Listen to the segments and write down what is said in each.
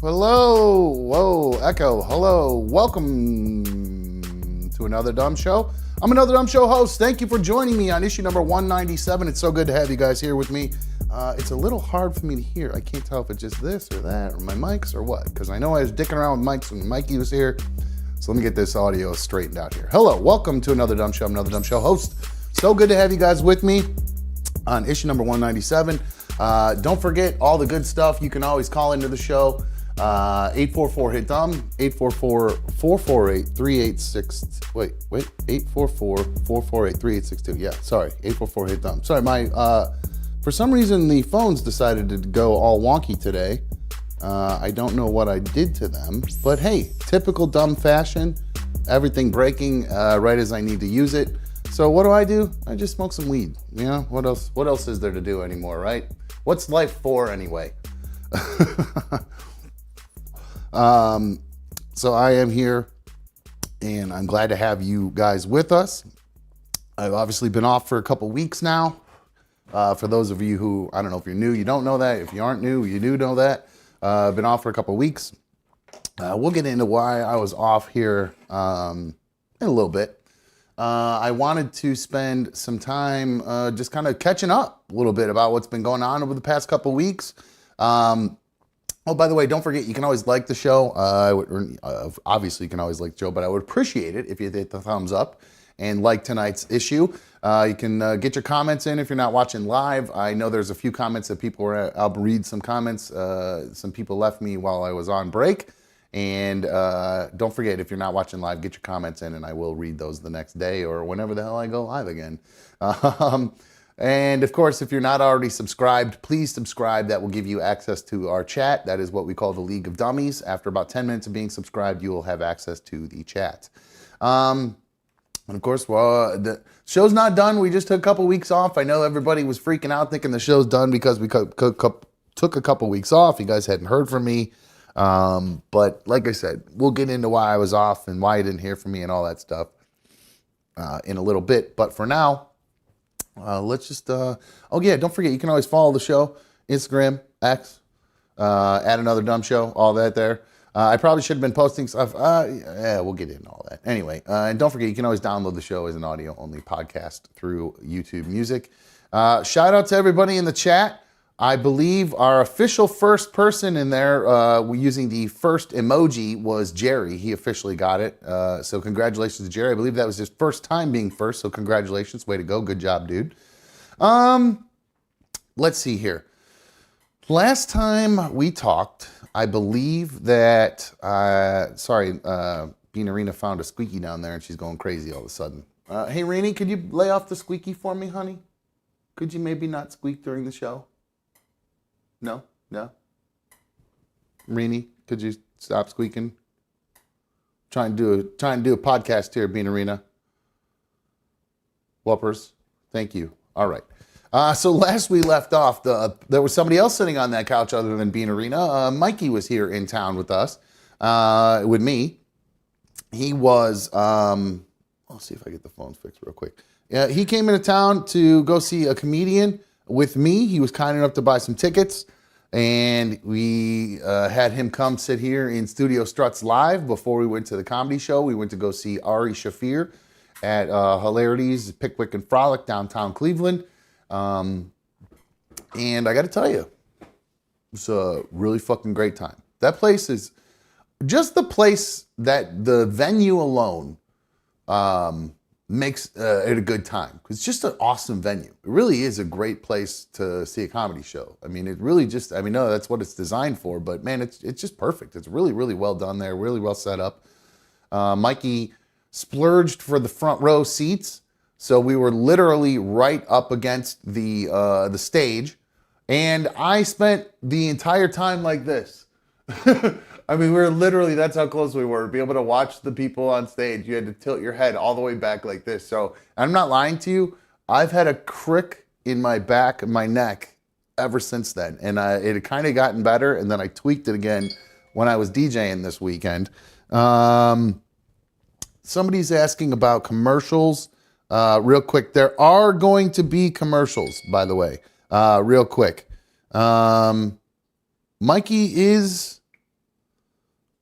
Hello. Whoa, echo. Hello. Welcome to another Dumb Show. I'm another Dumb Show host. Thank you for joining me on issue number 197. It's so good to have you guys here with me. It's a little hard for me to hear. I can't tell if it's just this or that or my mics or what, because I know I was dicking around with mics when Mikey was here. So let me get this audio straightened out here. Hello. Welcome to another Dumb Show. I'm another Dumb Show host. So good to have you guys with me on issue number 197. Don't forget all the good stuff. You can always call into the show. 844-HIT-DUMB, 844-448-3862. Wait, 844-448-3862. Yeah, sorry, 844-HIT-DUMB. Sorry, for some reason the phones decided to go all wonky today. I don't know what I did to them, but hey, typical dumb fashion, everything breaking right as I need to use it. So what do? I just smoke some weed. You know, what else is there to do anymore, right? What's life for anyway? So I am here and I'm glad to have you guys with us. I've obviously been off for a couple weeks now. For those of you who, I don't know if you're new, you don't know that. If you aren't new, you do know that. I've been off for a couple weeks. We'll get into why I was off here in a little bit. I wanted to spend some time just kind of catching up a little bit about what's been going on over the past couple weeks. Oh, by the way, don't forget, you can always like the show. Obviously, you can always like the show, but I would appreciate it if you hit the thumbs up and like tonight's issue. You can get your comments in if you're not watching live. I know there's a few comments that people were, I'll read some comments. Some people left me while I was on break. And don't forget, if you're not watching live, get your comments in and I will read those the next day or whenever the hell I go live again. And of course, if you're not already subscribed, please subscribe. That will give you access to our chat. That is what we call the League of Dummies. After about 10 minutes of being subscribed, you will have access to the chat. And of course, the show's not done. We just took a couple weeks off. I know everybody was freaking out thinking the show's done because we took a couple weeks off. You guys hadn't heard from me. But like I said, we'll get into why I was off and why you didn't hear from me and all that stuff in a little bit. But for now, let's just, oh yeah, don't forget, you can always follow the show, Instagram, X, add another Dumb Show, all that there. I probably should have been posting stuff. Yeah, we'll get into all that. Anyway, and don't forget, you can always download the show as an audio-only podcast through YouTube Music. Shout out to everybody in the chat. I believe our official first person in there using the first emoji was Jerry. He officially got it. So congratulations to Jerry. I believe that was his first time being first. So congratulations. Way to go. Good job, dude. Let's see here. Last time we talked, I believe that, Bean Arena found a squeaky down there and she's going crazy all of a sudden. Hey, Rainey, could you lay off the squeaky for me, honey? Could you maybe not squeak during the show? No? Rini, could you stop squeaking? Trying to do a podcast here, Bean Arena. Whoppers, thank you. All right. So last we left off, there was somebody else sitting on that couch other than Bean Arena. Mikey was here in town with us, with me. He was, I'll see if I get the phones fixed real quick. He came into town to go see a comedian with me. He was kind enough to buy some tickets, and we had him come sit here in Studio Struts live before we went to the comedy show. We went to go see Ari Shafir at Hilarities, Pickwick and Frolic, downtown Cleveland. And I got to tell you, it's a really fucking great time. That place is just the place that the venue alone makes it a good time. It's just an awesome venue. It really is a great place to see a comedy show. I mean, it really just, no, that's what it's designed for, but man, it's just perfect. It's really, really well done there, really well set up. Mikey splurged for the front row seats, so we were literally right up against the stage, and I spent the entire time like this. We were literally, that's how close we were. To be able to watch the people on stage, you had to tilt your head all the way back like this. So I'm not lying to you. I've had a crick in my back and my neck ever since then. And it had kind of gotten better. And then I tweaked it again when I was DJing this weekend. Somebody's asking about commercials. Real quick, there are going to be commercials, by the way. Real quick. Mikey is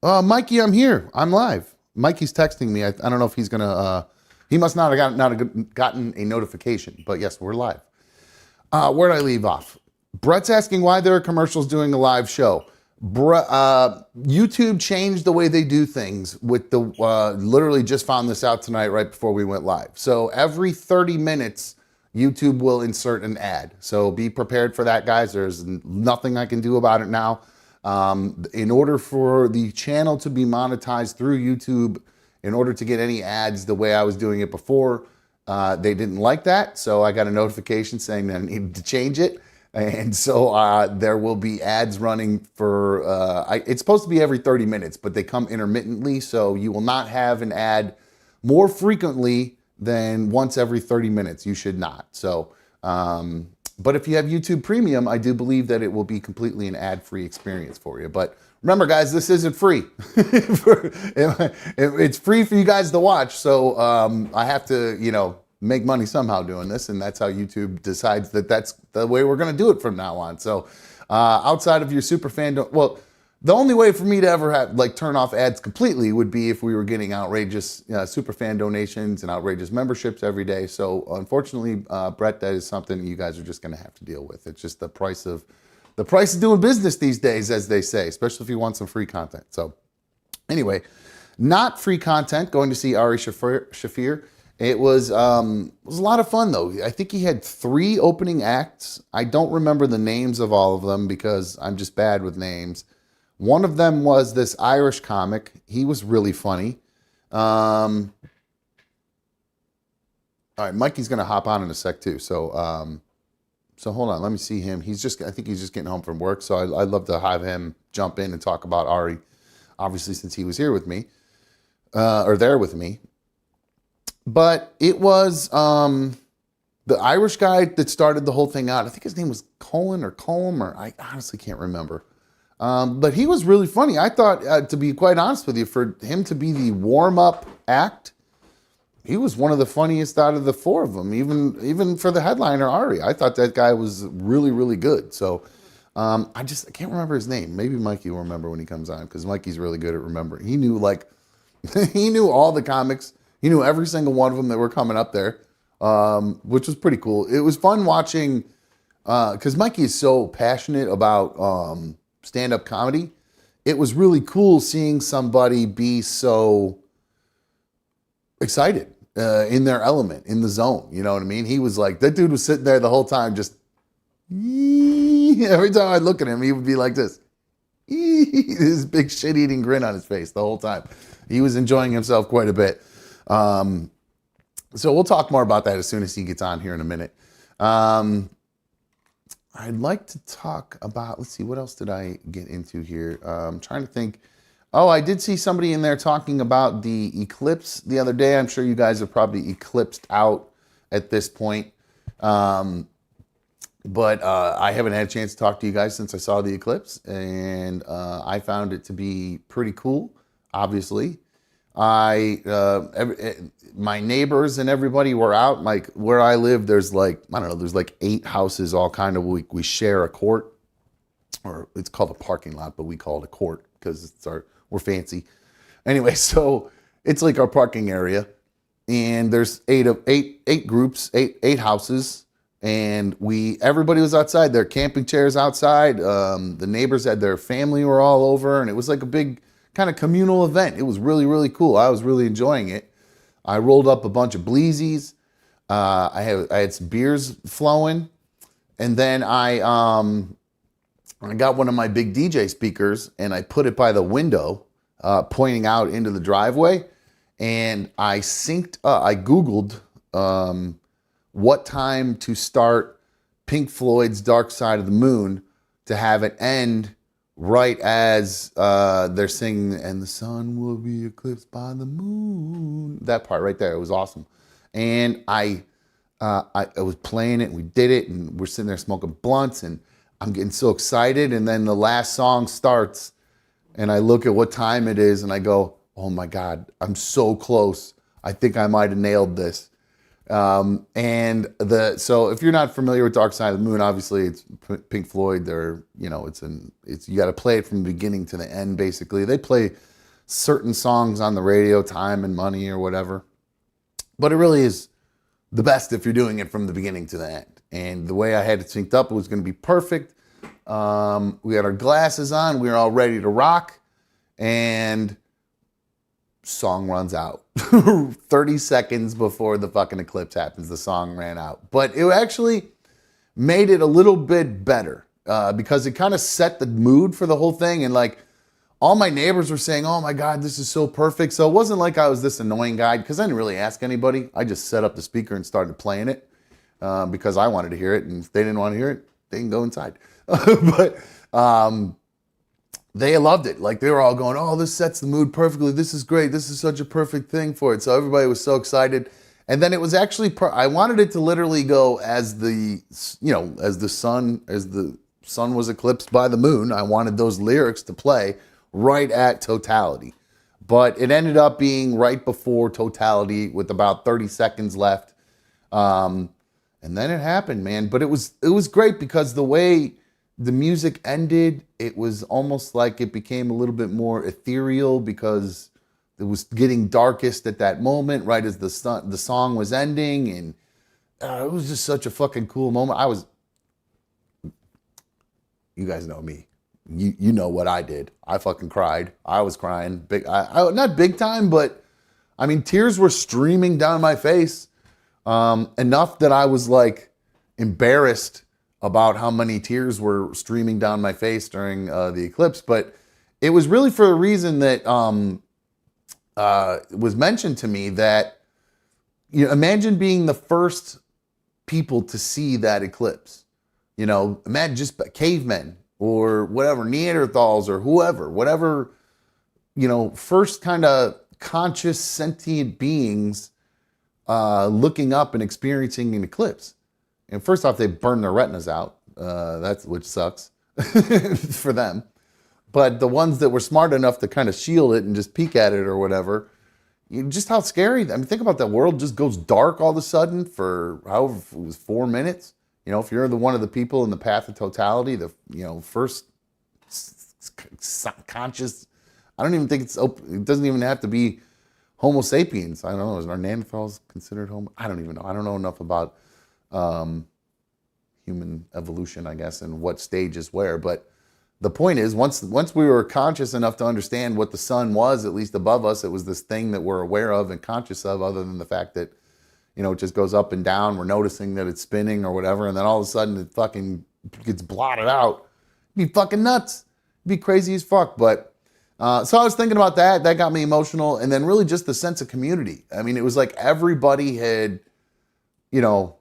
Mikey, I'm here. I'm live. Mikey's texting me. I don't know if he's gonna. He must not have gotten a notification. But yes, we're live. Where did I leave off? Brett's asking why there are commercials doing a live show. YouTube changed the way they do things with the. Literally just found this out tonight, right before we went live. So every 30 minutes, YouTube will insert an ad. So be prepared for that, guys. There's nothing I can do about it now. In order for the channel to be monetized through YouTube, in order to get any ads the way I was doing it before, they didn't like that. So I got a notification saying that I needed to change it. And so there will be ads running for, it's supposed to be every 30 minutes, but they come intermittently. So you will not have an ad more frequently than once every 30 minutes. You should not. So, but if you have YouTube Premium, I do believe that it will be completely an ad-free experience for you. But remember, guys, this isn't free. It's free for you guys to watch. So I have to, make money somehow doing this. And that's how YouTube decides that that's the way we're going to do it from now on. So outside of your super fan, the only way for me to ever have turn off ads completely would be if we were getting outrageous super fan donations and outrageous memberships every day. So unfortunately, Brett, that is something you guys are just going to have to deal with. It's just the price of doing business these days, as they say, especially if you want some free content. So anyway, not free content, going to see Ari Shaffir. It was a lot of fun, though. I think he had 3 opening acts. I don't remember the names of all of them because I'm just bad with names. One of them was this Irish comic. He was really funny. All right, Mikey's going to hop on in a sec, too. So hold on. Let me see him. I think he's just getting home from work. So I'd love to have him jump in and talk about Ari, obviously, since he was here with me, or there with me. But it was the Irish guy that started the whole thing out. I think his name was Colm, or I honestly can't remember. But he was really funny. I thought, to be quite honest with you, for him to be the warm-up act, he was one of the funniest out of the 4 of them, even for the headliner, Ari. I thought that guy was really, really good. So I can't remember his name. Maybe Mikey will remember when he comes on, because Mikey's really good at remembering. He knew he knew all the comics. He knew every single one of them that were coming up there, which was pretty cool. It was fun watching, because Mikey is so passionate about stand-up comedy. It was really cool seeing somebody be so excited in their element, in the zone. You know what I mean? He was that dude was sitting there the whole time, just every time I look at him, he would be like this. This big shit-eating grin on his face the whole time. He was enjoying himself quite a bit. So we'll talk more about that as soon as he gets on here in a minute. I'd like to talk about, let's see, what else did I get into here? I'm trying to think. Oh, I did see somebody in there talking about the eclipse the other day. I'm sure you guys have probably eclipsed out at this point. But I haven't had a chance to talk to you guys since I saw the eclipse, and I found it to be pretty cool, obviously. My neighbors and everybody were out. Where I live, there's there's 8 houses, all kind of, we share a court, or it's called a parking lot, but we call it a court because we're fancy. Anyway, so it's like our parking area, and there's eight groups, eight houses, and everybody was outside. Their camping chairs outside. The neighbors had their family were all over, and it was like a big kind of communal event. It was really, really cool. I was really enjoying it. I rolled up a bunch of bleezies. I had some beers flowing, and then I got one of my big DJ speakers and I put it by the window, pointing out into the driveway, and I Googled what time to start Pink Floyd's Dark Side of the Moon to have it end right as they're singing, and the sun will be eclipsed by the moon. That part right there, it was awesome. And I was playing it, and we did it, and we're sitting there smoking blunts, and I'm getting so excited. And then the last song starts, and I look at what time it is, and I go, oh my God, I'm so close. I think I might have nailed this. So if you're not familiar with Dark Side of the Moon, obviously it's Pink Floyd. You got to play it from the beginning to the end. Basically, they play certain songs on the radio, Time and Money or whatever. But it really is the best if you're doing it from the beginning to the end. And the way I had it synced up, it was going to be perfect. We had our glasses on. We were all ready to rock. And song runs out. 30 seconds before the fucking eclipse happens, the song ran out. But it actually made it a little bit better because it kind of set the mood for the whole thing. And like all my neighbors were saying, oh my God, this is so perfect. So it wasn't like I was this annoying guy because I didn't really ask anybody. I just set up the speaker and started playing it because I wanted to hear it. And if they didn't want to hear it, they can go inside. But they loved it. Like they were all going, oh, this sets the mood perfectly. This is great. This is such a perfect thing for it. So everybody was so excited. And then it was actually, I wanted it to literally go as the sun was eclipsed by the moon. I wanted those lyrics to play right at totality. But it ended up being right before totality with about 30 seconds left. And then it happened, man. But it was great because the way the music ended, it was almost like it became a little bit more ethereal because it was getting darkest at that moment, right as the song was ending. And it was just such a fucking cool moment. You guys know me. You know what I did. I fucking cried. I was crying. Big, not big time, but I mean, tears were streaming down my face. Enough that I was like embarrassed about how many tears were streaming down my face during the eclipse. But it was really for a reason that it was mentioned to me that, you know, imagine being the first people to see that eclipse. You know, imagine just cavemen or whatever, Neanderthals or whatever, you know, first kind of conscious sentient beings looking up and experiencing an eclipse. And first off, they burn their retinas out, which sucks for them. But the ones that were smart enough to kind of shield it and just peek at it or whatever, just how scary. I mean, think about that world just goes dark all of a sudden for however it was 4 minutes. You know, if you're one of the people in the path of totality, first conscious, I don't even think it's open. It doesn't even have to be Homo sapiens. I don't know. Is our Neanderthals considered Homo? I don't even know. I don't know enough about human evolution, I guess, and what stage is where. But the point is, once we were conscious enough to understand what the sun was, at least above us, it was this thing that we're aware of and conscious of, other than the fact that, you know, it just goes up and down. We're noticing that it's spinning or whatever, and then all of a sudden it fucking gets blotted out. It'd be fucking nuts. It'd be crazy as fuck. But so I was thinking about that. That got me emotional, and then really just the sense of community. I mean, it was like everybody had, you know,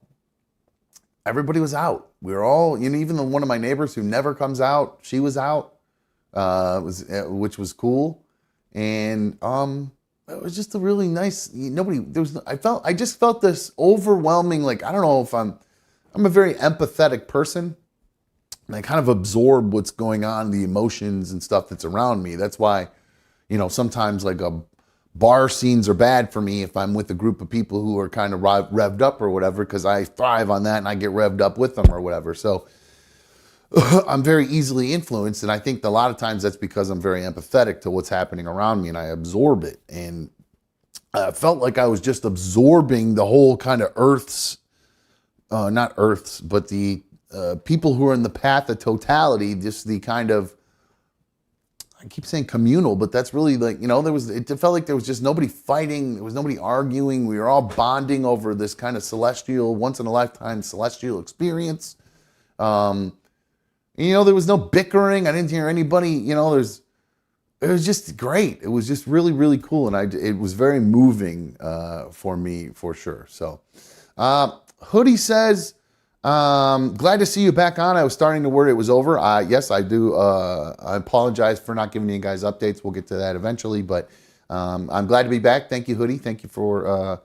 everybody was out. We were all, you know, even one of my neighbors who never comes out, she was out, which was cool. And it was just a really nice, I just felt this overwhelming, like, I don't know if I'm a very empathetic person. And I kind of absorb what's going on, the emotions and stuff that's around me. That's why, you know, sometimes like bar scenes are bad for me if I'm with a group of people who are kind of revved up or whatever, because I thrive on that and I get revved up with them or whatever. So I'm very easily influenced, and I think a lot of times that's because I'm very empathetic to what's happening around me and I absorb it. And I felt like I was just absorbing the whole kind of not Earth's, but the people who are in the path of totality, just the kind of, I keep saying communal, but that's really like, you know, it felt like there was just nobody fighting. There was nobody arguing. We were all bonding over this kind of celestial, once in a lifetime celestial experience. You know, there was no bickering. I didn't hear anybody, you know, it was just great. It was just really, really cool. And it was very moving for me, for sure. So Hoodie says, glad to see you back on. I was starting to worry it was over. Yes, I do. I apologize for not giving you guys updates. We'll get to that eventually, but I'm glad to be back. Thank you, Hoodie. Thank you for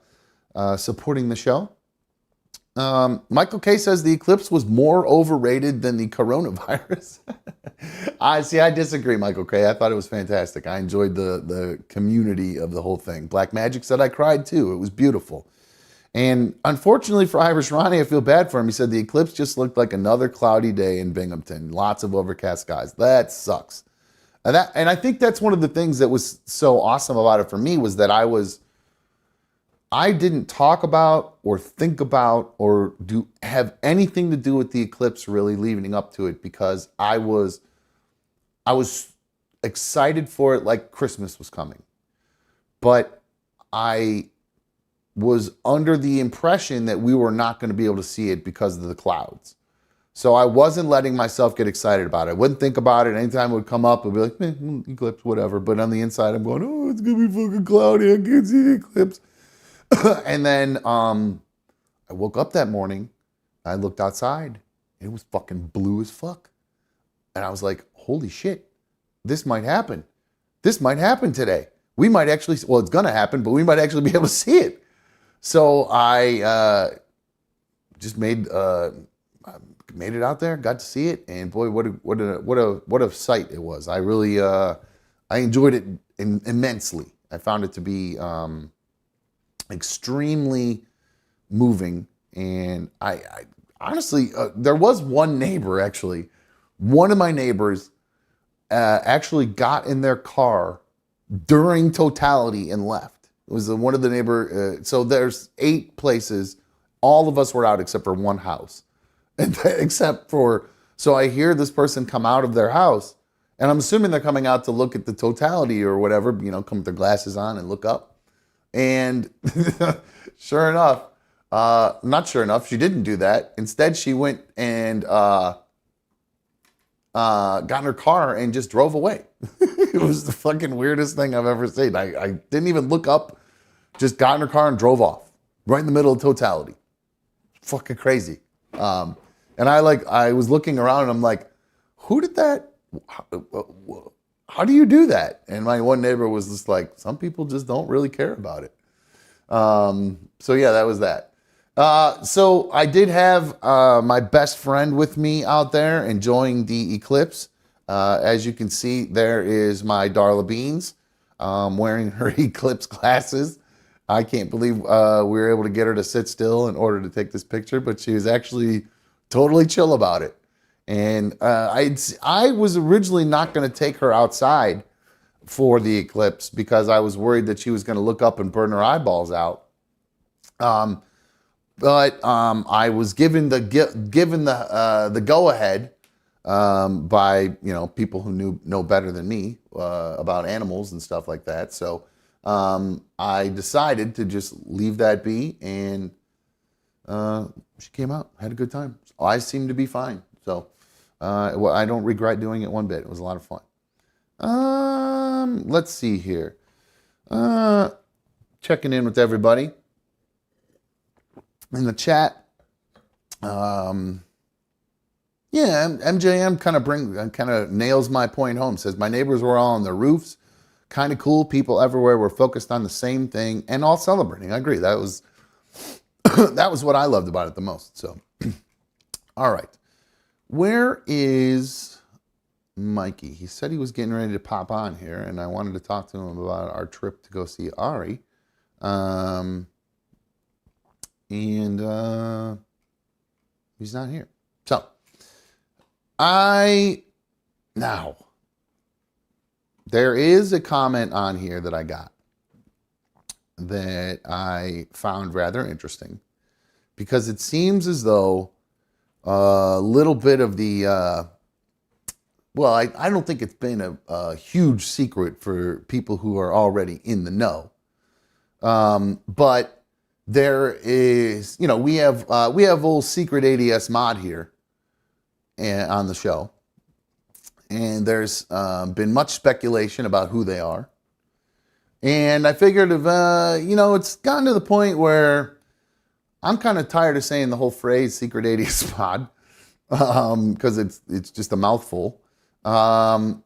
supporting the show. Michael K says the eclipse was more overrated than the coronavirus. I disagree, Michael K. I thought it was fantastic. I enjoyed the community of the whole thing. Black Magic said I cried too. It was beautiful. And unfortunately for Irish Ronnie, I feel bad for him. He said the eclipse just looked like another cloudy day in Binghamton. Lots of overcast skies. That sucks. And I think that's one of the things that was so awesome about it for me was that I didn't talk about or think about or have anything to do with the eclipse really leading up to it, because I was excited for it like Christmas was coming. But I was under the impression that we were not going to be able to see it because of the clouds. So I wasn't letting myself get excited about it. I wouldn't think about it. Anytime it would come up, I'd be like, eclipse, whatever. But on the inside, I'm going, oh, it's going to be fucking cloudy. I can't see the eclipse. And then I woke up that morning. I looked outside. And it was fucking blue as fuck. And I was like, holy shit, this might happen. This might happen today. We might actually, well, it's going to happen, but we might actually be able to see it. So I just made it out there, got to see it, and boy, what a sight it was. I really I enjoyed it immensely. I found it to be extremely moving, and I honestly there was one neighbor, actually, one of my neighbors actually got in their car during totality and left. It was one of the neighbor. So there's 8 places. All of us were out except for one house. So I hear this person come out of their house, and I'm assuming they're coming out to look at the totality or whatever, come with their glasses on and look up. And sure enough, not sure enough, she didn't do that. Instead, she went and got in her car and just drove away. It was the fucking weirdest thing I've ever seen. I didn't even look up, just got in her car and drove off right in the middle of totality. Fucking crazy. And I was looking around and I'm like, who did that? How do you do that? And my one neighbor was just like, some people just don't really care about it. So yeah, that was that. So I did have my best friend with me out there enjoying the eclipse. As you can see, there is my Darla Beans wearing her eclipse glasses. I can't believe we were able to get her to sit still in order to take this picture, but she was actually totally chill about it. And I was originally not going to take her outside for the eclipse because I was worried that she was going to look up and burn her eyeballs out. But I was given the go ahead by people who know better than me about animals and stuff like that. So I decided to just leave that be, and she came out, had a good time. I seemed to be fine, so I don't regret doing it one bit. It was a lot of fun. Let's see here. Checking in with everybody in the chat. Yeah, MJM kind of nails my point home. Says my neighbors were all on their roofs, kind of cool. People everywhere were focused on the same thing and all celebrating. I agree. That was that was what I loved about it the most. So, all right, where is Mikey? He said he was getting ready to pop on here, and I wanted to talk to him about our trip to go see Ari. And he's not here. So now there is a comment on here that I got that I found rather interesting, because it seems as though a little bit of the well, I don't think it's been a huge secret for people who are already in the know, but there is, we have old secret ADS mod here on the show, and there's been much speculation about who they are, and I figured if it's gotten to the point where I'm kind of tired of saying the whole phrase secret ADS mod because it's just a mouthful. I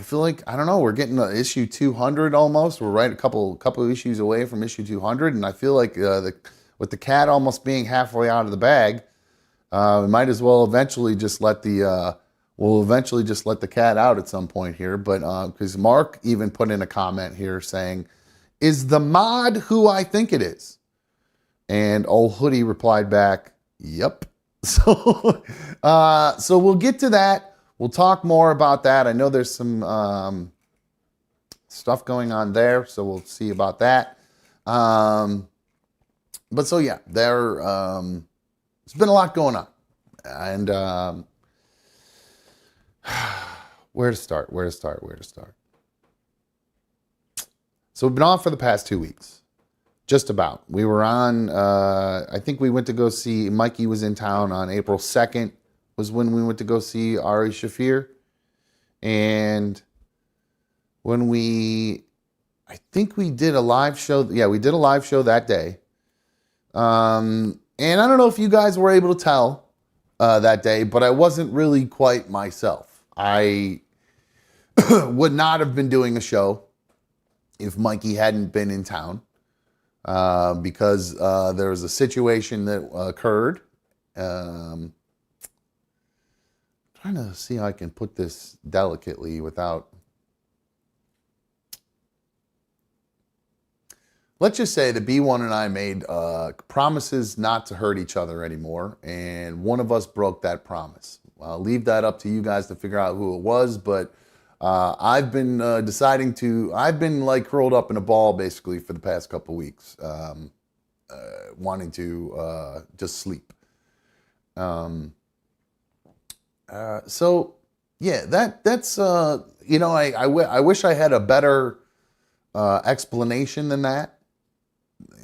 feel like, I don't know, we're getting to issue 200 almost. We're right a couple issues away from issue 200, and I feel like with the cat almost being halfway out of the bag, we might as well eventually just let the cat out at some point here. But because Mark even put in a comment here saying, "Is the mod who I think it is?" And old Hoodie replied back, "Yep." So we'll get to that. we'll talk more about that. I know there's some stuff going on there, so we'll see about that. But so yeah, there's been a lot going on, and where to start? So we've been off for the past 2 weeks. Just about. We were on, I think we went to go see, Mikey was in town on April 2nd, was when we went to go see Ari Shafir. And I think we did a live show. Yeah, we did a live show that day. And I don't know if you guys were able to tell that day, but I wasn't really quite myself. I would not have been doing a show if Mikey hadn't been in town. Because there was a situation that occurred. Trying to see how I can put this delicately without... Let's just say that B1 and I made promises not to hurt each other anymore, and one of us broke that promise. I'll leave that up to you guys to figure out who it was, but I've been I've been like curled up in a ball basically for the past couple weeks, wanting to just sleep. So yeah, that's you know, I wish I had a better explanation than that.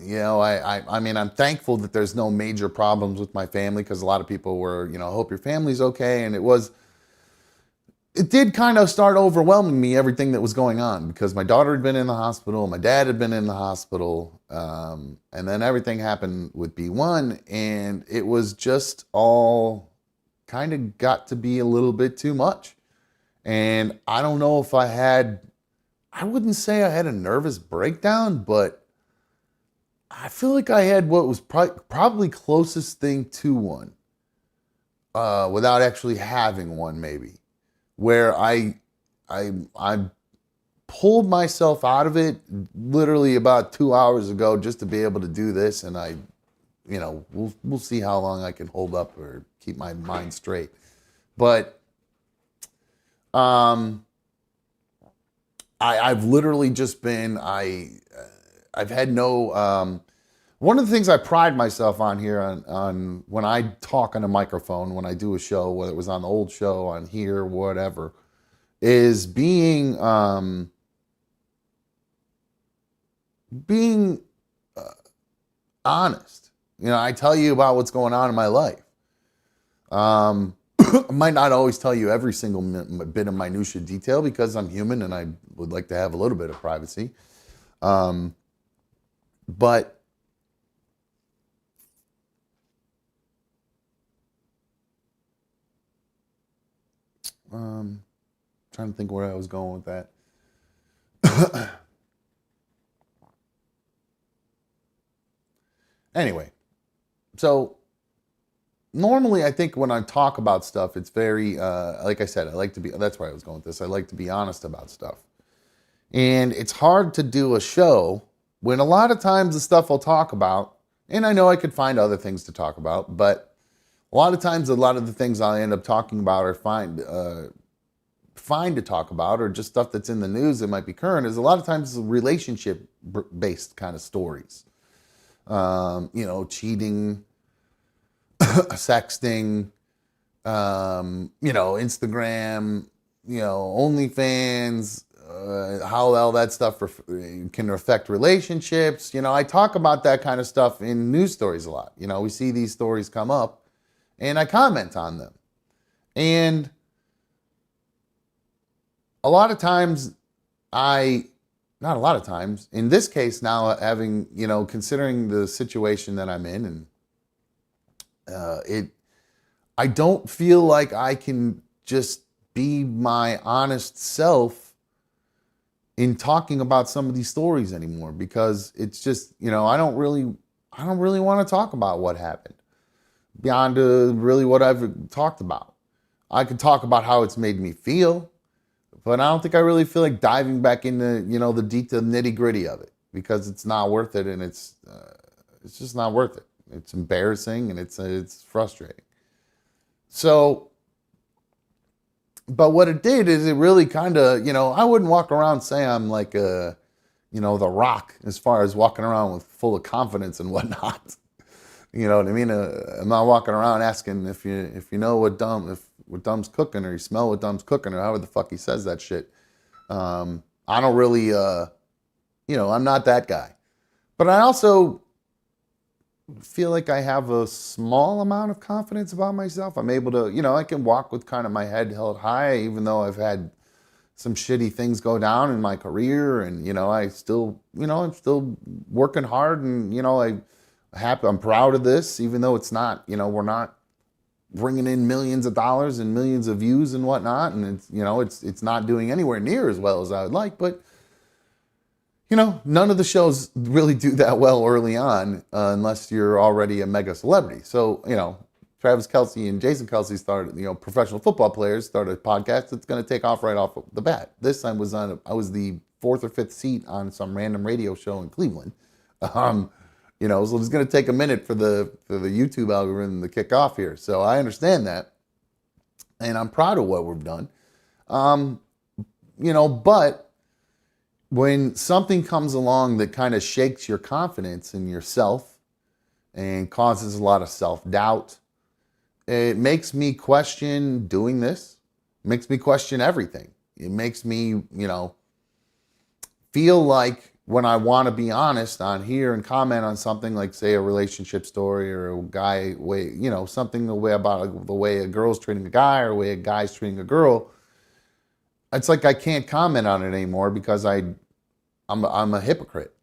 You know, I mean, I'm thankful that there's no major problems with my family, because a lot of people were, you know, I hope your family's okay, and it did kind of start overwhelming me, everything that was going on, because my daughter had been in the hospital, my dad had been in the hospital, and then everything happened with B1, and it was just all kind of got to be a little bit too much. And I don't know if I wouldn't say I had a nervous breakdown, but I feel like I had what was probably closest thing to one, without actually having one, maybe. Where I pulled myself out of it literally about 2 hours ago just to be able to do this, and you know, we'll see how long I can hold up or keep my mind straight. But I've literally just been I've had no one of the things I pride myself on here on when I talk on a microphone, when I do a show, whether it was on the old show, on here, whatever, is being honest. You know, I tell you about what's going on in my life. I might not always tell you every single bit of minutia detail, because I'm human and I would like to have a little bit of privacy. But trying to think where I was going with that. Anyway, so normally I think when I talk about stuff, it's very, like I said, that's where I was going with this. I like to be honest about stuff. And it's hard to do a show when a lot of times the stuff I'll talk about, and I know I could find other things to talk about, but a lot of times, a lot of the things I end up talking about are fine to talk about, or just stuff that's in the news that might be current, is a lot of times relationship-based kind of stories. You know, cheating, sexting, you know, Instagram, you know, OnlyFans, how all that stuff can affect relationships. You know, I talk about that kind of stuff in news stories a lot. You know, we see these stories come up, and I comment on them. And a lot of times not a lot of times, in this case now, having, you know, considering the situation that I'm in, and I don't feel like I can just be my honest self in talking about some of these stories anymore, because it's just, you know, I don't really want to talk about what happened beyond really what I've talked about. I could talk about how it's made me feel, but I don't think I really feel like diving back into, you know, the detail nitty gritty of it, because it's not worth it, and it's just not worth it. It's embarrassing, and it's frustrating. So But what it did is it really kind of, I wouldn't walk around saying I'm like the Rock as far as walking around with full of confidence and whatnot. You know what I mean? I'm not walking around asking if you know what Dumb's cooking, or you smell what Dumb's cooking, or however the fuck he says that shit. I don't really, I'm not that guy. But I also feel like I have a small amount of confidence about myself. I'm able to, I can walk with kind of my head held high, even though I've had some shitty things go down in my career, and I'm still working hard, and I'm proud of this, even though it's not, we're not bringing in millions of dollars and millions of views and whatnot, and it's not doing anywhere near as well as I would like, but none of the shows really do that well early on unless you're already a mega celebrity. So, Travis Kelce and Jason Kelce started, professional football players started a podcast that's going to take off right off the bat. This time I was the 4th or 5th seat on some random radio show in Cleveland. So it's going to take a minute for the YouTube algorithm to kick off here. So I understand that, and I'm proud of what we've done. But when something comes along that kind of shakes your confidence in yourself and causes a lot of self-doubt, it makes me question doing this. It makes me question everything. It makes me, feel like when I want to be honest on here and comment on something like, say, a relationship story, or a guy way, something the way about the way a girl's treating a guy or the way a guy's treating a girl, it's like I can't comment on it anymore because I'm a hypocrite,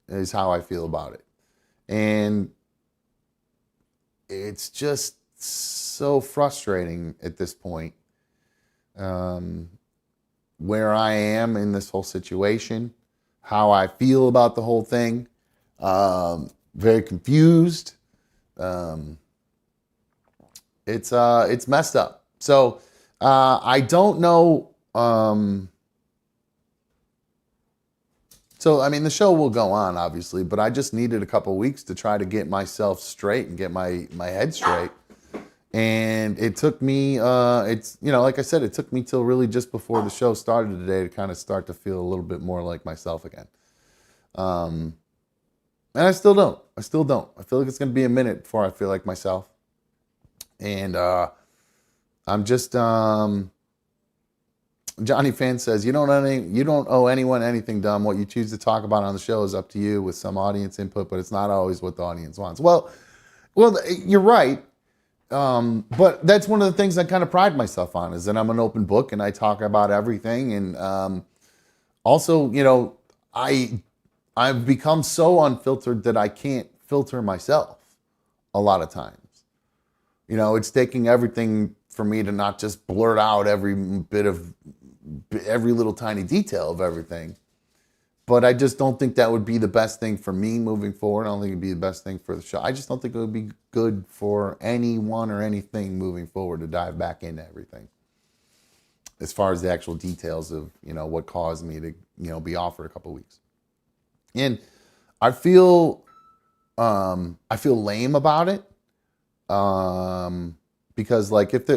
is how I feel about it. And it's just so frustrating at this point, where I am in this whole situation, how I feel about the whole thing. Very confused. It's messed up. So I don't know. So, I mean, the show will go on, obviously, but I just needed a couple weeks to try to get myself straight and get my head straight. And it took me, like I said, it took me till really just before the show started today to kind of start to feel a little bit more like myself again. And I still don't. I feel like it's going to be a minute before I feel like myself. And I'm just... Johnny Fan says, you don't owe anyone anything, dumb. What you choose to talk about on the show is up to you with some audience input, but it's not always what the audience wants. Well, you're right. But that's one of the things I kind of pride myself on, is that I'm an open book and I talk about everything. And also, I've become so unfiltered that I can't filter myself a lot of times. It's taking everything for me to not just blurt out every little tiny detail of everything. But I just don't think that would be the best thing for me moving forward. I don't think it'd be the best thing for the show. I just don't think it would be good for anyone or anything moving forward to dive back into everything, as far as the actual details of, what caused me to, be off for a couple of weeks. And I feel lame about it. Because like if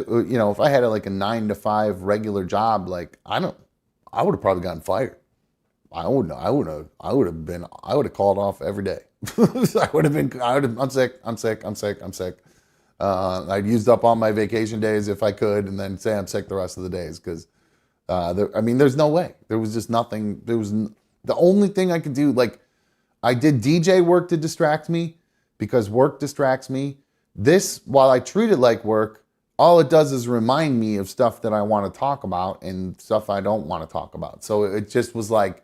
I had a 9 to 5 regular job, I would have probably gotten fired. I would have called off every day. I'm sick. I'd used up all my vacation days if I could, and then say I'm sick the rest of the days. Cause, there's no way. There was just nothing. The only thing I could do, I did DJ work to distract me, because work distracts me. This, while I treat it like work, all it does is remind me of stuff that I want to talk about and stuff I don't want to talk about. So it just was like,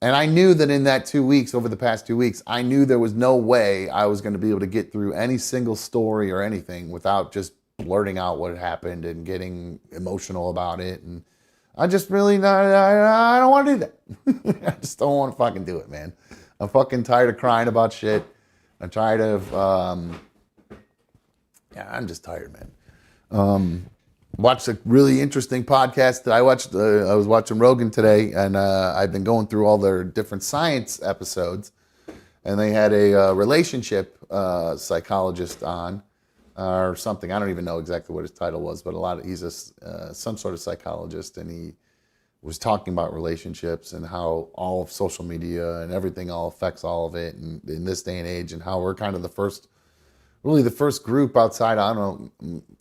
and I knew that in that 2 weeks, over the past 2 weeks, I knew there was no way I was going to be able to get through any single story or anything without just blurting out what had happened and getting emotional about it. And I just really, I don't want to do that. I just don't want to fucking do it, man. I'm fucking tired of crying about shit. I'm tired of, I'm just tired, man. Watched a really interesting podcast that I watched. I was watching Rogan today, and I've been going through all their different science episodes. And they had a relationship psychologist on, or something. I don't even know exactly what his title was, but he's some sort of psychologist, and he was talking about relationships and how all of social media and everything all affects all of it, and in this day and age, and how we're kind of really the first group outside. I don't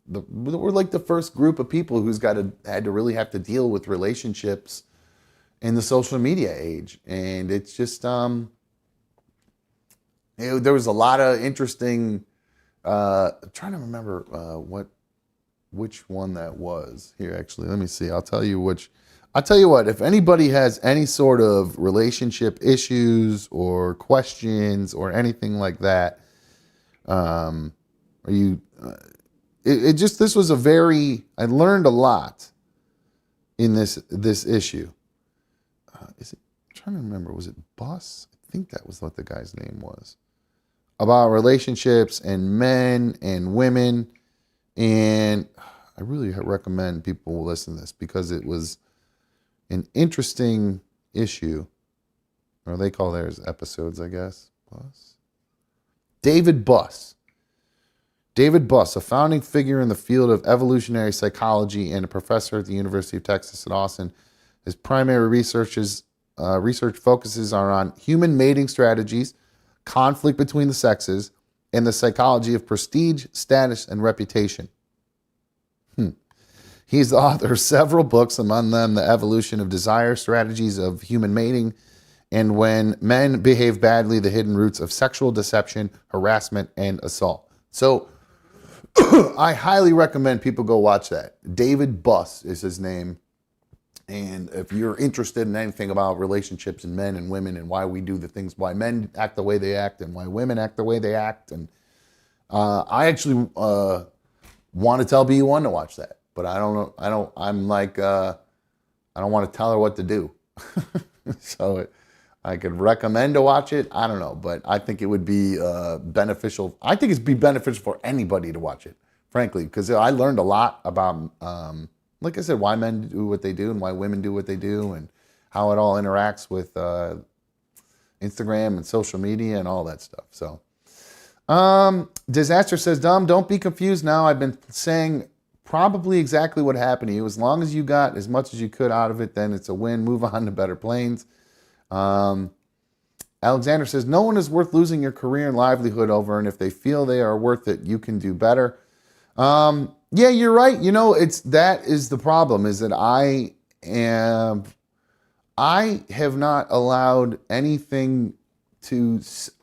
know. We're like the first group of people who's had to really have to deal with relationships in the social media age, and it's just there was a lot of interesting. I'm trying to remember which one that was. Here, actually, let me see. I'll tell you which. I'll tell you what. If anybody has any sort of relationship issues or questions or anything like that, this was I learned a lot in this issue. I'm trying to remember, was it Bus? I think that was what the guy's name was. About relationships and men and women. And I really recommend people listen to this because it was an interesting issue. Or they call theirs episodes, I guess. David Buss. David Buss, a founding figure in the field of evolutionary psychology and a professor at the University of Texas at Austin. His primary research focuses on human mating strategies, conflict between the sexes, and the psychology of prestige, status, and reputation. He's the author of several books, among them The Evolution of Desire, Strategies of Human Mating, and When Men Behave Badly, The Hidden Roots of Sexual Deception, Harassment, and Assault. So I highly recommend people go watch that. David Buss is his name. And if you're interested in anything about relationships and men and women and why we do the things, why men act the way they act and why women act the way they act. And I actually want to tell BU1 to watch that. But I don't know. I don't want to tell her what to do. So I could recommend to watch it. I don't know. But I think it would be beneficial. I think it'd be beneficial for anybody to watch it, frankly, because I learned a lot about, like I said, why men do what they do and why women do what they do and how it all interacts with Instagram and social media and all that stuff. So Disaster says, Dom, don't be confused now. I've been saying probably exactly what happened to you. As long as you got as much as you could out of it, then it's a win. Move on to better planes. Alexander says, no one is worth losing your career and livelihood over, and if they feel they are worth it, you can do better. Yeah, you're right. That is the problem, is that I have not allowed anything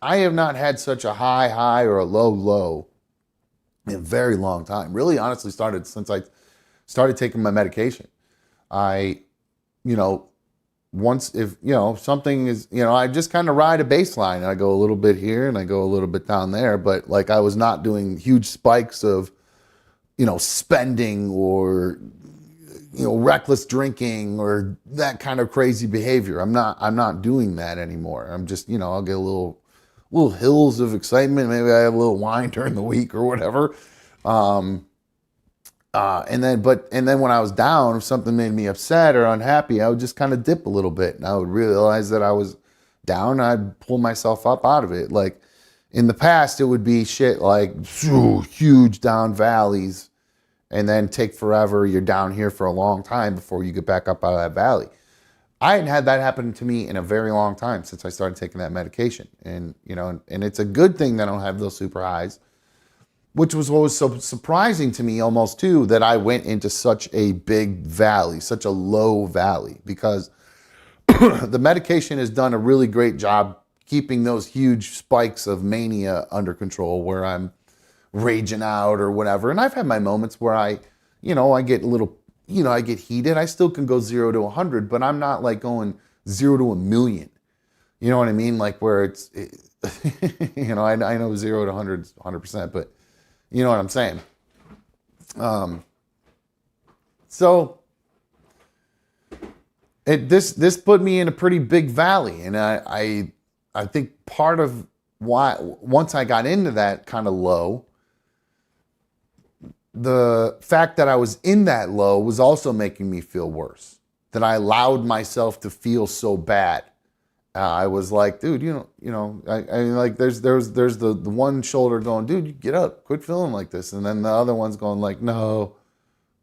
I have not had such a high or a low in a very long time. Really, honestly, started since I started taking my medication. Once if, something is, I just kind of ride a baseline and I go a little bit here and I go a little bit down there. But like I was not doing huge spikes of, spending or, reckless drinking or that kind of crazy behavior. I'm not doing that anymore. I'm just, I'll get a little hills of excitement. Maybe I have a little wine during the week or whatever. And then when I was down, if something made me upset or unhappy, I would just kind of dip a little bit and I would realize that I was down. I'd pull myself up out of it. Like in the past, it would be shit like huge down valleys and then take forever. You're down here for a long time before you get back up out of that valley. I hadn't had that happen to me in a very long time since I started taking that medication. And, and it's a good thing that I don't have those super highs, which was what was so surprising to me almost too, that I went into such a big valley, such a low valley, because the medication has done a really great job keeping those huge spikes of mania under control where I'm raging out or whatever. And I've had my moments where I get a little, I get heated. I still can go 0 to 100, but I'm not like going 0 to a million. You know what I mean? Like where I know 0 to 100 is 100%, but you know what I'm saying? So this put me in a pretty big valley, and I think part of why, once I got into that kind of low, the fact that I was in that low was also making me feel worse. That I allowed myself to feel so bad I was like, dude, I mean, like, there's the one shoulder going, dude, you get up, quit feeling like this, and then the other one's going like, no,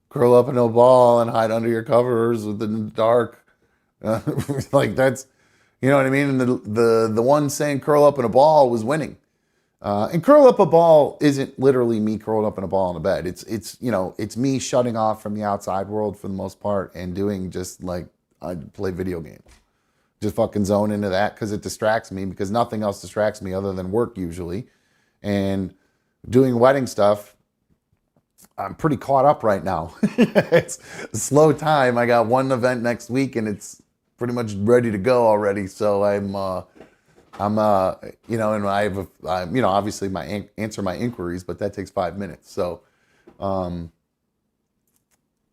curl up in a ball and hide under your covers in the dark, like that's, you know what I mean? And the one saying curl up in a ball was winning. And curl up a ball isn't literally me curled up in a ball in a bed. It's me shutting off from the outside world for the most part and doing just like I play video games. Just fucking zone into that because it distracts me because nothing else distracts me other than work usually. And doing wedding stuff, I'm pretty caught up right now. It's a slow time. I got one event next week and it's pretty much ready to go already. So and I have, obviously answer my inquiries, but that takes 5 minutes. So,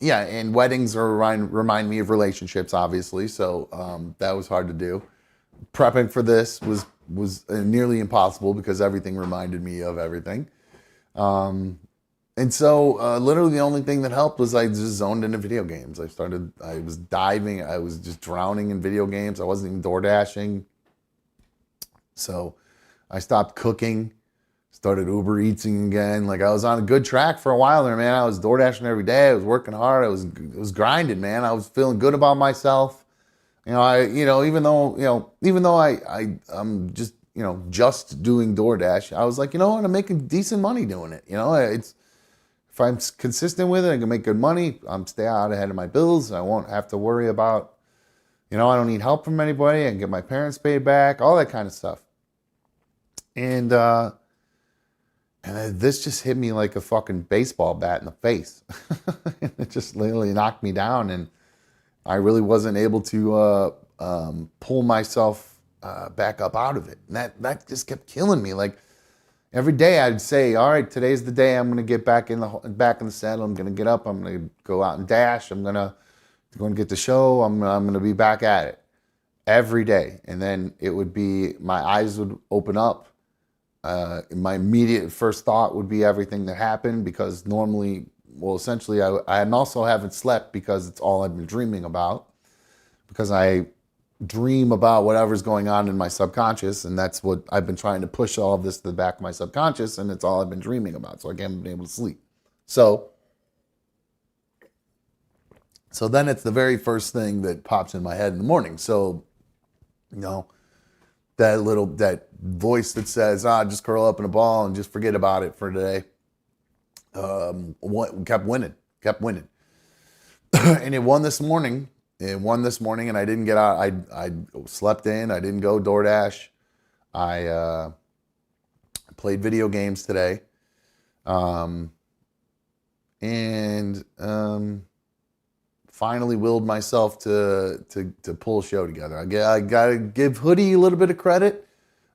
yeah, and weddings remind me of relationships, obviously. So that was hard to do. Prepping for this was nearly impossible because everything reminded me of everything. And so literally the only thing that helped was I just zoned into video games. I was diving. I was just drowning in video games. I wasn't even door dashing. So I stopped cooking, started Uber Eating again. Like I was on a good track for a while there, man. I was door dashing every day. I was working hard. I was grinding, man. I was feeling good about myself. Even though I'm just doing DoorDash, I was like, you know what? I'm making decent money doing it. If I'm consistent with it, I can make good money. I'm stay out ahead of my bills. I won't have to worry about, I don't need help from anybody. I can get my parents paid back, all that kind of stuff. And this just hit me like a fucking baseball bat in the face. It just literally knocked me down, and I really wasn't able to pull myself back up out of it. And that just kept killing me. Like every day I'd say, all right, today's the day I'm going to get back in the saddle. I'm going to get up. I'm going to go out and dash. I'm going to get the show. I'm going to be back at it every day. And then it would be, my eyes would open up. My immediate first thought would be everything that happened because normally, essentially I also haven't slept because it's all I've been dreaming about, because I dream about whatever's going on in my subconscious, and that's what I've been trying to push all of this to the back of my subconscious, and it's all I've been dreaming about, so I haven't been able to sleep. So then it's the very first thing that pops in my head in the morning. So, that voice that says, just curl up in a ball and just forget about it for today, kept winning. And it won this morning. And I didn't get out. I slept in. I didn't go DoorDash. I played video games today. And finally willed myself to pull a show together. I gotta give Hoodie a little bit of credit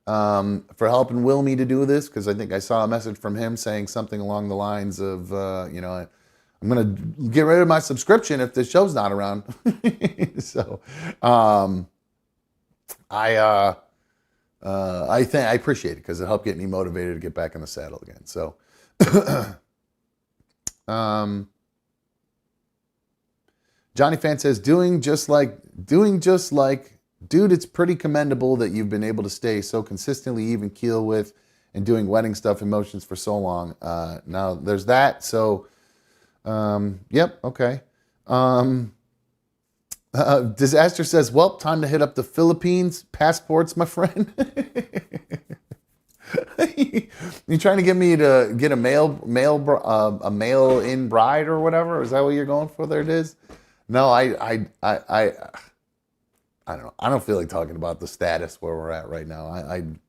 for helping will me to do this, because I think I saw a message from him saying something along the lines of, I'm gonna get rid of my subscription if this show's not around. So I appreciate it because it helped get me motivated to get back in the saddle again. So Johnny Fan says, doing just like, dude, it's pretty commendable that you've been able to stay so consistently even keel with and doing wedding stuff emotions for so long. Now there's that. So, yep. Okay. Disaster says, well, time to hit up the Philippines. Passports, my friend. You trying to get me to get a mail-in bride or whatever? Is that what you're going for there, Diz? No, I don't know. I don't feel like talking about the status where we're at right now. I'm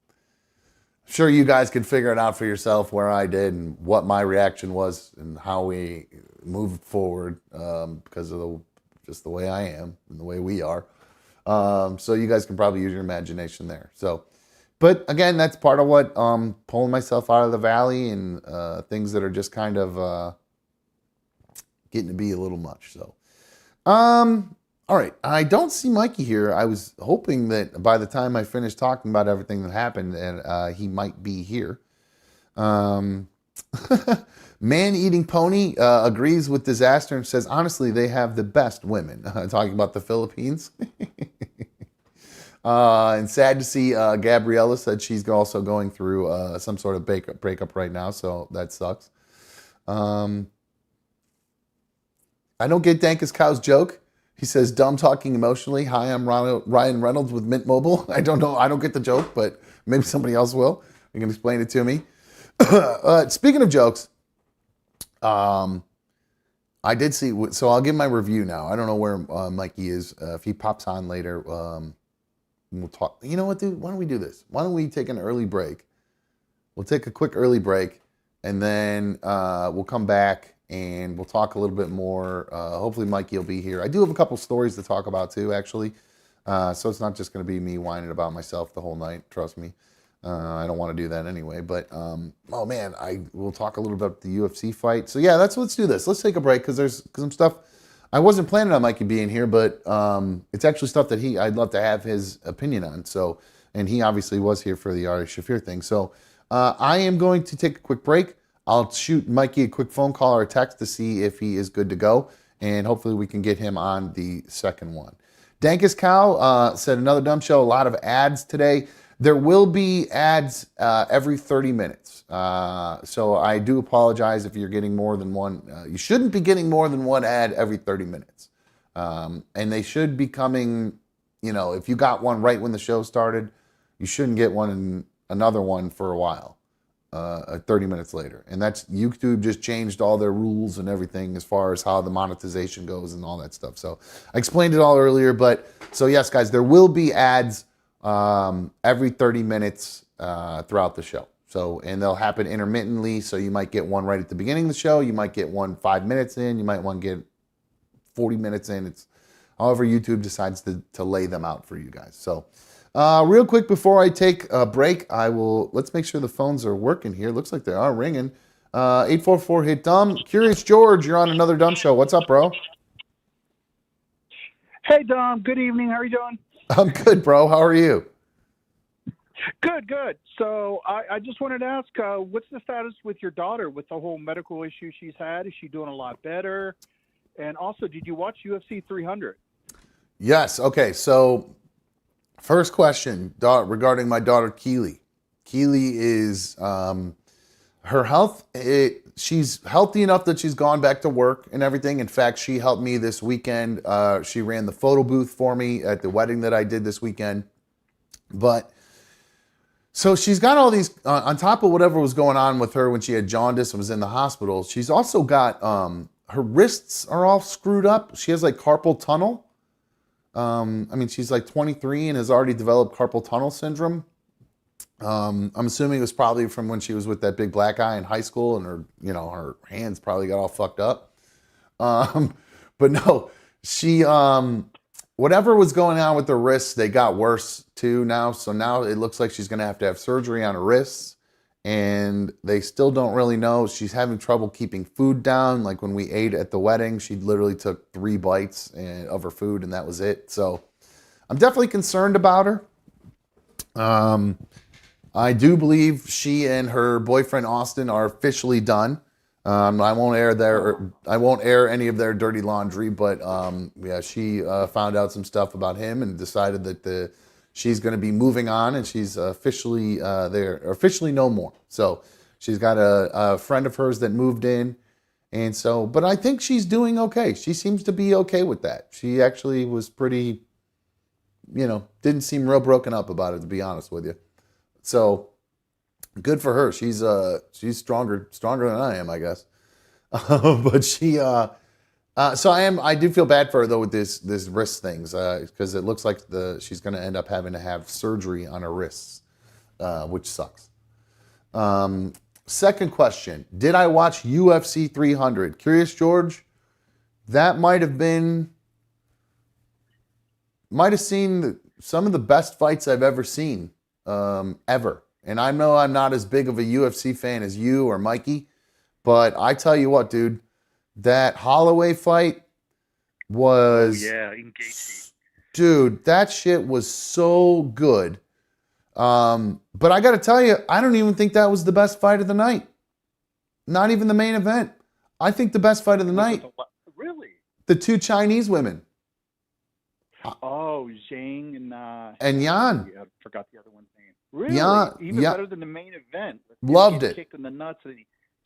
sure you guys can figure it out for yourself where I did and what my reaction was and how we moved forward because of just the way I am and the way we are. So you guys can probably use your imagination there. So, but again, that's part of what pulling myself out of the valley and things that are just kind of getting to be a little much. So. All right. I don't see Mikey here. I was hoping that by the time I finished talking about everything that happened, and he might be here. Man-eating pony agrees with disaster and says, honestly, they have the best women. Talking about the Philippines. And sad to see Gabriella said she's also going through some sort of breakup right now, so that sucks. Um, I don't get Dankus Cow's joke. He says, dumb talking emotionally. Hi, I'm Ryan Reynolds with Mint Mobile. I don't know. I don't get the joke, but maybe somebody else will. You can explain it to me. Speaking of jokes, um, I did see, so I'll give my review now. I don't know where Mikey is. If he pops on later, we'll talk. You know what, dude? Why don't we do this? Why don't we take an early break? We'll take a quick early break, and then we'll come back and we'll talk a little bit more. Hopefully Mikey will be here. I do have a couple stories to talk about too, actually. So it's not just going to be me whining about myself the whole night. Trust me. I don't want to do that anyway. But, oh man, we'll talk a little bit about the UFC fight. So yeah, let's do this. Let's take a break because there's some stuff. I wasn't planning on Mikey being here, but it's actually stuff that I'd love to have his opinion on. So, and he obviously was here for the Ari Shafir thing. So I am going to take a quick break. I'll shoot Mikey a quick phone call or a text to see if he is good to go. And hopefully we can get him on the second one. Dankus Cow said another dumb show, a lot of ads today. There will be ads every 30 minutes. So I do apologize if you're getting more than one. You shouldn't be getting more than one ad every 30 minutes. And they should be coming, if you got one right when the show started, you shouldn't get another one for a while. 30 minutes later. And that's YouTube just changed all their rules and everything as far as how the monetization goes and all that stuff. So I explained it all earlier, but so yes, guys, there will be ads every 30 minutes throughout the show. So, and they'll happen intermittently. So you might get one right at the beginning of the show. You might get one 5 minutes in. You might want to get 40 minutes in. It's however YouTube decides to lay them out for you guys. So real quick before I take a break, let's make sure the phones are working here. Looks like they are ringing. 844 hit dumb. Curious George, you're on another dumb show. What's up, bro? Hey, Dom. Good evening. How are you doing? I'm good, bro. How are you? Good. So I just wanted to ask, what's the status with your daughter with the whole medical issue she's had? Is she doing a lot better? And also, did you watch UFC 300? Yes. Okay. So first question regarding my daughter, Keely. Keely is her health. She's healthy enough that she's gone back to work and everything. In fact, she helped me this weekend. She ran the photo booth for me at the wedding that I did this weekend. But so she's got all these, on top of whatever was going on with her when she had jaundice and was in the hospital, she's also got, her wrists are all screwed up. She has like carpal tunnel. She's like 23 and has already developed carpal tunnel syndrome. I'm assuming it was probably from when she was with that big black guy in high school and her hands probably got all fucked up. But no, she, whatever was going on with her wrists, they got worse too now. So now it looks like she's going to have surgery on her wrists, and they still don't really know. She's having trouble keeping food down. Like when we ate at the wedding, she literally took 3 bites of her food and that was it. So I'm definitely concerned about her. I do believe she and her boyfriend Austin are officially done. I won't air any of their dirty laundry, but she found out some stuff about him and decided that she's going to be moving on, and she's officially officially no more. So she's got a friend of hers that moved in, and so, but I think she's doing okay. She seems to be okay with that. She actually was pretty, didn't seem real broken up about it, to be honest with you. So good for her. She's stronger than I am, I guess. But she, so I do feel bad for her though with this wrist things, because it looks like she's going to end up having to have surgery on her wrists, which sucks. Second question: did I watch UFC 300? Curious George, that might have seen some of the best fights I've ever seen, ever. And I know I'm not as big of a UFC fan as you or Mikey, but I tell you what, dude, that Holloway fight was... Oh, yeah, engaging. Dude, that shit was so good. But I got to tell you, I don't even think that was the best fight of the night. Not even the main event. I think the best fight of the night... Really? The 2 Chinese women. Oh, Oh, Zhang And Yan. I forgot the other one's name. Really? Yan, Even yeah, better than the main event. Him loved getting it. kicked in the nuts, and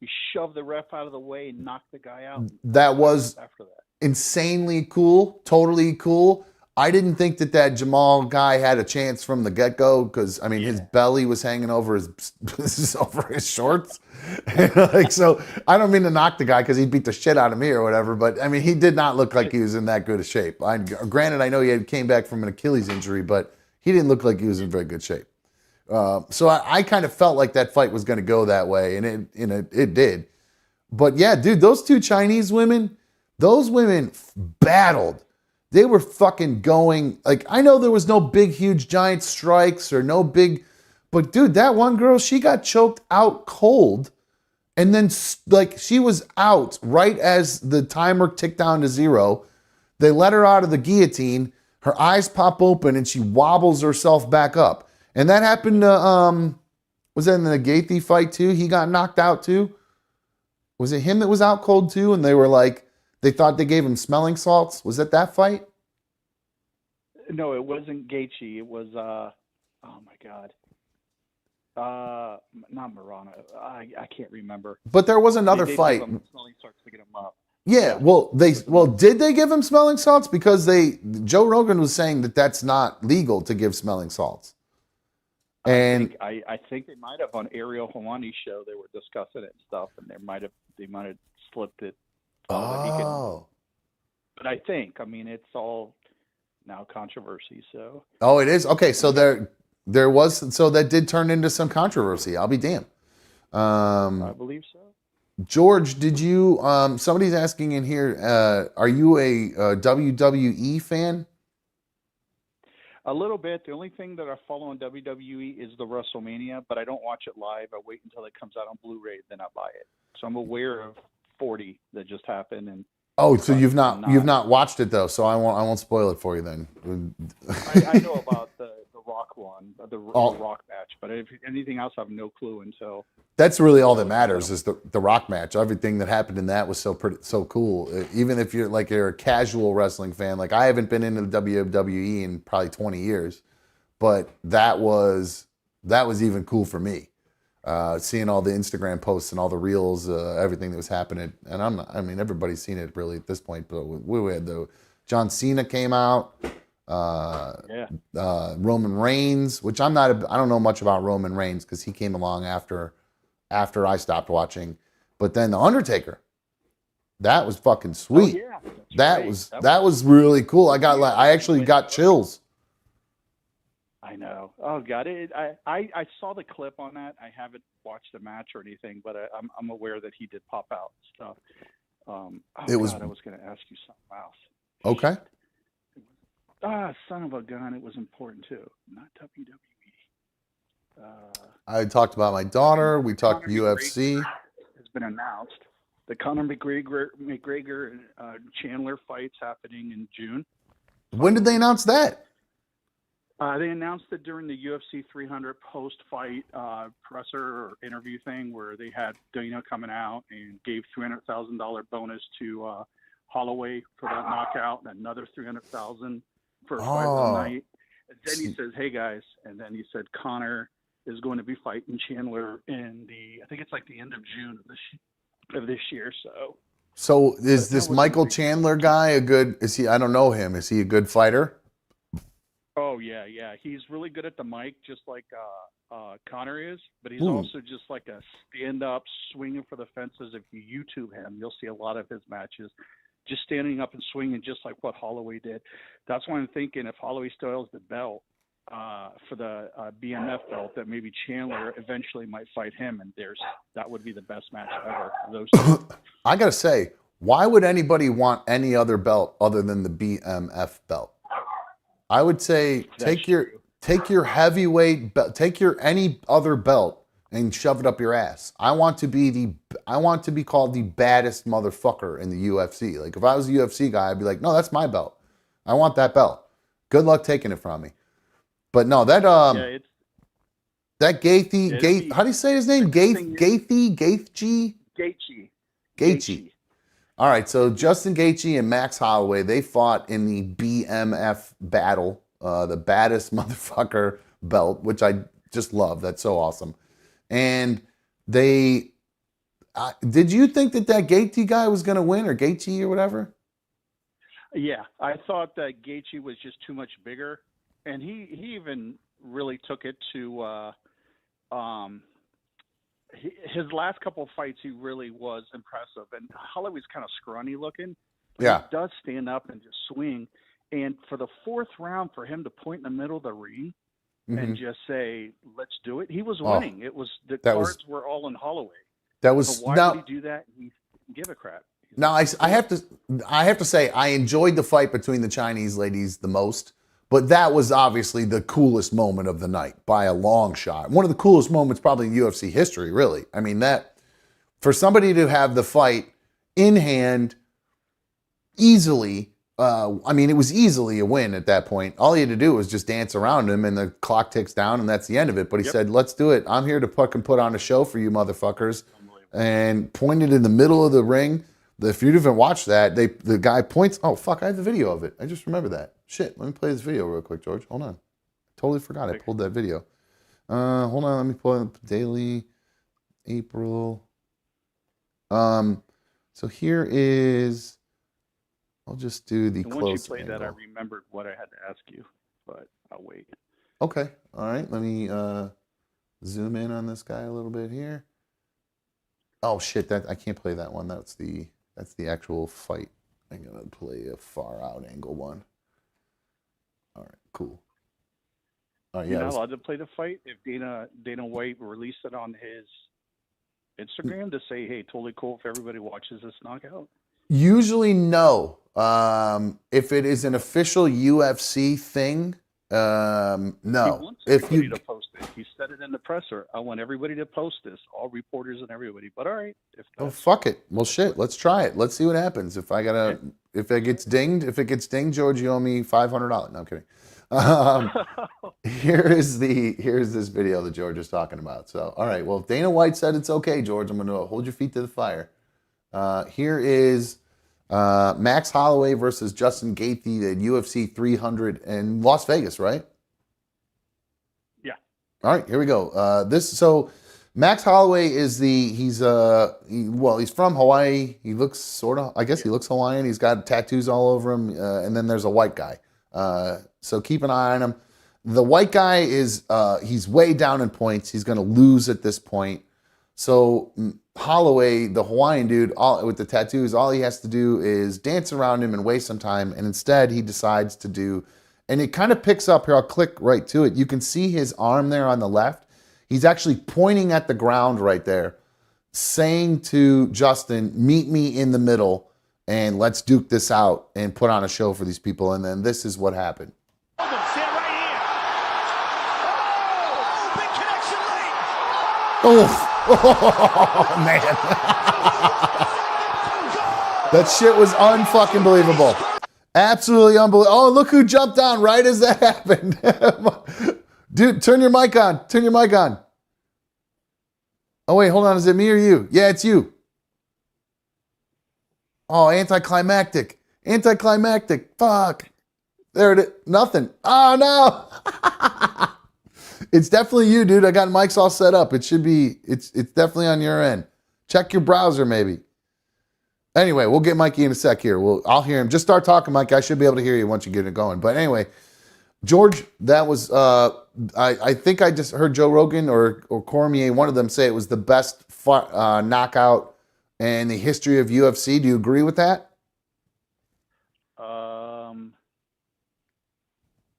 he shoved the ref out of the way and knocked the guy out. That was After that. insanely cool, totally cool. I didn't think that Jamal guy had a chance from the get-go because I mean his belly was hanging over his over his shorts. Like, so I don't mean to knock the guy because he beat the shit out of me or whatever, but I mean he did not look like he was in that good a shape. Granted, I know he came back from an Achilles injury, but he didn't look like he was in very good shape. So I kind of felt like that fight was going to go that way, and it did. But yeah, dude, those two Chinese women, those women battled. They were fucking going, like, I know there was no big, huge, giant strikes or no big, but dude, that one girl, she got choked out cold. And then, like, she was out right as the timer ticked down to 0. They let her out of the guillotine. Her eyes pop open and she wobbles herself back up. And that happened to, was that in the Gaethje fight too? He got knocked out too? Was it him that was out cold too? And they were like, they thought they gave him smelling salts. Was that fight? No, it wasn't Gaethje. It was oh my god, not Morano. I can't remember. But there was another fight. Give him smelling salts to get him up. Yeah, did they give him smelling salts? Because Joe Rogan was saying that that's not legal to give smelling salts. And I think they might have on Ariel Helwani's show. They were discussing it and stuff, and they might have slipped it. Oh. But I mean, it's all now controversy. So. Oh, it is? Okay, so there was, so that did turn into some controversy. I'll be damned. I believe so. George, did you, somebody's asking in here, are you a WWE fan? A little bit. The only thing that I follow on WWE is the WrestleMania, but I don't watch it live. I wait until it comes out on Blu-ray, then I buy it. So I'm aware of 40 that just happened. And oh, so you've not watched it though, so I won't spoil it for you then. I know about the Rock one, the Rock match, but if anything else, I have no clue until. That's really all that matters is the Rock match. Everything that happened in that was so cool. Even if you're a casual wrestling fan, like I haven't been into the WWE in probably 20 years, but that was even cool for me. Seeing all the Instagram posts and all the reels, everything that was happening, and everybody's seen it really at this point. But we had John Cena came out. Roman Reigns, which I don't know much about Roman Reigns because he came along after I stopped watching. But then the Undertaker, that was fucking sweet. Oh, yeah. That was really cool. I actually got chills. I know. Oh God, I saw the clip on that. I haven't watched the match or anything, but I'm aware that he did pop out and stuff. I was going to ask you something else. Okay. Son of a gun! It was important too. Not WWE. I talked about my daughter. We talked UFC. Has been announced. The Conor McGregor Chandler fight's happening in June. When did they announce that? They announced it during the UFC 300 post-fight presser or interview thing where they had Dana coming out and gave $300,000 bonus to Holloway for that knockout, and another $300,000 for a fight of the night. And then he says, "Hey guys," and then he said Conor is going to be fighting Chandler in I think it's like the end of June of this year. So is this Michael Chandler guy a good? Is he? I don't know him. Is he a good fighter? Oh yeah. He's really good at the mic, just like Conor is. But he's also just like a stand-up, swinging for the fences. If you YouTube him, you'll see a lot of his matches. Just standing up and swinging, just like what Holloway did. That's why I'm thinking if Holloway still has the belt for the BMF belt, that maybe Chandler eventually might fight him, and that would be the best match ever. Those two. I gotta say, why would anybody want any other belt other than the BMF belt? I would say take your heavyweight belt, take your any other belt and shove it up your ass. I want to be called the baddest motherfucker in the UFC. Like if I was a UFC guy, I'd be like, no, that's my belt. I want that belt. Good luck taking it from me. But no, that Gaethje, how do you say his name? Gaethje. All right, so Justin Gaethje and Max Holloway, they fought in the BMF battle, the baddest motherfucker belt, which I just love. That's so awesome. And they, did you think that Gaethje guy was going to win, or Gaethje or whatever? Yeah, I thought that Gaethje was just too much bigger, and he even really took it to um, his last couple of fights. He really was impressive, and Holloway's kind of scrawny looking, but he Yeah. does stand up and just swing. And for the fourth round, for him to point in the middle of the ring Hmm. and just say, "Let's do it," he was Oh, winning. It was the that cards was were all in Holloway. that So was why would he now. do that? He didn't give a crap. He's Now like, "Let's I do it." have to say I enjoyed the fight between the Chinese ladies the most, but that was obviously the coolest moment of the night by a long shot. One of the coolest moments probably in UFC history, really. I mean, that for somebody to have the fight in hand easily. I mean, it was easily a win at that point. All he had to do was just dance around him, and the clock ticks down, and that's the end of it. But he Yep, said, "Let's do it. I'm here to fucking put on a show for you, motherfuckers," unbelievable. and pointed in the middle of the ring. If you didn't watch that, the guy points. Oh fuck! I have the video of it. I just remember that. Shit. Let me play this video real quick, George. Hold on. Totally forgot I Like, pulled that video. Hold on. Let me pull up daily April. Um. So here is. I'll just do the and once you close played that, I angle. remembered what I had to ask you, but I'll wait. Okay. All right. Let me zoom in on this guy a little bit here. Oh shit! That I can't play that one. That's the actual fight. I'm gonna play a far out angle one. All right. Cool. All right. You're Yeah. It not was, allowed to play the fight if Dana White released it on his Instagram to say, "Hey, totally cool if everybody watches this knockout." usually no. If it is an official UFC thing, He no. wants If everybody you to post it. He said it in the presser. I want everybody to post this, all reporters and everybody. But all right, if Oh that's fuck it. Well shit, let's try it. Let's see what happens. okay. If it gets dinged, George, you owe me $500. No, I'm kidding. Um, here's this video that George is talking about. So all right, well if Dana White said it's okay, George, I'm gonna hold your feet to the fire. Here is Max Holloway versus Justin Gaethje at UFC 300 in Las Vegas, right? Yeah. All right, here we go. Max Holloway is he's from Hawaii. He looks sort of, I guess Yeah. he looks Hawaiian. He's got tattoos all over him, and then there's a white guy. So keep an eye on him. The white guy is he's way down in points. He's going to lose at this point. So Holloway, the Hawaiian dude, all with the tattoos, all he has to do is dance around him and waste some time. And instead, he decides to do, and it kind of picks up here. I'll click right to it. You can see his arm there on the left. He's actually pointing at the ground right there, saying to Justin, "Meet me in the middle, and let's duke this out and put on a show for these people." And then this is what happened. Stand right here. Oh, big connection late. Oh, oh man. That shit was unfucking believable. Absolutely unbelievable. Oh, look who jumped on right as that happened. Dude, turn your mic on. Turn your mic on. Oh, wait, hold on. Is it me or you? Yeah, it's you. Oh, anticlimactic. Anticlimactic. Fuck. There it is. Nothing. Oh, no. It's definitely you, dude. I got mics all set up. It should be, it's definitely on your end. Check your browser, maybe. Anyway, we'll get Mikey in a sec here. I'll hear him. Just start talking, Mike. I should be able to hear you once you get it going. But anyway, George, that was, I think I just heard Joe Rogan or Cormier, one of them say it was the best knockout in the history of UFC. Do you agree with that?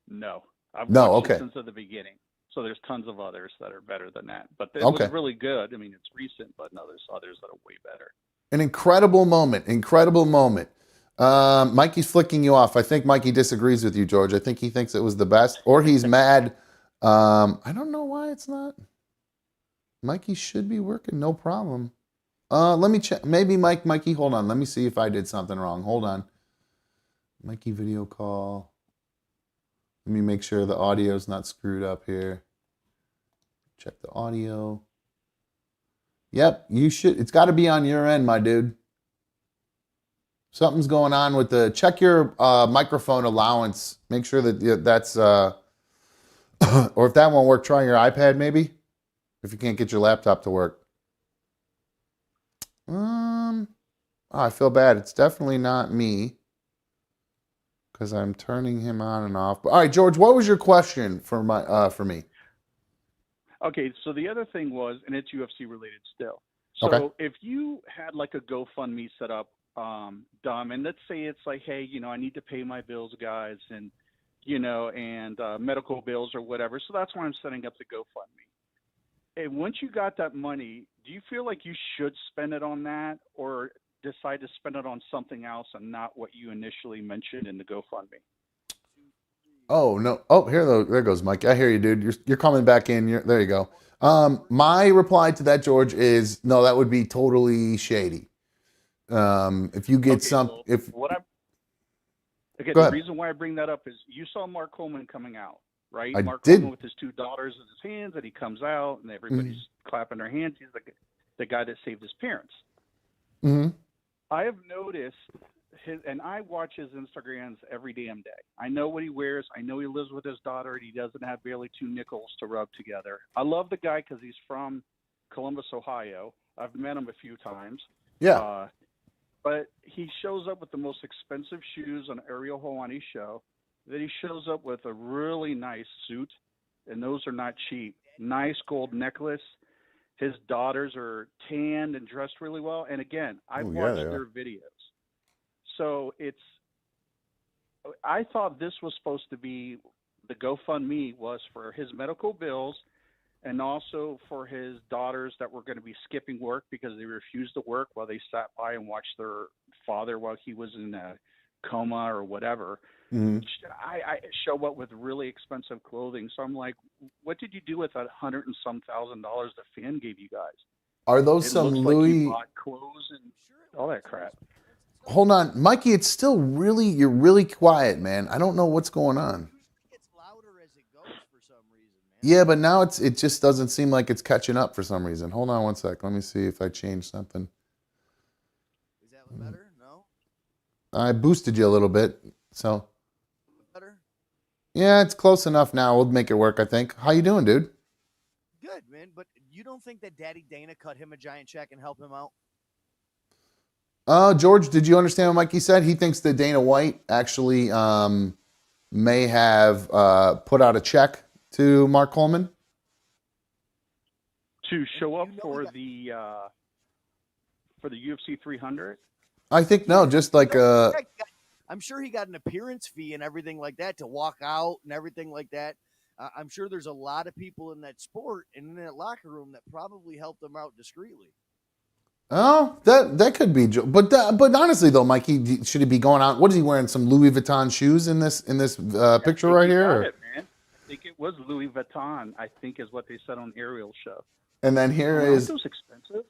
No, I've No, watched okay. it since the beginning. So there's tons of others that are better than that. But it Okay. was really good. I mean, it's recent, but no, there's others that are way better. An incredible moment. Incredible moment. Mikey's flicking you off. I think Mikey disagrees with you, George. I think he thinks it was the best, or he's mad. I don't know why it's not. Mikey should be working, no problem. Let me check. Maybe Mikey, hold on. Let me see if I did something wrong. Hold on. Mikey video call. Let me make sure the audio's not screwed up here. Check the audio. Yep, you should. It's got to be on your end, my dude. Something's going on with the, check your microphone allowance. Make sure that that's, or if that won't work, try your iPad maybe, if you can't get your laptop to work. Oh, I feel bad. It's definitely not me because I'm turning him on and off. All right, George, what was your question for me? Okay, so the other thing was, and it's UFC related still. Okay. So if you had like a GoFundMe set up, Dom, and let's say it's like, hey, I need to pay my bills, guys, and and medical bills or whatever. So that's why I'm setting up the GoFundMe. And once you got that money, do you feel like you should spend it on that, or decide to spend it on something else and not what you initially mentioned in the GoFundMe? Oh no! Oh, there goes Mike. I hear you, dude. You're coming back in. There you go. My reply to that, George, is no. That would be totally shady. If you get Okay, go the ahead. reason why I bring that up is you saw Mark Coleman coming out, right? I Mark did. Coleman with his 2 daughters in his hands, and he comes out, and everybody's clapping their hands. He's the guy that saved his parents. Mm-hmm. I have noticed and I watch his Instagrams every damn day. I know what he wears. I know he lives with his daughter, and he doesn't have barely 2 nickels to rub together. I love the guy because he's from Columbus, Ohio. I've met him a few times. Yeah. But he shows up with the most expensive shoes on Ariel Helwani's show. Then he shows up with a really nice suit, and those are not cheap. Nice gold necklace. His daughters are tanned and dressed really well. And again, I've watched their videos. So I thought this was supposed to be, the GoFundMe was for his medical bills and also for his daughters that were going to be skipping work because they refused to work while they sat by and watched their father while he was in a coma or whatever. Mm-hmm. I show up with really expensive clothing. So I'm like, what did you do with that $100 and some thousand the fan gave you guys? Are those it some looks Louis? Like you bought clothes and all that crap. Hold on, Mikey. It's still you're really quiet, man. I don't know what's going on. It's louder as it goes for some reason, man. Yeah, but now it just doesn't seem like it's catching up for some reason. Hold on one sec. Let me see if I change something. Is that better? No? I boosted you a little bit, so. Better? Yeah, it's close enough now. We'll make it work, I think. How you doing, dude? Good, man. But you don't think that Daddy Dana cut him a giant check and helped him out? George, did you understand what Mikey said? He thinks that Dana White actually may have put out a check to Mark Coleman to show up for the UFC 300. I think no, just like I'm sure he got an appearance fee and everything like that to walk out and everything like that. I'm sure there's a lot of people in that sport and in that locker room that probably helped him out discreetly. Oh, that could be, but honestly though, Mikey, should he be going out? What is he wearing? Some Louis Vuitton shoes in this picture right here? It, man. I think it was Louis Vuitton. I think is what they said on Ariel's show. And then here is those expensive.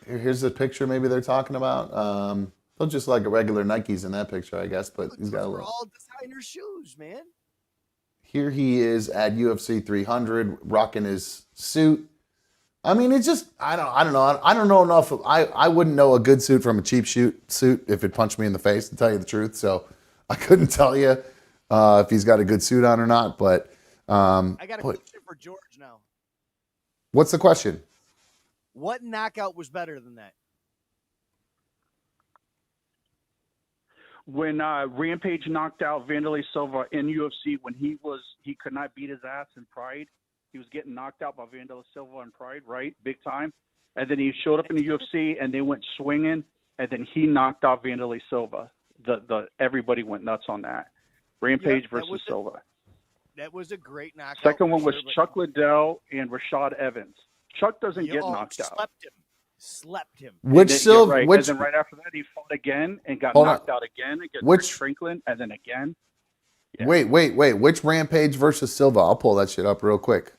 Here's a picture maybe they're talking about. They're just like a regular Nikes in that picture, I guess, but he's got a little. All designer shoes, man. Here he is at UFC 300, rocking his suit. I mean, it's just I don't know enough. I wouldn't know a good suit from a cheap suit if it punched me in the face, to tell you the truth. So I couldn't tell you if he's got a good suit on or not. But I got a question for George now. What's the question? What knockout was better than that? When Rampage knocked out Wanderlei Silva in UFC, when he could not beat his ass in Pride. He was getting knocked out by Wanderlei Silva in Pride, right? Big time. And then he showed up in the UFC, and they went swinging, and then he knocked out Wanderlei Silva. Everybody went nuts on that. Rampage versus Silva. That was a great knockout. Second one was Chuck Liddell and Rashad Evans. Chuck doesn't get knocked out. Slept him. Which Silva? Right. Which? And then right after that, he fought again and got knocked out again against Rich Franklin, and then again. Yeah. Wait. Which Rampage versus Silva? I'll pull that shit up real quick.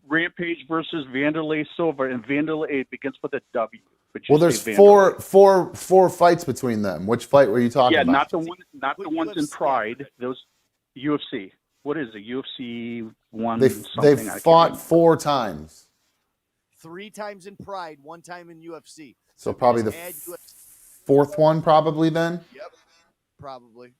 Rampage versus Wanderlei Silva, and Wanderlei begins with a W. Well, there's four fights between them. Which fight were you talking about? Yeah, not the ones in Pride. Those UFC. What is it? UFC 1 They've fought 4 times. 3 times in Pride, 1 time in UFC. So probably the fourth one probably then. Yep, probably.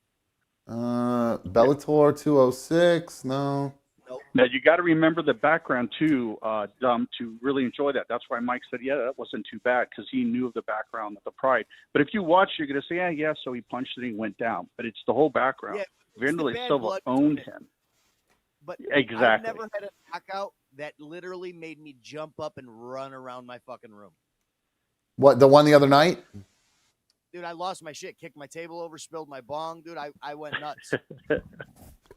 Bellator 206. No. Nope. Now you got to remember the background too, to really enjoy that. That's why Mike said, yeah, that wasn't too bad because he knew of the background of the Pride. But if you watch, you're going to say, yeah, so he punched and he went down. But it's the whole background. Yeah, Vanderlei Silva owned him. But exactly. I've never had a knockout that literally made me jump up and run around my fucking room. What, the one the other night? Dude, I lost my shit, kicked my table over, spilled my bong. Dude, I went nuts.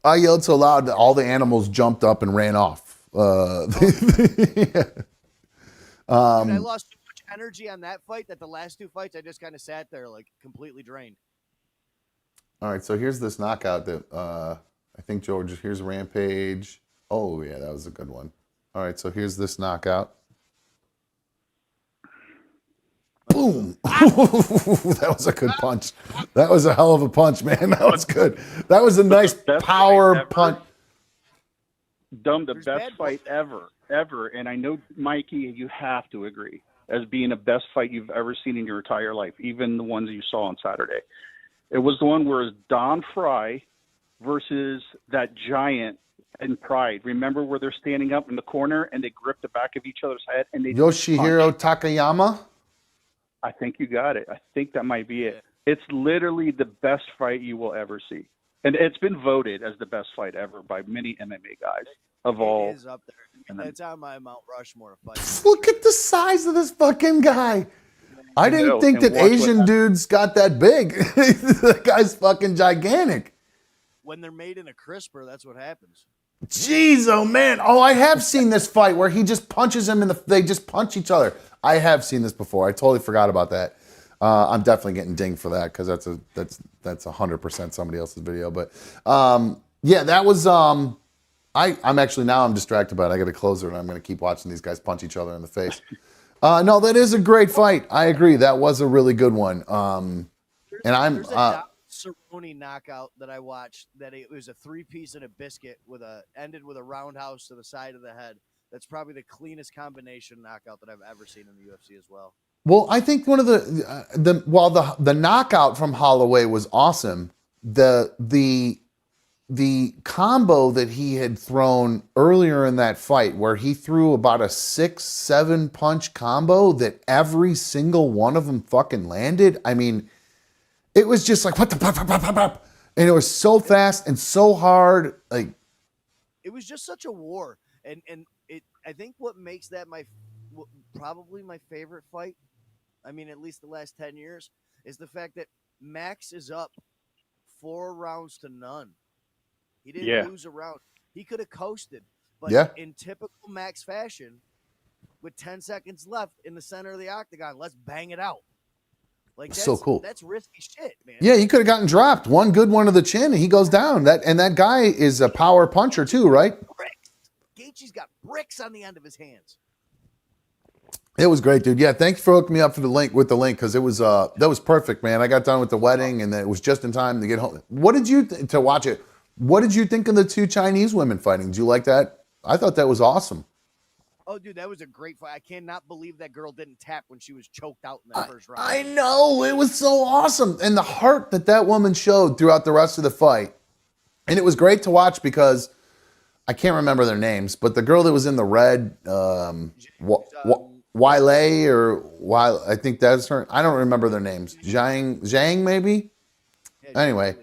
I yelled so loud that all the animals jumped up and ran off. Yeah. Dude, I lost so much energy on that fight that the last two fights I just kind of sat there like completely drained. All right, so here's this knockout that I think George. Here's Rampage. Oh yeah, that was a good one. All right, so here's this knockout. Boom! That was a good punch. That was a hell of a punch, man. That was good. That was a nice power punch. Dumb, the best fight ever. And I know, Mikey, you have to agree, as being the best fight you've ever seen in your entire life, even the ones you saw on Saturday. It was the one where it was Don Fry versus that giant in Pride. Remember where they're standing up in the corner and they grip the back of each other's head and they Yoshihiro Takayama? I think you got it. I think that might be it. It's literally the best fight you will ever see. And it's been voted as the best fight ever by many MMA guys of all. It is up there. It's on my Mount Rushmore fight. Look at the size of this fucking guy. I didn't think that Asian dudes got that big. The guy's fucking gigantic. When they're made in a crisper, that's what happens. Jeez, oh man. Oh, I have seen this fight where he just punches him they just punch each other. I have seen this before. I totally forgot about that. I'm definitely getting dinged for that because that's 100% somebody else's video. But yeah, that was I'm actually now I'm distracted by it. I got to close it and I'm going to keep watching these guys punch each other in the face. No, that is a great fight. I agree. That was a really good one. There's a Cerrone knockout that I watched that it was a 3-piece and a biscuit ended with a roundhouse to the side of the head. That's probably the cleanest combination knockout that I've ever seen in the UFC as well. Well, I think one of the knockout from Holloway was awesome. The combo that he had thrown earlier in that fight, where he threw about a 6-7 punch combo that every single one of them fucking landed. I mean, it was just like what the pop, pop, pop, pop, pop. And it was so fast and so hard. Like it was just such a war, and I think what makes that probably my favorite fight, I mean, at least the last 10 years, is the fact that Max is up 4 rounds to none. He didn't lose a round. He could have coasted, but in typical Max fashion, with 10 seconds left in the center of the octagon, let's bang it out. Like that's so cool. That's risky shit, man. Yeah, he could have gotten dropped. One good one to the chin, and he goes down. That guy is a power puncher too, right? Gaethje's got bricks on the end of his hands. It was great, dude. Yeah, thanks for hooking me up for the link because it was that was perfect, man. I got done with the wedding, and it was just in time to get home. What did you to watch it? What did you think of the 2 Chinese women fighting? Did you like that? I thought that was awesome. Oh, dude, that was a great fight. I cannot believe that girl didn't tap when she was choked out in that first round. I know. It was so awesome. And the heart that woman showed throughout the rest of the fight. And it was great to watch because I can't remember their names, but the girl that was in the red, Wiley I think that's her. I don't remember their names. Zhang maybe? Yeah, anyway,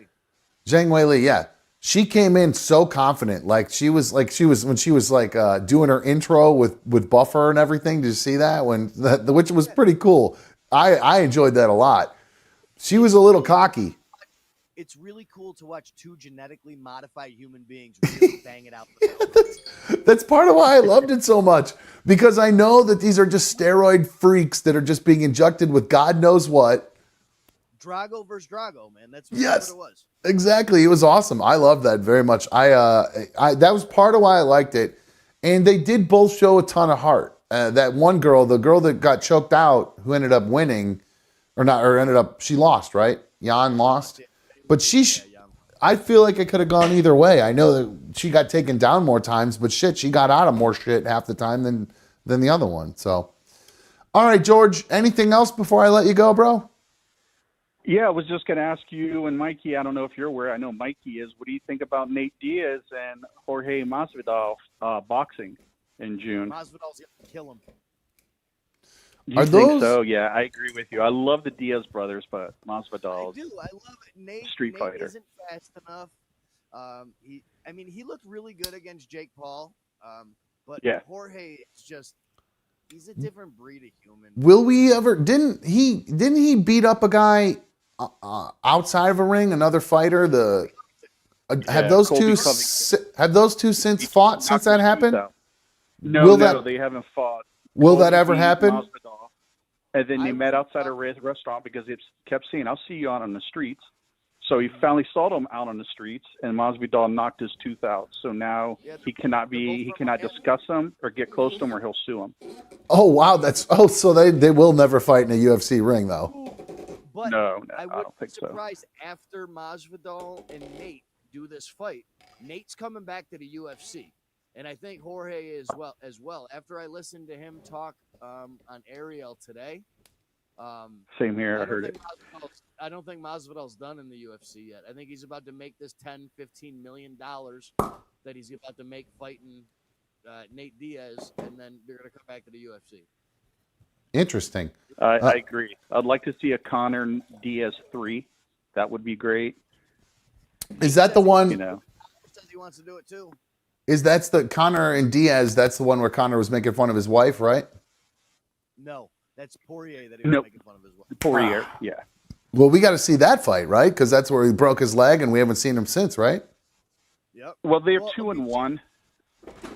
Zhang Weili, yeah. She came in so confident, when she was doing her intro with Buffer and everything. Did you see that? Which was pretty cool. I enjoyed that a lot. She was a little cocky. It's really cool to watch 2 genetically modified human beings really bang it out. That's part of why I loved it so much, because I know that these are just steroid freaks that are just being injected with God knows what. Drago versus Drago, man. That's what it was. Exactly. It was awesome. I love that very much. That was part of why I liked it. And they did both show a ton of heart. That one girl, the girl that got choked out, who ended up winning, she lost, right? Jan lost. But I feel like it could have gone either way. I know that she got taken down more times, but shit, she got out of more shit half the time than the other one. So, all right, George, anything else before I let you go, bro? Yeah, I was just going to ask you and Mikey. I don't know if you're aware. I know Mikey is. What do you think about Nate Diaz and Jorge Masvidal boxing in June? Masvidal's gonna kill him. You Are think those- so? Yeah, I agree with you. I love the Diaz brothers, but I Masvidal. do. I love it. Nate Street fighter. isn't fast enough. He looked really good against Jake Paul. But Yeah. Jorge is just, he's a different breed of human. Will we ever? Didn't he beat up a guy outside of a ring? Another fighter. Have those Colby two Covington. have those two since fought since that happened? No, Will they haven't fought. Will that Colby ever beat happen? Masvidal, and then they I met would outside a restaurant because he kept saying, "I'll see you out on the streets." So he finally saw him out on the streets, and Masvidal knocked his tooth out. So now Yeah, he cannot discuss him or get close to him, or he'll sue him. Oh wow, so they will never fight in a UFC ring though. But No, I I wouldn't don't be think so. surprised after Masvidal and Nate do this fight. Nate's coming back to the UFC, and I think Jorge is as well. After I listened to him talk on Ariel today, Same here. I heard it. I don't think Masvidal's done in the UFC yet. I think he's about to make this $10-15 million that he's about to make fighting Nate Diaz, and then they're going to come back to the UFC. Interesting. I agree. I'd like to see a Conor Diaz 3. That would be great. Is that the one? You know. Says he wants to do it too. That's the Conor and Diaz? That's the one where Conor was making fun of his wife, right? No, that's Poirier that he was making fun of his wife. Poirier, yeah. Well, we got to see that fight, right? Because that's where he broke his leg, and we haven't seen him since, right? Yep. Well, they're 2-1.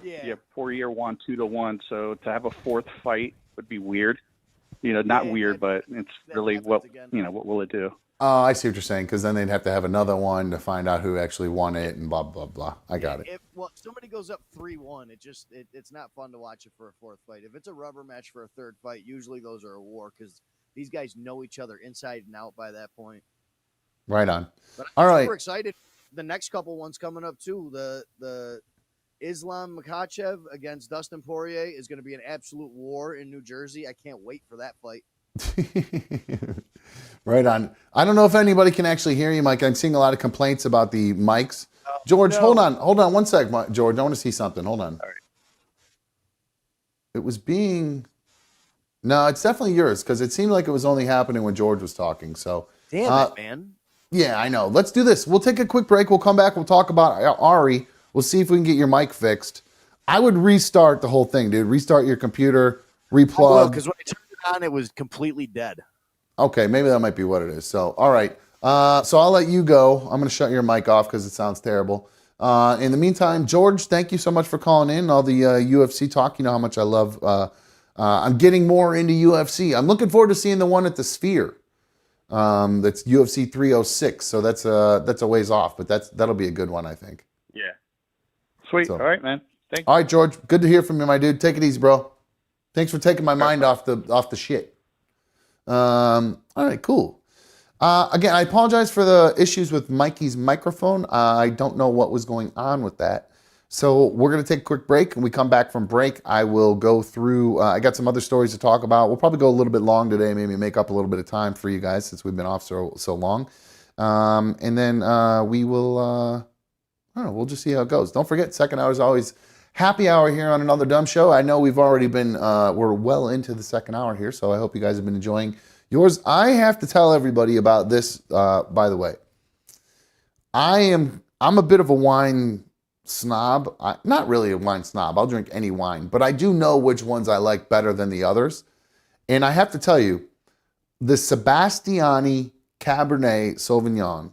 Yeah. Yeah, Poirier won 2-1. So to have a fourth fight would be weird. You know, not Yeah, weird, but it's that really happens what again. what will it do? Oh, I see what you're saying. Because then they'd have to have another one to find out who actually won it, and blah blah blah. I got it. If somebody goes up 3-1, it's not fun to watch it for a fourth fight. If it's a rubber match for a third fight, usually those are a war because these guys know each other inside and out by that point. Right on. But All I'm right. super excited. The next couple ones coming up too. The Islam Makhachev against Dustin Poirier is going to be an absolute war in New Jersey. I can't wait for that fight. Right on. I don't know if anybody can actually hear you, Mike. I'm seeing a lot of complaints about the mics. George, no. hold on 1 sec, George. I want to see something. Hold on. All right. It was being. No, it's definitely yours because it seemed like it was only happening when George was talking. So, Damn it, man. yeah, I know. Let's do this. We'll take a quick break. We'll come back. We'll talk about Ari. We'll see if we can get your mic fixed. I would restart the whole thing, dude. Restart your computer, replug. Because when I turned it on, it was completely dead. Okay, maybe that might be what it is. So, all right. So I'll let you go. I'm going to shut your mic off because it sounds terrible. In the meantime, George, thank you so much for calling in. All the UFC talk. You know how much I love. I'm getting more into UFC. I'm looking forward to seeing the one at the Sphere. That's UFC 306. So that's a ways off, but that'll be a good one, I think. Yeah. Sweet. So- All right, man. Thank you. All right, George. Good to hear from you, my dude. Take it easy, bro. Thanks for taking my mind off the shit. All right, cool. Again, I apologize for the issues with Mikey's microphone. I don't know what was going on with that. So we're going to take a quick break. When we come back from break, I will go through, I got some other stories to talk about. We'll probably go a little bit long today, maybe make up a little bit of time for you guys since we've been off so long. And then we will, I don't know, we'll just see how it goes. Don't forget, second hour is always happy hour here on Another Dumb Show. I know we've already been, we're well into the second hour here, so I hope you guys have been enjoying yours. I have to tell everybody about this, by the way. I'm a bit of a wine snob. Not really a wine snob. I'll drink any wine, but I do know which ones I like better than the others. And I have to tell you, the Sebastiani Cabernet Sauvignon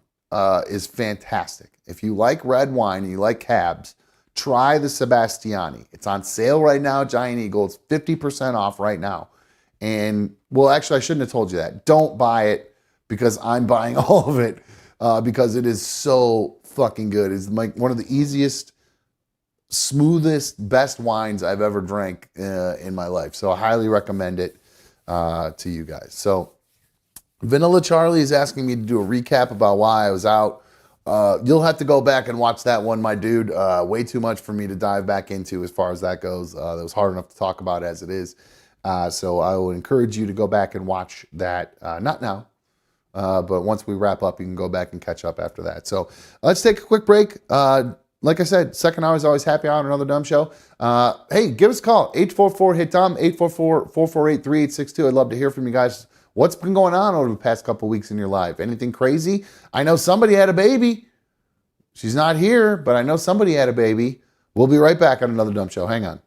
is fantastic. If you like red wine and you like cabs, try the Sebastiani. It's on sale right now, Giant Eagle. It's 50% off right now. And, well, actually, I shouldn't have told you that. Don't buy it because I'm buying all of it because it is so fucking good. It's like one of the easiest, smoothest, best wines I've ever drank in my life. So I highly recommend it to you guys. So Vanilla Charlie is asking me to do a recap about why I was out. You'll have to go back and watch that one, my dude. Way too much for me to dive back into as far as that goes. That was hard enough to talk about as it is. So I will encourage you to go back and watch that. Not now. But once we wrap up, you can go back and catch up after that. So let's take a quick break. Like I said, second hour is always happy hour on another dumb show. Hey, give us a call, 844-HIT-DUMB, 844-448-3862. I'd love to hear from you guys. What's been going on over the past couple weeks in your life? Anything crazy? I know somebody had a baby. She's not here, but I know somebody had a baby. We'll be right back on another dumb show. Hang on.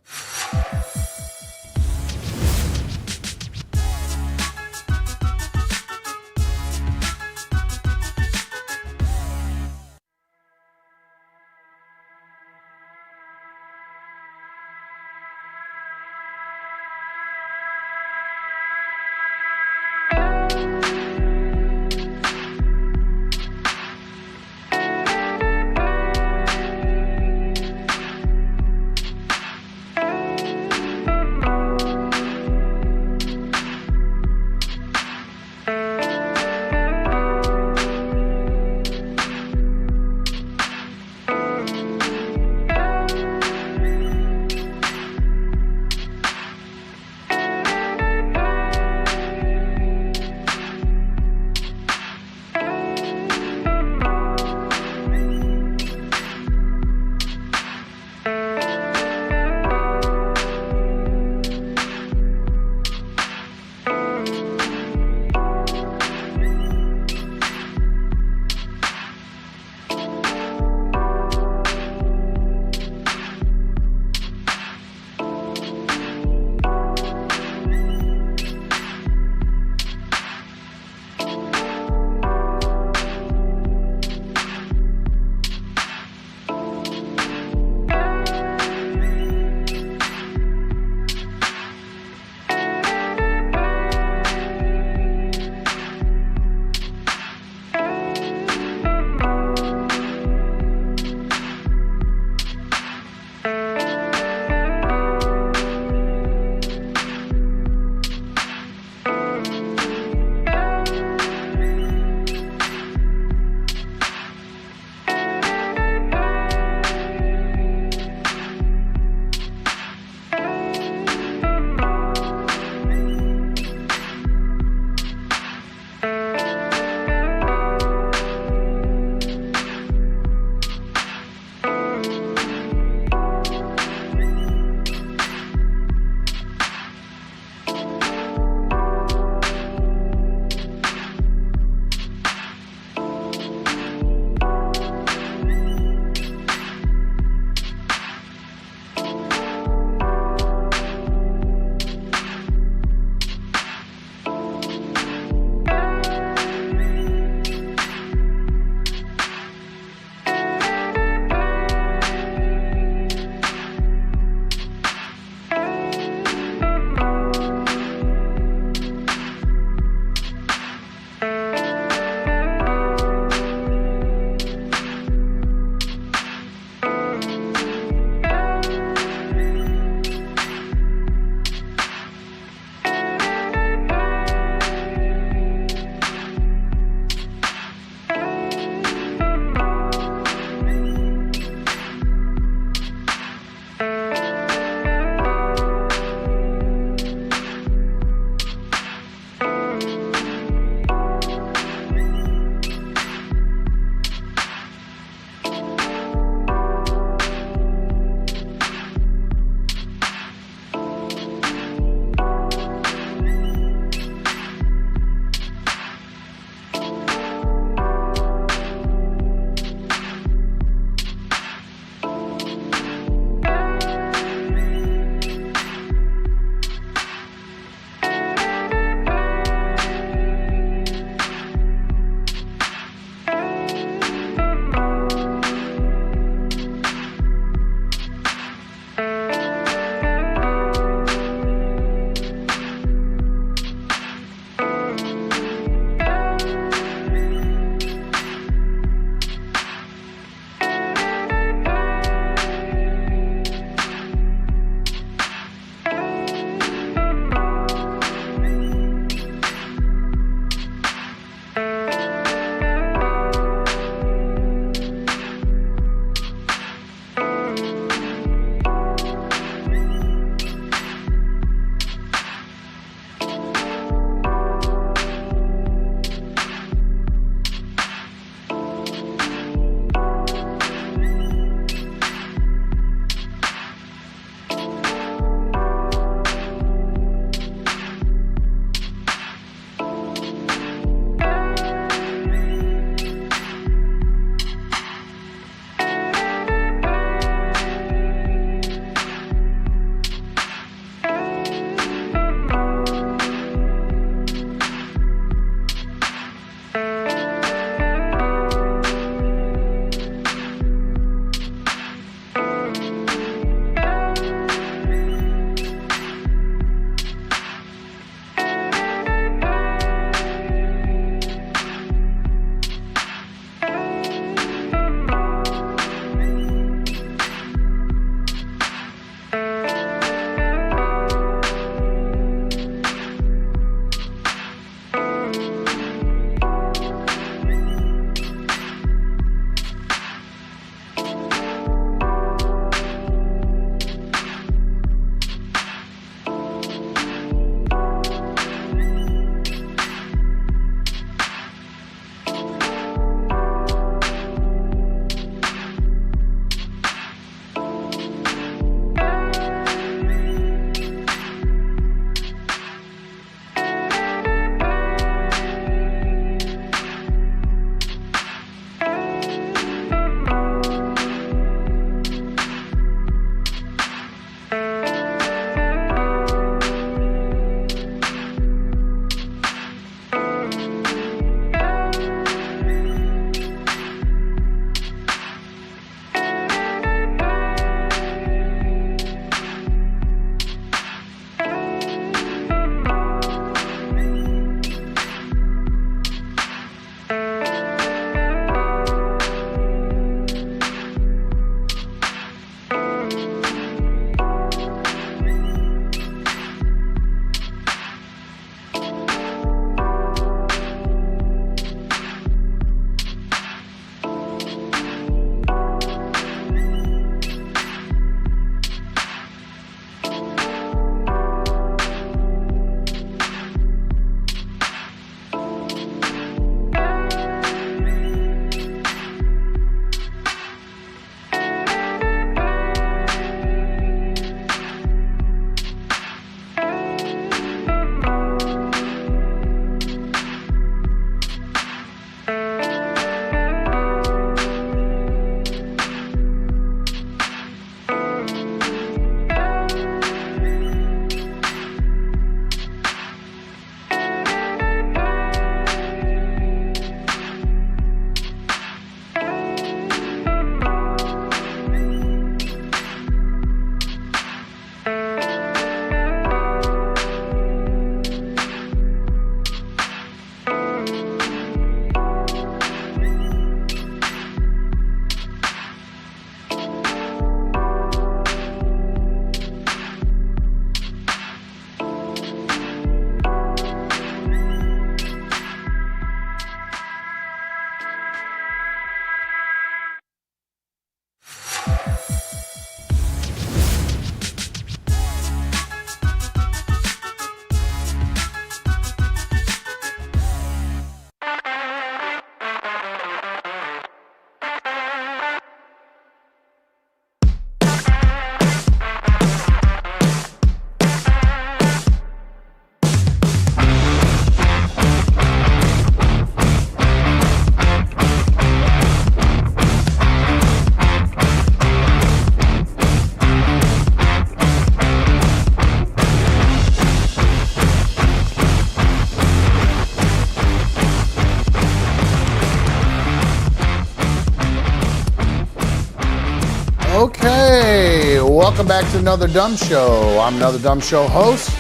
Okay, welcome back to Another Dumb Show. I'm Another Dumb Show host.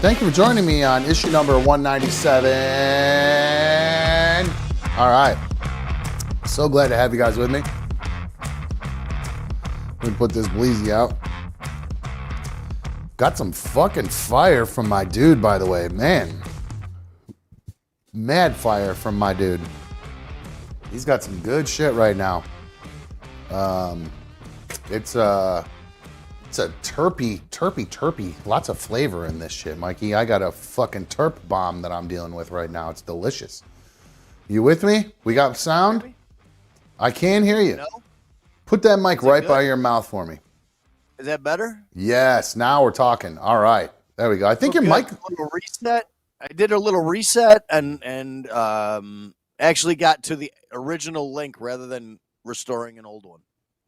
Thank you for joining me on issue number 197. All right. So glad to have you guys with me. Let me put this bleezy out. Got some fucking fire from my dude, by the way. Man. Mad fire from my dude. He's got some good shit right now. It's a terpy, lots of flavor in this shit, Mikey. I got a fucking terp bomb that I'm dealing with right now. It's delicious. You with me? We got sound? I can hear you. No? Put that mic right by your mouth for me. Is that better? Yes, now we're talking. All right. There we go. I think your mic... A little reset. I did a little reset and actually got to the original link rather than restoring an old one.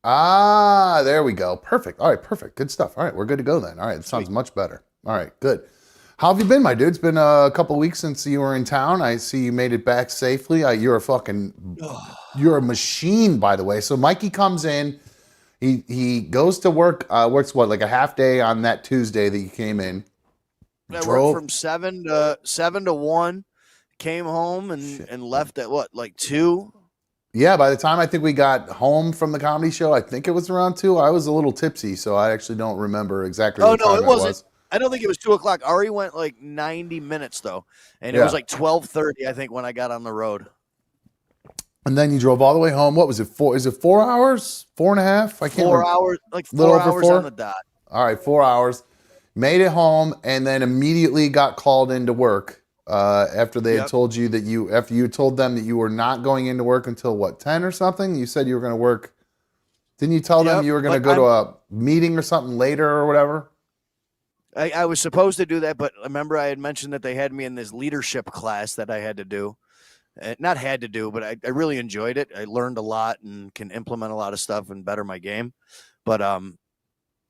Ah, there we go. Perfect. All right, perfect. Good stuff. All right, we're good to go then. All right, it sounds much better. All right, good. How have you been, my dude? It's been a couple of weeks since you were in town. I see you made it back safely. You're a machine, by the way. So Mikey comes in. He goes to work. Works what, like a half day on that Tuesday that you came in. I worked from 7 to 1. Came home and left at what, like 2? Yeah, by the time I think we got home from the comedy show, I think it was around 2. I was a little tipsy, so I actually don't remember exactly what time it wasn't. I don't think it was 2 o'clock. Ari went like 90 minutes though, and it was like 12:30, I think, when I got on the road. And then you drove all the way home. What was it? Is it 4 hours? 4.5? I can't remember. 4 hours, like 4 hours on the dot. All right, 4 hours. Made it home, and then immediately got called into work. After they had told you that after you told them that you were not going into work until what, 10 or something? You said you were going to work. Didn't you tell them you were going to go to a meeting or something later or whatever? I was supposed to do that, but remember I had mentioned that they had me in this leadership class that I had to do. Not had to do, but I really enjoyed it. I learned a lot and can implement a lot of stuff and better my game. But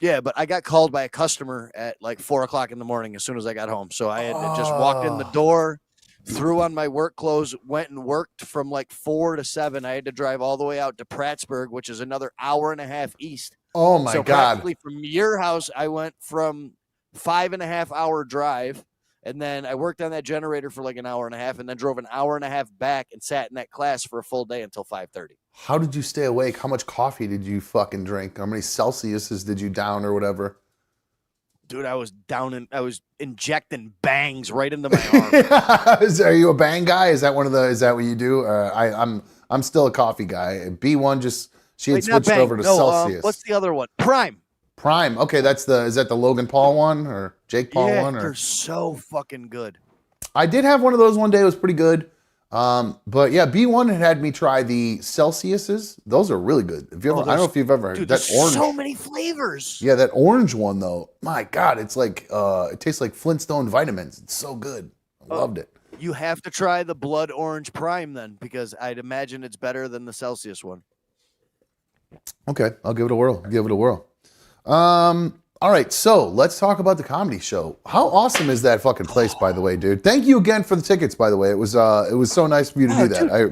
yeah, but I got called by a customer at like 4 o'clock in the morning as soon as I got home. So I had just walked in the door, threw on my work clothes, went and worked from like 4 to 7. I had to drive all the way out to Prattsburg, which is another hour and a half east. Oh my God. Practically from your house, I went from 5.5 hour drive. And then I worked on that generator for like an hour and a half and then drove an hour and a half back and sat in that class for a full day until 5:30. How did you stay awake? How much coffee did you fucking drink? How many Celsiuses did you down or whatever? Dude, I was injecting bangs right into my arm. Are you a bang guy? Is that what you do? I'm still a coffee guy. B1 she had switched over to Celsius. What's the other one? Prime. Okay, is that the Logan Paul one or Jake Paul one? They're so fucking good. I did have one of those one day. It was pretty good. But yeah, B1 had me try the Celsiuses. Those are really good. I don't know if you've ever heard that orange. So many flavors. Yeah, that orange one though. My God, it's like it tastes like Flintstone vitamins. It's so good. I loved it. You have to try the Blood Orange Prime then, because I'd imagine it's better than the Celsius one. Okay, I'll give it a whirl. All right, so let's talk about the comedy show. How awesome is that fucking place, by the way, dude? Thank you again for the tickets, by the way. It was so nice for you to do that. Dude, I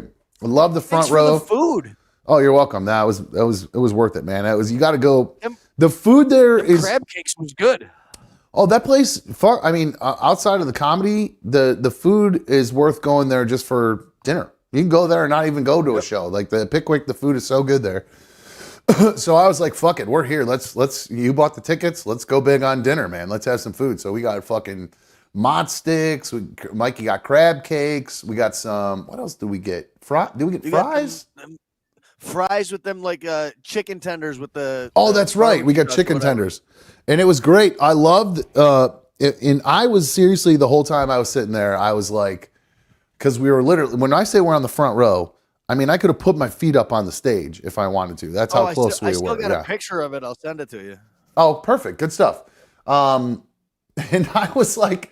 love the front row. For the food. Oh, you're welcome. It was worth it, man. You got to go. The food there is crab cakes was good. Oh, that place. Outside of the comedy, the food is worth going there just for dinner. You can go there and not even go to a show. Like the Pickwick, the food is so good there. So I was like, fuck it, we're here. Let's you bought the tickets. Let's go big on dinner, man. Let's have some food. So we got fucking mod sticks. Mikey got crab cakes. We got some, what else did we get? Did we get fries? Fries with them like chicken tenders with the that's right. We got chicken tenders. And it was great. I loved and I was seriously the whole time I was sitting there, I was like, because we were literally, when I say we're on the front row, I mean, I could have put my feet up on the stage if I wanted to. That's how close we were. I still got a picture of it. I'll send it to you. Oh, perfect. Good stuff. And I was like,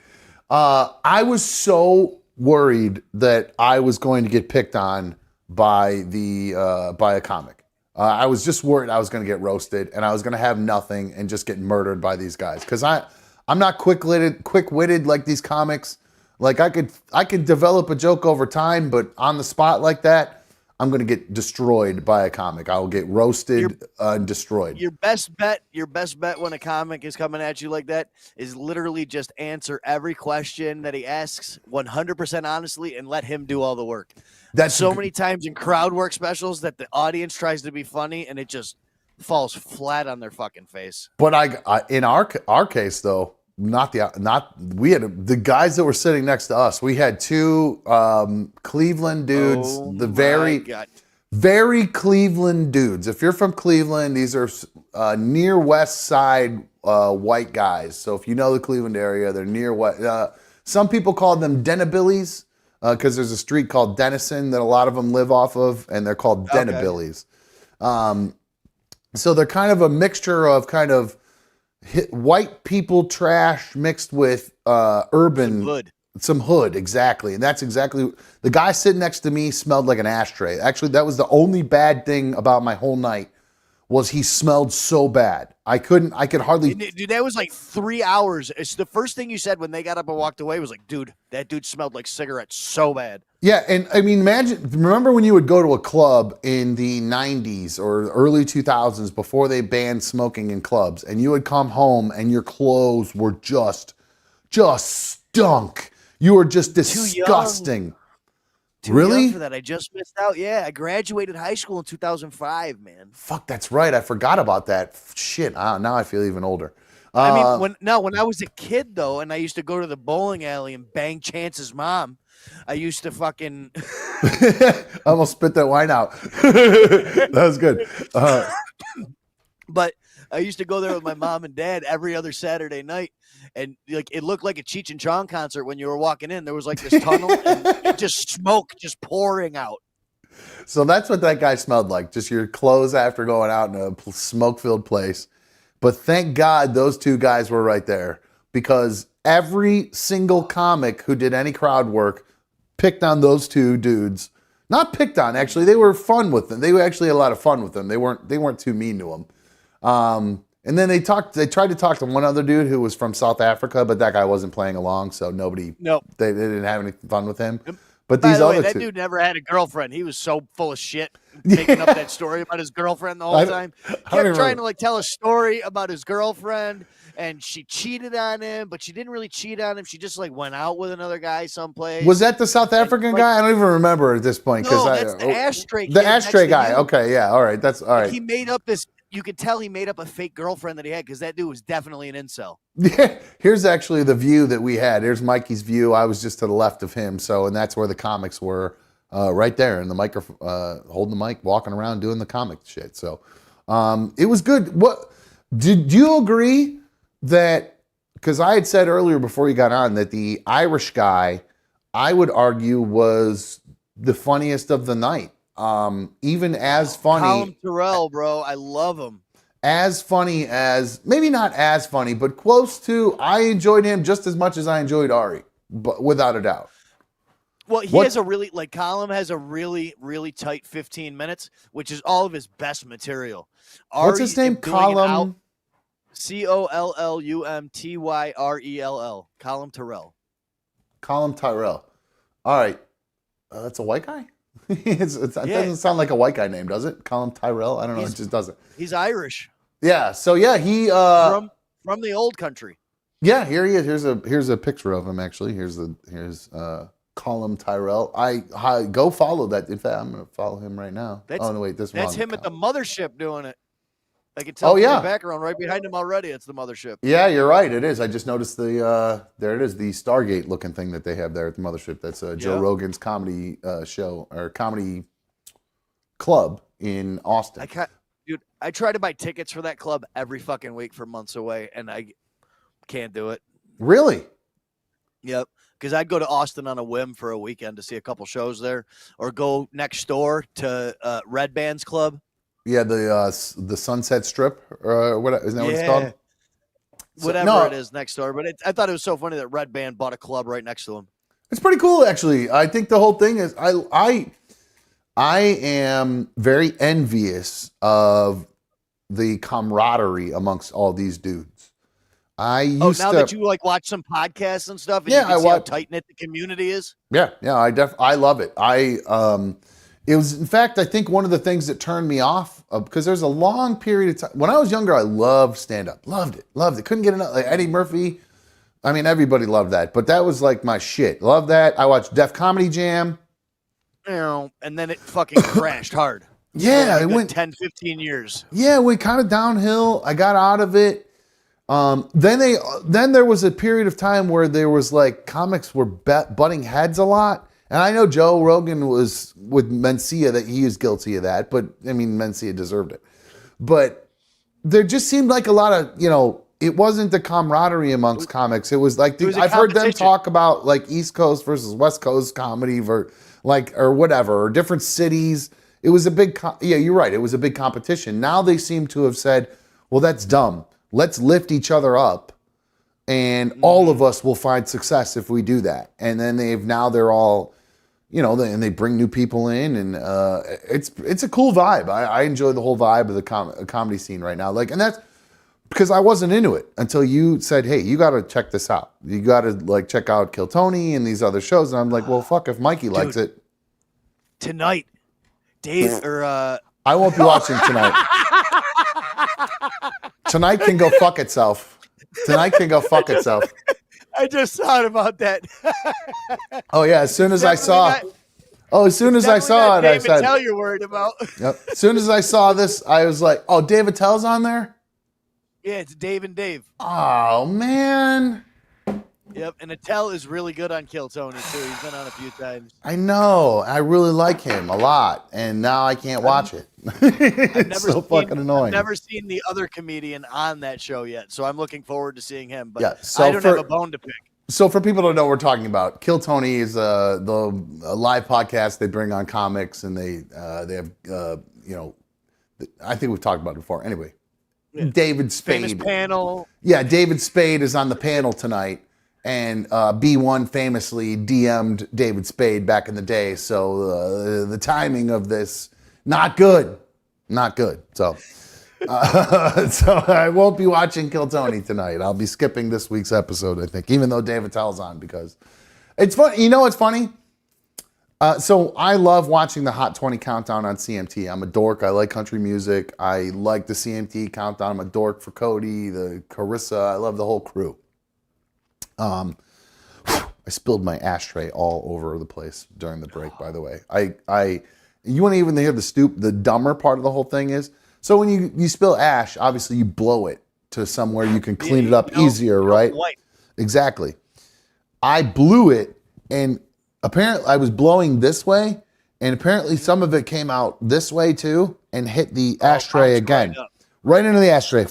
I was so worried that I was going to get picked on by a comic. I was just worried I was going to get roasted and I was going to have nothing and just get murdered by these guys. Because I'm not quick-witted like these comics. Like I could develop a joke over time, but on the spot like that, I'm going to get destroyed by a comic. I will get roasted and destroyed. Your best bet when a comic is coming at you like that is literally just answer every question that he asks 100% honestly and let him do all the work. That's so many times in crowd work specials that the audience tries to be funny and it just falls flat on their fucking face. But in our case though, we had the guys that were sitting next to us. We had two Cleveland dudes, very Cleveland dudes. If you're from Cleveland, these are near West Side white guys. So if you know the Cleveland area, they're near what some people call them Denabillies because there's a street called Denison that a lot of them live off of, and they're called Denabillies. So they're kind of a mixture of kind of white people trash mixed with urban. Some hood, exactly. And that's exactly, the guy sitting next to me smelled like an ashtray. Actually, that was the only bad thing about my whole night was he smelled so bad. I could hardly. Dude, that was like 3 hours. It's the first thing you said when they got up and walked away was like, dude, that dude smelled like cigarettes so bad. Yeah, and I mean, remember when you would go to a club in the 90s or early 2000s before they banned smoking in clubs, and you would come home and your clothes were just stunk. You were just disgusting. Too really? young for that. I just missed out. Yeah, I graduated high school in 2005, man. Fuck, that's right. I forgot about that. Shit, now I feel even older. I mean, when I was a kid, though, and I used to go to the bowling alley and bang Chance's mom, I used to fucking... I almost spit that wine out. That was good. But I used to go there with my mom and dad every other Saturday night, and like it looked like a Cheech and Chong concert when you were walking in. There was like this tunnel and just smoke just pouring out. So that's what that guy smelled like, just your clothes after going out in a smoke-filled place. But thank God those two guys were right there, because every single comic who did any crowd work picked on those two dudes. Not picked on, actually. They were fun with them. They were actually a lot of fun with them. They weren't too mean to them. And then they tried to talk to one other dude who was from South Africa, but that guy wasn't playing along, so they didn't have any fun with him. But By these the way, other that two, dude never had a girlfriend. He was so full of shit, making up that story about his girlfriend the whole time. Kept trying to like tell a story about his girlfriend, and she cheated on him, but she didn't really cheat on him. She just like went out with another guy someplace. Was that the South African guy? I don't even remember at this point. No, that's the ashtray. The ashtray guy. Okay, yeah, all right, that's all right. He made up this. You could tell he made up a fake girlfriend that he had because that dude was definitely an incel. Yeah, here's actually the view that we had. Here's Mikey's view. I was just to the left of him, and that's where the comics were, right there, and the microphone, holding the mic, walking around, doing the comic shit. So, it was good. What did you agree that? Because I had said earlier before you got on that the Irish guy, I would argue, was the funniest of the night. Even as funny. Colin Terrell, bro. I love him. As funny as, maybe not as funny, but close to. I enjoyed him just as much as I enjoyed Ari, but without a doubt. Well, Colin has a really, really tight 15 minutes, which is all of his best material. What's his name? Colin? COLLUMTYRELL. Colin Terrell. Colin Tyrell. All right. That's a white guy? It doesn't sound like a white guy name, does it? Colin Tyrell? I don't know. It just doesn't. He's Irish. Yeah. So yeah, he from the old country. Yeah, here he is. Here's a picture of him actually. Here's Colin Tyrell. I go follow that. In fact, I'm gonna follow him right now. That's him at the mothership doing it. I can tell from the background right behind him already. It's the mothership. Yeah, you're right. It is. I just noticed there it is, the Stargate looking thing that they have there at the mothership. That's Joe Rogan's comedy show or comedy club in Austin. I try to buy tickets for that club every fucking week for months away, and I can't do it. Really? Yep. Because I'd go to Austin on a whim for a weekend to see a couple shows there, or go next door to Red Band's club. Yeah, the Sunset Strip, or what? Isn't that what it's called? Whatever it is next door. But I thought it was so funny that Red Band bought a club right next to him. It's pretty cool, actually. I think the whole thing is I am very envious of the camaraderie amongst all these dudes. That you like watch some podcasts and stuff, and you can see how tight knit the community is. Yeah, I love it. It was, in fact, I think one of the things that turned me off because there's a long period of time. When I was younger, I loved stand-up. Loved it. Couldn't get enough. Like Eddie Murphy. I mean, everybody loved that. But that was like my shit. Loved that. I watched Def Comedy Jam. And then it fucking crashed hard. Yeah, it went 10, 15 years. Yeah, it went kind of downhill. I got out of it. Then there was a period of time where there was like comics were butting heads a lot. And I know Joe Rogan was with Mencia that he is guilty of that, but I mean, Mencia deserved it. But there just seemed like a lot of, it wasn't the camaraderie amongst comics. It was like, I've heard them talk about like East Coast versus West Coast comedy or whatever, or different cities. It was a big, you're right. It was a big competition. Now they seem to have said, well, that's dumb. Let's lift each other up. And all of us will find success if we do that. And then they're all, and they bring new people in, and it's a cool vibe. I enjoy the whole vibe of the comedy scene right now. Like, and that's because I wasn't into it until you said, "Hey, you got to check this out. You got to like check out Kill Tony and these other shows." And I'm like, "Well, fuck if Mikey likes it." Tonight, Dave I won't be watching tonight. Tonight can go fuck itself. Tonight can go fuck itself. I just thought about that. Oh yeah, as soon as I saw it, I said, "Tell you're worried about." Yep. As soon as I saw this, I was like, "Oh, Dave Attell's on there." Yeah, it's Dave and Dave. Oh man. Yep, and Attell is really good on Kill Tony too. He's been on a few times. I know. I really like him a lot, and now I can't watch it. It's so fucking annoying. I've never seen the other comedian on that show yet, so I'm looking forward to seeing him. But yeah, I don't have a bone to pick. So for people to know what we're talking about, Kill Tony is a live podcast they bring on comics, and they have I think we've talked about it before. Anyway, yeah. David Spade. Famous panel. Yeah, David Spade is on the panel tonight. And B1 famously DM'd David Spade back in the day. So the timing of this, not good. So I won't be watching Kill Tony tonight. I'll be skipping this week's episode, I think, even though Dave Attell's on, because it's fun. You know what's funny? So I love watching the Hot 20 Countdown on CMT. I'm a dork. I like country music. I like the CMT Countdown. I'm a dork for Cody, the Carissa. I love the whole crew. I spilled my ashtray all over the place during the break, by the way. You want to even hear the dumber part of the whole thing is, so when you spill ash, obviously you blow it to somewhere you can clean it up easier, right? Exactly. I blew it, and apparently I was blowing this way, and apparently some of it came out this way too and hit the ashtray again. Right into the ashtray.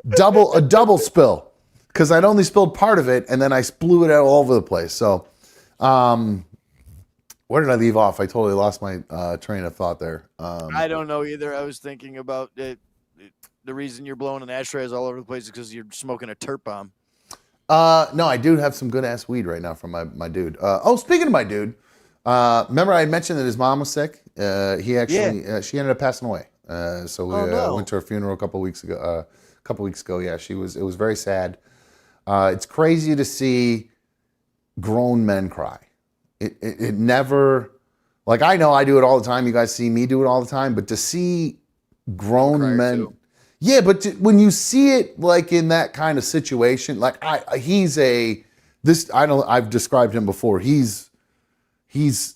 A double spill. Because I'd only spilled part of it, and then I blew it out all over the place. So, where did I leave off? I totally lost my train of thought there. I don't know either. I was thinking about it. The reason you're blowing an ashtray all over the place is because you're smoking a terp bomb. No, I do have some good-ass weed right now from my dude. Speaking of my dude, remember I had mentioned that his mom was sick? She ended up passing away. So we went to her funeral a couple weeks ago. Yeah, it was very sad. It's crazy to see grown men cry. It never, like, I know I do it all the time. You guys see me do it all the time, but to see grown men, too. Yeah, but when you see it like in that kind of situation, like I've described him before. He's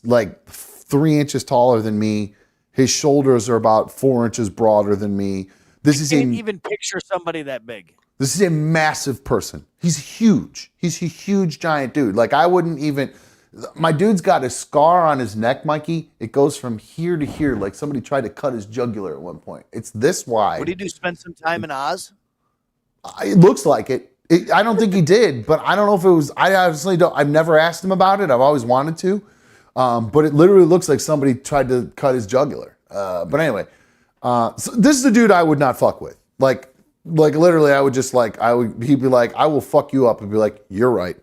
like 3 inches taller than me. His shoulders are about 4 inches broader than me. I can't even picture somebody that big. This is a massive person. He's huge. He's a huge, giant dude. Like, I wouldn't even... My dude's got a scar on his neck, Mikey. It goes from here to here, like somebody tried to cut his jugular at one point. It's this wide. What did he do, spend some time in Oz? It looks like it. I don't think he did, but I don't know if it was... I obviously don't... I've never asked him about it. I've always wanted to. But it literally looks like somebody tried to cut his jugular. But anyway... so this is the dude I would not fuck with. Like literally, I would just he'd be like, I will fuck you up, and be like, you're right.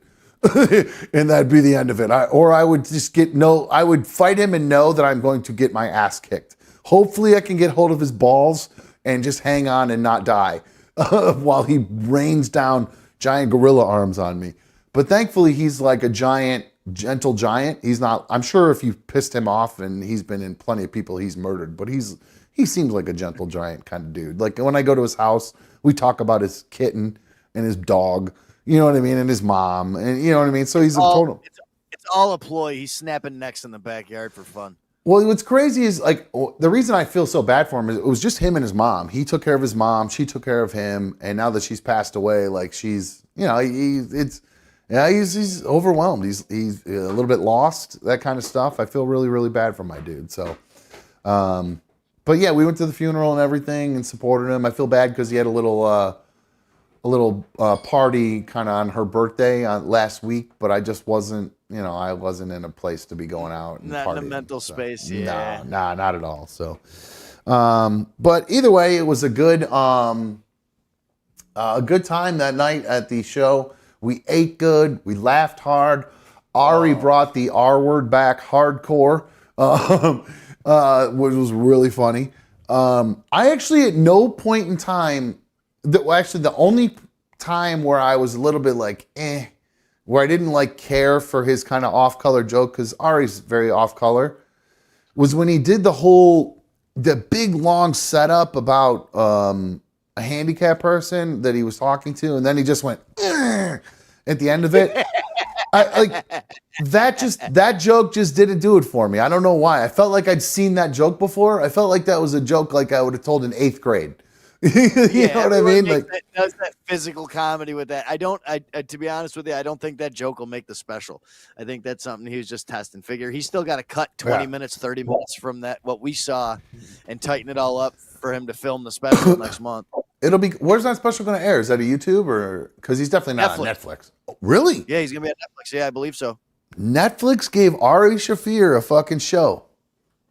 And that'd be the end of it. I would just I would fight him and know that I'm going to get my ass kicked. Hopefully I can get hold of his balls and just hang on and not die while he rains down giant gorilla arms on me. But thankfully he's like a giant gentle giant. He's not. I'm sure if you pissed him off, and he's been in plenty of people he's murdered, but he seems like a gentle giant kind of dude. Like when I go to his house, we talk about his kitten and his dog. You know what I mean, and his mom, and you know what I mean. So he's a total. It's all a ploy. He's snapping necks in the backyard for fun. Well, what's crazy is like the reason I feel so bad for him is it was just him and his mom. He took care of his mom. She took care of him. And now that she's passed away, like she's, you know, he's overwhelmed. He's a little bit lost, that kind of stuff. I feel really, really bad for my dude. So, but yeah, we went to the funeral and everything and supported him. I feel bad because he had a little party kind of on her birthday last week, but I just wasn't, you know, I wasn't in a place to be going out and not partying, in a mental so. space. Yeah, Nah, not at all. So, but either way, it was a good time that night at the show. We ate good. We laughed hard. Ari brought the R word back hardcore, which was really funny. I actually at no point in time, the only time where I was a little bit like, where I didn't like care for his kind of off-color joke, because Ari's very off-color, was when he did the big long setup about a handicapped person that he was talking to, and then he just went at the end of it. That joke just didn't do it for me. I don't know why. I felt like I'd seen that joke before. I felt like that was a joke like I would have told in 8th grade. You know what I mean? Like does that physical comedy with that. I to be honest with you, I don't think that joke will make the special. I think that's something he was just testing. Figure he's still got to cut 20 minutes, 30 minutes from that what we saw, and tighten it all up for him to film the special next month. It'll be. Where's that special going to air? Is that a YouTube or because he's definitely not on Netflix? Oh, really? Yeah, he's gonna be on Netflix. Yeah, I believe so. Netflix gave Ari Shaffir a fucking show.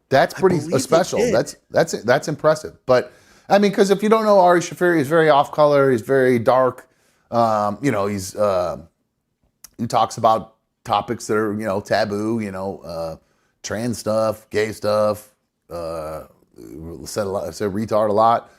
That's pretty special. That's impressive. But I mean, because if you don't know Ari Shaffir, he's very off color. He's very dark. You know, he talks about topics that are, you know, taboo. You know, trans stuff, gay stuff. Said retard a lot.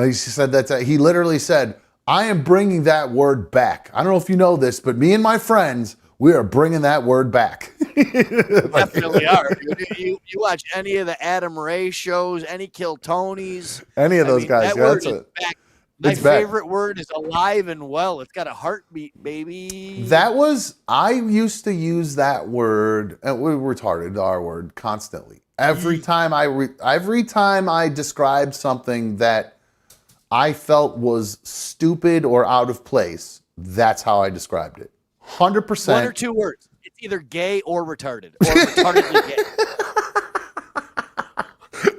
He said that he literally said, "I am bringing that word back." I don't know if you know this, but me and my friends, we are bringing that word back. Definitely are. You watch any of the Adam Ray shows, any Kill Tonys, any of those guys. That word is back. My favorite word is alive and well. It's got a heartbeat, baby. I used to use that word, we're retarded, the R word, constantly. Every time I described something that I felt was stupid or out of place, that's how I described it. 100%. One or two words. It's either gay or retarded, or retardedly gay.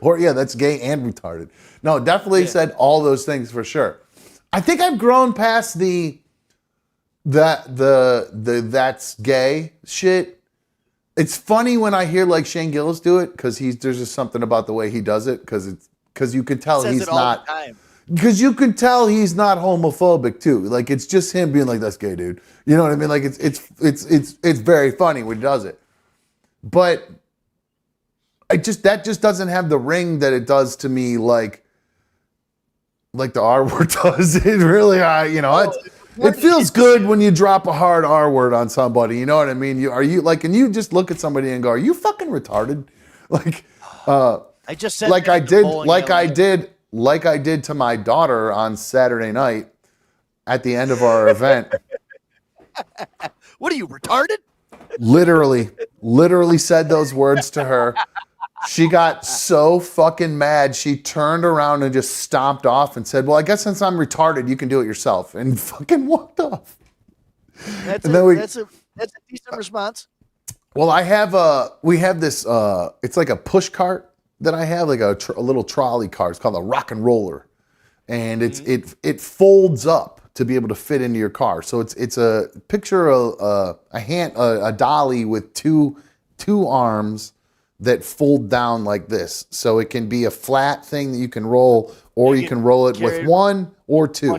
Or yeah, that's gay and retarded. No, definitely said all those things for sure. I think I've grown past the that's gay shit. It's funny when I hear like Shane Gillis do it because there's just something about the way he does it because you can tell he's not. Because you can tell he's not homophobic too. Like it's just him being like, "That's gay, dude." You know what I mean? Like it's very funny when he does it. But that just doesn't have the ring that it does to me like the R word does. It really, it feels good when you drop a hard R word on somebody. You know what I mean? And you just look at somebody and go, "Are you fucking retarded?" Like, I just said like I did to my daughter on Saturday night at the end of our event. What are you, retarded? Literally said those words to her. She got so fucking mad, she turned around and just stomped off and said, "Well, I guess since I'm retarded, you can do it yourself," and fucking walked off. That's a decent response. Well, we have this, it's like a push cart that I have, like a little trolley car. It's called a rock and roller. And it folds up to be able to fit into your car. So it's a picture of a dolly with two arms that fold down like this. So it can be a flat thing that you can roll, or you can roll it with one or two,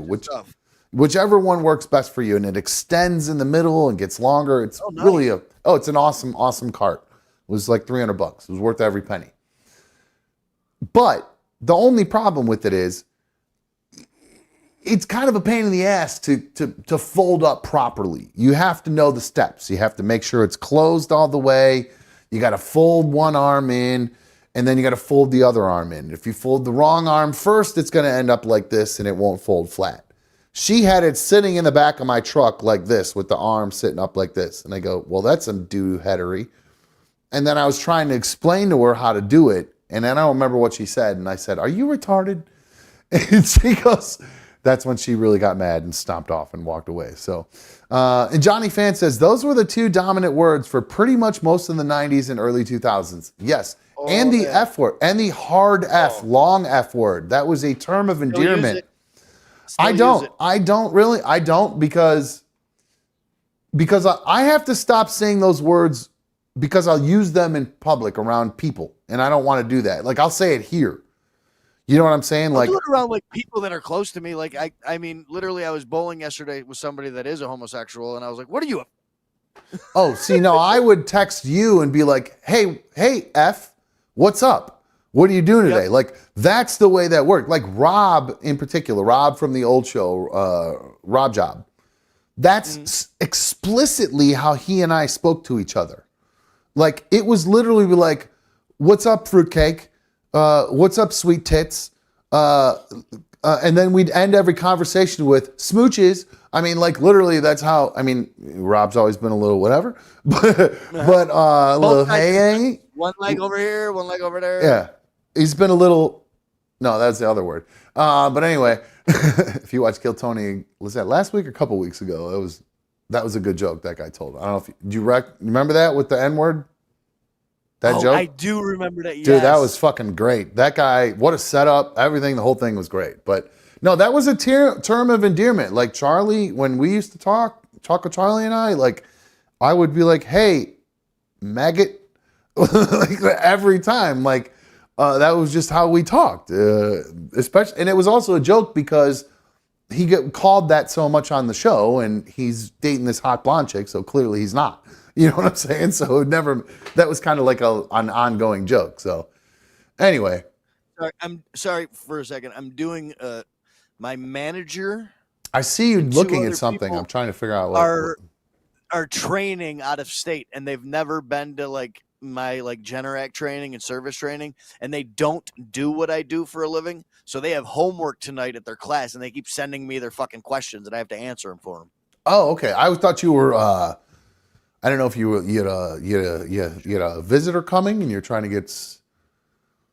whichever one works best for you. And it extends in the middle and gets longer. It's really it's an awesome cart. It was like $300. It was worth every penny. But the only problem with it is it's kind of a pain in the ass to fold up properly. You have to know the steps. You have to make sure it's closed all the way. You got to fold one arm in, and then you got to fold the other arm in. If you fold the wrong arm first, it's going to end up like this, and it won't fold flat. She had it sitting in the back of my truck like this, with the arm sitting up like this. And I go, well, that's some doo-headery. And then I was trying to explain to her how to do it, and then I don't remember what she said. And I said, are you retarded? And she goes, that's when she really got mad and stomped off and walked away. So, and Johnny Fan says, those were the two dominant words for pretty much most of the 90s and early 2000s. Yes. And the F word, and the hard F, long F word. That was a term of endearment. I don't because I have to stop saying those words because I'll use them in public around people, and I don't want to do that. Like, I'll say it here. You know what I'm saying? I'll do it around like people that are close to me. Like I mean, literally, I was bowling yesterday with somebody that is a homosexual, and I was like, "What are you?" Oh, see, no, I would text you and be like, "Hey, F, what's up? What are you doing today?" Yep. Like, that's the way that worked. Like Rob in particular, Rob from the old show, Rob Job. That's explicitly how he and I spoke to each other. Like, it was literally like, "What's up, fruitcake? What's up, sweet tits?" And then we'd end every conversation with smooches. I mean, like, literally, that's how. I mean, Rob's always been a little whatever, but a little hey, one leg over here, one leg over there. Yeah, he's been a little. No, that's the other word. But anyway, if you watch Kill Tony, was that last week or a couple weeks ago? That was a good joke that guy told. I don't know if do you remember that with the N word? That joke? I do remember that. Yes. Dude, that was fucking great. That guy, what a setup. Everything, the whole thing was great. But no, that was a term of endearment. Like Charlie, when we used to talk with Charlie and I, like, I would be like, "Hey, maggot," like every time. Like, that was just how we talked. Especially, and it was also a joke because he get called that so much on the show, and he's dating this hot blonde chick, so clearly he's not. You know what I'm saying? So that was kind of like an ongoing joke. So anyway. I'm sorry for a second. I'm doing my manager. I see you looking at something. I'm trying to figure out what are training out of state, and they've never been to like my like Generac training and service training, and they don't do what I do for a living. So they have homework tonight at their class, and they keep sending me their fucking questions, and I have to answer them for them. Oh, okay. I thought you were. I don't know if you had a visitor coming, and you're trying to get.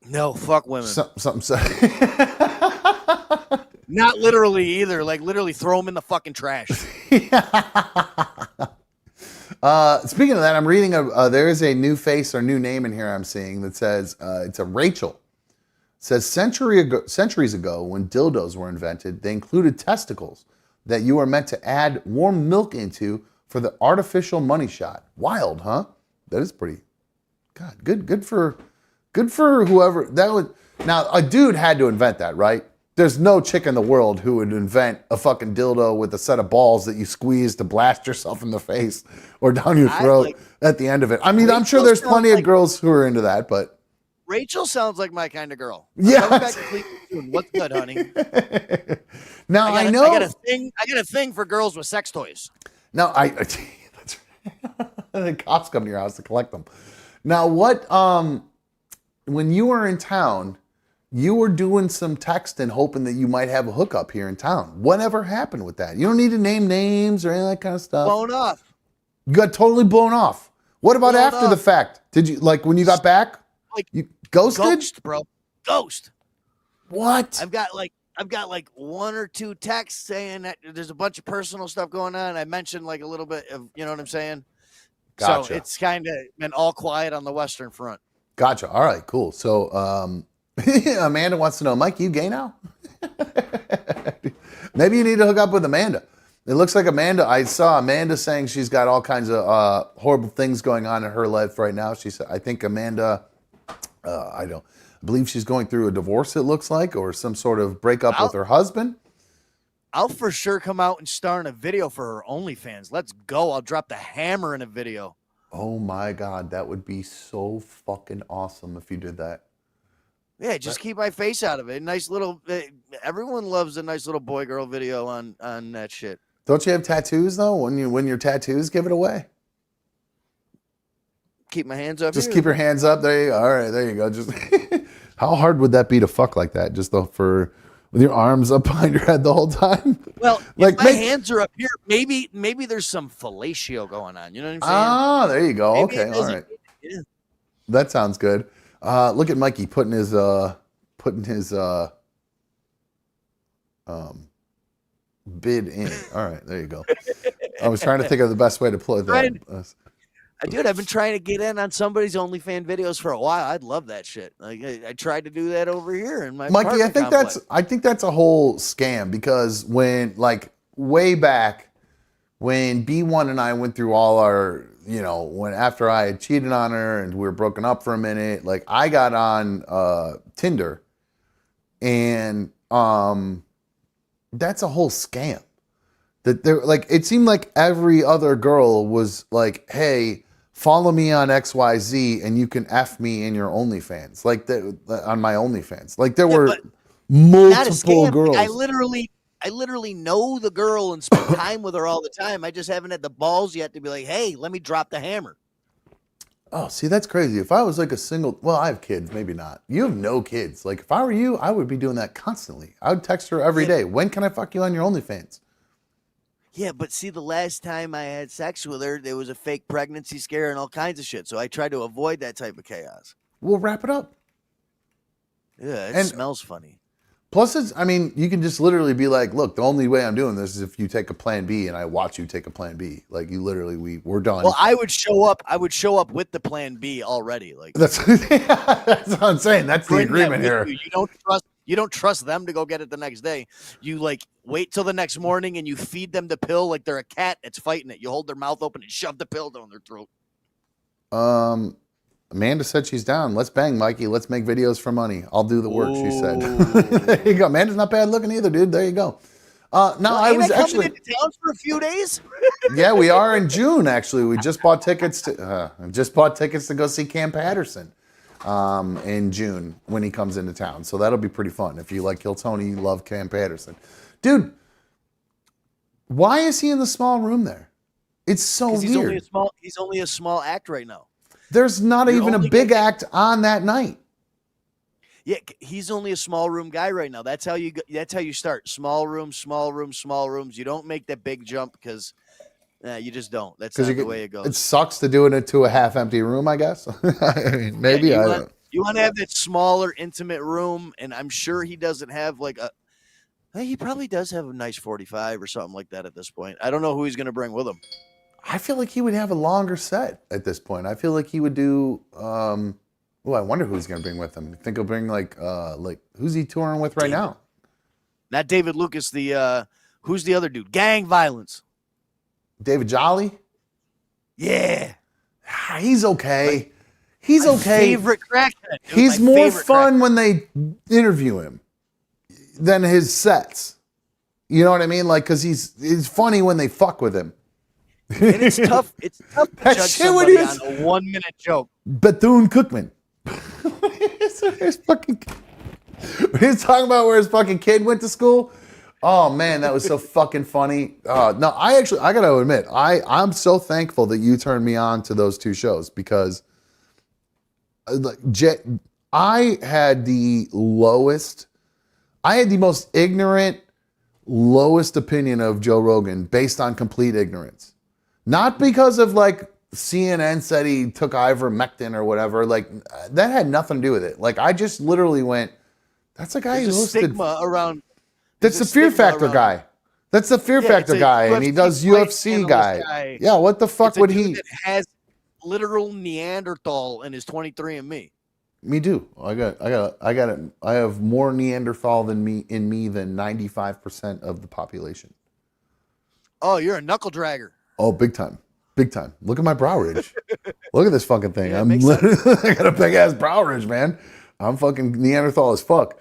No, fuck women. Something. Not literally either. Like literally throw them in the fucking trash. Speaking of that, I'm reading there is a new face or new name in here I'm seeing that says it's a Rachel. It says centuries ago when dildos were invented, they included testicles that you were meant to add warm milk into for the artificial money shot. Wild, huh? That is pretty. God, good for whoever that would. Now a dude had to invent that, right? There's no chick in the world who would invent a fucking dildo with a set of balls that you squeeze to blast yourself in the face or down your throat at the end of it. I mean, I'm sure there's plenty of girls who are into that, but Rachel sounds like my kind of girl. Yeah. What's good, honey? Now I know I got a thing for girls with sex toys. Now that's the cops come to your house to collect them. Now what? When you were in town, you were doing some texting, hoping that you might have a hookup here in town. Whatever happened with that? You don't need to name names or any of that kind of stuff. Blown off. You got totally blown off. What about after the fact? Did you like when you got back? Like you ghosted, ghost, bro. Ghost. What? I've got like one or two texts saying that there's a bunch of personal stuff going on. I mentioned like a little bit of, you know what I'm saying? Gotcha. So it's kind of been all quiet on the Western front. Gotcha. All right, cool. So Amanda wants to know, Mike, you gay now? Maybe you need to hook up with Amanda. It looks like I saw Amanda saying she's got all kinds of horrible things going on in her life right now. She said, I think Amanda, I believe she's going through a divorce, it looks like, or some sort of breakup with her husband. I'll for sure come out and star in a video for her OnlyFans. Let's go. I'll drop the hammer in a video. Oh my God, that would be so fucking awesome if you did that. Yeah, just keep my face out of it. Nice little everyone loves a nice little boy girl video on that shit. Don't you have tattoos though? When your tattoos give it away. Keep my hands up. Just here. keep your hands up. There you go. All right, there you go. Just how hard would that be to fuck like that? Just with your arms up behind your head the whole time. Well, like if my hands are up here, maybe there's some fellatio going on. You know what I'm saying? Ah, there you go. Maybe Okay, all right. Yeah. That sounds good. Look at Mikey putting his bid in. All right, there you go. I was trying to think of the best way to play that. Dude, I've been trying to get in on somebody's OnlyFans videos for a while. I'd love that shit. Like I tried to do that over here in my Mikey, I think complex. that's a whole scam because when way back when B1 and I went through all our, after I had cheated on her and we were broken up for a minute, like I got on Tinder and that's a whole scam. That it seemed like every other girl was like, hey, follow me on XYZ and you can F me in your OnlyFans. On my OnlyFans. Like there were multiple girls. I literally know the girl and spend time with her all the time. I just haven't had the balls yet to be like, hey, let me drop the hammer. Oh, see, that's crazy. If I was like a single, well, I have kids, maybe not. You have no kids. Like if I were you, I would be doing that constantly. I would text her every day. When can I fuck you on your OnlyFans? Yeah, but see, the last time I had sex with her, there was a fake pregnancy scare and all kinds of shit. So I tried to avoid that type of chaos. We'll wrap it up. Yeah, it smells funny. Plus, you can just literally be like, look, the only way I'm doing this is if you take a plan B and I watch you take a plan B. Like you literally, we're done. Well, I would show up with the plan B already. Like that's what I'm saying. That's the agreement here. You don't trust them to go get it the next day. You wait till the next morning and you feed them the pill like they're a cat that's fighting it. You hold their mouth open and shove the pill down their throat. Amanda said she's down. Let's bang, Mikey. Let's make videos for money. I'll do the work, she said. There you go. Amanda's not bad looking either, dude. There you go. I was actually into town for a few days. Yeah, we are in June. Actually, we just bought tickets to go see Cam Patterson in June when he comes into town. So that'll be pretty fun. If you like Kill Tony, you love Cam Patterson, dude. Why is he in the small room there? It's so weird. He's only a small act right now. There's not even a big act on that night. Yeah, he's only a small room guy right now. That's how you start. Small room, small room, small rooms. You don't make that big jump because you just don't. That's not the way it goes. It sucks to do it to a half-empty room, I guess. Maybe you want to have that smaller, intimate room, and I'm sure he doesn't have he probably does have a nice 45 or something like that at this point. I don't know who he's going to bring with him. I feel like he would have a longer set at this point. I feel like he would do. I wonder who he's going to bring with him. I think he'll bring who's he touring with right now? Not David Lucas. Who's the other dude? Gang Violence. David Jolly. Yeah, he's okay. He's okay. Favorite crackhead. He's more fun when they interview him than his sets. You know what I mean? Because he's funny when they fuck with him. And it's tough. It's tough to judge somebody on a 1 minute joke. Bethune-Cookman. He's talking about where his fucking kid went to school. Oh man, that was so fucking funny. No, I gotta admit, I'm so thankful that you turned me on to those two shows because I had the most ignorant, lowest opinion of Joe Rogan based on complete ignorance. Not because of CNN said he took ivermectin or whatever. That had nothing to do with it. I just literally went, that's a guy who hosted. Stigma around. That's the Fear Factor guy. That's the Fear Factor guy, and he does UFC guy. Yeah, what the fuck would he? That has literal Neanderthal in his 23andMe. Me too. I have more Neanderthal in me than 95% of the population. Oh, you're a knuckle dragger. Oh, big time. Big time. Look at my brow ridge. Look at this fucking thing. Yeah, I got a big ass brow ridge, man. I'm fucking Neanderthal as fuck.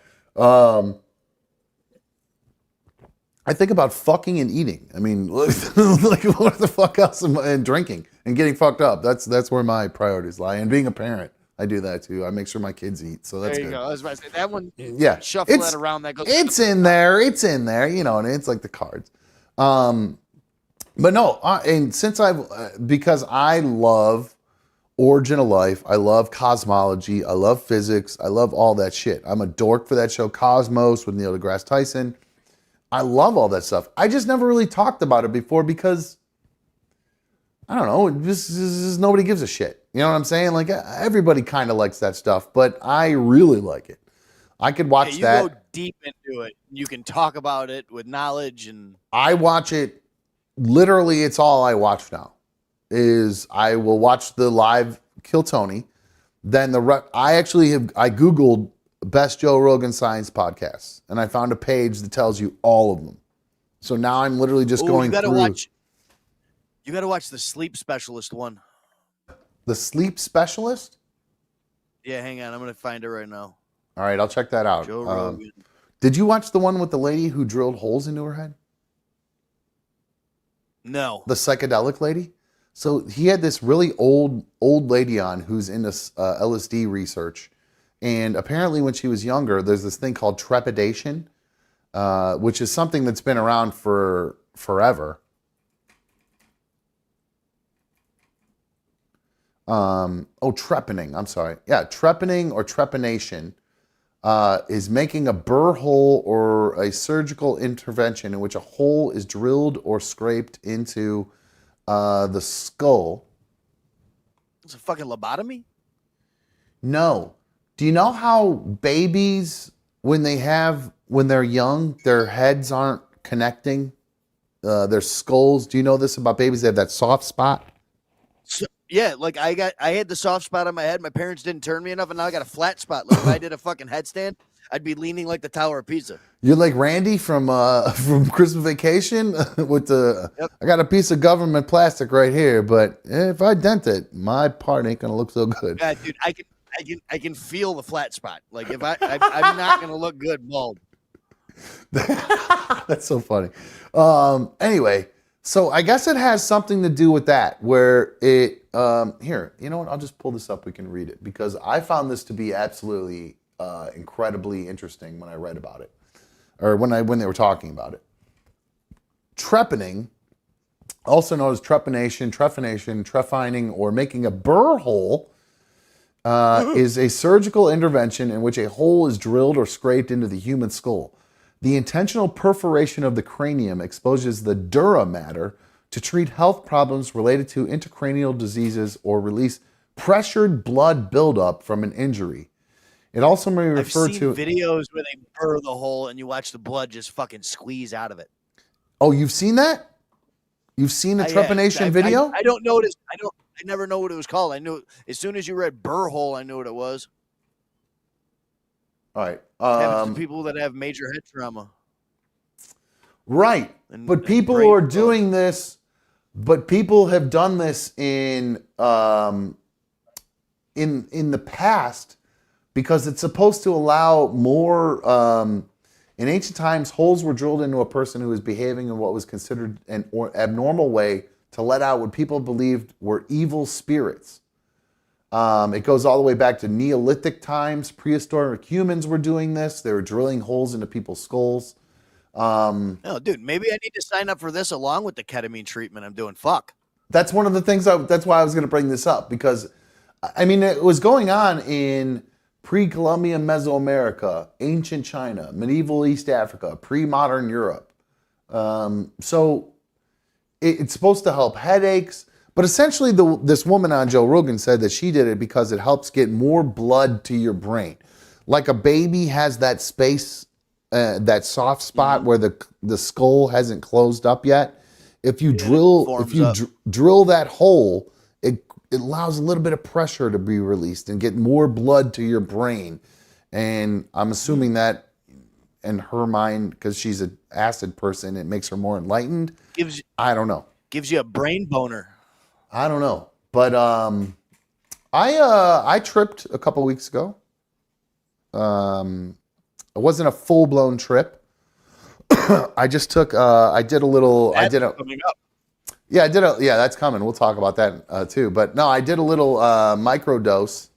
I think about fucking and eating. I mean, what the fuck else and drinking and getting fucked up. That's where my priorities lie. And being a parent. I do that too. I make sure my kids eat, so that's There you good. go. I was about to say that one. Yeah, Shuffle that around. That goes. it's in there. It's in there. You know, and it's like the cards. But no, and since because I love Origin of Life, I love cosmology, I love physics, I love all that shit. I'm a dork for that show, Cosmos with Neil deGrasse Tyson. I love all that stuff. I just never really talked about it before because I don't know, just nobody gives a shit. You know what I'm saying? Like everybody kind of likes that stuff, but I really like it. I could watch that. You go deep into it. You can talk about it with knowledge and. I watch it. Literally, it's all I watch now. Is I will watch the live Kill Tony. Then I Googled best Joe Rogan science podcasts, and I found a page that tells you all of them. So now I'm literally just going through. You got to watch the sleep specialist one. The sleep specialist? Yeah, hang on. I'm going to find it right now. All right, I'll check that out. Joe Rogan. Did you watch the one with the lady who drilled holes into her head? No. The psychedelic lady? So he had this really old lady on who's into LSD research. And apparently when she was younger, there's this thing called trepidation, which is something that's been around for forever. Trepanning. I'm sorry. Yeah, trepanning or trepanation is making a burr hole or a surgical intervention in which a hole is drilled or scraped into the skull. It's a fucking lobotomy? No. Do you know how babies, when they're young, their heads aren't connecting? Their skulls. Do you know this about babies? They have that soft spot. Yeah, like I had the soft spot on my head. My parents didn't turn me enough, and now I got a flat spot. Like if I did a fucking headstand, I'd be leaning like the Tower of Pisa. You're like Randy from Christmas Vacation with the. Yep. I got a piece of government plastic right here, but if I dent it, my part ain't gonna look so good. Yeah, dude, I can feel the flat spot. Like if I'm not gonna look good bald. That's so funny. Anyway. So I guess it has something to do with that, where it, here, you know what, I'll just pull this up, we can read it, because I found this to be absolutely incredibly interesting when I read about it, or when they were talking about it. Trepanning, also known as trepanation, trephining, or making a burr hole, is a surgical intervention in which a hole is drilled or scraped into the human skull. The intentional perforation of the cranium exposes the dura matter to treat health problems related to intracranial diseases or release pressured blood buildup from an injury. It also may refer to videos where they burr the hole and you watch the blood just fucking squeeze out of it. Oh, you've seen that? You've seen a trepanation video? I don't notice. I never know what it was called. I knew as soon as you read burr hole, I knew what it was. All right. Happens to people that have major head trauma. Right. But people are doing this, but people have done this in the past because it's supposed to allow more in ancient times, holes were drilled into a person who was behaving in what was considered an abnormal way to let out what people believed were evil spirits. It goes all the way back to Neolithic times. Prehistoric humans were doing this. They were drilling holes into people's skulls. Oh, dude, maybe I need to sign up for this along with the ketamine treatment I'm doing. Fuck. That's one of the things. That's why I was going to bring this up, because, I mean, it was going on in pre-Columbian Mesoamerica, ancient China, medieval East Africa, pre-modern Europe. So it's supposed to help headaches. But essentially, this woman on Joe Rogan said that she did it because it helps get more blood to your brain. Like a baby has that space, that soft spot where the skull hasn't closed up yet. If you drill that hole, it allows a little bit of pressure to be released and get more blood to your brain. And I'm assuming that in her mind, because she's an acid person, it makes her more enlightened. I don't know. Gives you a brain boner. I don't know, but I tripped a couple weeks ago. It wasn't a full blown trip. I just took. I did a little. That's coming up. Yeah, that's coming. We'll talk about that too. But no, I did a little micro dose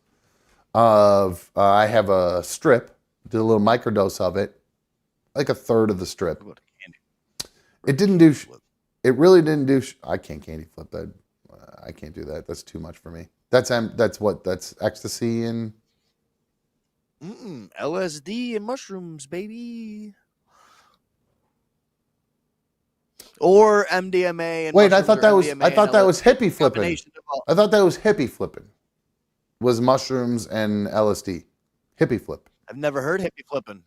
of I have a strip, did a little microdose of it, like a third of the strip. It didn't do. It really didn't do. I can't candy flip that. I can't do that. That's too much for me. That's ecstasy and LSD and mushrooms, baby. Or MDMA and wait. I mushrooms, thought or that was. MDMA I thought and that was hippie flipping. combination of all. I thought that was hippie flipping. Was mushrooms and LSD. Hippie flip. I've never heard hippie flipping.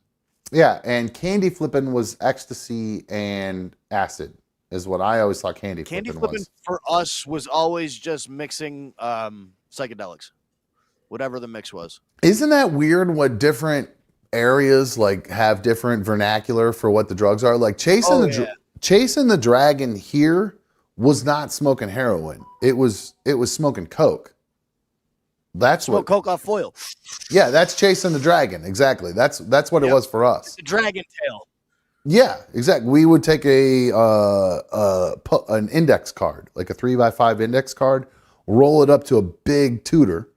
Yeah, and candy flipping was ecstasy and acid, is what I always thought candy Candy flipping flipping was. for us was always just mixing psychedelics, whatever the mix was. Isn't that weird what different areas like have different vernacular for what the drugs are? Like Chasing the Dragon here was not smoking heroin. It was smoking coke. That's Smoke what coke off foil. Yeah, that's Chasing the Dragon. Exactly. That's what it was for us. The dragon tail. Yeah, exactly. We would take an index card, like a 3x5 index card, roll it up to a big tutor,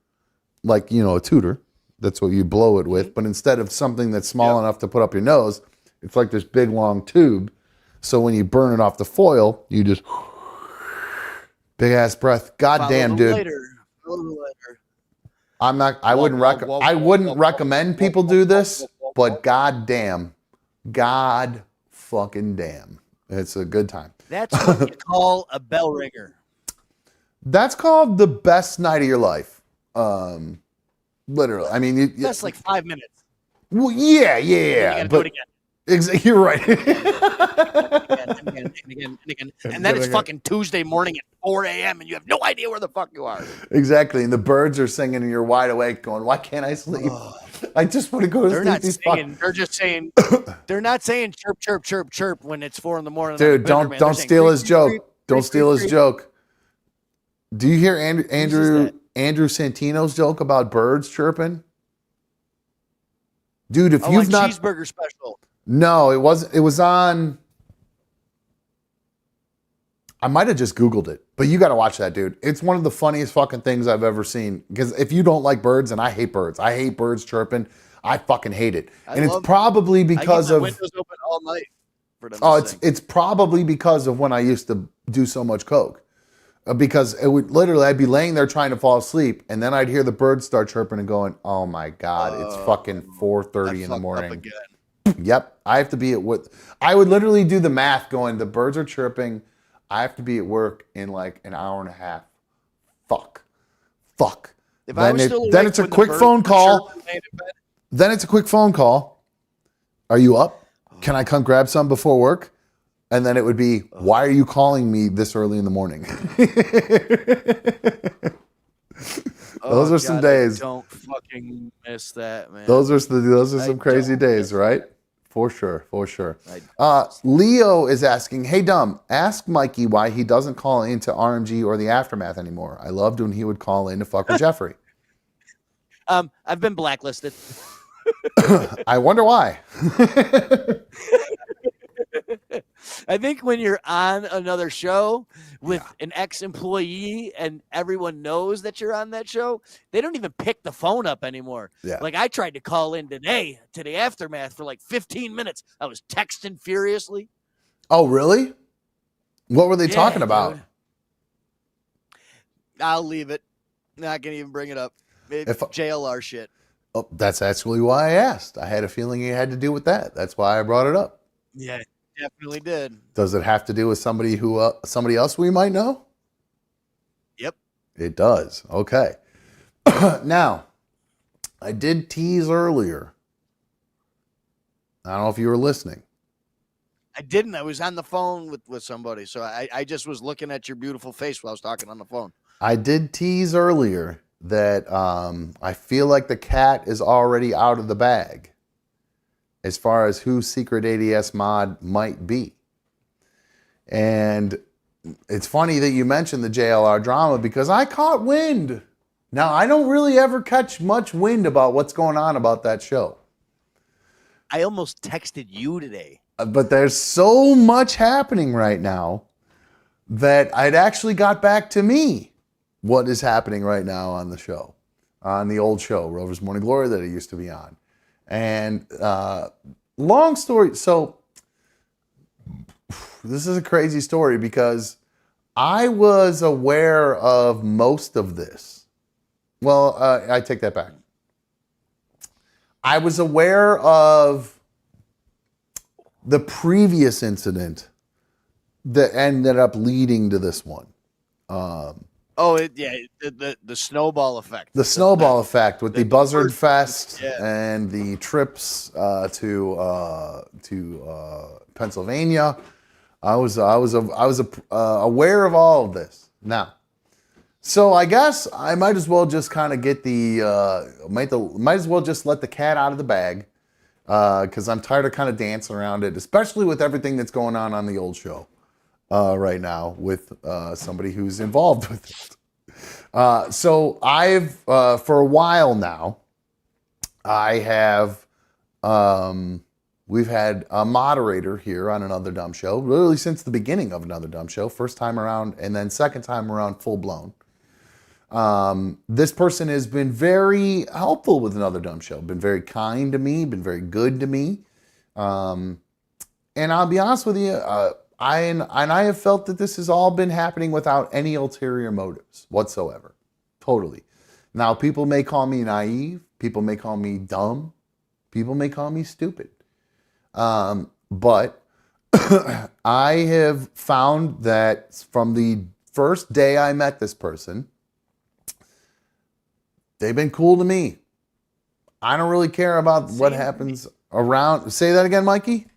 like, a tutor. That's what you blow it with. But instead of something that's small enough to put up your nose, it's like this big long tube. So when you burn it off the foil, you just big ass breath. Goddamn, dude. Follow the lighter. I wouldn't recommend people do this, but goddamn. God fucking damn. It's a good time. That's what you call a bell ringer. That's called the best night of your life. Literally. I mean, That's like 5 minutes. Well, yeah. You gotta do it again. You're right. and again. And then it's fucking Tuesday morning at 4 a.m. and you have no idea where the fuck you are. Exactly. And the birds are singing and you're wide awake going, why can't I sleep? I just want to go to They're sleep. not singing. They're just saying. They're not saying chirp, chirp, chirp, chirp when it's 4 a.m. Dude, don't steal his joke. Don't steal his joke. Do you hear Andrew Santino's joke about birds chirping? Dude, if you've not cheeseburger special. No, it wasn't. It was on. I might have just Googled it, but you got to watch that, dude. It's one of the funniest fucking things I've ever seen. Because if you don't like birds, and I hate birds chirping, I fucking hate it. And it's probably because I keep my of windows open all night for them. Oh, it's probably because of when I used to do so much coke. Because it would literally, I'd be laying there trying to fall asleep, and then I'd hear the birds start chirping and going, "Oh my god, it's fucking 4:30 in the morning." Yep, I have to be at work. I would literally do the math going, the birds are chirping. I have to be at work in like an hour and a half. Fuck. If Then, I was still then it's a quick phone call. Then it's a quick phone call. Are you up? Can I come grab some before work? And then it would be, why are you calling me this early in the morning? Those are some days. Don't fucking miss that, man. Those are some crazy days, right? For sure. Leo is asking, hey, Dumb, ask Mikey why he doesn't call into RMG or the Aftermath anymore. I loved when he would call in to fuck with Jeffrey. I've been blacklisted. I wonder why. I think when you're on another show with an ex-employee and everyone knows that you're on that show, they don't even pick the phone up anymore. Yeah. Like I tried to call in today to the Aftermath for like 15 minutes. I was texting furiously. Oh, really? What were they talking about? Dude. I'll leave it. Not going to even bring it up. It's JLR shit. Oh, that's actually why I asked. I had a feeling it had to do with that. That's why I brought it up. Yeah, definitely did. Does it have to do with somebody else we might know? Yep. It does. Okay. Now, I did tease earlier. I don't know if you were listening. I didn't. I was on the phone with somebody, so I just was looking at your beautiful face while I was talking on the phone. I did tease earlier that I feel like the cat is already out of the bag as far as who Secret ADS Mod might be. And it's funny that you mentioned the JLR drama because I caught wind. Now, I don't really ever catch much wind about what's going on about that show. I almost texted you today. But there's so much happening right now that it actually got back to me what is happening right now on the show. on the old show, Rover's Morning Glory, that he used to be on. And long story, so this is a crazy story because I was aware of most of this. Well, I take that back. I was aware of the previous incident that ended up leading to this one. The snowball effect. The snowball effect with the Buzzard first- Fest yeah. and the trips to Pennsylvania. I was aware of all of this. Now, so I guess I might as well just kind of get might as well just let the cat out of the bag, because I'm tired of kind of dancing around it, especially with everything that's going on the old show right now with somebody who's involved with it. So I've for a while now, we've had a moderator here on Another Dumb Show, really since the beginning of Another Dumb Show, first time around and then second time around full blown. This person has been very helpful with Another Dumb Show, been very kind to me, been very good to me. And I'll be honest with you, I have felt that this has all been happening without any ulterior motives whatsoever. Totally. Now, people may call me naive. People may call me dumb. People may call me stupid. But I have found that from the first day I met this person, they've been cool to me. I don't really care about what happens around. Say that again, Mikey?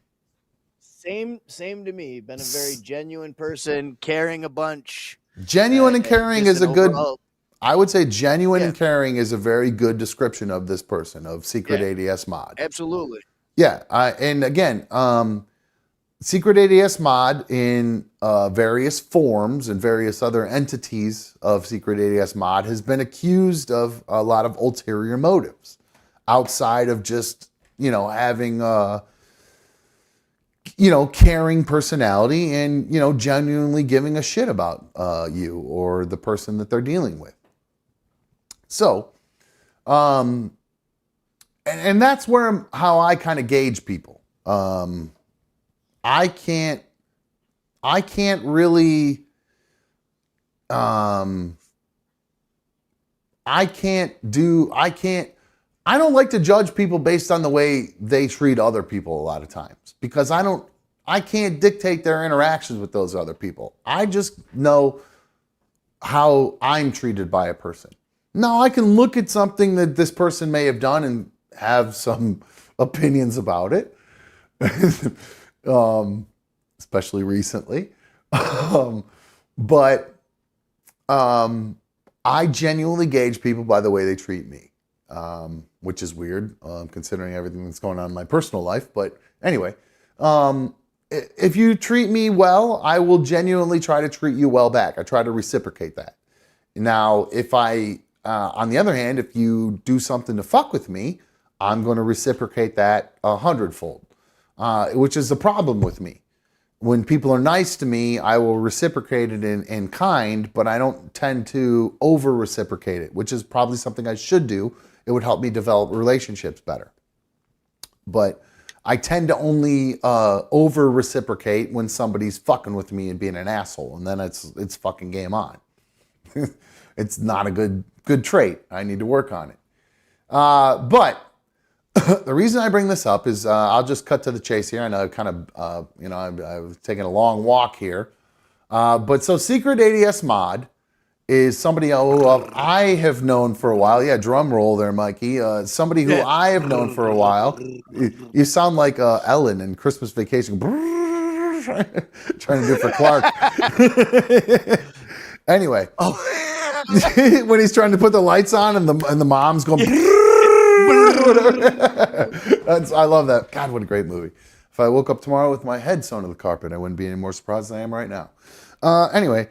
Same to me. Been a very genuine person, caring a bunch. Genuine and caring is a good... overall, I would say genuine and caring is a very good description of this person, of Secret ADS Mod. absolutely. Yeah, and again, Secret ADS Mod in various forms and various other entities of Secret ADS Mod has been accused of a lot of ulterior motives outside of just, having caring personality and, genuinely giving a shit about you or the person that they're dealing with. So, and that's how I kind of gauge people. I can't really, I don't like to judge people based on the way they treat other people a lot of times, because I can't dictate their interactions with those other people. I just know how I'm treated by a person. Now, I can look at something that this person may have done and have some opinions about it, especially recently. But I genuinely gauge people by the way they treat me, which is weird considering everything that's going on in my personal life. But anyway, if you treat me well, I will genuinely try to treat you well back. I try to reciprocate that. Now, if on the other hand, if you do something to fuck with me, I'm going to reciprocate that 100-fold, which is the problem with me. When people are nice to me, I will reciprocate it in kind, but I don't tend to over-reciprocate it, which is probably something I should do. It would help me develop relationships better. But I tend to only over-reciprocate when somebody's fucking with me and being an asshole, and then it's fucking game on. It's not a good trait. I need to work on it. But the reason I bring this up is I'll just cut to the chase here. I know kind of, I've taken a long walk here. But so Secret ADS Mod is somebody who I have known for a while. Yeah, drum roll there, Mikey. Somebody who I have known for a while. You sound like Ellen in Christmas Vacation. Trying to do it for Clark. Anyway. When he's trying to put the lights on and the mom's going I love that. God, what a great movie. If I woke up tomorrow with my head sewn to the carpet, I wouldn't be any more surprised than I am right now. Anyway,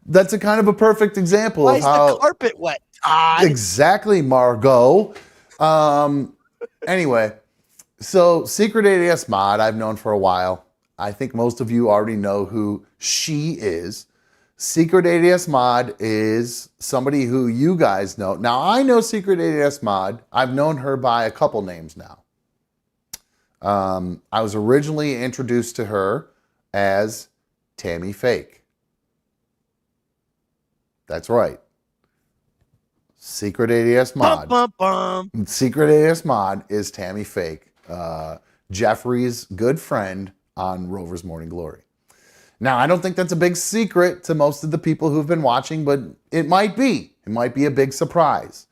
that's a kind of a perfect example Why of how is the carpet wet? exactly, Margot. Anyway, so Secret ADS Mod I've known for a while. I think most of you already know who she is. Secret ADS Mod is somebody who you guys know. Now, I know Secret ADS Mod. I've known her by a couple names now. I was originally introduced to her as Tammy Fake. That's right. Secret ADS Mod. Bum, bum, bum. Secret ADS Mod is Tammy Fake, Jeffrey's good friend on Rover's Morning Glory. Now, I don't think that's a big secret to most of the people who've been watching, but it might be. It might be a big surprise.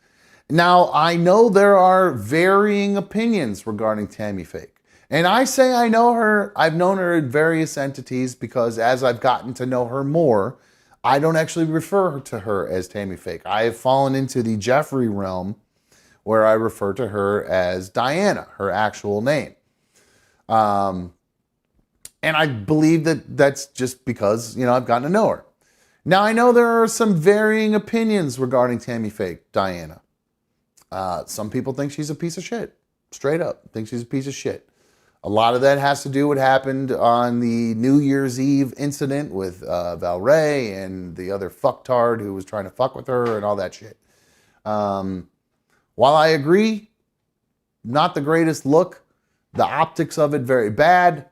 Now, I know there are varying opinions regarding Tammy Fake. And I say I know her. I've known her in various entities because as I've gotten to know her more, I don't actually refer to her as Tammy Fake. I have fallen into the Jeffrey realm where I refer to her as Diana, her actual name. And I believe that that's just because, I've gotten to know her. Now, I know there are some varying opinions regarding Tammy Fake, Diana. Some people think she's a piece of shit. Straight up, think she's a piece of shit. A lot of that has to do with what happened on the New Year's Eve incident with Val Ray and the other fucktard who was trying to fuck with her and all that shit. While I agree, not the greatest look, the optics of it very bad.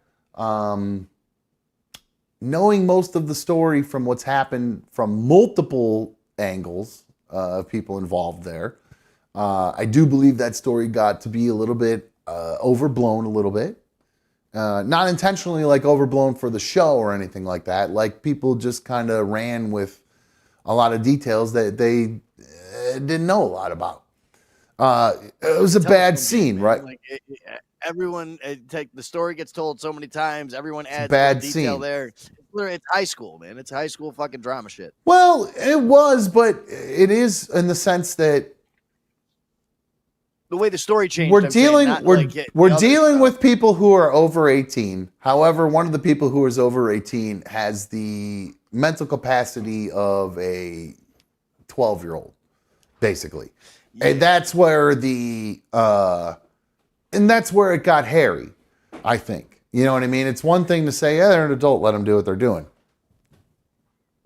Knowing most of the story from what's happened from multiple angles of people involved there, I do believe that story got to be a little bit overblown a little bit. Not intentionally like overblown for the show or anything like that. Like people just kind of ran with a lot of details that they didn't know a lot about. It was a bad scene, right? Like everyone, the story gets told so many times. Everyone adds bad detail scene. there. It's high school, man. It's high school fucking drama shit. Well, it was, but it is in the sense that the way the story changed. We're dealing with people who are over 18. However, one of the people who is over 18 has the mental capacity of a 12-year-old, basically. Yeah. And that's where that's where it got hairy, I think. You know what I mean? It's one thing to say, yeah, they're an adult, let them do what they're doing.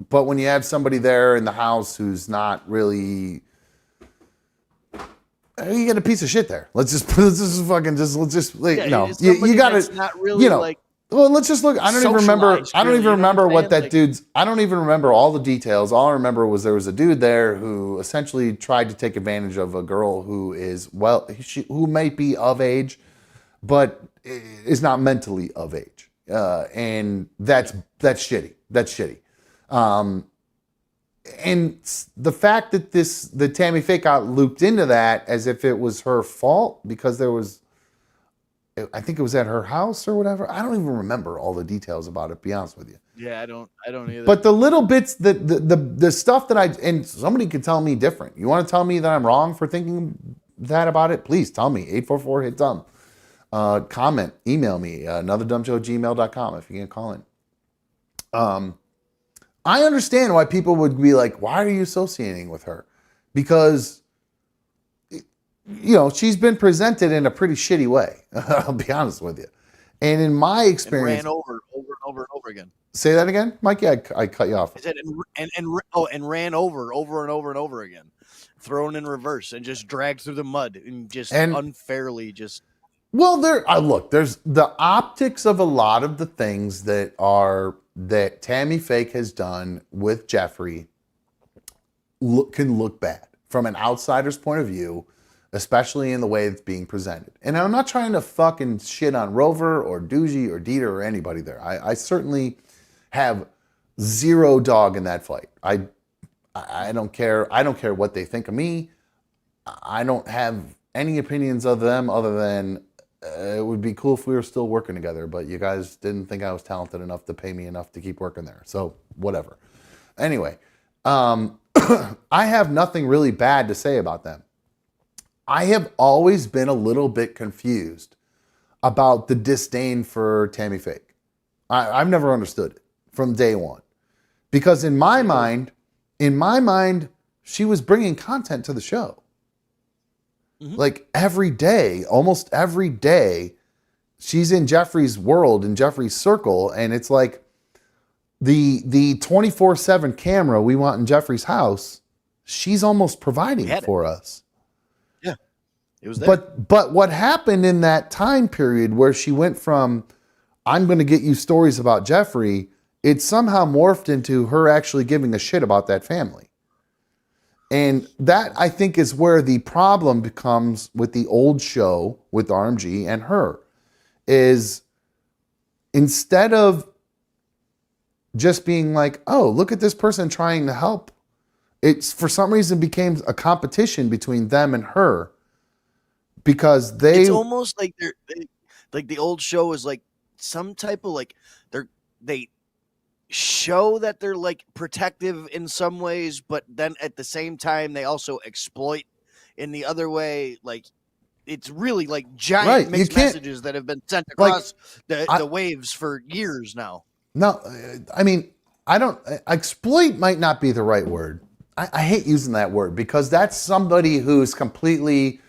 But when you have somebody there in the house who's not really, you get a piece of shit there. You gotta, not really like. Well, let's just look. I don't even remember what that dude's. I don't even remember all the details. All I remember was there was a dude there who essentially tried to take advantage of a girl who is who might be of age, but is not mentally of age, and that's shitty. That's shitty. And the fact that Tammy Fake got looped into that as if it was her fault because there was. I think it was at her house or whatever. I don't even remember all the details about it, to be honest with you. Yeah, I don't either. But the little bits, the stuff that and somebody could tell me different. You want to tell me that I'm wrong for thinking that about it? Please tell me. 844-HIT-DUMB. Comment, email me, anotherdumbshow@gmail.com if you can call in. I understand why people would be like, why are you associating with her? Because she's been presented in a pretty shitty way. I'll be honest with you. And in my experience, and ran over and over again. Say that again, Mikey. I cut you off. I said and ran over and over again, thrown in reverse and just dragged through the mud and unfairly just. Well, there's the optics of a lot of the things that Tammy Fake has done with Jeffrey can look bad from an outsider's point of view. Especially in the way it's being presented. And I'm not trying to fucking shit on Rover or Doogie or Dieter or anybody there. I certainly have zero dog in that fight. I don't care. I don't care what they think of me. I don't have any opinions of them other than it would be cool if we were still working together, but you guys didn't think I was talented enough to pay me enough to keep working there. So whatever. Anyway, I have nothing really bad to say about them. I have always been a little bit confused about the disdain for Tammy Fake. I've never understood it from day one. Because in my mind, she was bringing content to the show. Mm-hmm. Like almost every day, she's in Jeffrey's world, in Jeffrey's circle, and it's like, the 24/7 camera we want in Jeffrey's house, she's almost providing for us. Yeah, it was there. But what happened in that time period where she went from, I'm going to get you stories about Jeffrey, it somehow morphed into her actually giving a shit about that family. And that, I think, is where the problem becomes with the old show with RMG and her, is instead of just being like, oh, look at this person trying to help, it's for some reason became a competition between them and her, because it's almost like like the old show is like some type of like they show that they're like protective in some ways, but then at the same time they also exploit in the other way. Like it's really like giant mixed messages that have been sent across the waves for years now. No, I mean, exploit might not be the right word. I hate using that word because that's somebody who's completely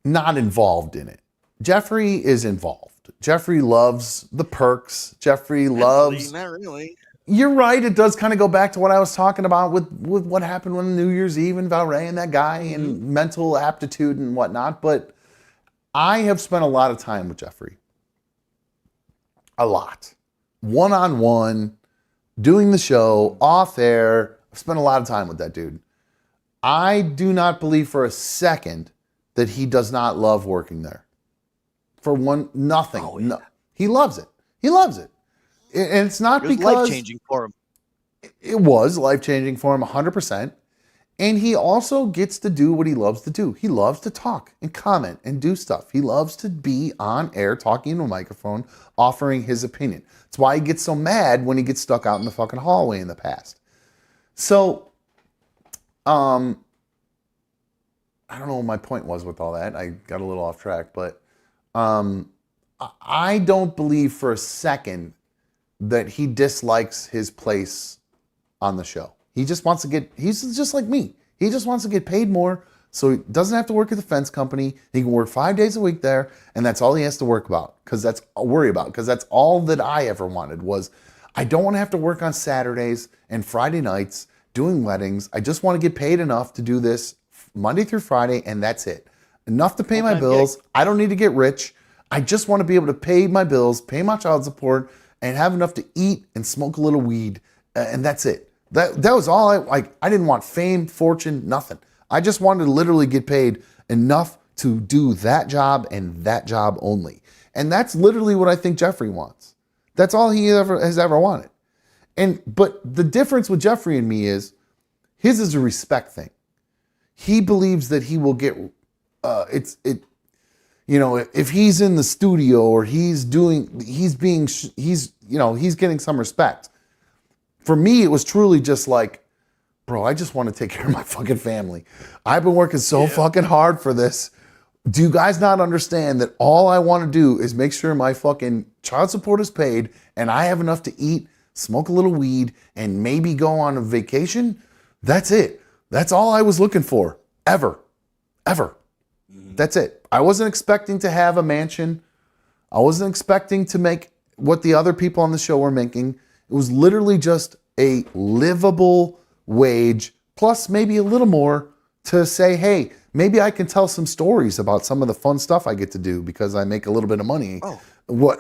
not involved in it. Jeffrey is involved. Jeffrey loves the perks. Jeffrey loves. Not really. You're right. It does kind of go back to what I was talking about with what happened on New Year's Eve and Valray and that guy and mental aptitude and whatnot. But I have spent a lot of time with Jeffrey. A lot. One-on-one, doing the show, off air. I've spent a lot of time with that dude. I do not believe for a second that he does not love working there. For one, nothing. Oh, yeah. No, he loves it. He loves it. And it's not because... It was life-changing for him. It was life-changing for him, 100%. And he also gets to do what he loves to do. He loves to talk and comment and do stuff. He loves to be on air, talking into a microphone, offering his opinion. That's why he gets so mad when he gets stuck out in the fucking hallway in the past. So, I don't know what my point was with all that. I got a little off track, but I don't believe for a second that he dislikes his place on the show. He just wants to get, he's just like me. He just wants to get paid more so he doesn't have to work at the fence company. He can work 5 days a week there, and that's all he has to worry about, because that's all that I ever wanted was, I don't want to have to work on Saturdays and Friday nights doing weddings. I just want to get paid enough to do this Monday through Friday, and that's it. Enough to pay my bills. I don't need to get rich. I just want to be able to pay my bills, pay my child support, and have enough to eat and smoke a little weed, and that's it. That was all I didn't want fame, fortune, nothing. I just wanted to literally get paid enough to do that job and that job only. And that's literally what I think Jeffrey wants. That's all he has ever wanted. But the difference with Jeffrey and me is his is a respect thing. He believes that he will get if he's in the studio or he's getting some respect. For me, it was truly just like, bro, I just want to take care of my fucking family. I've been working so fucking hard for this. Do you guys not understand that all I want to do is make sure my fucking child support is paid and I have enough to eat, smoke a little weed, and maybe go on a vacation? That's it. That's all I was looking for. Ever. That's it. I wasn't expecting to have a mansion. I wasn't expecting to make what the other people on the show were making. It was literally just a livable wage, plus maybe a little more to say, hey, maybe I can tell some stories about some of the fun stuff I get to do because I make a little bit of money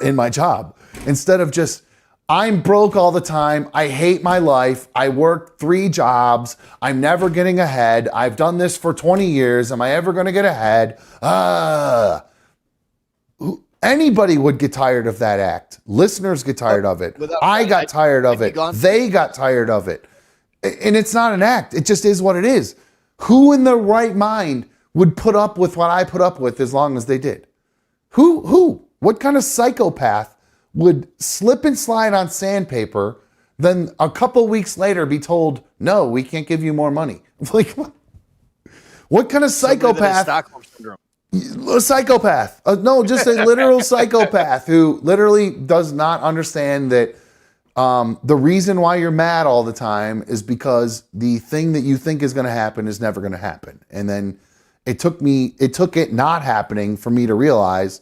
in my job. Instead of just, I'm broke all the time. I hate my life. I work 3 jobs. I'm never getting ahead. I've done this for 20 years. Am I ever going to get ahead? Anybody would get tired of that act. Listeners get tired of it. I got tired of it. They got tired of it. And it's not an act. It just is what it is. Who in their right mind would put up with what I put up with as long as they did? Who? What kind of psychopath would slip and slide on sandpaper, then a couple weeks later be told, no, we can't give you more money? Like, what kind of psychopath? Stockholm syndrome. A psychopath. No, just a literal psychopath who literally does not understand that the reason why you're mad all the time is because the thing that you think is going to happen is never going to happen. And then it took it not happening for me to realize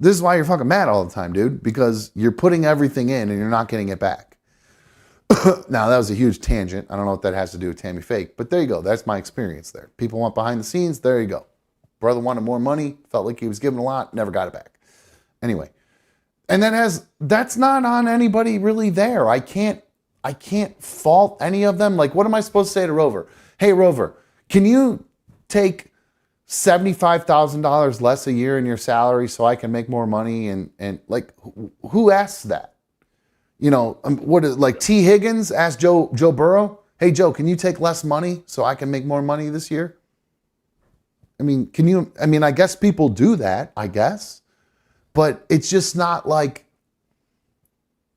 This is why you're fucking mad all the time, dude, because you're putting everything in and you're not getting it back. Now, that was a huge tangent. I don't know what that has to do with Tammy Fake, but there you go. That's my experience there. People want behind the scenes. There you go. Brother wanted more money, felt like he was given a lot, never got it back. Anyway, and that's not on anybody really there. I can't fault any of them. Like, what am I supposed to say to Rover? Hey, Rover, can you take $75,000 less a year in your salary so I can make more money? And like, who asks that? You know, what is, like, T. Higgins asked Joe Burrow, hey, Joe, can you take less money so I can make more money this year? I mean, I guess people do that, I guess. But it's just not like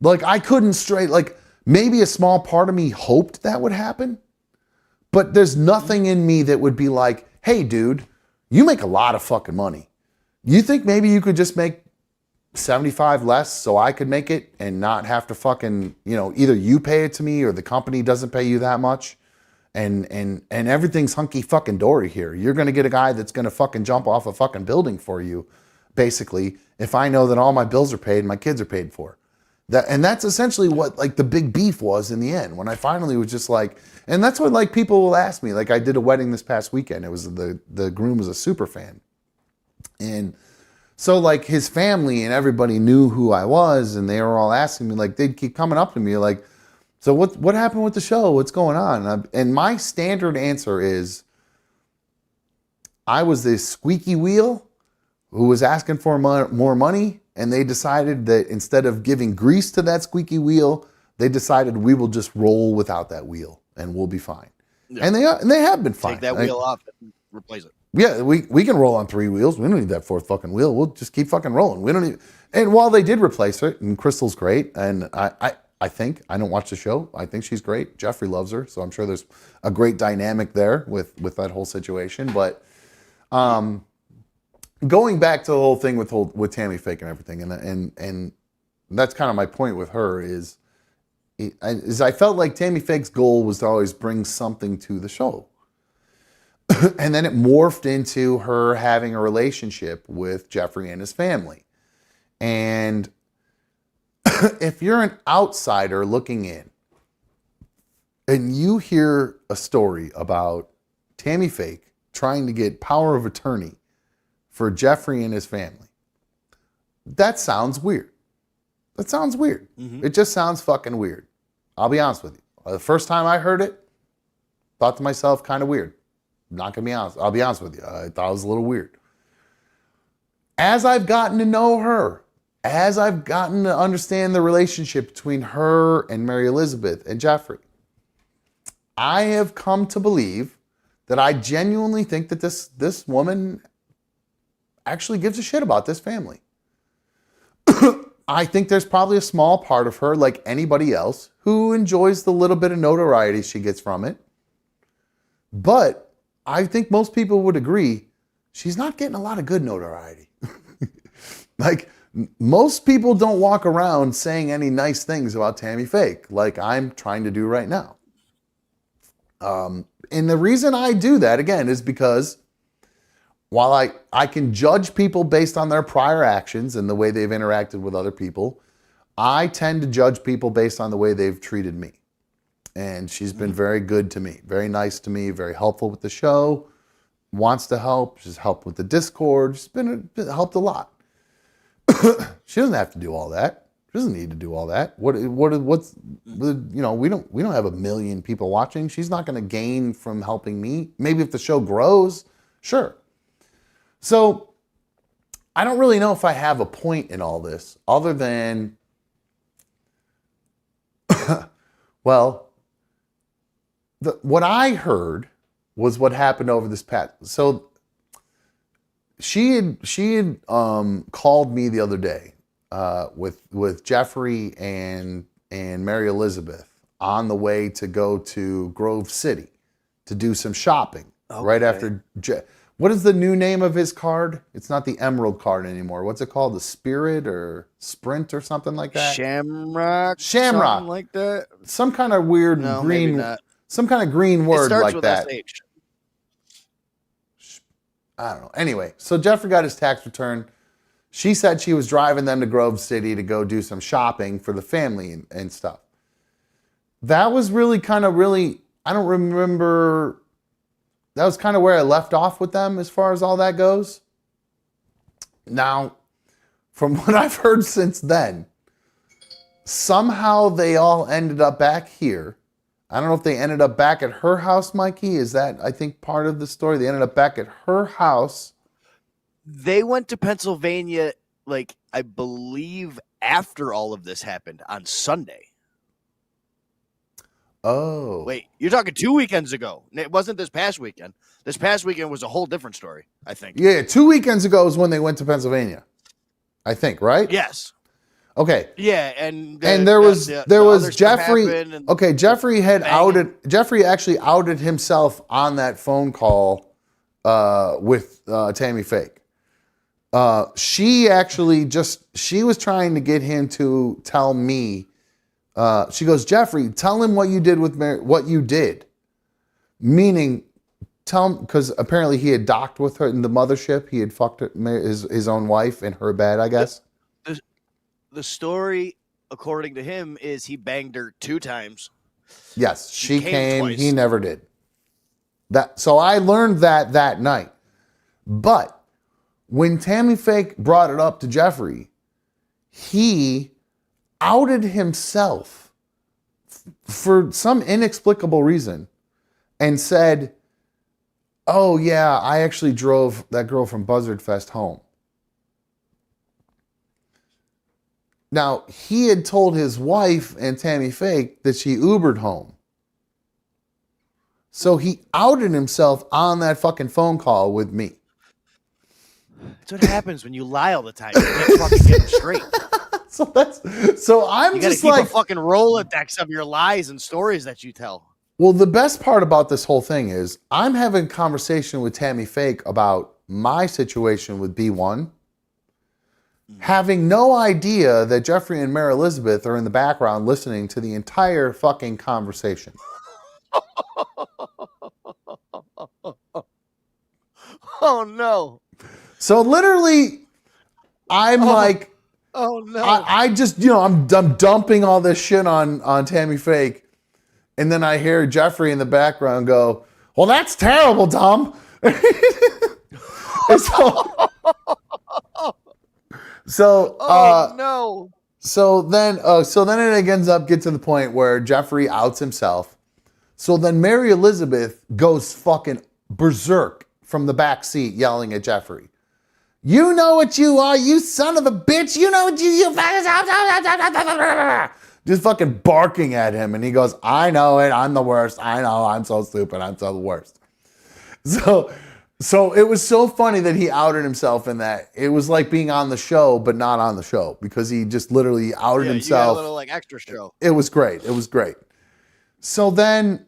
I couldn't maybe a small part of me hoped that would happen. But there's nothing in me that would be like, hey, dude, you make a lot of fucking money. You think maybe you could just make 75 less so I could make it and not have to fucking, either you pay it to me or the company doesn't pay you that much. And everything's hunky fucking dory here. You're going to get a guy that's going to fucking jump off a fucking building for you, basically, if I know that all my bills are paid and my kids are paid for. And that's essentially what like the big beef was in the end, when I finally was just like, and that's what like people will ask me. Like, I did a wedding this past weekend. It was the groom was a super fan. And so like his family and everybody knew who I was, and they were all asking me, like, they'd keep coming up to me like, so what happened with the show? What's going on? And my standard answer is, I was this squeaky wheel who was asking for more money, and they decided that instead of giving grease to that squeaky wheel, they decided we will just roll without that wheel and we'll be fine. Yeah. And they have been fine. Take that wheel off and replace it. Yeah, we can roll on 3 wheels. We don't need that 4th fucking wheel. We'll just keep fucking rolling. We don't need. And while they did replace it, and Crystal's great, and I think, I don't watch the show, I think she's great. Jeffrey loves her, so I'm sure there's a great dynamic there with that whole situation. But going back to the whole thing with Tammy Fake and everything, and that's kind of my point with her is I felt like Tammy Fake's goal was to always bring something to the show. And then it morphed into her having a relationship with Jeffrey and his family. And if you're an outsider looking in and you hear a story about Tammy Fake trying to get power of attorney for Jeffrey and his family, that sounds weird. That sounds weird. Mm-hmm. It just sounds fucking weird. I'll be honest with you. The first time I heard it, thought to myself, kind of weird. Not gonna be honest. I'll be honest with you. I thought it was a little weird. As I've gotten to know her, as I've gotten to understand the relationship between her and Mary Elizabeth and Jeffrey, I have come to believe that I genuinely think that this woman actually gives a shit about this family. I think there's probably a small part of her, like anybody else, who enjoys the little bit of notoriety she gets from it. But I think most people would agree she's not getting a lot of good notoriety. Like, most people don't walk around saying any nice things about Tammy Fake, like I'm trying to do right now. And the reason I do that, again, is because while I can judge people based on their prior actions and the way they've interacted with other people, I tend to judge people based on the way they've treated me. And she's been very good to me, very nice to me, very helpful with the show, wants to help. She's helped with the Discord. She's helped a lot. She doesn't have to do all that. She doesn't need to do all that. We don't have 1 million people watching. She's not going to gain from helping me. Maybe if the show grows, sure. So I don't really know if I have a point in all this other than, well, what I heard was what happened over this past. So she had called me the other day with Jeffrey and Mary Elizabeth on the way to go to Grove City to do some shopping. Okay. Right after. What is the new name of his card? It's not the Emerald card anymore. What's it called? The Spirit or Sprint or something like that? Shamrock. Shamrock. Something like that. Some kind of weird green. Some kind of green word like that. It starts with SH. I don't know. Anyway, so Jeffrey got his tax return. She said she was driving them to Grove City to go do some shopping for the family and stuff. That was really I don't remember. That was kind of where I left off with them as far as all that goes. Now, from what I've heard since then, somehow they all ended up back here. I don't know if they ended up back at her house, Mikey. Is that, I think, part of the story? They ended up back at her house. They went to Pennsylvania, like, I believe after all of this happened on Sunday. Oh. Wait, you're talking 2 weekends ago. It wasn't this past weekend. This past weekend was a whole different story, I think. Yeah, 2 weekends ago is when they went to Pennsylvania. I think, right? Yes. Okay. Yeah, and there was Jeffrey. Okay, Jeffrey actually outed himself on that phone call with Tammy Fake. She was trying to get him to tell me. She goes, Jeffrey, tell him what you did with Mary, what you did. Meaning, tell him, because apparently he had docked with her in the mothership. He had fucked his own wife in her bed, I guess. The story, according to him, is he banged her 2 times. Yes, she came. Twice. He never did. So I learned that night. But when Tammy Fake brought it up to Jeffrey, he outed himself for some inexplicable reason and said, oh yeah, I actually drove that girl from Buzzard Fest home. Now, he had told his wife and Tammy Fake that she Ubered home. So he outed himself on that fucking phone call with me. That's what happens when you lie all the time. You can't fucking get them straight. So I'm you gotta just keep like a fucking Rolodex of your lies and stories that you tell. Well, the best part about this whole thing is I'm having a conversation with Tammy Fake about my situation with B1, having no idea that Jeffrey and Mary Elizabeth are in the background listening to the entire fucking conversation. Oh no. So literally, I'm like, oh no. I just, I'm dumping all this shit on Tammy Fake. And then I hear Jeffrey in the background go, well, that's terrible, Tom. No. So then it ends up get to the point where Jeffrey outs himself. So then Mary Elizabeth goes fucking berserk from the back seat yelling at Jeffrey. You know what you are, you son of a bitch. You know what you just fucking barking at him. And he goes, I know it. I'm the worst. I know. I'm so stupid. I'm so the worst. So it was so funny that he outed himself in that. It was like being on the show, but not on the show because he just literally outed himself. You got a little like extra show. It was great. It was great. So then,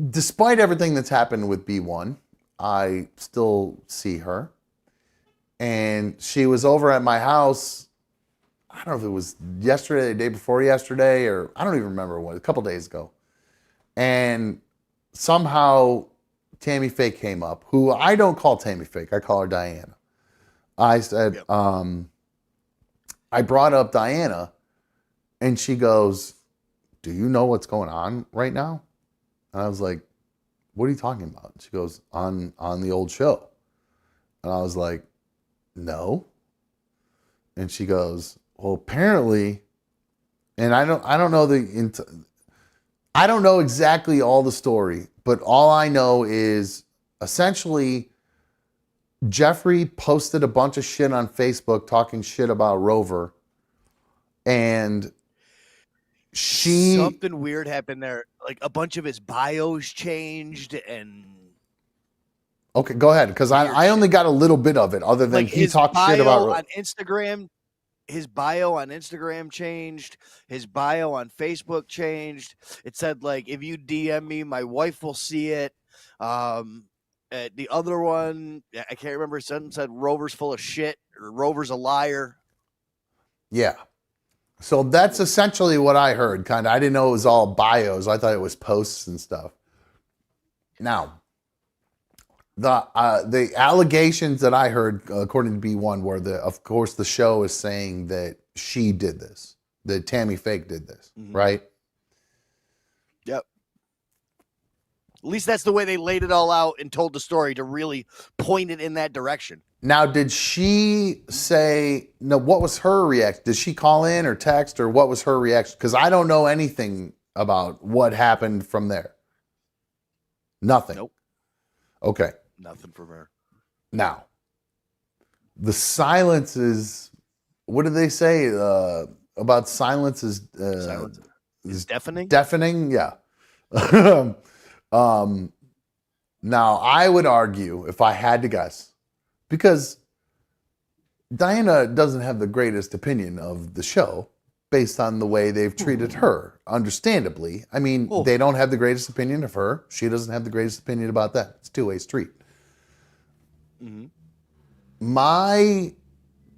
despite everything that's happened with B1, I still see her. And she was over at my house. I don't know if it was yesterday, the day before yesterday, or I don't even remember what, a couple days ago. And somehow Tammy Fake came up, who I don't call Tammy Fake. I call her Diana. I said, yep. I brought up Diana and she goes, do you know what's going on right now? And I was like, what are you talking about? She goes, on the old show. And I was like, no. And she goes, well, apparently, and I don't know exactly all the story, but all I know is essentially Jeffrey posted a bunch of shit on Facebook talking shit about Rover, and something weird happened there. Like a bunch of his bios changed and. Okay, go ahead, because I only got a little bit of it, other than like he talked shit about Rover. On Instagram. His bio on Instagram changed. His bio on Facebook changed. It said, like, if you DM me, my wife will see it. The other one, I can't remember, said Rover's full of shit or Rover's a liar. Yeah. So that's essentially what I heard. Kind of. I didn't know it was all bios. I thought it was posts and stuff. Now, the allegations that I heard, according to B1, were of course the show is saying that she did this, that Tammy Fake did this, right? Yep. At least that's the way they laid it all out and told the story to really point it in that direction. Now, did she say, no, what was her reaction? Did she call in or text, or what was her reaction? Because I don't know anything about what happened from there. Nothing. Nope. Okay. Nothing from her. Now, the silence is, what did they say about silence is Silence is deafening. deafening? Yeah. Now, I would argue, if I had to guess, because Diana doesn't have the greatest opinion of the show based on the way they've treated her, understandably. I mean, they don't have the greatest opinion of her. She doesn't have the greatest opinion about that. It's a two-way street. Mm-hmm. My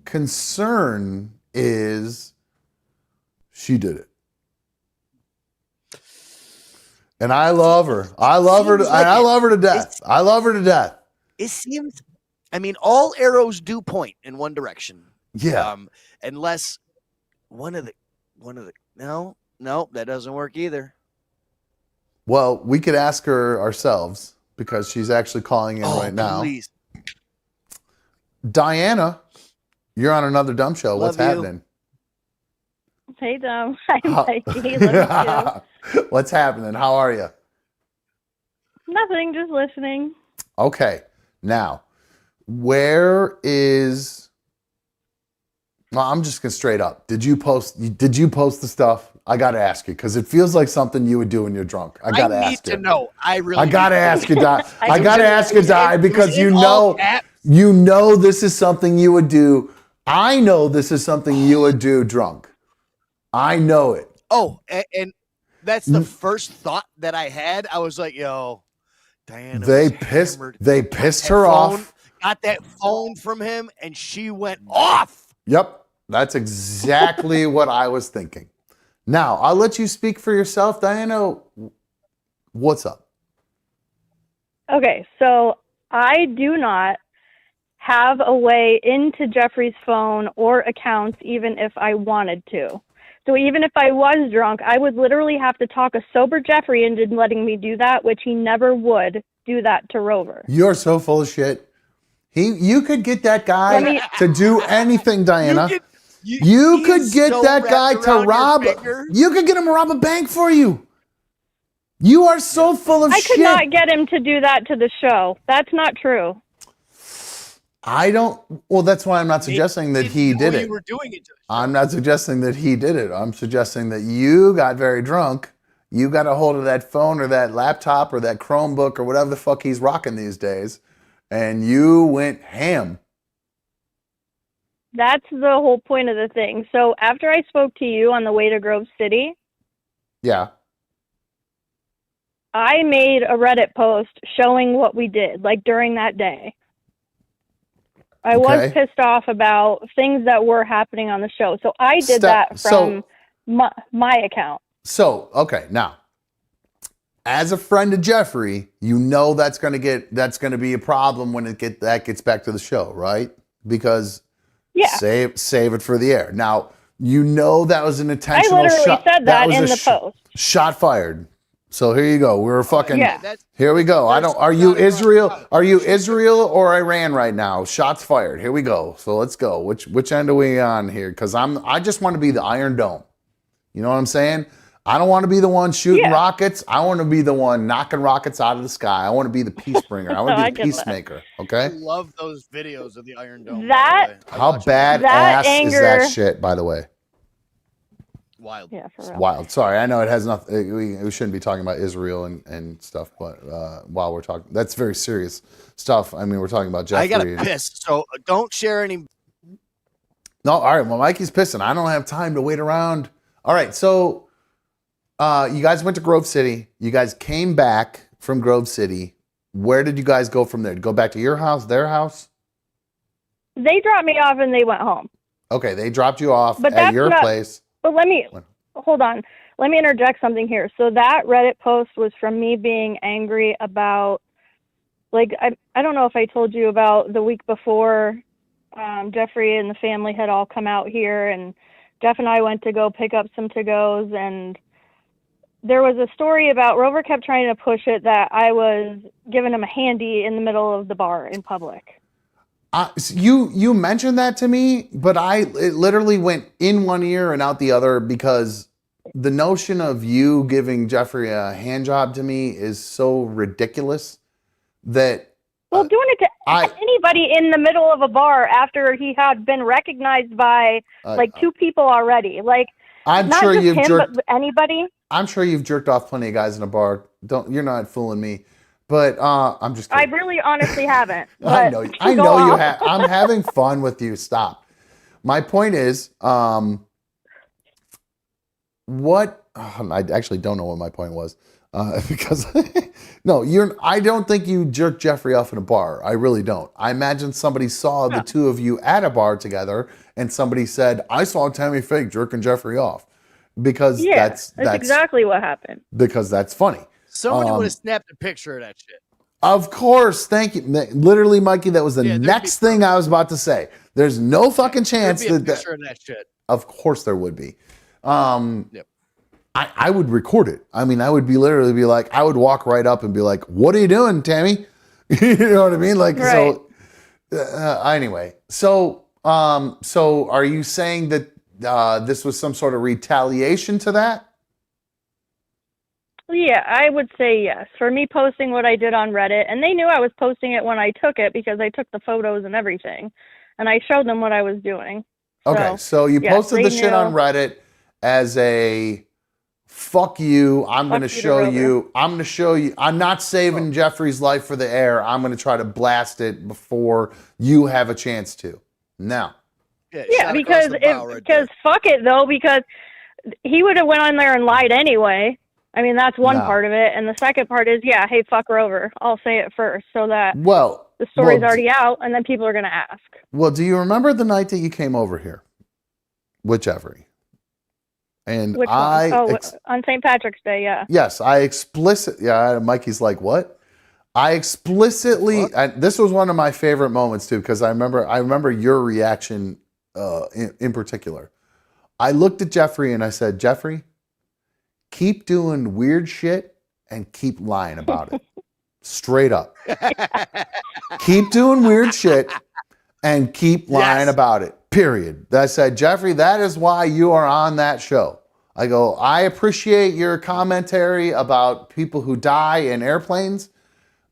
concern is she did it. And I love her. I love her. I love her to death. I love her to death. It seems, I mean, all arrows do point in one direction. Yeah. Unless one of the, no, that doesn't work either. Well, we could ask her ourselves because she's actually calling in right now. Please. Diana, you're on another dumb show. What's Love you. happening? Hey, Dom. Hi, Mikey. Love you. What's happening? How are you? Nothing, just listening. Okay. Now, where is? Well, I'm just gonna straight up. Did you post the stuff? I gotta ask you because it feels like something you would do when you're drunk. I gotta ask you. I need to know. I gotta ask you, Di. I gotta ask you, Di, because you all know this is something you would do. I know this is something you would do drunk. I know it. Oh, and that's the first thought that I had. I was like, yo, Diana. They was pissed her off. Got that phone from him, and she went off. Yep. That's exactly what I was thinking. Now, I'll let you speak for yourself. Diana, what's up? Okay, so I do not have a way into Jeffrey's phone or accounts even if I wanted to. So even if I was drunk, I would literally have to talk a sober Jeffrey into letting me do that, which he never would do that to Rover. You're so full of shit. You could get that guy to do anything, Diana. You could get that guy to rob. You could get him to rob a bank for you. You are so full of shit. I could not get him to do that to the show. That's not true. Well, that's why I'm not suggesting that he did it. You were doing it. I'm not suggesting that he did it. I'm suggesting that you got very drunk. You got a hold of that phone or that laptop or that Chromebook or whatever the fuck he's rocking these days, and you went ham. That's the whole point of the thing. So after I spoke to you on the way to Grove City, Yeah. I made a Reddit post showing what we did, like during that day. I was pissed off about things that were happening on the show. So I did that from my account. So, okay, now, as a friend of Jeffrey, you know that's going to be a problem when that gets back to the show, right? Because save it for the air. Now, you know that was an intentional shot. I literally said that in the post. Shot fired. So here you go. We're fucking. Yeah. Here we go. Are you Israel? Are you Israel or Iran right now? Shots fired. Here we go. So let's go. Which end are we on here? Because I just want to be the Iron Dome. You know what I'm saying? I don't want to be the one shooting rockets. I want to be the one knocking rockets out of the sky. I want to be the peace bringer. I want to be the peacemaker. Okay. I love those videos of the Iron Dome. How badass is that shit? By the way. Wild. Yeah, for real. Wild. Sorry, I know it has nothing. We shouldn't be talking about Israel and stuff, but while we're talking, that's very serious stuff. I mean, we're talking about Jeffrey. I gotta piss, so don't share any. No, all right. Well, Mikey's pissing. I don't have time to wait around. All right, so you guys went to Grove City. You guys came back from Grove City. Where did you guys go from there? Go back to your house, their house? They dropped me off and they went home. Okay, they dropped you off at your place. But hold on. Let me interject something here. So that Reddit post was from me being angry about like I don't know if I told you about the week before. Jeffrey and the family had all come out here, and Jeff and I went to go pick up some to-goes, and there was a story about Rover kept trying to push it that I was giving him a handy in the middle of the bar in public. You mentioned that to me, but it literally went in one ear and out the other, because the notion of you giving Jeffrey a hand job to me is so ridiculous that. Well, doing it to anybody in the middle of a bar after he had been recognized by like two people already, like I'm not sure just you've him, jerked. but anybody. I'm sure you've jerked off plenty of guys in a bar. You're not fooling me. But I'm just kidding. I really honestly haven't. I know you have. I'm having fun with you. Stop. My point is, what? I actually don't know what my point was, because no, I don't think you jerked Jeffrey off in a bar. I really don't. I imagine somebody saw the two of you at a bar together, and somebody said, "I saw Tammy Faye jerking Jeffrey off," because that's exactly what happened. Because that's funny. Somebody would have snapped a picture of that shit. Of course, thank you. Literally, Mikey, that was the next thing I was about to say. There's no fucking chance there'd be a picture of that shit. Of course there would be. Yep. I would record it. I mean, I would literally be like, I would walk right up and be like, "What are you doing, Tammy?" You know what I mean? Like, right. So anyway, so are you saying that this was some sort of retaliation to that? Yeah, I would say yes. For me posting what I did on Reddit, and they knew I was posting it when I took it because I took the photos and everything, and I showed them what I was doing. Okay, so you posted the shit on Reddit as a fuck you. I'm going to show you. I'm going to show you. I'm not saving Jeffrey's life for the air. I'm going to try to blast it before you have a chance to. Now. Yeah, because fuck it though, because he would have went on there and lied anyway. I mean, that's one part of it. And the second part is, hey, fuck Rover. I'll say it first so that the story's already out and then people are going to ask. Well, do you remember the night that you came over here with Jeffrey? And which one? On St. Patrick's Day, yeah. Yes, Mikey's like, what? I explicitly, this was one of my favorite moments too, because I remember your reaction in particular. I looked at Jeffrey and I said, Jeffrey, keep doing weird shit and keep lying about it. Straight up. Keep doing weird shit and keep lying about it. Period. I said, Jeffrey, that is why you are on that show. I go, I appreciate your commentary about people who die in airplanes,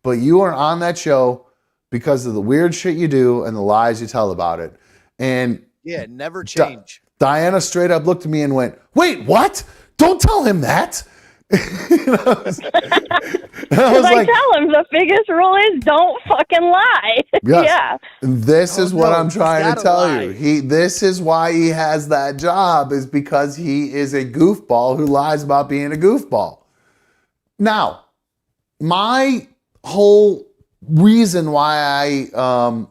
but you are on that show because of the weird shit you do and the lies you tell about it. And never change. Diana straight up looked at me and went, wait, what? Don't tell him that. I was like, tell him the biggest rule is don't fucking lie. Yes. Yeah. This is what I'm trying to tell you. This is why he has that job, is because he is a goofball who lies about being a goofball. Now, my whole reason why I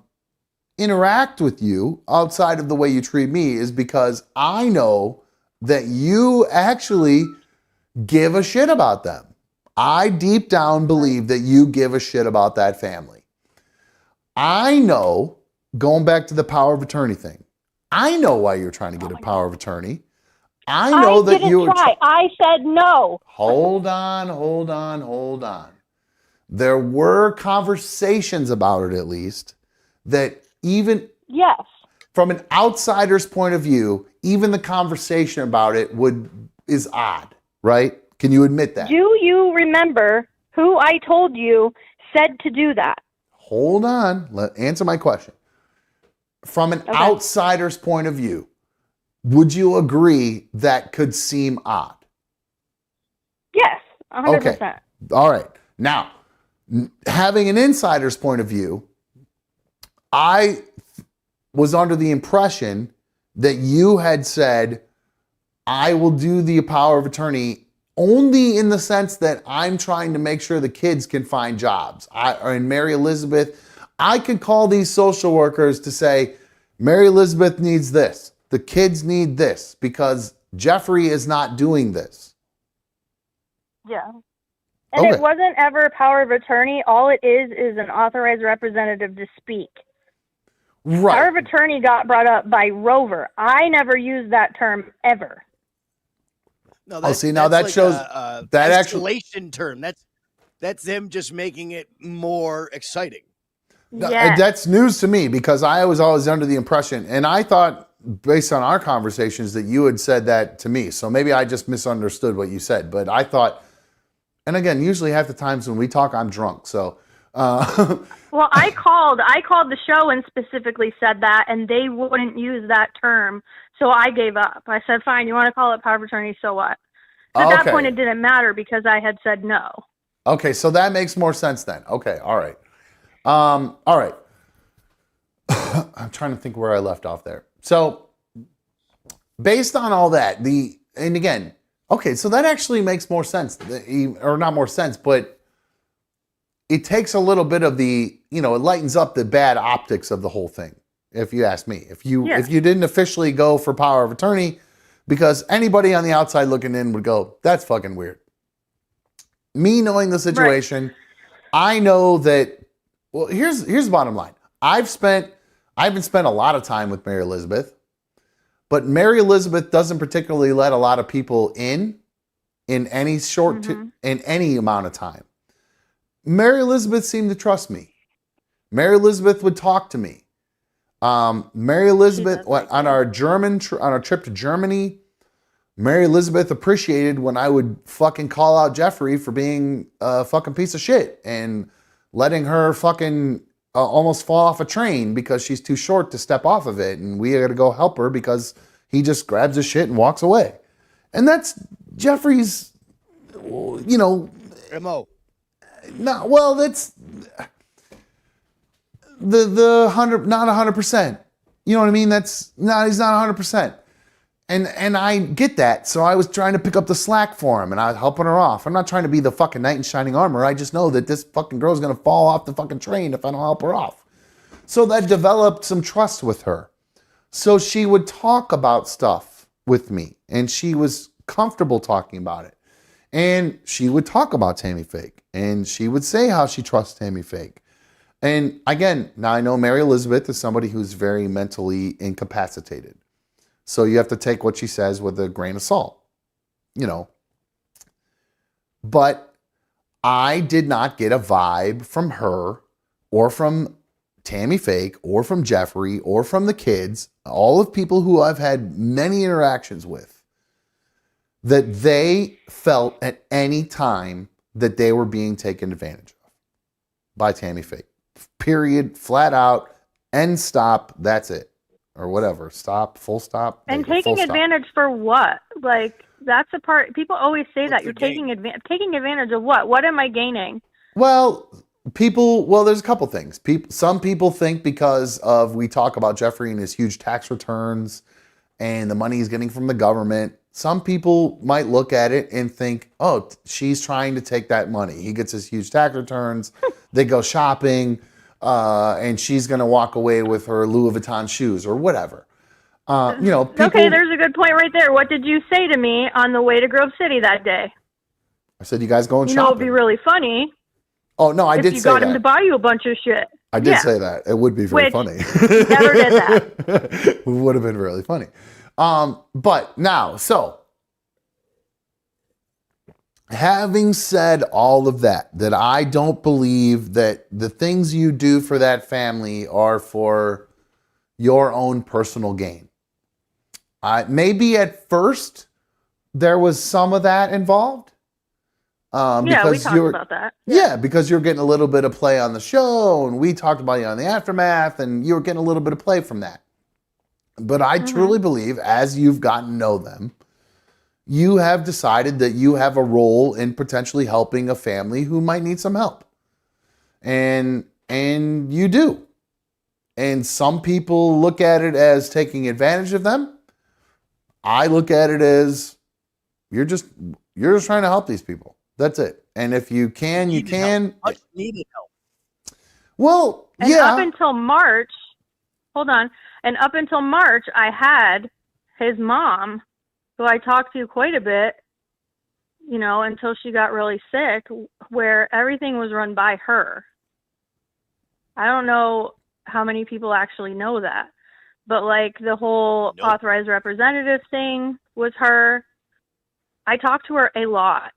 interact with you outside of the way you treat me is because I know that you actually give a shit about them. I deep down believe that you give a shit about that family. I know, going back to the power of attorney thing, I know why you're trying to get a power of attorney. I know that you were I said no. Hold on. There were conversations about it, at least, that even from an outsider's point of view, even the conversation about it is odd, right? Can you admit that? Do you remember who I told you said to do that? Hold on. Answer my question. From an outsider's point of view, would you agree that could seem odd? Yes, 100%. Okay. All right. Now, having an insider's point of view, I was under the impression that you had said, I will do the power of attorney only in the sense that I'm trying to make sure the kids can find jobs. And Mary Elizabeth, I could call these social workers to say, Mary Elizabeth needs this. The kids need this because Jeffrey is not doing this. Yeah. And Okay. it wasn't ever a power of attorney. All it is an authorized representative to speak. Right. Power of attorney got brought up by Rover. I never used that term ever. No, see, now that like shows that actually escalation term. That's them just making it more exciting. Yes. that's news to me because I was always under the impression, and I thought based on our conversations that you had said that to me. So maybe I just misunderstood what you said, but I thought, and again, usually half the times when we talk, I'm drunk. So, Well, I called the show and specifically said that, and they wouldn't use that term, so I gave up. I said, "Fine, you want to call it power of attorney, so what?" So at that Okay. point, it didn't matter because I had said no. okay, so that makes more sense then. Okay, all right. All right. I'm trying to think where I left off there. So, based on all that, and again, okay, so that actually makes more sense, or not more sense, but it takes a little bit of it lightens up the bad optics of the whole thing. If you ask me, if you didn't officially go for power of attorney, because anybody on the outside looking in would go, that's fucking weird. Me knowing the situation, I know that. Well, here's the bottom line. I haven't spent a lot of time with Mary Elizabeth, but Mary Elizabeth doesn't particularly let a lot of people in any in any amount of time. Mary Elizabeth seemed to trust me. Mary Elizabeth would talk to me. Mary Elizabeth on our trip to Germany, Mary Elizabeth appreciated when I would fucking call out Jeffrey for being a fucking piece of shit and letting her fucking almost fall off a train because she's too short to step off of it, and we got to go help her because he just grabs his shit and walks away. And that's Jeffrey's, MO. No, well, that's the 100, not 100%. You know what I mean? He's not 100%. And I get that. So I was trying to pick up the slack for him and I was helping her off. I'm not trying to be the fucking knight in shining armor. I just know that this fucking girl's going to fall off the fucking train if I don't help her off. So that developed some trust with her. So she would talk about stuff with me and she was comfortable talking about it. And she would talk about Tammy Fake and she would say how she trusts Tammy Fake. And again, now I know Mary Elizabeth is somebody who's very mentally incapacitated. So you have to take what she says with a grain of salt, But I did not get a vibe from her or from Tammy Fake or from Jeffrey or from the kids, all of people who I've had many interactions with, that they felt at any time that they were being taken advantage of by Tammy Fake. Period, flat out, end stop, that's it. Or whatever, stop, full stop. And taking advantage for what? Like, that's the part, people always say that. You're taking advantage of what? What am I gaining? Well, there's a couple things. Some people think because we talk about Jeffrey and his huge tax returns and the money he's getting from the government, some people might look at it and think, oh, she's trying to take that money. He gets his huge tax returns, they go shopping, and she's going to walk away with her Louis Vuitton shoes or whatever. People, okay, there's a good point right there. What did you say to me on the way to Grove City that day? I said, you guys going shopping? It'd be really funny. Oh, no, I did say that. If you got him to buy you a bunch of shit. I did say that. It would be very funny. Never did that. It would have been really funny. But now, so having said all of that I don't believe that the things you do for that family are for your own personal gain. Maybe at first there was some of that involved. Yeah, we talked about that. Yeah, because you're getting a little bit of play on the show, and we talked about you on the aftermath, and you were getting a little bit of play from that. But I truly believe, as you've gotten to know them, you have decided that you have a role in potentially helping a family who might need some help. And you do. And some people look at it as taking advantage of them. I look at it as you're just trying to help these people. That's it. And if you can, you can. Much needed help. Well, and yeah. Up until March, hold on. And up until March, I had his mom, who I talked to quite a bit, until she got really sick, where everything was run by her. I don't know how many people actually know that, but like the whole Nope. authorized representative thing was her. I talked to her a lot.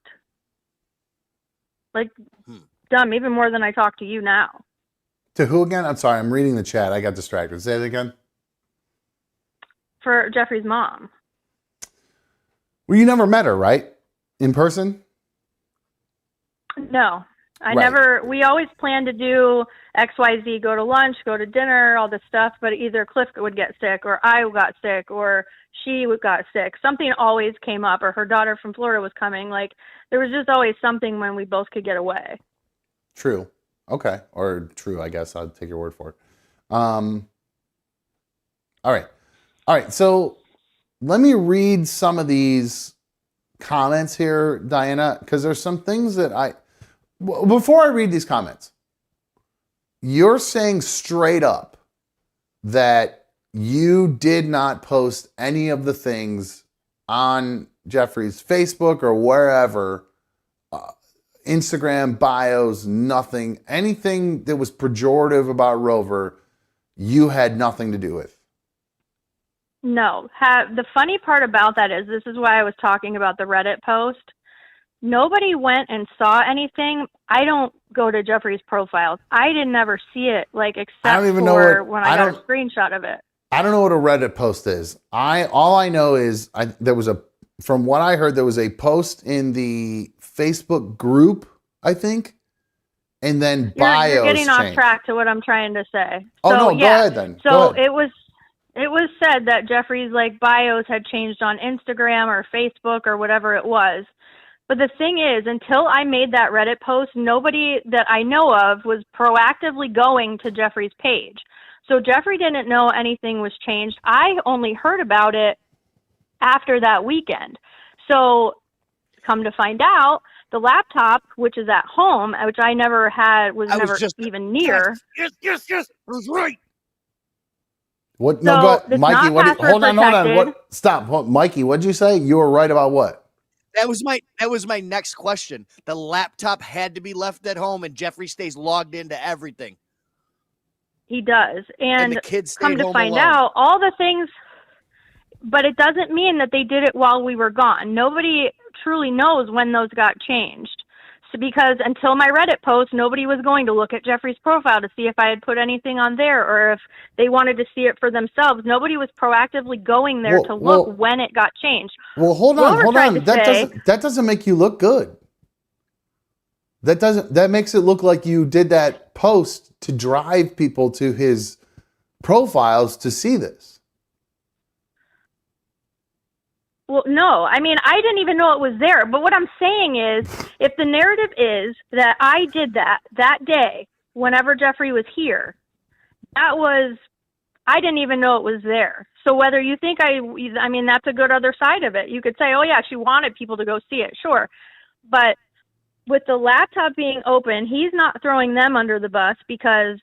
Like, dumb, even more than I talk to you now. To who again? I'm sorry, I'm reading the chat. I got distracted. Say it again. For Jeffrey's mom. Well, you never met her, right? In person? No, I Right. never. We always planned to do XYZ, go to lunch, go to dinner, all this stuff, but either Cliff would get sick or I got sick or she got sick. Something always came up, or her daughter from Florida was coming. Like, there was just always something when we both could get away. True. Okay. Or true, I guess. I'll take your word for it. All right. All right. So let me read some of these comments here, Diana, because there's some things that before I read these comments, you're saying straight up that you did not post any of the things on Jeffrey's Facebook or wherever, Instagram bios, nothing, anything that was pejorative about Rover, you had nothing to do with. No. The funny part about that is, this is why I was talking about the Reddit post. Nobody went and saw anything. I don't go to Jeffrey's profiles. I didn't ever see it, like, except I don't even know for what- when I I got a don't- screenshot of it. I don't know what a Reddit post is. All I know is from what I heard, there was a post in the Facebook group, I think, and then bios You're getting off changed. track to what I'm trying to say. Oh, So, no, yeah. go ahead then. So Go ahead. it was said that Jeffrey's like bios had changed on Instagram or Facebook or whatever it was. But the thing is, until I made that Reddit post, nobody that I know of was proactively going to Jeffrey's page. So Jeffrey didn't know anything was changed. I only heard about it after that weekend. So come to find out, the laptop, which is at home, which I never had, was never even near. Yes, I was right. What? No, So, go ahead. it's Mikey. not What? password Hold on. protected. What? Stop. Mikey, what'd you say? You were right about what? That was my next question. The laptop had to be left at home, and Jeffrey stays logged into everything. He does. And And the kids come stayed to home find alone. out, all the things, but it doesn't mean that they did it while we were gone. Nobody truly knows when those got changed. So because until my Reddit post, nobody was going to look at Jeffrey's profile to see if I had put anything on there or if they wanted to see it for themselves. Nobody was proactively going there to look when it got changed. Well, hold Rover on. tried to say- That doesn't make you look good. That makes it look like you did that post to drive people to his profiles to see this. Well, no. I mean, I didn't even know it was there. But what I'm saying is, if the narrative is that I did that day, whenever Jeffrey was here, I didn't even know it was there. So whether you think I mean, that's a good other side of it. You could say, oh yeah, she wanted people to go see it. Sure. But with the laptop being open, he's not throwing them under the bus because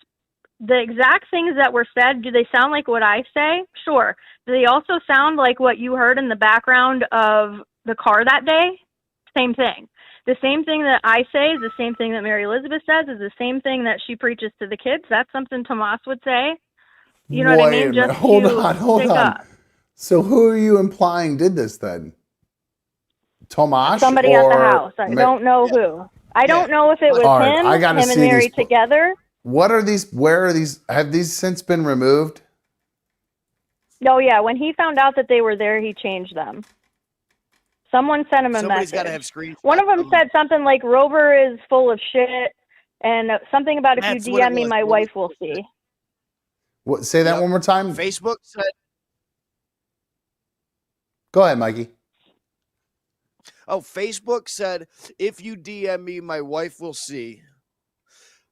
the exact things that were said, do they sound like what I say? Sure. Do they also sound like what you heard in the background of the car that day? Same thing. The same thing that I say is the same thing that Mary Elizabeth says, is the same thing that she preaches to the kids. That's something Tomas would say. You know what I Wait a mean? minute. Just Hold to on. stick up. So who are you implying did this then? Tomas? Somebody at the or house. I don't know who. I don't know if it was All right, him, I gotta him and see Mary these- together. What are these? Where are these? Have these since been removed? Oh, yeah. When he found out that they were there, he changed them. Someone sent him a Somebody's message. got to have screenshots. One of them said something like, Rover is full of shit, and something about if That's you what it DM me, was. my Rover wife will was full of see. What? Say that Yep. one more time. Facebook said, Go ahead, Mikey. Facebook said, if you DM me, my wife will see.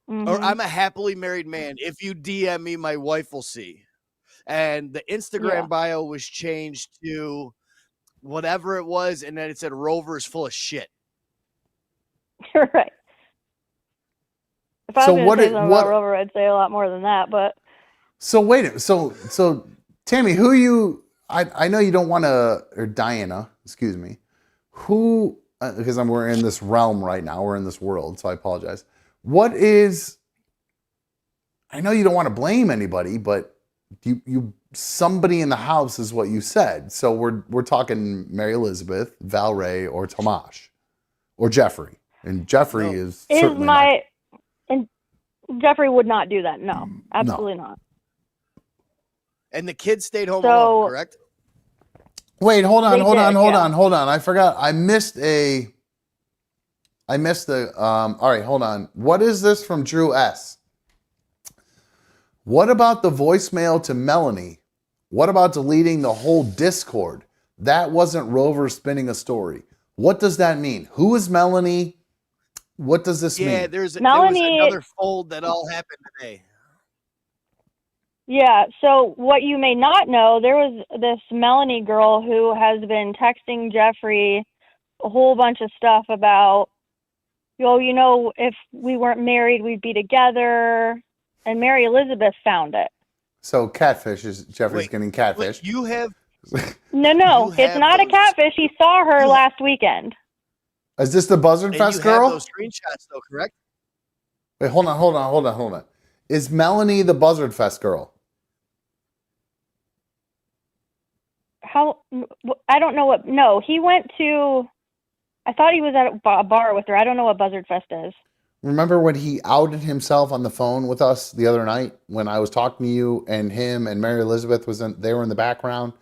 Or Mhm. I'm a happily married man. If you DM me, my wife will see. And the Instagram Yeah. bio was changed to whatever it was, and then it said Rover's full of shit. Right. If I So was going what to say did- something what- about Rover, I'd say a lot more than that, but So wait. So Tammy, who you? I know you don't want to, or Diana, excuse me. Who because we're in this realm right now. We're in this world, so I apologize. What is? I know you don't want to blame anybody, but you somebody in the house is what you said. So we're talking Mary Elizabeth, Val Ray, or Tomash, or Jeffrey. And Jeffrey is certainly not. And Jeffrey would not do that. No, absolutely not. And the kids stayed home So- alone, correct? Wait, hold They did, yeah. on. I forgot. I missed the. All right, hold on. What is this from Drew S? What about the voicemail to Melanie? What about deleting the whole Discord? That wasn't Rover spinning a story. What does that mean? Who is Melanie? What does this mean? Yeah, there was Melanie- another fold that all happened today. Yeah, so what you may not know, there was this Melanie girl who has been texting Jeffrey a whole bunch of stuff about, if we weren't married, we'd be together. And Mary Elizabeth found it. So catfish is Jeffrey's Wait, getting catfish. You have No, You it's have not a those- catfish. He saw her You- last weekend. Is this the Buzzard and Fest you girl? have those screenshots though, correct? Wait, hold on. Is Melanie the Buzzard Fest girl? I don't know what. No, he went to. I thought he was at a bar with her. I don't know what Buzzard Fest is. Remember when he outed himself on the phone with us the other night when I was talking to you and him and Mary Elizabeth they were in the background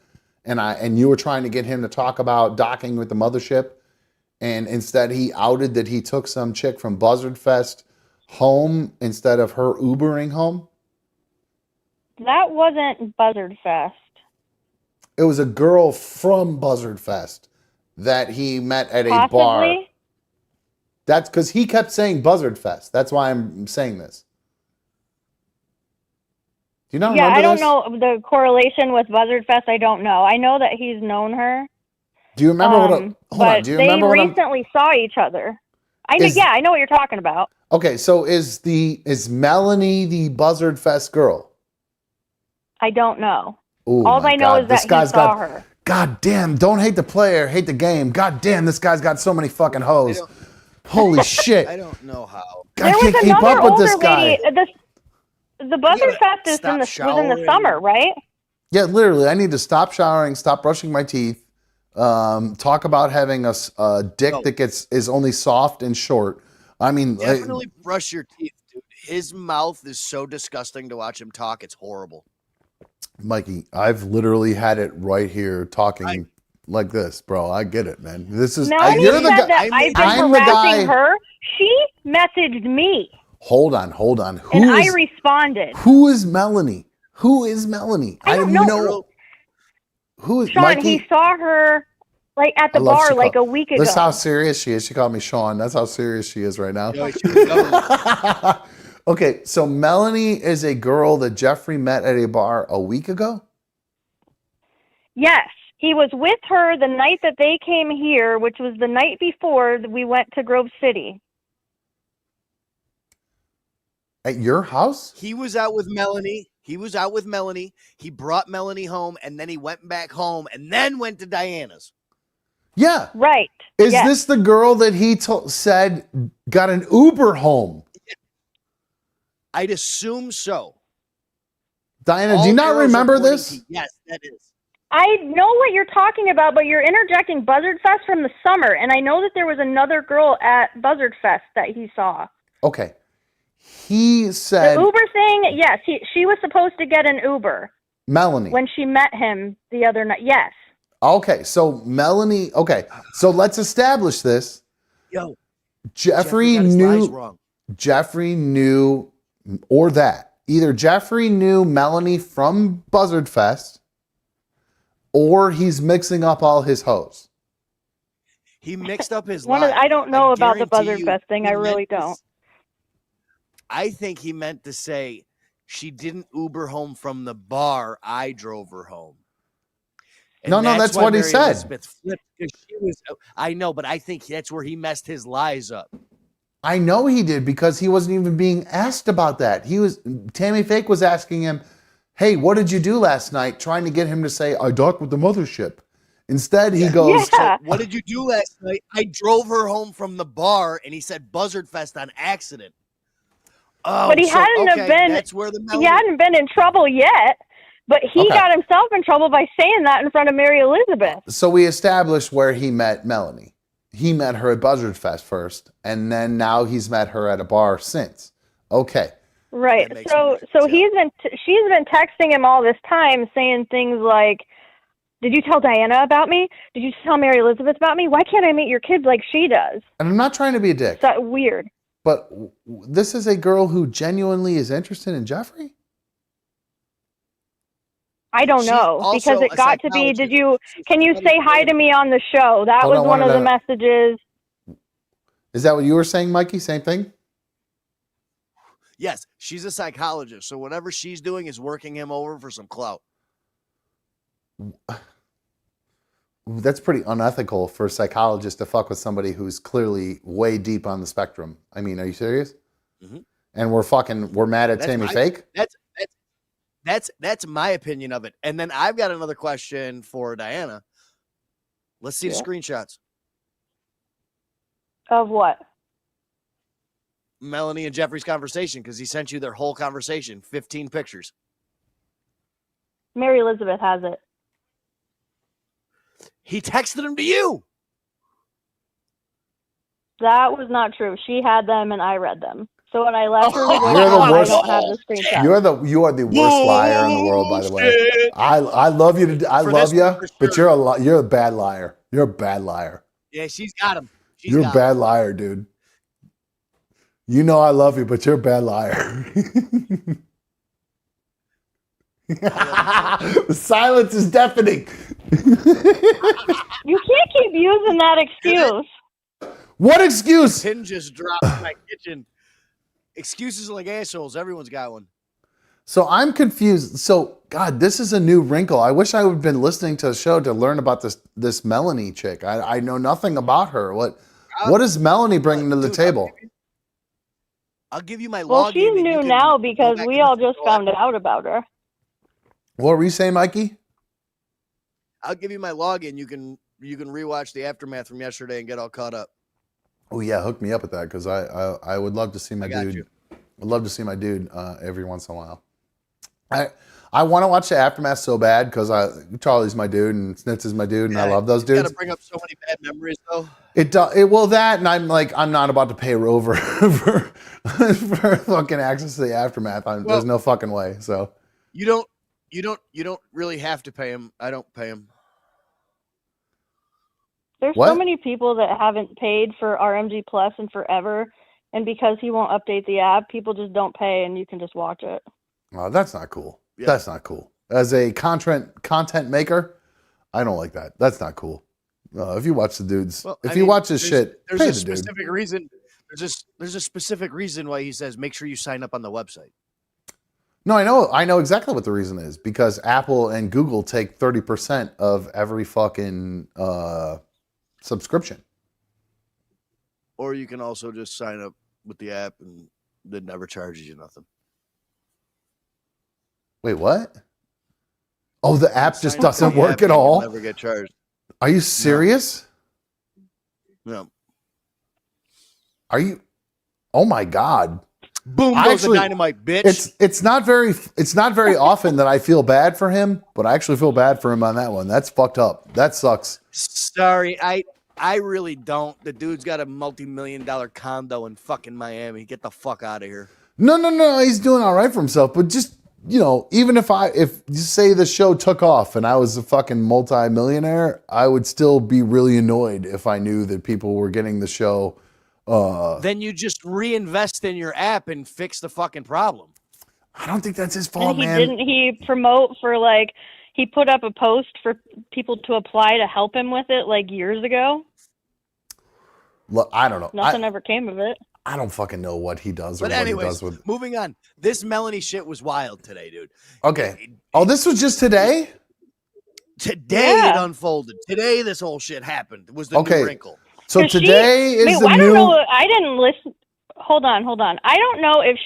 and you were trying to get him to talk about docking with the mothership, and instead he outed that he took some chick from Buzzard Fest home instead of her Ubering home? That wasn't Buzzard Fest. It was a girl from Buzzard Fest that he met at a bar. Possibly. That's because he kept saying Buzzard Fest. That's why I'm saying this. Do you not Yeah, remember I don't this? know the correlation with Buzzard Fest. I don't know. I know that he's known her. Do you remember what? Hold but on. Do you they remember what? recently saw each other. I know. Is- Yeah, I know what you're talking about. Okay, so is Melanie the Buzzard Fest girl? I don't know. Ooh, All my I know God. is that he saw her. God damn! Don't hate the player, hate the game. God damn! This guy's got so many fucking hoes. Holy shit! I don't know how. I There was can't keep another up with older this guy. lady. The Buzzard Fest is stop was in the showering. summer, right? Yeah, literally, I need to stop showering, stop brushing my teeth, talk about having a dick No. that is only soft and short. I mean, Definitely brush your teeth, dude. His mouth is so disgusting to watch him talk. It's horrible. Mikey, I've literally had it right here talking like this, bro. I get it, man. This is Melanie you're the said guy. that I've I'm been the guy. harassing her. She messaged me, Hold on. and I responded. Who is Melanie? Who is Melanie? I don't know. Who is Sean, Mikey? he saw her at the I love bar she like called- a week ago. This is how serious she is. She called me Sean. That's how serious she is right now. No, she was government. Okay, so Melanie is a girl that Jeffrey met at a bar a week ago? Yes, he was with her the night that they came here, which was the night before we went to Grove City. At your house? He was out with Melanie. He brought Melanie home, and then he went back home, and then went to Diana's. Yeah. Right. Is yes. this the girl that he said got an Uber home? I'd assume so. Diana, All do you not arrows are remember pointing this? to- yes, that is. I know what you're talking about, but you're interjecting Buzzard Fest from the summer, and I know that there was another girl at Buzzard Fest that he saw. Okay. He said The Uber thing, yes, she was supposed to get an Uber Melanie. when she met him the other night. Yes. Okay, so Melanie, okay. So let's establish this. Yo, Jeffrey got his knew lies wrong. Jeffrey knew or that. Either Jeffrey knew Melanie from Buzzard Fest or he's mixing up all his hoes. He mixed up his I lies. don't know about the guarantee Buzzard you Fest thing. he I really meant to don't. I think he meant to say she didn't Uber home from the bar. I drove her home. And No, that's why what he Mary said. Elizabeth flipped, 'cause she was. I know, but I think that's where he messed his lies up. I know he did because he wasn't even being asked about that. Tammy Fake was asking him, "Hey, what did you do last night?" Trying to get him to say, "I docked with the mothership." Instead, he goes, Yeah. What did you do last night? I drove her home from the bar, and he said Buzzard Fest on accident. Oh, But he hadn't have been. That's where the He hadn't been in trouble yet. But he got himself in trouble by saying that in front of Mary Elizabeth. So we established where he met Melanie. He met her at Buzzard Fest first, and then now he's met her at a bar since. Okay. Right. So she's been texting him all this time saying things like, did you tell Diana about me? Did you tell Mary Elizabeth about me? Why can't I meet your kids like she does? And I'm not trying to be a dick. It's weird. But this is a girl who genuinely is interested in Jeffrey? I don't know, because it got to be, can you say hi to me on the show? That was one of the messages. Is that what you were saying, Mikey? Same thing? Yes, she's a psychologist, so whatever she's doing is working him over for some clout. That's pretty unethical for a psychologist to fuck with somebody who's clearly way deep on the spectrum. I mean, are you serious? Mm-hmm. And we're mad at Tammy Fake? That's my opinion of it. And then I've got another question for Diana. Let's see the screenshots. Of what? Melanie and Jeffrey's conversation, because he sent you their whole conversation, 15 pictures. Mary Elizabeth has it. He texted them to you. That was not true. She had them and I read them. So when I left her, I don't have the screenshot. You are the worst liar in the world, by the way. I love you. But you're a bad liar. You're a bad liar. Yeah, she's got him. You're a bad liar, dude. You know I love you, but you're a bad liar. The silence is deafening. You can't keep using that excuse. What excuse? Pin just dropped in my kitchen. Excuses like assholes. Everyone's got one. So I'm confused. So, God, this is a new wrinkle. I wish I would have been listening to the show to learn about this Melanie chick. I know nothing about her. What is Melanie bringing to the table? I'll give you my login. Well, she's new now because we all just found out about her. What were you saying, Mikey? I'll give you my login. You can rewatch the aftermath from yesterday and get all caught up. Oh yeah, hook me up with that because I would love to see my dude. I'd love to see my dude every once in a while. I want to watch the aftermath so bad because Charlie's my dude and Snitz is my dude and I love those dudes. Got to bring up so many bad memories though. Well, that and I'm not about to pay Rover for fucking access to the aftermath. There's no fucking way. So you don't really have to pay him. I don't pay him. There's so many people that haven't paid for RMG Plus in forever, and because he won't update the app, people just don't pay, and you can just watch it. Oh, that's not cool. Yeah. That's not cool. As a content maker, I don't like that. That's not cool. If you watch the dudes, you watch this shit, there's pay a the specific dude. reason. There's a specific reason why he says make sure you sign up on the website. No, I know exactly what the reason is because Apple and Google take 30% of every fucking subscription. Or you can also just sign up with the app and it never charges you nothing. Wait, what? Oh, the app just doesn't work at all? Never get charged. Are you serious? No. Are you? Oh my God. Boom goes the dynamite, bitch. It's not very often that I feel bad for him, but I actually feel bad for him on that one. That's fucked up. That sucks. Sorry, I really don't. The dude's got a multi-million-dollar condo in fucking Miami. Get the fuck out of here. No, he's doing all right for himself, but just, even if you say the show took off and I was a fucking multi-millionaire, I would still be really annoyed if I knew that people were getting the show. Then you just reinvest in your app and fix the fucking problem. I don't think that's his fault, man. Didn't he promote for he put up a post for people to apply to help him with it years ago? Look, I don't know. Nothing ever came of it. I don't fucking know what he does but what he does with. Moving on. This Melanie shit was wild today, dude. Okay. Oh, this was just today? Today it unfolded. Today this whole shit happened. Was the new wrinkle. So today is the I new... don't know. I didn't listen. Hold on. I don't know if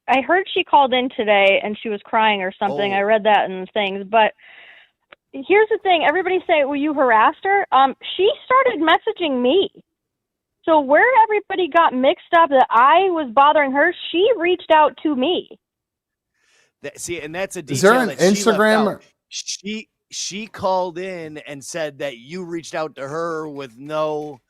I heard she called in today and she was crying or something. I read that in things, but here's the thing. Everybody say, well, you harassed her. She started messaging me. So where everybody got mixed up that I was bothering her, she reached out to me. And that's a detail Is there an that she left Instagram? out. She called in and said that you reached out to her with no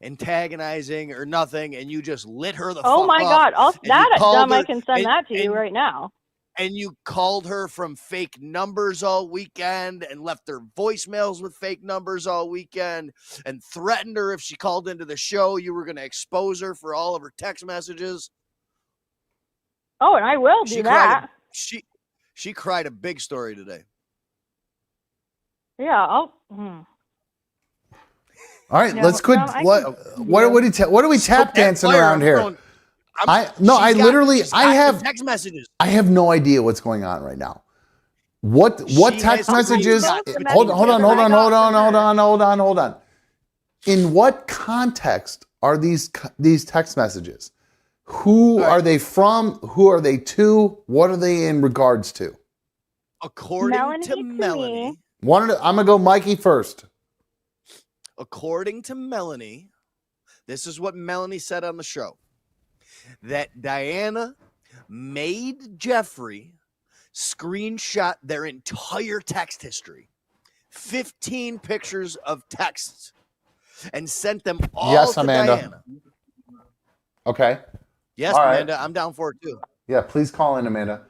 antagonizing or nothing, and you just lit her the Oh fuck my up. God! I can send that to you and- right now. And you called her from fake numbers all weekend and left her voicemails with fake numbers all weekend and threatened her if she called into the show, you were going to expose her for all of her text messages. Oh, and I will do that. She cried a big story today. Yeah. All right, No, let's quit. no, I What are we tap dancing around here? I have text messages. I have no idea what's going on right now. What text messages? Hold on. In what context are these text messages? Who are they from? Who are they to? What are they in regards to? According to Melanie. I'm gonna go Mikey first. According to Melanie, this is what Melanie said on the show. That Diana made Jeffrey screenshot their entire text history, 15 pictures of texts, and sent them all to Amanda. Diana. Okay. Yes, all Amanda, right. I'm down for it too. Yeah, please call in, Amanda.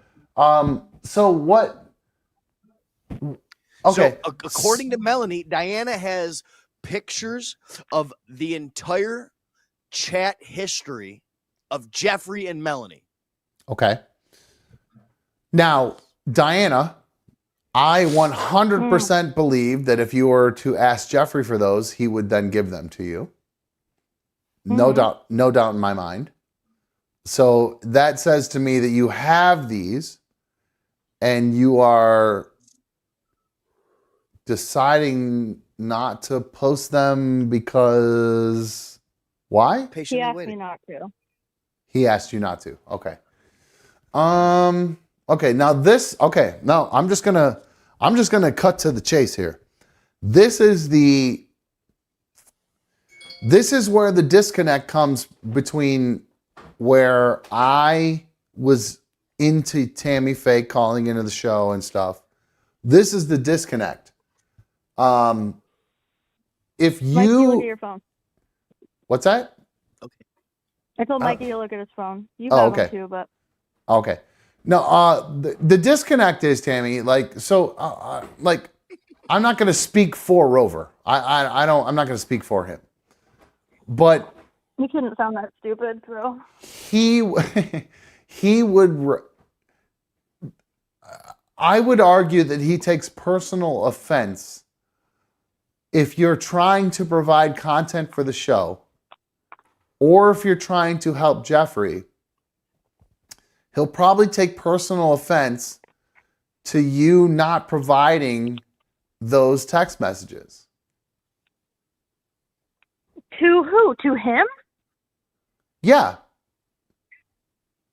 So what? Okay. So, according to Melanie, Diana has pictures of the entire chat history of Jeffrey and Melanie. Okay. Now, Diana, I 100% believe that if you were to ask Jeffrey for those, he would then give them to you. No doubt in my mind. So that says to me that you have these and you are deciding not to post them because why? He asked me not to. He asked you not to. Okay. Okay. Now this. Okay. No, I'm just gonna cut to the chase here. This is where the disconnect comes between where I was into Tammy Faye calling into the show and stuff. This is the disconnect. If Mikey, you look at your phone. What's that? I told Mikey to look at his phone. You have him too, but okay. No, the disconnect is, Tammy, like, so, like, I'm not going to speak for Rover. I'm not going to speak for him. But you couldn't sound that stupid, bro. He would, I would argue that he takes personal offense if you're trying to provide content for the show or if you're trying to help Jeffrey. He'll probably take personal offense to you not providing those text messages. To who? To him? Yeah.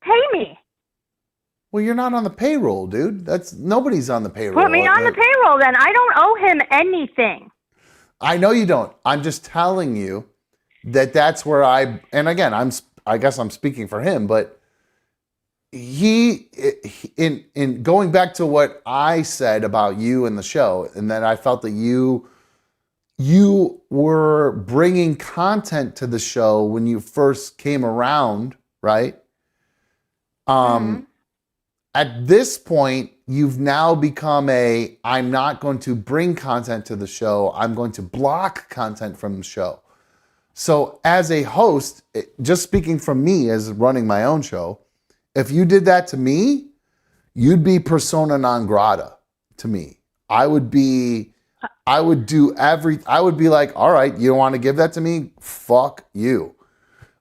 Pay me. Well, you're not on the payroll, dude. Nobody's on the payroll. Put me on the payroll then. I don't owe him anything. I know you don't. I'm just telling you that that's where and again, I guess I'm speaking for him, but in going back to what I said about you and the show, and that I felt that you were bringing content to the show when you first came around, right? At this point, you've now become I'm not going to bring content to the show. I'm going to block content from the show. So as a host, just speaking from me as running my own show, if you did that to me, you'd be persona non grata to me. I would be like, all right, you don't want to give that to me? Fuck you.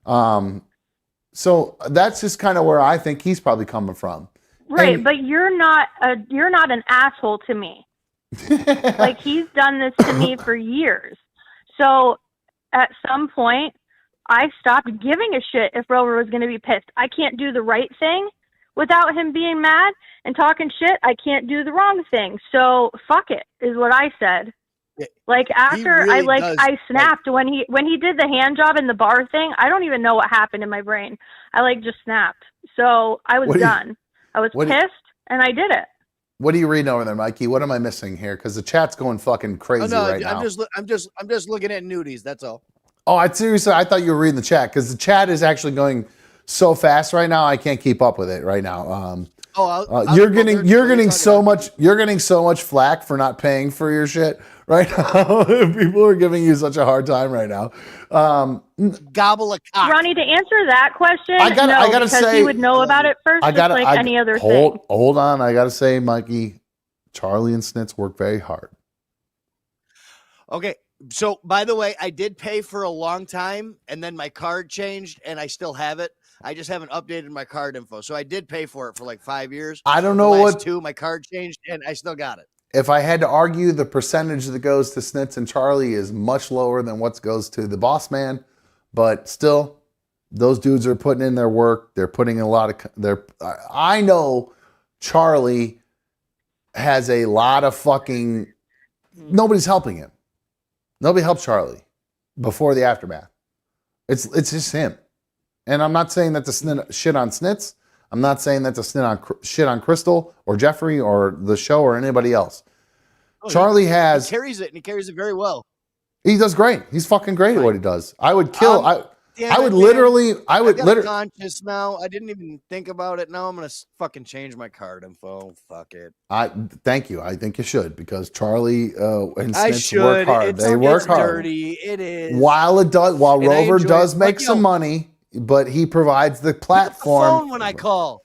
So that's just kind of where I think he's probably coming from. Right, but you're not an asshole to me. Like, he's done this to me for years. So at some point, I stopped giving a shit if Rover was going to be pissed. I can't do the right thing without him being mad and talking shit. I can't do the wrong thing. So fuck it is what I said. Like after really I snapped when he did the hand job and the bar thing. I don't even know what happened in my brain. I just snapped. So I was done. I was pissed and I did it. What are you reading over there, Mikey? What am I missing here? Because the chat's going fucking crazy right now. I'm just looking at nudies. That's all. Oh, I thought you were reading the chat because the chat is actually going so fast right now. I can't keep up with it right now. You're getting so much flack for not paying for your shit right now. People are giving you such a hard time right now. Gobble a cock. Ronnie, to answer that question, I gotta say, he would know about it first, any other thing. Hold on, I gotta say, Mikey, Charlie and Snits work very hard. Okay, so by the way, I did pay for a long time, and then my card changed, and I still have it. I just haven't updated my card info, so I did pay for it for like 5 years. I don't know what. My card changed, and I still got it. If I had to argue, the percentage that goes to Snits and Charlie is much lower than what goes to the boss man. But still, those dudes are putting in their work. They're putting in a lot of I know Charlie has a lot of fucking. Nobody's helping him. Nobody helps Charlie before the aftermath. It's just him. And I'm not saying that the shit on Snits. I'm not saying that the shit on Crystal or Jeffrey or the show or anybody else. Charlie he carries it, and he carries it very well. He does great. He's fucking great at what he does. I would kill. I would conscious now. I didn't even think about it. Now I'm gonna fucking change my card info. Fuck it. Thank you. I think you should because Charlie and Snits work hard. They work hard. Dirty. It is. While Rover does make some money, but he provides the platform. The phone when I call.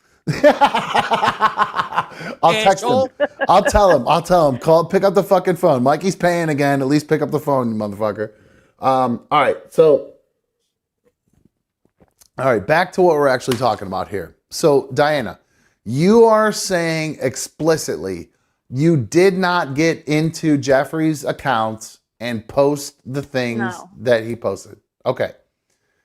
I'll text him. I'll tell him. Pick up the fucking phone. Mikey's paying again. At least pick up the phone, you motherfucker. All right. Back to what we're actually talking about here. So, Diana, you are saying explicitly you did not get into Jeffrey's accounts and post the things that he posted. Okay.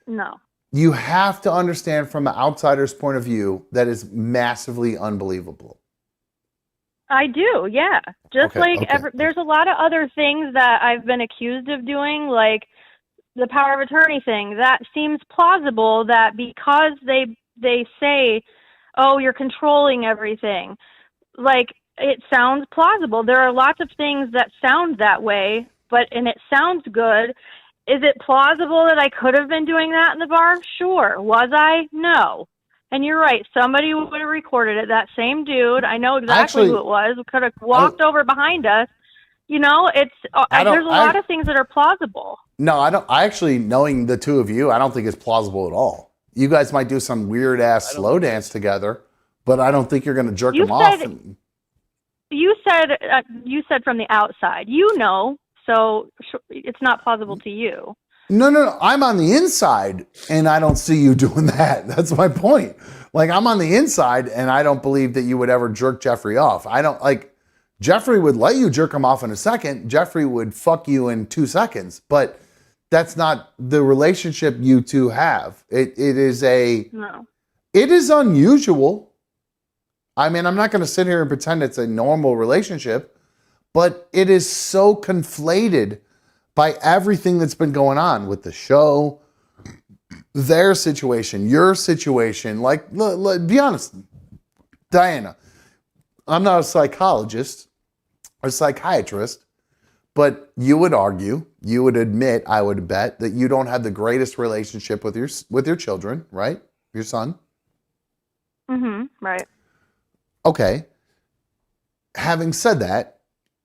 No. You have to understand from the outsider's point of view that is massively unbelievable. I do, yeah. There's a lot of other things that I've been accused of doing, like the power of attorney thing. That seems plausible that because they say, oh, you're controlling everything. Like, it sounds plausible. There are lots of things that sound that way, and it sounds good. Is it plausible that I could have been doing that in the bar? Sure. Was I? No. And you're right. Somebody would have recorded it. That same dude. I know exactly who it was. Could have walked over behind us. You know, there's a lot of things that are plausible. No, I don't. I actually, knowing the two of you, I don't think it's plausible at all. You guys might do some weird ass slow dance together, but I don't think you're going to jerk them off. You said from the outside. You know. So it's not plausible to you. No. I'm on the inside, and I don't see you doing that. That's my point. Like, I'm on the inside, and I don't believe that you would ever jerk Jeffrey off. Jeffrey would let you jerk him off in a second. Jeffrey would fuck you in 2 seconds. But that's not the relationship you two have. It is unusual. I mean, I'm not going to sit here and pretend it's a normal relationship. But it is so conflated by everything that's been going on with the show, their situation, your situation. Like, be honest, Diana, I'm not a psychologist or psychiatrist, but you would argue, you would admit, I would bet, that you don't have the greatest relationship with your children, right? Your son? Mm-hmm, right. Okay. Having said that,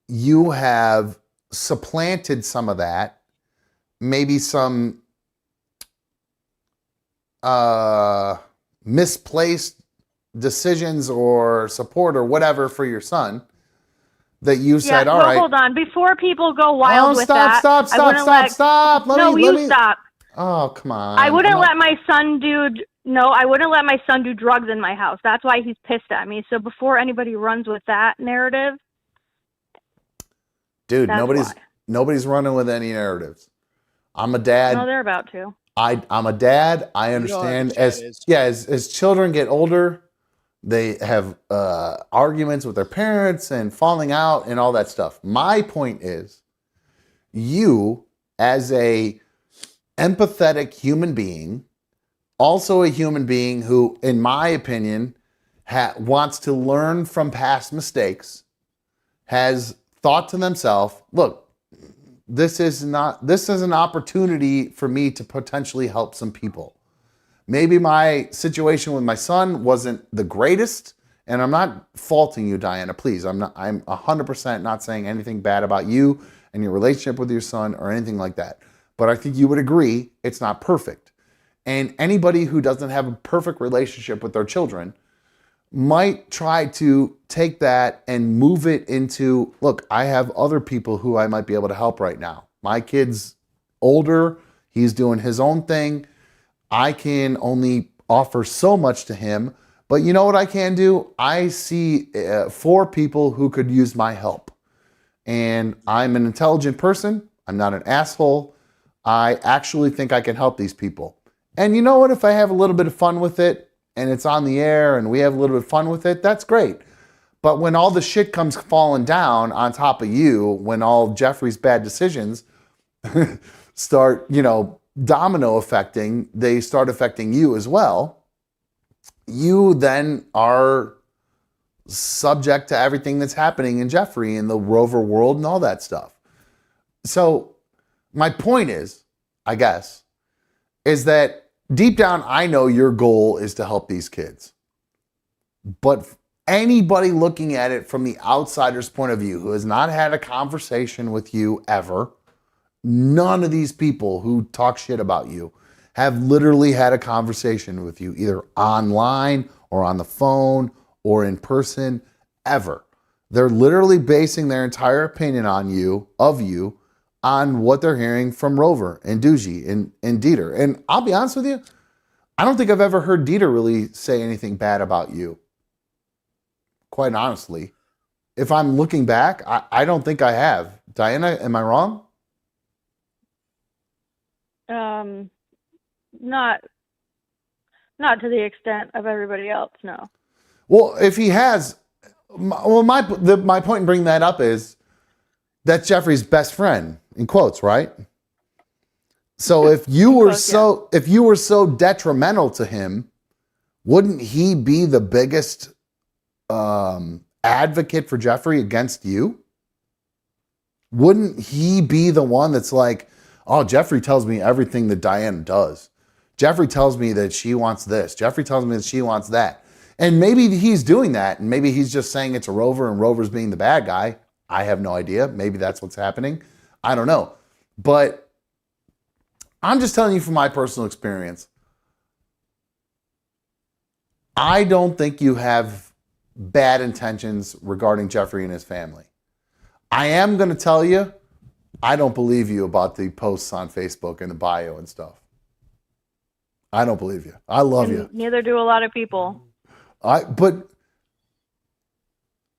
you have supplanted some of that, maybe some misplaced decisions or support or whatever for your son that you said, all right. Hold on. Before people go wild with that. Stop. Stop. Stop. Oh, come on. I wouldn't let my son do drugs in my house. That's why he's pissed at me. So before anybody runs with that narrative, dude, nobody's running with any narratives. I'm a dad. No, they're about to. I'm a dad. I understand as children get older, They have arguments with their parents and falling out and all that stuff. My point is, you as a empathetic human being, also a human being who, in my opinion, wants to learn from past mistakes, has thought to themselves, look, this is an opportunity for me to potentially help some people. Maybe my situation with my son wasn't the greatest, and I'm not faulting you, Diana, please. I'm 100% not saying anything bad about you and your relationship with your son or anything like that. But I think you would agree it's not perfect. And anybody who doesn't have a perfect relationship with their children might try to take that and move it into, look, I have other people who I might be able to help right now. My kid's older, he's doing his own thing. I can only offer so much to him, but you know what I can do? I see 4 people who could use my help. And I'm an intelligent person. I'm not an asshole. I actually think I can help these people. And you know what? If I have a little bit of fun with it and it's on the air and we have a little bit of fun with it, that's great. But when all the shit comes falling down on top of you, when all Jeffrey's bad decisions start, domino affecting, they start affecting you as well, you then are subject to everything that's happening in Jeffrey and the Rover world and all that stuff. So my point is, I guess, is that deep down, I know your goal is to help these kids. But anybody looking at it from the outsider's point of view who has not had a conversation with you ever, none of these people who talk shit about you have literally had a conversation with you, either online or on the phone or in person, ever. They're literally basing their entire opinion on you, on what they're hearing from Rover and Doogie and Dieter. And I'll be honest with you, I don't think I've ever heard Dieter really say anything bad about you. Quite honestly. If I'm looking back, I don't think I have. Diana, am I wrong? Not to the extent of everybody else, no. Well, if he has, my point in bringing that up is that's Jeffrey's best friend, in quotes, right? So if you were so detrimental to him, wouldn't he be the biggest advocate for Jeffrey against you? Wouldn't he be the one that's like, oh, Jeffrey tells me everything that Diana does. Jeffrey tells me that she wants this. Jeffrey tells me that she wants that. And maybe he's doing that, and maybe he's just saying it's a Rover and Rover's being the bad guy. I have no idea. Maybe that's what's happening. I don't know. But I'm just telling you from my personal experience. I don't think you have bad intentions regarding Jeffrey and his family. I am going to tell you, I don't believe you about the posts on Facebook and the bio and stuff. I don't believe you. I love you. Neither do a lot of people. But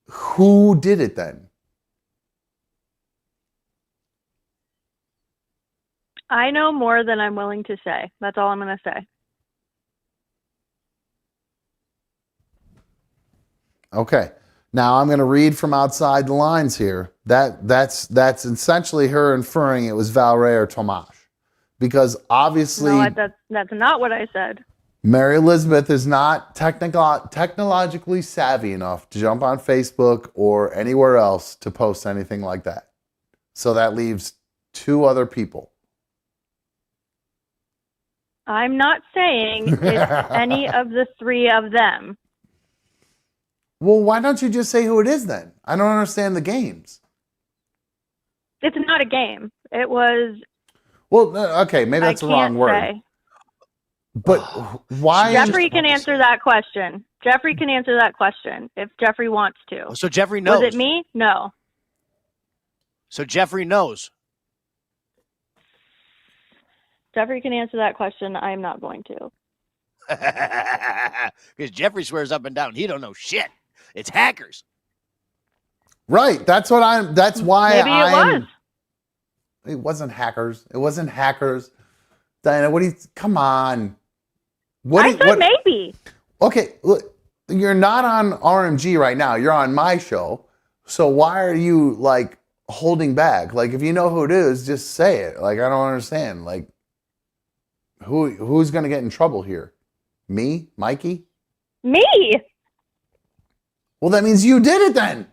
who did it then? I know more than I'm willing to say. That's all I'm going to say. Okay. Now I'm going to read from outside the lines here. That's essentially her inferring it was Valray or Tomash. Because obviously... No, that's not what I said. Mary Elizabeth is not technologically savvy enough to jump on Facebook or anywhere else to post anything like that. So that leaves 2 other people. I'm not saying it's any of the 3 of them. Well, why don't you just say who it is then? I don't understand the games. It's not a game. It was... Well, okay, maybe that's the wrong word. Say. But why? Jeffrey can answer that question. Jeffrey can answer that question if Jeffrey wants to. So Jeffrey knows. Was it me? No. So Jeffrey knows. Jeffrey can answer that question. I'm not going to. Because Jeffrey swears up and down he don't know shit. It's hackers. Right. That's why Maybe it was. It wasn't hackers. It wasn't hackers. Diana, come on. I said maybe. Okay, look, you're not on RMG right now. You're on my show. So why are you like holding back? Like, if you know who it is, just say it. Like, I don't understand. Like, who's gonna get in trouble here? Me, Mikey? Me? Well, that means you did it then.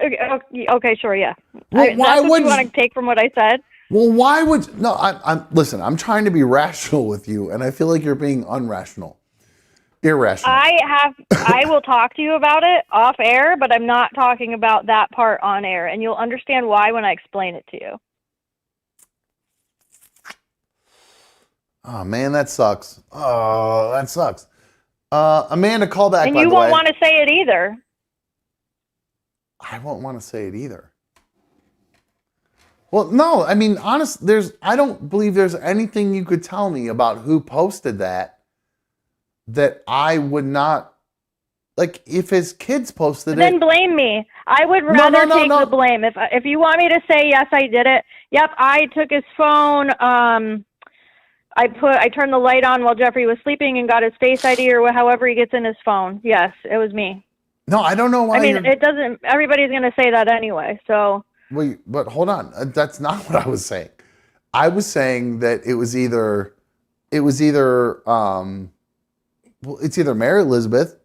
Okay, sure, yeah. Well, why that's what would you want to take from what I said? Well, why would no? Listen. I'm trying to be rational with you, and I feel like you're being irrational. I will talk to you about it off air, but I'm not talking about that part on air, and you'll understand why when I explain it to you. Oh man, that sucks. Oh, that sucks. Amanda, call back. And by you the won't way. want to say it either. I won't want to say it either. Well, no, I mean, I don't believe there's anything you could tell me about who posted that I would not, like, if his kids posted Then it. blame me. I would rather take no. the blame. If you want me to say, yes, I did it. Yep, I took his phone. I turned the light on while Jeffrey was sleeping and got his Face ID or however he gets in his phone. Yes, it was me. No, I don't know why. I mean, it doesn't. Everybody's going to say that anyway. So. Wait, but hold on. That's not what I was saying. I was saying that it's either Mary Elizabeth,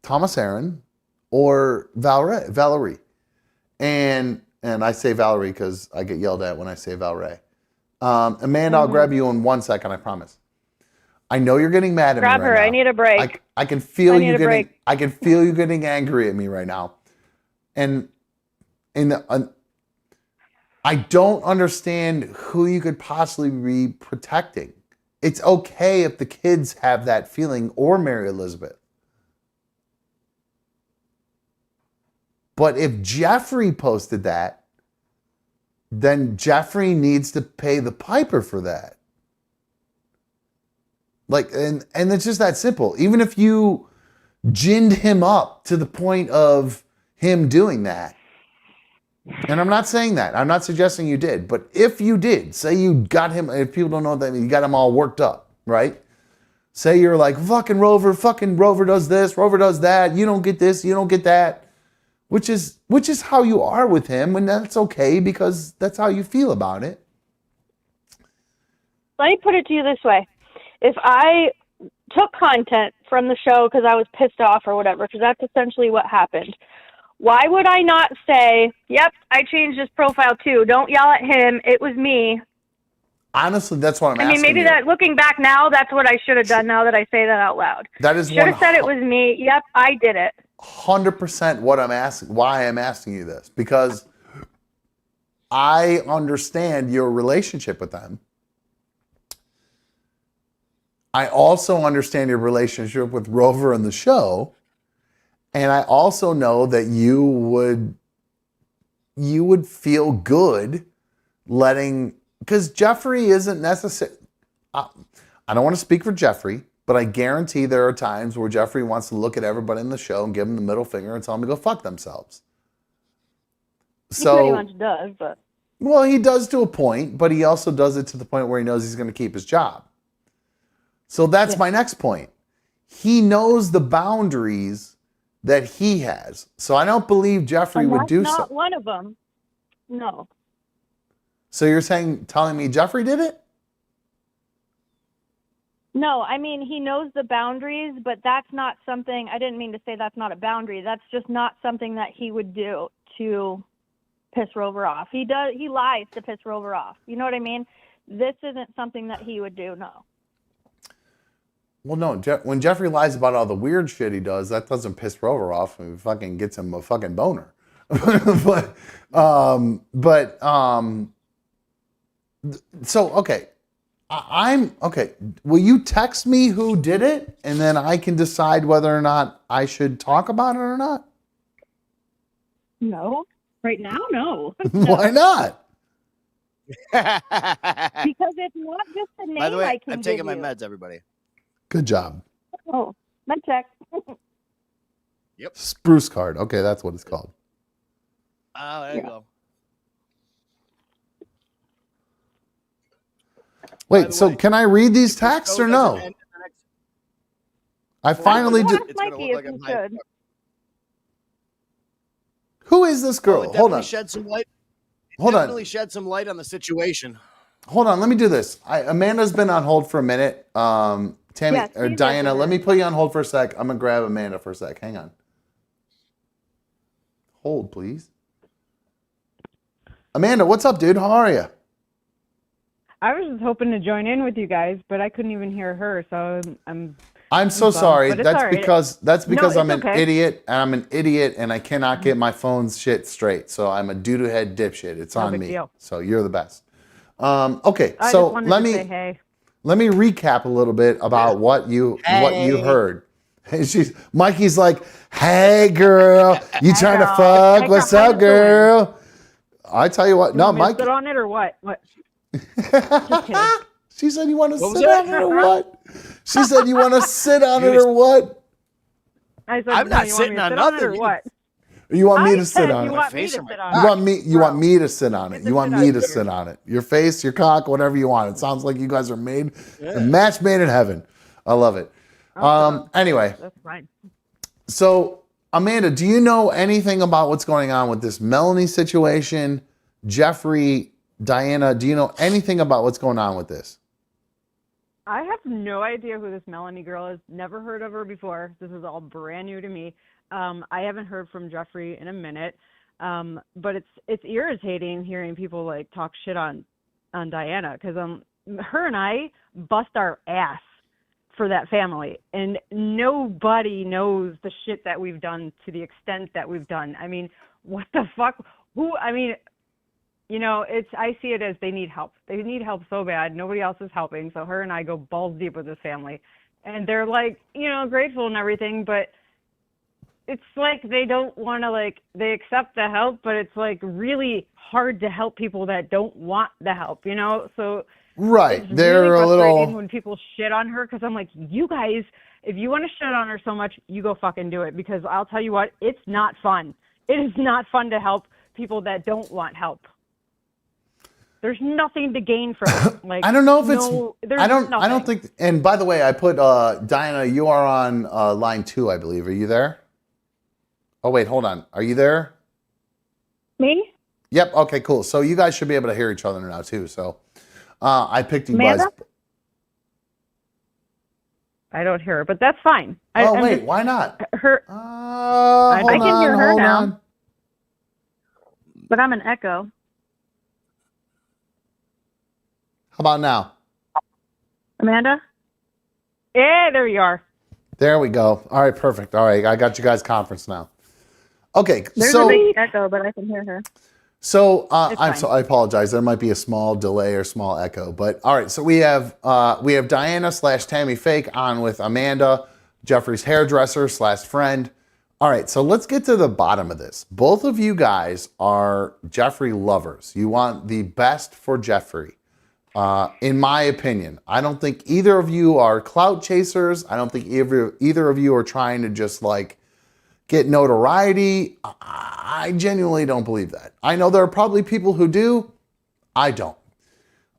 Thomas Aaron, or Valerie. And I say Valerie because I get yelled at when I say Valerie. Amanda, I'll grab you in 1 second, I promise. I know you're getting mad at Grab me right her. now. I need a break. I can feel you getting. Break. I can feel you getting angry at me right now, and I don't understand who you could possibly be protecting. It's okay if the kids have that feeling, or Mary Elizabeth. But if Jeffrey posted that, then Jeffrey needs to pay the piper for that. Like, and it's just that simple. Even if you ginned him up to the point of him doing that, and I'm not saying that. I'm not suggesting you did. But if you did, say you got him, if people don't know what that means, you got him all worked up, right? Say you're like, fucking Rover does this, Rover does that, you don't get this, you don't get that. Which is how you are with him, and that's okay because that's how you feel about it. Let me put it to you this way. If I took content from the show because I was pissed off or whatever, because that's essentially what happened, why would I not say, yep, I changed his profile too. Don't yell at him. It was me. Honestly, that's what I'm asking. I mean, maybe that, looking back now, that's what I should have done now that I say that out loud. That is should have said it was me. Yep, I did it. 100% what I'm asking, why I'm asking you this, because I understand your relationship with them. I also understand your relationship with Rover and the show. And I also know that you would feel good letting, because Jeffrey isn't necessary. I don't want to speak for Jeffrey, but I guarantee there are times where Jeffrey wants to look at everybody in the show and give them the middle finger and tell them to go fuck themselves. So, he pretty much does, but. Well, he does to a point, but he also does it to the point where he knows he's going to keep his job. So that's my next point. He knows the boundaries that he has. So I don't believe Jeffrey would do so. Not one of them. No. So you're telling me Jeffrey did it? No, I mean, he knows the boundaries, but that's not something, I didn't mean to say that's not a boundary. That's just not something that he would do to piss Rover off. He lies to piss Rover off. You know what I mean? This isn't something that he would do, no. Well, no, when Jeffrey lies about all the weird shit he does, that doesn't piss Rover off and fucking gets him a fucking boner. So, okay. I'm okay. Will you text me who did it, and then I can decide whether or not I should talk about it or not? No. Right now, no. Why not? Because it's not just the name. By the way, I can I'm taking give my you. meds, everybody. Good job. Oh, med check. Yep. Spruce card. Okay, that's what it's called. Oh, there you go. Wait, so can I read these texts or no? I finally Well, did. ask It's gonna Mikey look like if I'm he high. should. Who is this girl? It Hold definitely on. shed some light. Hold on. Definitely shed some light on the situation. Hold on. Let me do this. Amanda's been on hold for a minute. Tammy Yes, or please Diana, answer let her. me put you on hold for a sec. I'm gonna grab Amanda for a sec. Hang on. Hold, please. Amanda, what's up, dude? How are you? I was just hoping to join in with you guys, but I couldn't even hear her, so I'm so bummed, sorry. but it's That's all right. because No, I'm it's an okay. idiot, and I'm an idiot, and I cannot get my phone's shit straight. So I'm a doo-doo head dipshit. It's No on big me. deal. So you're the best. Okay, I so just wanted to say hey. let me recap a little bit about what you Hey. heard. And Mikey's like, "Hey girl, you trying to girl. fuck? Hey, What's girl, how up, you doing? girl?" I tell you what, You no, want me to Mikey. sit on it or what? What? Just kidding. She said, "You want to What was sit that? on it or what?" She said, "You want to sit on it or what?" I said, I'm no, not you want me sitting to on sit on it nothing. or what? Or you want me I to sit said on you it? want me face to or my sit on You it. want me? You want me to sit on it? Get the You want shit me out to of sit here. on it? Your face, your cock, whatever you want. It sounds like you guys are made, a match made in heaven. I love it. Anyway, That's fine. so Amanda, do you know anything about what's going on with this Melanie situation? Jeffrey, Diana, do you know anything about what's going on with this? I have no idea who this Melanie girl is. Never heard of her before. This is all brand new to me. I haven't heard from Jeffrey in a minute. But it's irritating hearing people like talk shit on Diana because her and I bust our ass for that family, and nobody knows the shit that we've done to the extent that we've done. I mean, what the fuck? I see it as they need help. They need help so bad. Nobody else is helping. So her and I go balls deep with this family. And they're like, grateful and everything, but it's like they don't want to, they accept the help, but it's really hard to help people that don't want the help, So Right. it's They're really a frustrating little. when people shit on her because I'm like, you guys, if you want to shit on her so much, you go fucking do it because I'll tell you what, it's not fun. It is not fun to help people that don't want help. There's nothing to gain from it. I don't know if there's I don't nothing. think. And by the way, I put Diana. You are on line 2, I believe. Are you there? Oh wait, hold on. Are you there? Me? Yep. Okay. Cool. So you guys should be able to hear each other now too. So I picked you Amanda? guys. I don't hear her, but that's fine. Oh wait, why not? Her. I I can hear her now. On. But I'm an echo. How about now? Amanda? Yeah, there you are. There we go. All right, perfect. All right, I got you guys conference now. Okay, There's a big echo, but I can hear her. So It's fine. I apologize. There might be a small delay or small echo, but all right. So we have Diana / Tammy Fake on with Amanda, Jeffrey's hairdresser / friend. All right. So let's get to the bottom of this. Both of you guys are Jeffrey lovers. You want the best for Jeffrey. In my opinion, I don't think either of you are clout chasers. I don't think either of you are trying to just get notoriety. I genuinely don't believe that. I know there are probably people who do. I don't.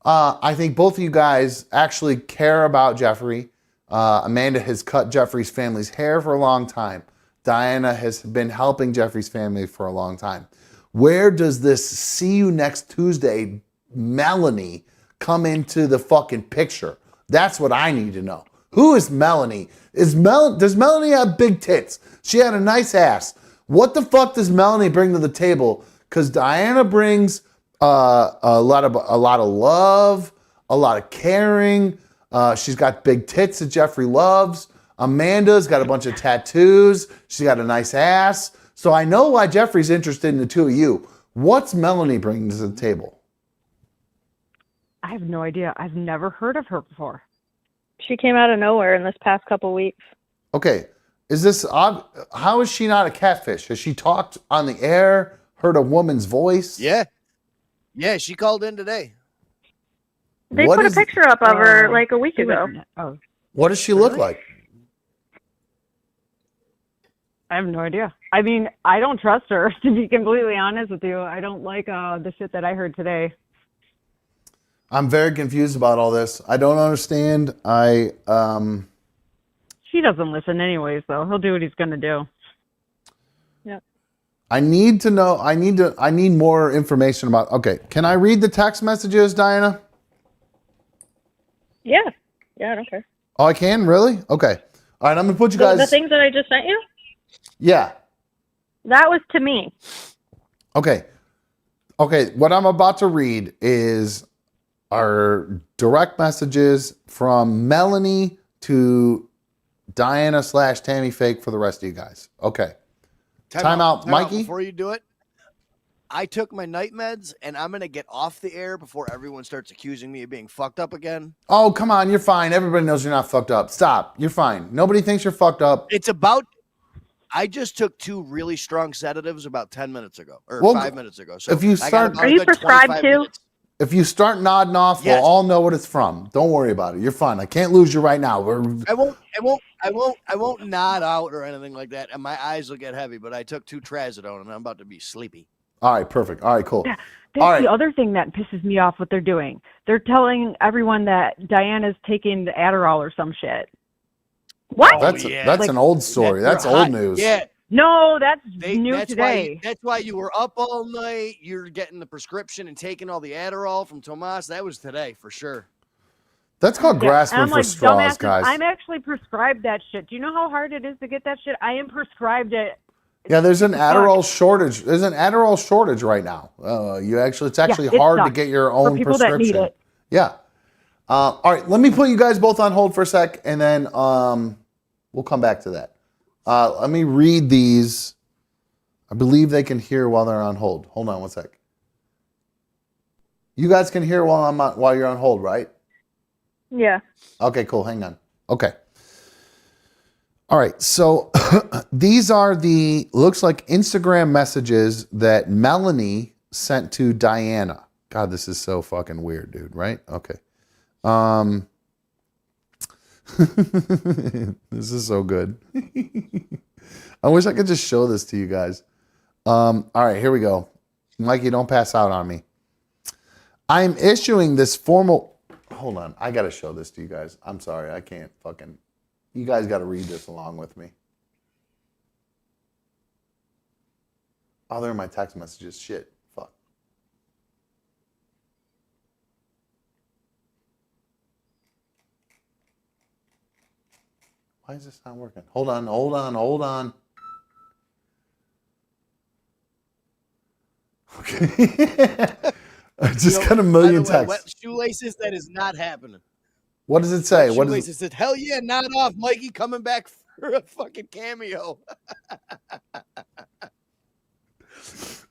I think both of you guys actually care about Jeffrey. Amanda has cut Jeffrey's family's hair for a long time. Diana has been helping Jeffrey's family for a long time. Where does this see you next Tuesday, Melanie, come into the fucking picture? That's what I need to know. Who is Melanie? Does Melanie have big tits? She had a nice ass. What the fuck does Melanie bring to the table? Because Diana brings a lot of love, a lot of caring. She's got big tits that Jeffrey loves. Amanda's got a bunch of tattoos. She's got a nice ass. So I know why Jeffrey's interested in the two of you. What's Melanie bringing to the table? I have no idea. I've never heard of her before. She came out of nowhere in this past couple weeks. Okay, how is she not a catfish? Has she talked on the air, heard a woman's voice? Yeah, she called in today. They put a picture up of her a week ago. What does she look like? I have no idea. I mean, I don't trust her, to be completely honest with you. I don't like the shit that I heard today. I'm very confused about all this. I don't understand. He doesn't listen anyways, though. He'll do what he's going to do. I need to know. I need more information about. Okay, can I read the text messages, Diana? Yeah. Yeah, I don't care. Oh, I can? Really? Okay. All right, I'm gonna put you guys. The things that I just sent you? Yeah. That was to me. Okay. Okay, what I'm about to read is our direct messages from Melanie to Diana / Tammy Fake for the rest of you guys. Okay. Time out, Mikey. Before you do it, I took my night meds, and I'm going to get off the air before everyone starts accusing me of being fucked up again. Oh, come on. You're fine. Everybody knows you're not fucked up. Stop. You're fine. Nobody thinks you're fucked up. It's about... I just took 2 really strong sedatives about 10 minutes ago, or 5 minutes ago. So if you start... Are you prescribed to? If you start nodding off, yes. We'll all know what it's from. Don't worry about it. You're fine. I can't lose you right now. I won't nod out or anything like that, and my eyes will get heavy. But I took 2 trazodone, and I'm about to be sleepy. All right, perfect. All right, cool. Yeah, that's the other thing that pisses me off. What they're doing, they're telling everyone that Diana's taking the Adderall or some shit. What? Oh, that's like, an old story. That's old news. Yeah. No, that's new today. That's why you were up all night. You're getting the prescription and taking all the Adderall from Tomas. That was today for sure. That's called grasping for straws, guys. I'm actually prescribed that shit. Do you know how hard it is to get that shit? I am prescribed it. Yeah, there's an Adderall shortage. There's an Adderall shortage right now. It's actually hard to get your own for people prescription. That need it. Yeah. All right, let me put you guys both on hold for a sec, and then we'll come back to that. Let me read these. I believe they can hear while they're on hold. Hold on one sec. You guys can hear while you're on hold, right? Yeah. Okay, cool. Hang on. Okay. All right. So these are looks like Instagram messages that Melanie sent to Diana. God, this is so fucking weird, dude. Right? Okay. This is so good. I wish I could just show this to you guys. All right, here we go. Mikey, don't pass out on me. I'm issuing this formal... Hold on. I got to show this to you guys. I'm sorry. I can't fucking... You guys got to read this along with me. Oh, there are my text messages. Shit. Fuck. Why is this not working? Hold on. Okay. I just got a million texts. Wet shoelaces, that is not happening. What does it say? What shoelaces said, hell yeah, nod off, Mikey coming back for a fucking cameo.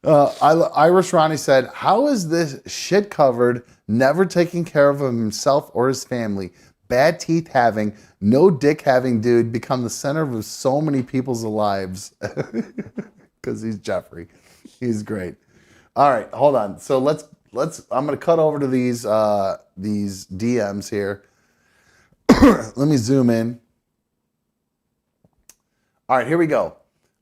Irish Ronnie said, how is this shit covered, never taking care of himself or his family, bad teeth having, no dick having dude become the center of so many people's lives? Because he's Jeffrey. He's great. All right, hold on. So let's I'm going to cut over to these DMs here. Let me zoom in. All right, here we go.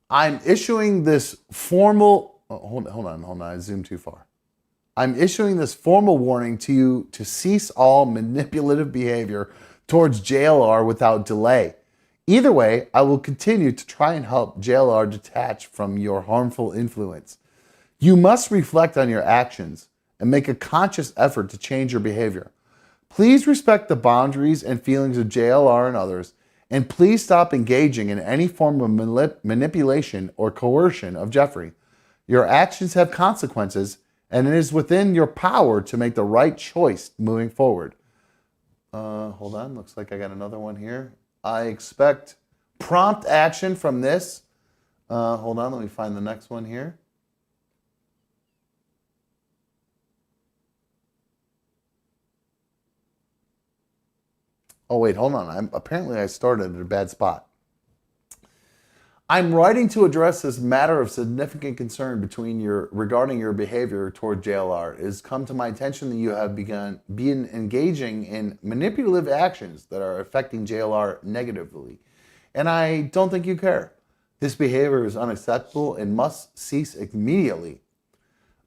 I'm issuing this formal... Oh, hold on. I zoomed too far. I'm issuing this formal warning to you to cease all manipulative behavior towards JLR without delay. Either way, I will continue to try and help JLR detach from your harmful influence. You must reflect on your actions and make a conscious effort to change your behavior. Please respect the boundaries and feelings of JLR and others, and please stop engaging in any form of manipulation or coercion of Jeffrey. Your actions have consequences, and it is within your power to make the right choice moving forward. Hold on, looks like I got another one here. I expect prompt action from this. Hold on, let me find the next one here. Oh, wait, hold on. Apparently I started at a bad spot. I'm writing to address this matter of significant concern regarding your behavior toward JLR. It has come to my attention that you have been engaging in manipulative actions that are affecting JLR negatively, and I don't think you care. This behavior is unacceptable and must cease immediately.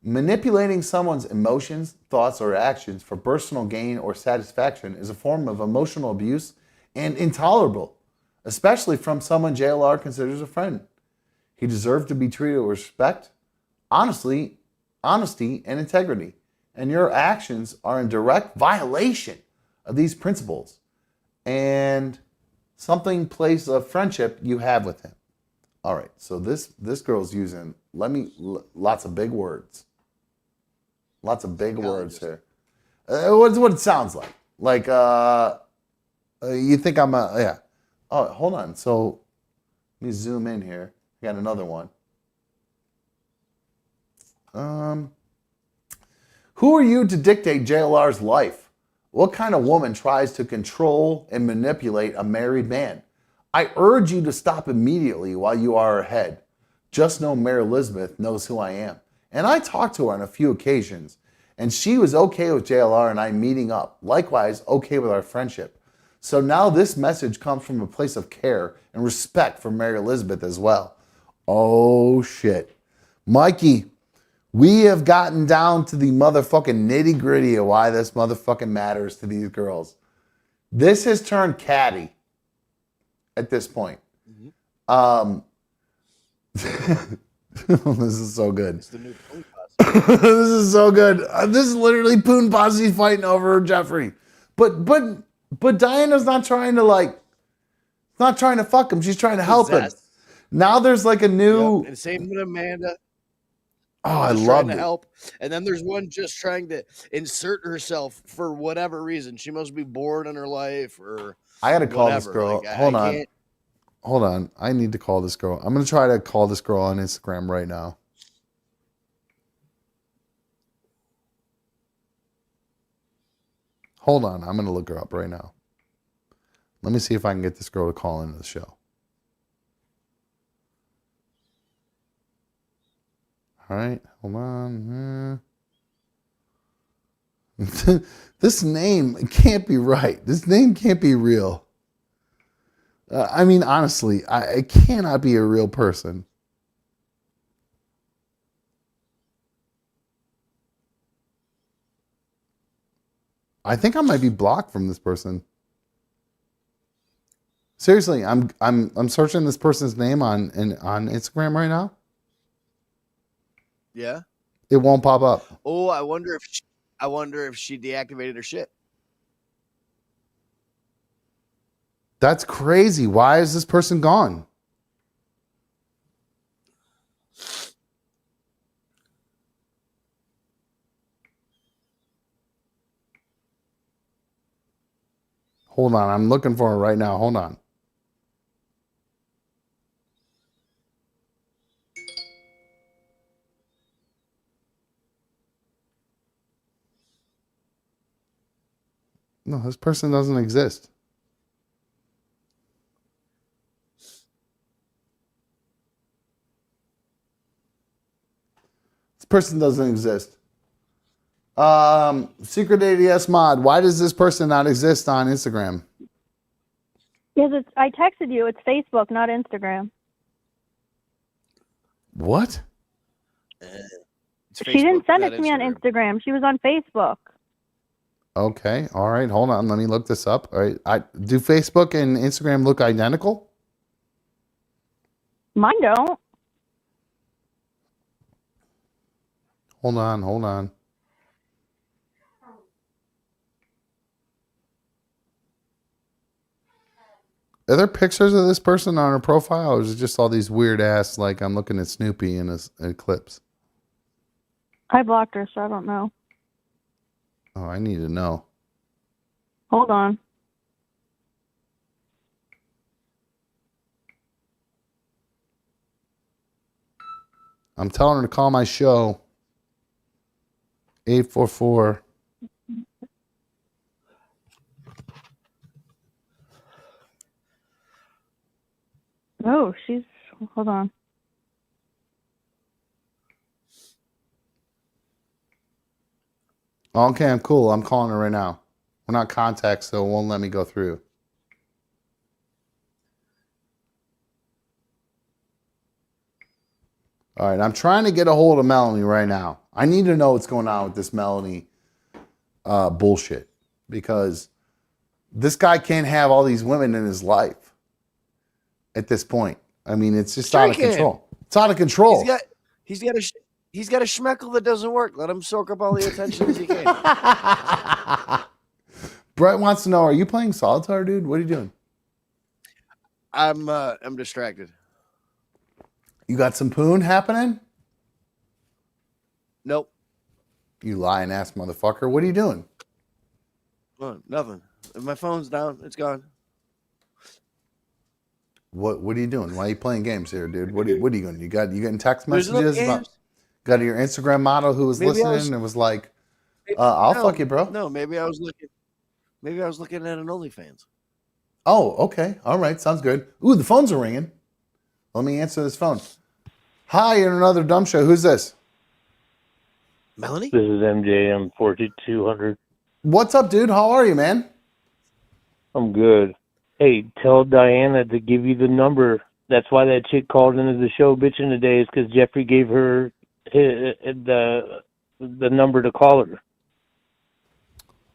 Manipulating someone's emotions, thoughts, or actions for personal gain or satisfaction is a form of emotional abuse and intolerable. especially from someone JLR considers a friend. He deserved to be treated with respect, honesty, and integrity. And your actions are in direct violation of these principles and something place of friendship you have with him. All right, so this girl's using lots of big words. Lots of big words here. What's what it sounds like? Like you think I'm a yeah. Oh, hold on. So let me zoom in here. I got another one. Who are you to dictate JLR's life? What kind of woman tries to control and manipulate a married man? I urge you to stop immediately while you are ahead. Just know Mary Elizabeth knows who I am. And I talked to her on a few occasions, and she was okay with JLR and I meeting up. Likewise, okay with our friendship. So now this message comes from a place of care and respect for Mary Elizabeth as well. Oh, shit. Mikey, we have gotten down to the motherfucking nitty gritty of why this motherfucking matters to these girls. This has turned catty at this point. This is so good. It's the new Poon Posse. This is so good. This is literally Poon Posse fighting over Jeffrey. But Diana's not trying to fuck him. She's trying to help him. Now there's like a new. Yep. And same with Amanda. Oh, I Just love trying it. to help. And then there's one just trying to insert herself for whatever reason. She must be bored in her life or I got to call this whatever. girl. Like, Hold I on. can't- Hold on. I need to call this girl. I'm going to try to call this girl on Instagram right now. Hold on. I'm going to look her up right now. Let me see if I can get this girl to call into the show. All right. Hold on. This name can't be right. This name can't be real. I mean, honestly, it cannot be a real person. I think I might be blocked from this person. Seriously, I'm searching this person's name on Instagram right now. Yeah. It won't pop up. Oh, I wonder if she deactivated her shit. That's crazy. Why is this person gone? Hold on. I'm looking for her right now. Hold on. No, this person doesn't exist. This person doesn't exist. Secret ADS mod. Why does this person not exist on Instagram? Because I texted you. It's Facebook, not Instagram. What? She didn't send it to me on Instagram. She was on Facebook. Okay. All right. Hold on. Let me look this up. All right. Do Facebook and Instagram look identical? Mine don't. Hold on. Are there pictures of this person on her profile, or is it just all these weird ass, like I'm looking at Snoopy in an eclipse? I blocked her, so I don't know. Oh, I need to know. Hold on. I'm telling her to call my show. 844. Oh, hold on. Okay, I'm cool. I'm calling her right now. We're not contacts, so it won't let me go through. All right, I'm trying to get a hold of Melanie right now. I need to know what's going on with this Melanie bullshit, because this guy can't have all these women in his life. at this point. I mean, it's just out of Drink it. control. It's out of control. He's got a schmeckle that doesn't work. Let him soak up all the attention as he can. Brett wants to know, are you playing solitaire, dude? What are you doing? I'm distracted. You got some poon happening? Nope. You lying ass motherfucker. What are you doing? Oh, nothing. If my phone's down, it's gone. What are you doing? Why are you playing games here, dude? What are you doing? You getting text There's no messages about games. got your Instagram model who was listening and was like, I'll fuck you, bro. No, maybe I was looking at an OnlyFans. Oh, okay. All right, sounds good. Ooh, the phones are ringing. Let me answer this phone. Hi, you're in another dumb show. Who's this? Melanie? This is MJ. I'm 4200. What's up, dude? How are you, man? I'm good. Hey, tell Diana to give you the number. That's why that chick called into the show bitching today, is because Jeffrey gave her the number to call her.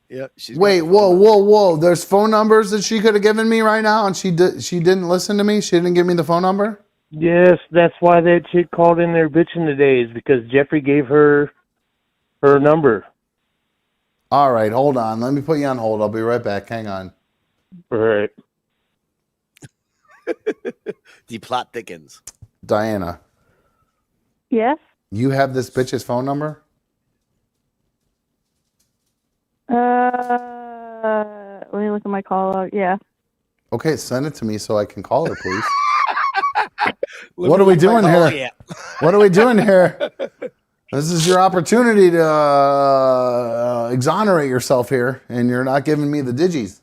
Yeah. Wait, whoa. There's phone numbers that she could have given me right now, and she didn't listen to me? She didn't give me the phone number? Yes, that's why that chick called in there bitching today, is because Jeffrey gave her number. All right, hold on. Let me put you on hold. I'll be right back. Hang on. All right. The plot thickens. Diana, Yes. you have this bitch's phone number? Let me look at my call log. Yeah. Okay, send it to me so I can call her, please. What are we doing here? Yeah. What are we doing here? This is your opportunity to exonerate yourself here, and you're not giving me the digis.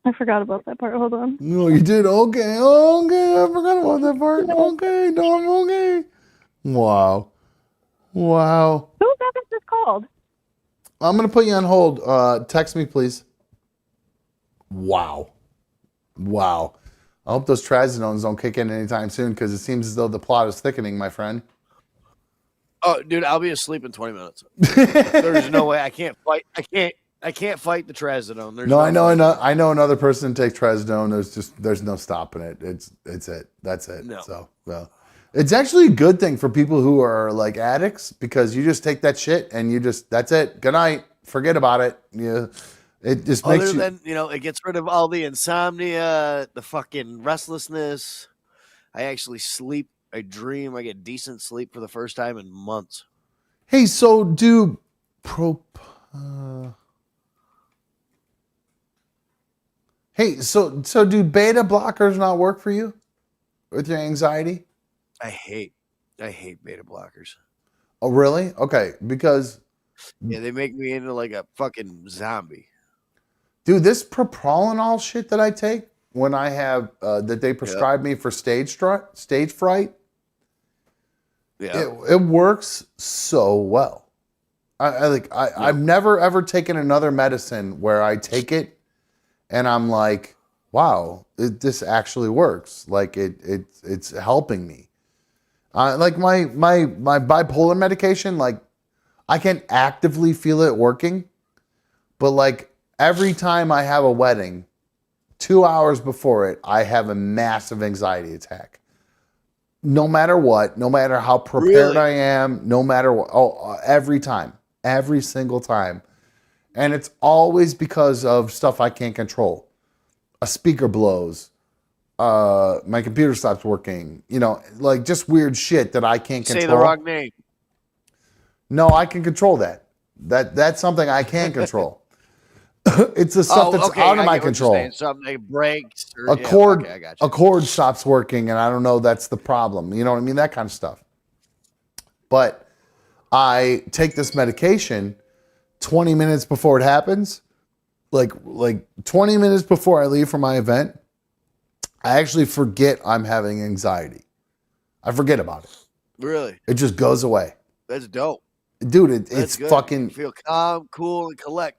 I forgot about that part. Hold on. No, you did. Okay. I forgot about that part. Okay, Dom. Okay. Wow. Who that just called? I'm gonna put you on hold. Text me, please. Wow. I hope those trazodones don't kick in anytime soon, because it seems as though the plot is thickening, my friend. Oh, dude, I'll be asleep in 20 minutes. There's no way I can't fight. I can't fight the trazodone. There's I know another person takes trazodone. There's no stopping it. It's it. That's it. No. So well, it's actually a good thing for people who are like addicts, because you just take that shit and that's it. Good night. Forget about it. Yeah. It just makes Other you. than, it gets rid of all the insomnia, the fucking restlessness. I actually sleep. I dream. I get decent sleep for the first time in months. Hey, so do Hey, so do beta blockers not work for you with your anxiety? I hate beta blockers. Oh, really? Okay, because Yeah, they make me into like a fucking zombie. dude, this propranolol shit that I take when I have that they prescribe me for stage fright, Yeah. it works so well. I've never ever taken another medicine where I take it and I'm like, wow, this actually works. Like it's helping me. Like my bipolar medication, like I can actively feel it working, but like every time I have a wedding, 2 hours before it, I have a massive anxiety attack. No matter what, no matter how prepared I am, no matter what, every time, every single time. And it's always because of stuff I can't control. A speaker blows. My computer stops working. Like just weird shit that I can't control. Say the wrong name. No, I can control that. That's something I can control. It's the stuff that's out of my control. Something like breaks. A cord stops working, and I don't know. That's the problem. You know what I mean? That kind of stuff. But I take this medication 20 minutes before it happens. Like 20 minutes before I leave for my event, I actually forget I'm having anxiety. I forget about it. Really? It just goes away. That's dope. Dude, it's good. fucking... You feel calm, cool, and collect.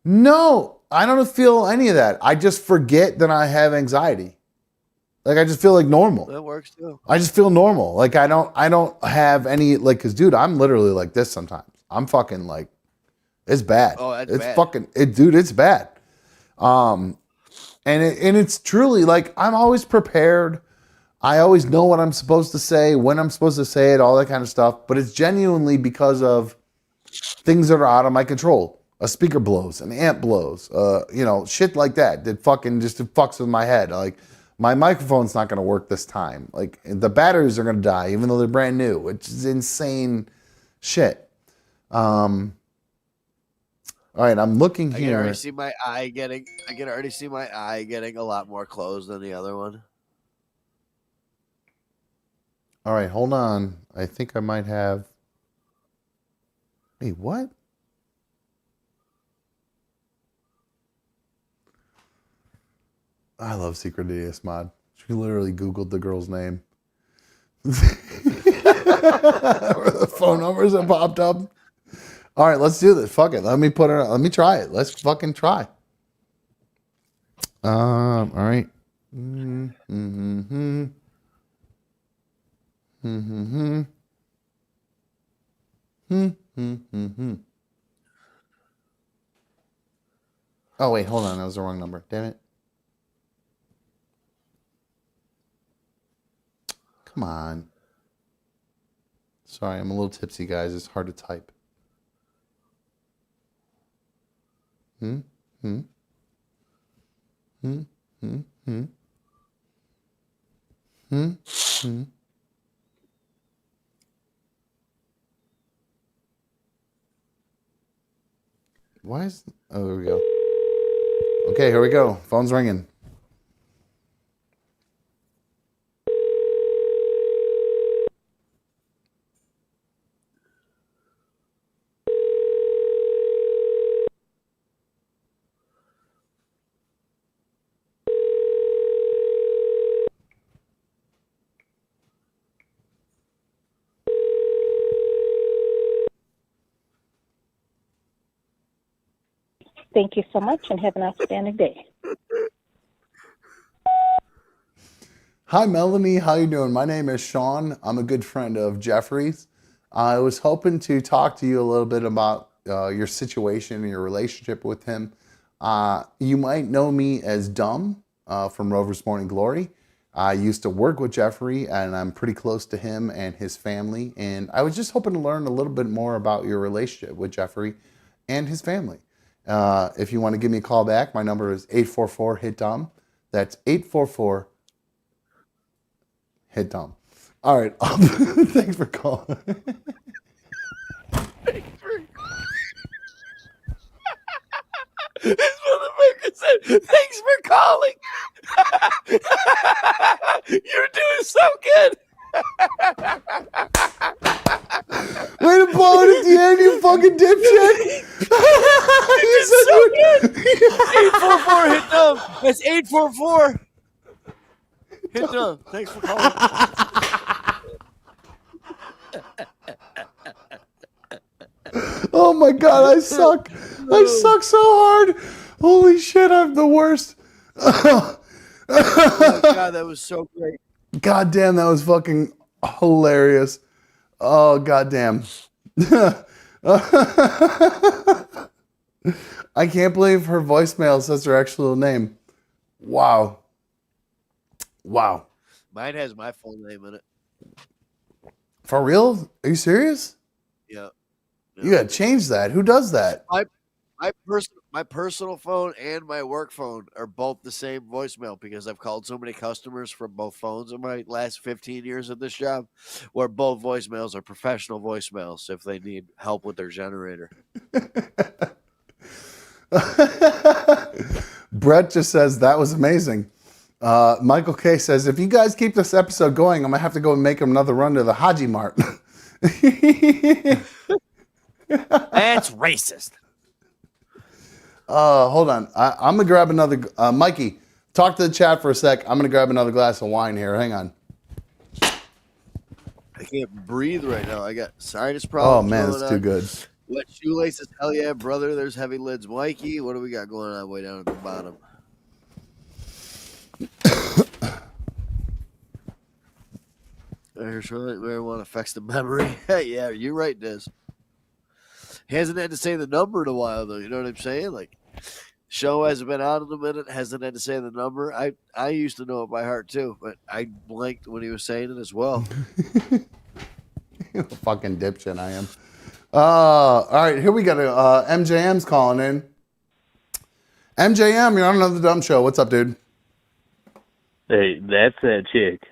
No, I don't feel any of that. I just forget that I have anxiety. Like I just feel like normal. That works too. I just feel normal. Like I don't have any, like, cause dude, I'm literally like this sometimes. I'm fucking like, it's bad. Oh, that's it's bad. Fucking, dude, it's bad. And And it's truly like I'm always prepared. I always know what I'm supposed to say, when I'm supposed to say it, all that kind of stuff. But it's genuinely because of things that are out of my control. A speaker blows, an amp blows, shit like that fucking just fucks with my head. Like my microphone's not going to work this time. Like the batteries are going to die, even though they're brand new. It's just insane shit. All right, I'm looking here. I can already see my eye getting a lot more closed than the other one. All right, hold on. I think I might have. Wait, what? I love Secret DS Mod. She literally Googled the girl's name. Or the phone numbers that popped up. All right, let's do this. Fuck it. Let me try it. Let's fucking try. All right. Oh wait, hold on. That was the wrong number. Damn it. Come on. Sorry, I'm a little tipsy, guys. It's hard to type. Why is... Oh, there we go. Okay, here we go. Phone's ringing. Thank you so much and have an outstanding day. Hi, Melanie. How you doing? My name is Sean. I'm a good friend of Jeffrey's. I was hoping to talk to you a little bit about your situation and your relationship with him. You might know me as Dumb from Rover's Morning Glory. I used to work with Jeffrey, and I'm pretty close to him and his family. And I was just hoping to learn a little bit more about your relationship with Jeffrey and his family. If you want to give me a call back, my number is 844-HIT-DUMB. That's 844-HIT-DUMB. All right. Thanks for calling. This motherfucker said, thanks for calling. You're doing so good. Way to blow it at the end, you fucking dipshit. You said so good. 844-HIT-DUMB. That's 844. Hit done. Thanks for calling. Oh my God, I suck. I suck so hard. Holy shit, I'm the worst. Oh my God, that was so great. God damn, that was fucking hilarious. Oh, God damn. I can't believe her voicemail says her actual name. Wow. Wow. Mine has my full name in it. For real? Are you serious? Yeah. You gotta change that. Who does that? My personal phone and my work phone are both the same voicemail because I've called so many customers from both phones in my last 15 years of this job, where both voicemails are professional voicemails if they need help with their generator. Brett just says that was amazing. Michael K says, if you guys keep this episode going, I'm gonna have to go and make another run to the Haji Mart. That's racist. Hold on. I'm gonna grab another. Mikey, talk to the chat for a sec. I'm gonna grab another glass of wine here. Hang on. I can't breathe right now. I got sinus Oh problems. man, it's too good. Wet shoelaces. Hell yeah, brother. There's heavy lids. Mikey, what do we got going on way down at the bottom? There's really marijuana affects the memory. Yeah, you're right, Diz. He hasn't had to say the number in a while, though. You know what I'm saying? Like, Show hasn't been out in a minute. Hesitant to say the number. I used to know it by heart too, but I blanked when he was saying it as well. Fucking dipshit I am. All right, here we go. MJM's calling in. MJM, you're on another dumb show. What's up, dude? Hey, that's that chick.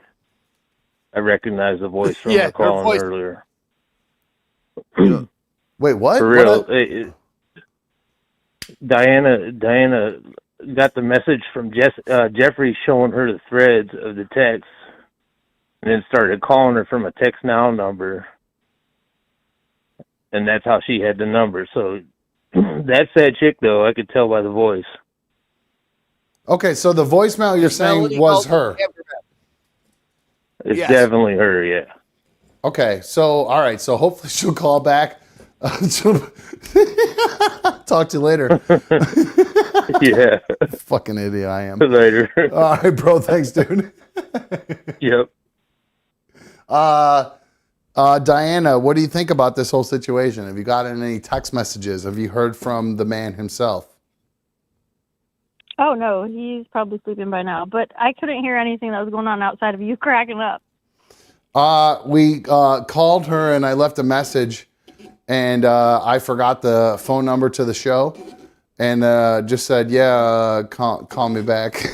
I recognize the voice from Yeah, her her calling voice. earlier. Wait, what? For real. Diana got the message from Jeffrey showing her the threads of the text, and then started calling her from a text now number, and that's how she had the number. So that's that chick, though. I could tell by the voice. Okay, so the voicemail you're saying Melanie was called her. It's Yes. definitely her, yeah. Okay, so all right, so hopefully she'll call back. Talk to you later. Yeah. Fucking idiot I am. Later. All right, bro. Thanks, dude. Yep. Diana, what do you think about this whole situation? Have you gotten any text messages? Have you heard from the man himself? Oh no, he's probably sleeping by now. But I couldn't hear anything that was going on outside of you cracking up. We called her and I left a message, and I forgot the phone number to the show, and just said, "Yeah, call me back."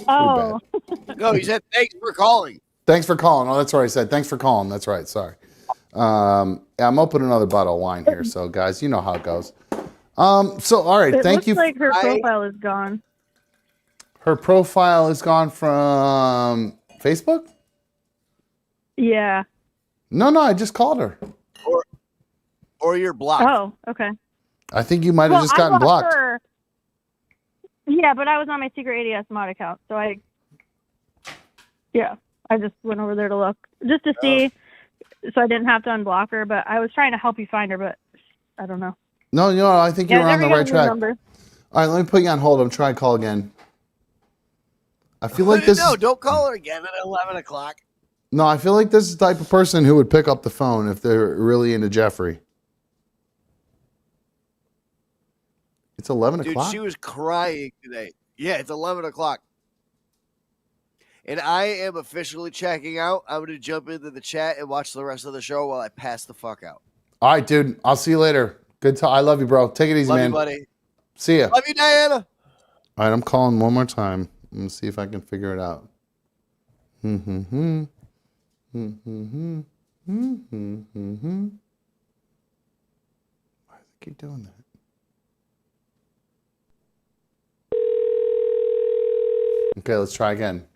Oh, No, he said thanks for calling. Thanks for calling. Oh, that's what I said. Thanks for calling. That's right. Sorry. I'm opening another bottle of wine here, so guys, you know how it goes. So all right, it thank looks you. like her profile is gone. Her profile is gone from Facebook? Yeah. No, I just called her. Or you're blocked. Oh, okay. I think you might have just gotten I blocked. her. Yeah, but I was on my secret ADS mod account, so I just went over there to look just to see, so I didn't have to unblock her. But I was trying to help you find her, but I don't know. No, I think you were on the right track. All right, let me put you on hold. I'm trying to call again. I feel like this. No, don't call her again at 11 o'clock. No, I feel like this is the type of person who would pick up the phone if they're really into Jeffrey. It's 11 o'clock? Dude, she was crying today. Yeah, it's 11 o'clock. And I am officially checking out. I'm going to jump into the chat and watch the rest of the show while I pass the fuck out. All right, dude. I'll see you later. Good talk. I love you, bro. Take it easy, Love man. you, buddy. See ya. Love you, Diana. All right, I'm calling one more time. Let me see if I can figure it out. Why does it keep doing that? Okay, let's try again.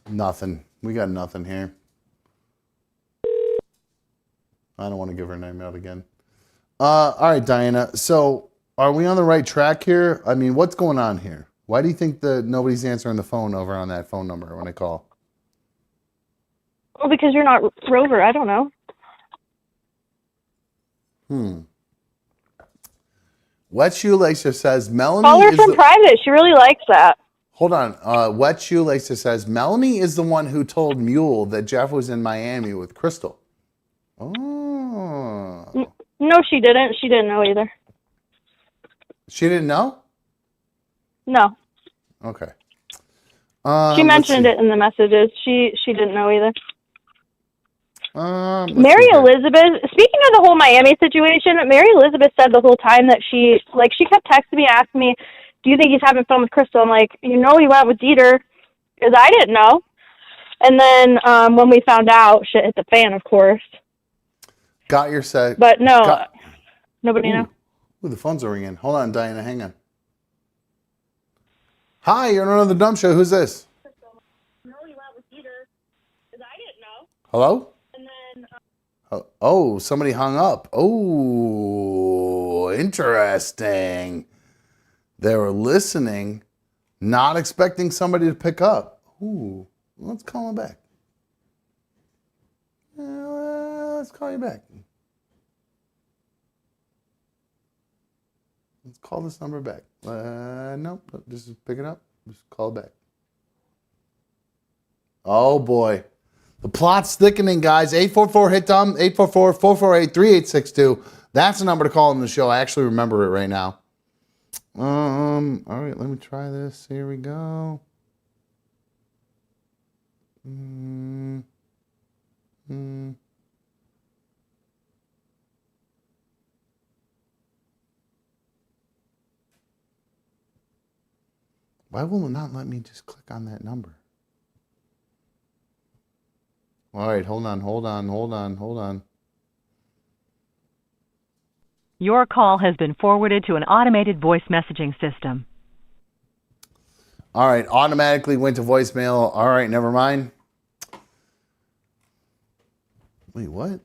Nothing. We got nothing here. I don't want to give her name out again. All right, Diana. So are we on the right track here? I mean, what's going on here? Why do you think that nobody's answering the phone over on that phone number when I call? Well, because you're not Rover. I don't know. Wet Shoelace says Melanie Call her is from the... private. She really likes that. Hold on. Wet Shoelace says Melanie is the one who told Mule that Jeff was in Miami with Crystal. Oh. No, she didn't. She didn't know either. She didn't know? No. Okay. She mentioned it in the messages. She didn't know either. Mary Elizabeth, speaking of the whole Miami situation, Mary Elizabeth said the whole time that she kept texting me, asking me, do you think he's having fun with Crystal? I'm like, he went with Dieter, because I didn't know. And then when we found out, shit hit the fan, of course. Got your set. But no, nobody knew. Ooh, the phones are ringing. Hold on, Diana, hang on. Hi, you're on another dumb show. Who's this? No, he went with Dieter, because I didn't know. Hello? And then... Oh, somebody hung up. Oh, interesting. They were listening, not expecting somebody to pick up. Ooh, let's call him back. let's call you back. Let's call this number back. Nope, just pick it up. Just call it back. Oh boy. The plot's thickening, guys. 844-HIT-DUM, 844-448-3862. That's the number to call in the show. I actually remember it right now. All right, let me try this. Here we go. Why will it not let me just click on that number? All right, hold on. Your call has been forwarded to an automated voice messaging system. All right, automatically went to voicemail. All right, never mind. Wait, what?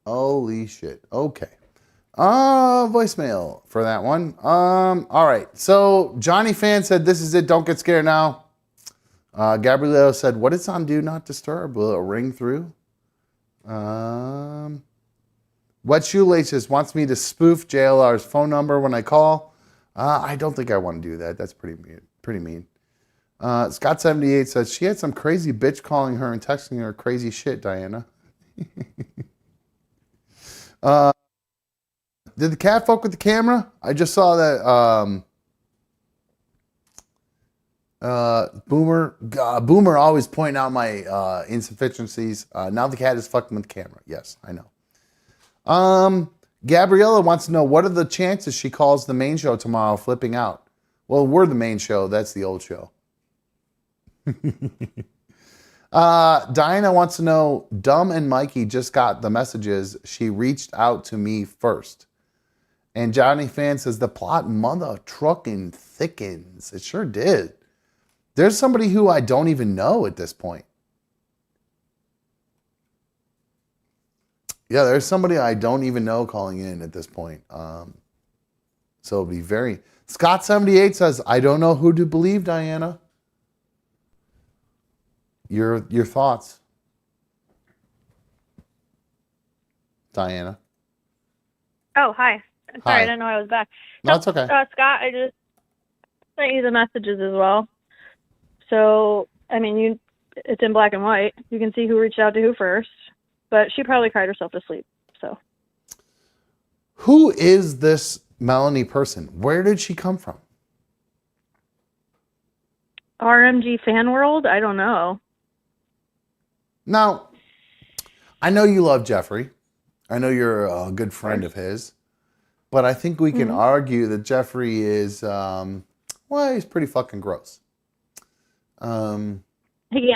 Holy shit. Okay. Voicemail for that one. All right. So Johnny Fan said, "This is it. Don't get scared now." Gabrielle said, "What is on Do Not Disturb? Will it ring through?" Wet Shoelaces wants me to spoof JLR's phone number when I call. I don't think I want to do that. That's pretty mean. Scott78 says, "She had some crazy bitch calling her and texting her crazy shit, Diana." Did the cat fuck with the camera? I just saw that Boomer always pointing out my insufficiencies. Now the cat is fucking with the camera. Yes, I know. Gabriella wants to know, what are the chances she calls the main show tomorrow flipping out? Well, we're the main show. That's the old show. Diana wants to know, Dumb and Mikey just got the messages. She reached out to me first. And Johnny Fan says, the plot mother trucking thickens. It sure did. There's somebody who I don't even know at this point. Yeah, there's somebody I don't even know calling in at this point. So it'll be very... Scott78 says, I don't know who to believe, Diana. Your thoughts, Diana. Oh, hi. Sorry, Hi. I didn't know I was back. No, it's okay. Scott, I just sent you the messages as well. So, I mean, it's in black and white. You can see who reached out to who first. But she probably cried herself to sleep. So, who is this Melanie person? Where did she come from? RMG fan world? I don't know. Now, I know you love Jeffrey. I know you're a good friend of his. But I think we can argue that Jeffrey is, he's pretty fucking gross. He can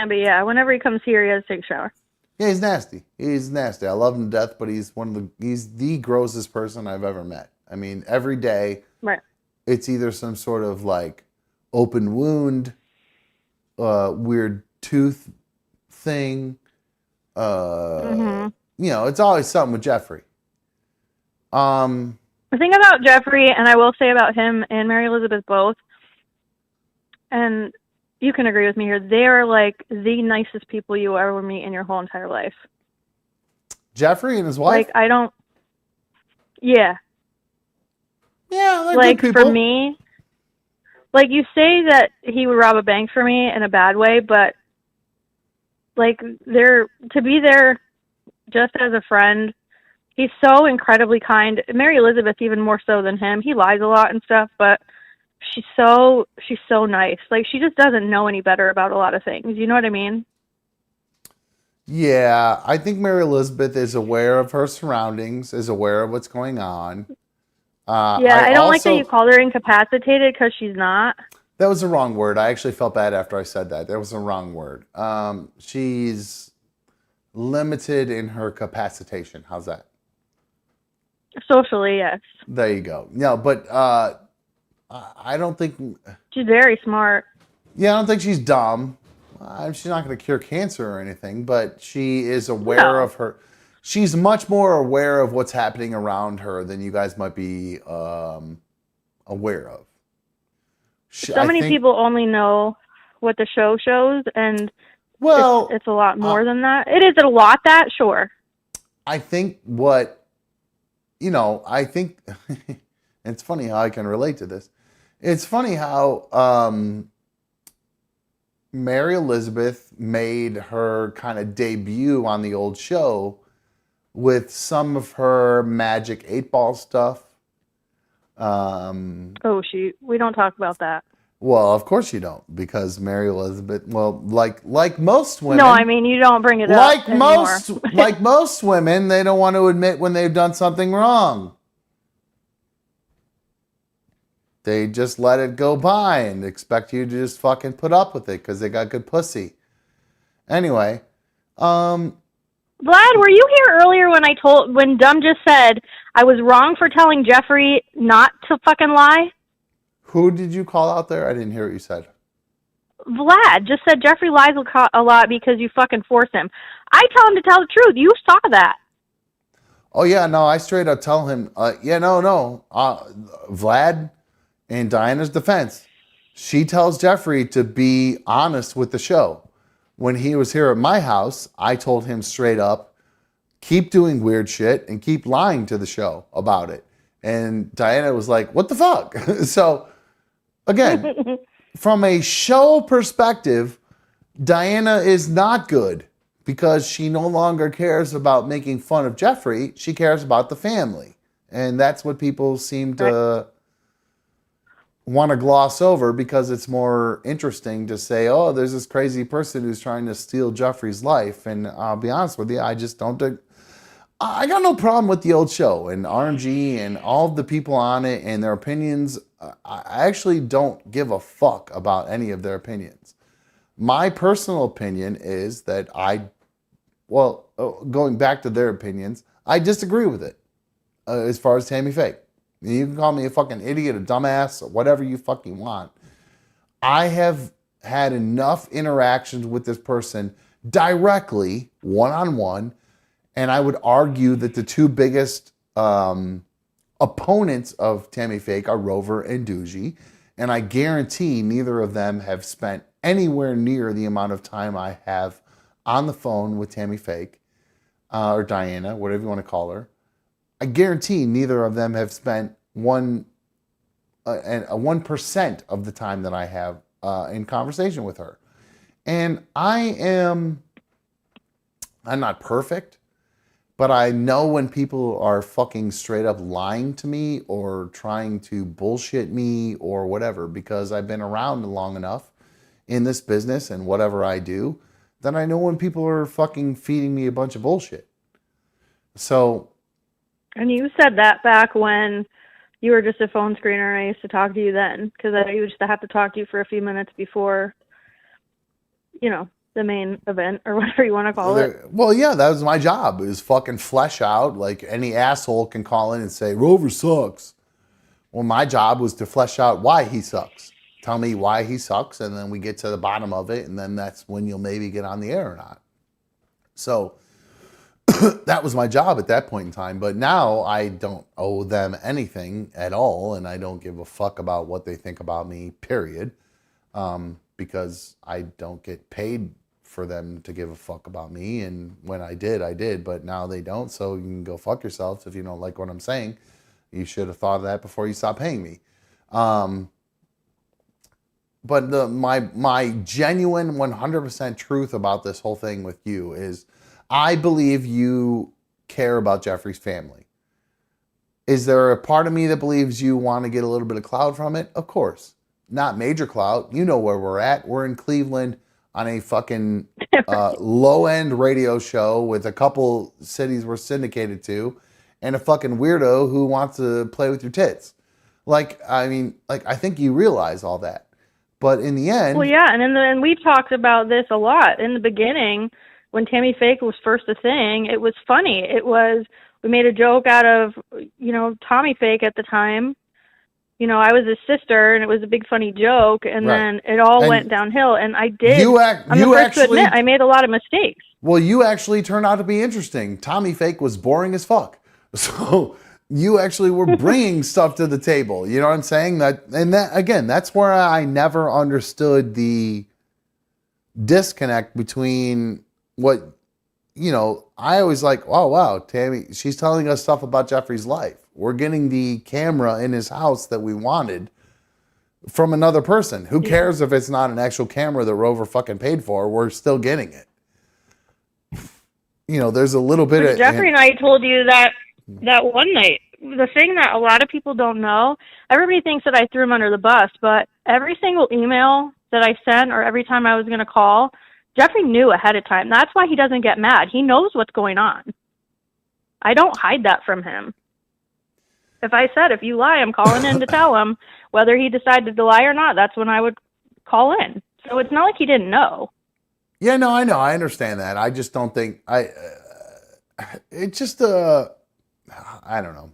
be, yeah. Whenever he comes here, he has to take a shower. Yeah, he's nasty. He's nasty. I love him to death, but he's the grossest person I've ever met. I mean, every day, right? It's either some sort of like open wound, weird tooth thing. It's always something with Jeffrey. The thing about Jeffrey, and I will say about him and Mary Elizabeth both, and you can agree with me here, they are like the nicest people you ever meet in your whole entire life. Jeffrey and his wife? Yeah. Yeah, they're good people. For me, you say that he would rob a bank for me in a bad way, but to be there just as a friend, he's so incredibly kind. Mary Elizabeth even more so than him. He lies a lot and stuff, but she's so nice. She just doesn't know any better about a lot of things. You know what I mean? Yeah, I think Mary Elizabeth is aware of her surroundings, is aware of what's going on. I don't like that you called her incapacitated, because she's not. That was the wrong word. I actually felt bad after I said that. That was the wrong word. She's limited in her capacitation. How's that? Socially, yes. There you go. No, but I don't think... She's very smart. Yeah, I don't think she's dumb. She's not going to cure cancer or anything, but she is aware of her... She's much more aware of what's happening around her than you guys might be aware of. Many people only know what the show shows, and Well, it's a lot more than that. It is a lot that, sure. I think I think it's funny how I can relate to this. It's funny how Mary Elizabeth made her kind of debut on the old show with some of her Magic 8-Ball stuff. We don't talk about that. Well, of course you don't, because Mary Elizabeth, well, like most women. No, I mean, you don't bring it up anymore. Like most women, they don't want to admit when they've done something wrong. They just let it go by and expect you to just fucking put up with it because they got good pussy. Anyway, Vlad, were you here earlier when Dumb just said I was wrong for telling Jeffrey not to fucking lie? Who did you call out there? I didn't hear what you said. Vlad just said Jeffrey lies a lot because you fucking force him. I tell him to tell the truth. You saw that. Oh yeah, no, I straight up tell him, Vlad, in Diana's defense, she tells Jeffrey to be honest with the show. When he was here at my house, I told him straight up, keep doing weird shit and keep lying to the show about it. And Diana was like, what the fuck? So, again, from a show perspective, Diana is not good because she no longer cares about making fun of Jeffrey. She cares about the family. And that's what people seem to want to gloss over because it's more interesting to say, oh, there's this crazy person who's trying to steal Jeffrey's life. And I'll be honest with you, I just don't think... I got no problem with the old show and RNG and all of the people on it and their opinions. I actually don't give a fuck about any of their opinions. My personal opinion is that going back to their opinions, I disagree with it as far as Tammy Faye. You can call me a fucking idiot, a dumbass, or whatever you fucking want. I have had enough interactions with this person directly, one-on-one, and I would argue that the two biggest opponents of Tammy Faye are Rover and Doogie, and I guarantee neither of them have spent anywhere near the amount of time I have on the phone with Tammy Faye, or Diana, whatever you want to call her. I guarantee neither of them have spent 1% of the time that I have in conversation with her. And I'm not perfect, but I know when people are fucking straight up lying to me or trying to bullshit me or whatever, because I've been around long enough in this business and whatever I do, then I know when people are fucking feeding me a bunch of bullshit. So... And you said that back when you were just a phone screener and I used to talk to you then, because I used to have to talk to you for a few minutes before, the main event or whatever you want to call it. Well, yeah, that was my job. It was fucking flesh out. Like any asshole can call in and say, Rover sucks. Well, my job was to flesh out why he sucks. Tell me why he sucks, and then we get to the bottom of it, and then that's when you'll maybe get on the air or not. So... that was my job at that point in time, but now I don't owe them anything at all, and I don't give a fuck about what they think about me, period, because I don't get paid for them to give a fuck about me, and when I did, but now they don't, so you can go fuck yourselves if you don't like what I'm saying. You should have thought of that before you stopped paying me. But my genuine 100% truth about this whole thing with you is I believe you care about Jeffrey's family. Is there a part of me that believes you want to get a little bit of clout from it? Of course. Not major clout. You know where we're at. We're in Cleveland on a fucking low-end radio show with a couple cities we're syndicated to and a fucking weirdo who wants to play with your tits. I think you realize all that. But in the end... Well, yeah, and we talked about this a lot in the beginning. When Tammy Faye was first a thing, it was funny. We made a joke out of, Tommy Faye at the time. I was his sister, and it was a big funny joke, and then it all went downhill, and I did. I'm the first to admit, I made a lot of mistakes. Well, you actually turned out to be interesting. Tommy Faye was boring as fuck. So you actually were bringing stuff to the table. You know what I'm saying? That's where I never understood the disconnect between what, I always like, oh, wow, Tammy, she's telling us stuff about Jeffrey's life. We're getting the camera in his house that we wanted from another person. Who cares if it's not an actual camera that Rover fucking paid for? We're still getting it. There's a little bit of... Jeffrey and I told you that one night. The thing that a lot of people don't know, everybody thinks that I threw him under the bus, but every single email that I sent or every time I was going to call, Jeffrey knew ahead of time. That's why he doesn't get mad. He knows what's going on. I don't hide that from him. If I said, if you lie, I'm calling in to tell him. Whether he decided to lie or not, that's when I would call in. So it's not like he didn't know. Yeah, no, I know. I understand that. I just don't think it's just I don't know.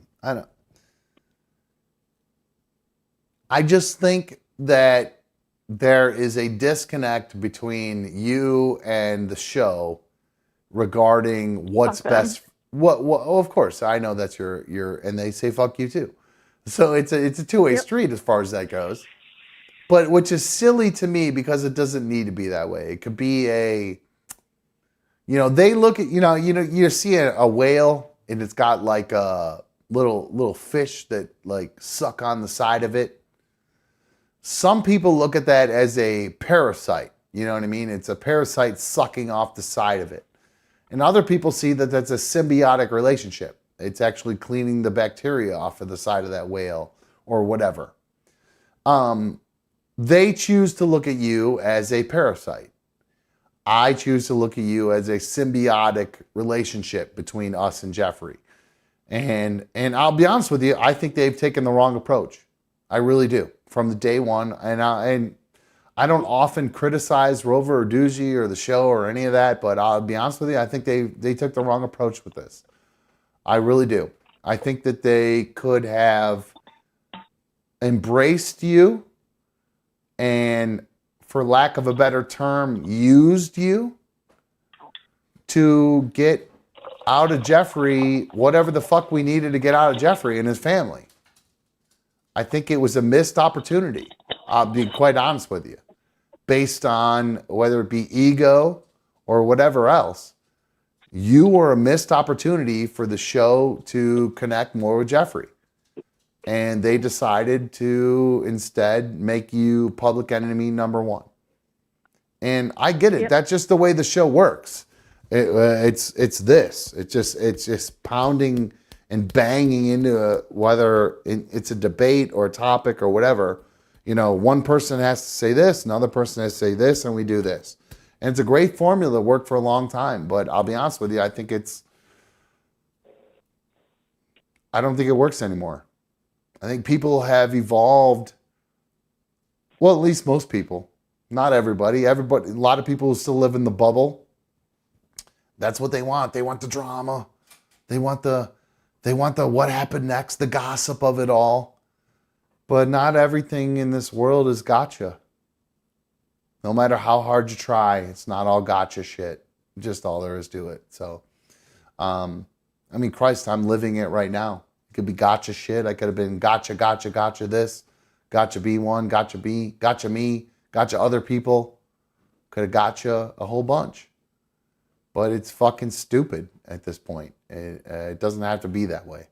I just think that there is a disconnect between you and the show regarding what's best. What of course, I know that's your and they say fuck you too. So it's a two-way street as far as that goes. But which is silly to me because it doesn't need to be that way. It could be they look at, you see a whale and it's got like a little fish that like suck on the side of it. Some people look at that as a parasite. You know what I mean? It's a parasite sucking off the side of it. And other people see that that's a symbiotic relationship. It's actually cleaning the bacteria off of the side of that whale or whatever. They choose to look at you as a parasite. I choose to look at you as a symbiotic relationship between us and Jeffrey. And I'll be honest with you, I think they've taken the wrong approach. I really do. From the day one. And I don't often criticize Rover or Doogie or the show or any of that, but I'll be honest with you, I think they took the wrong approach with this. I really do. I think that they could have embraced you and, for lack of a better term, used you to get out of Jeffrey whatever the fuck we needed to get out of Jeffrey and his family. I think it was a missed opportunity. I'll be quite honest with you. Based on whether it be ego or whatever else, you were a missed opportunity for the show to connect more with Jeffrey. And they decided to instead make you public enemy number one. And I get it. Yep. That's just the way the show works. It's this. It's just pounding and banging into whether it's a debate or a topic or whatever. One person has to say this, another person has to say this, and we do this. And it's a great formula that worked for a long time. But I'll be honest with you, I don't think it works anymore. I think people have evolved. Well, at least most people. Not everybody. A lot of people who still live in the bubble. That's what they want. They want the drama. They want the what happened next, the gossip of it all. But not everything in this world is gotcha. No matter how hard you try, it's not all gotcha shit. Just all there is to it. So, Christ, I'm living it right now. It could be gotcha shit. I could have been gotcha this, gotcha B1, gotcha B, gotcha me, gotcha other people. Could have gotcha a whole bunch. But it's fucking stupid at this point. It doesn't have to be that way.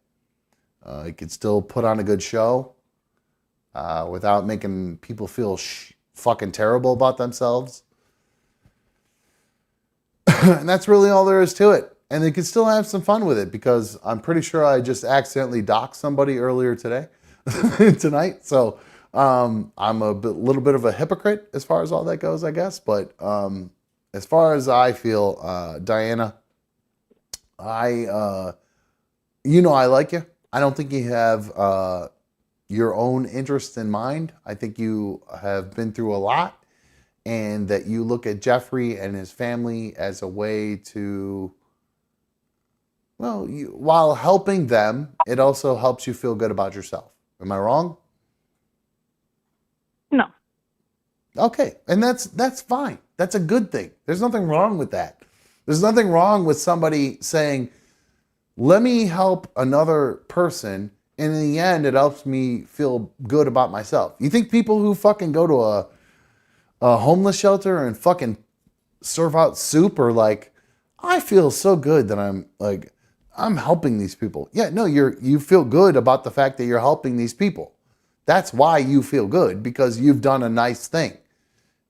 You could still put on a good show without making people feel fucking terrible about themselves. And that's really all there is to it. And they can still have some fun with it because I'm pretty sure I just accidentally doxed somebody earlier tonight. So I'm little bit of a hypocrite as far as all that goes, I guess. But as far as I feel, Diana, I like you. I don't think you have your own interest in mind. I think you have been through a lot and that you look at Jeffrey and his family as a way to, while helping them, it also helps you feel good about yourself. Am I wrong? No. Okay. And that's fine. That's a good thing. There's nothing wrong with that. There's nothing wrong with somebody saying, let me help another person, and in the end, it helps me feel good about myself. You think people who fucking go to a homeless shelter and fucking serve out soup or like, I feel so good that I'm helping these people. Yeah, no, you feel good about the fact that you're helping these people. That's why you feel good, because you've done a nice thing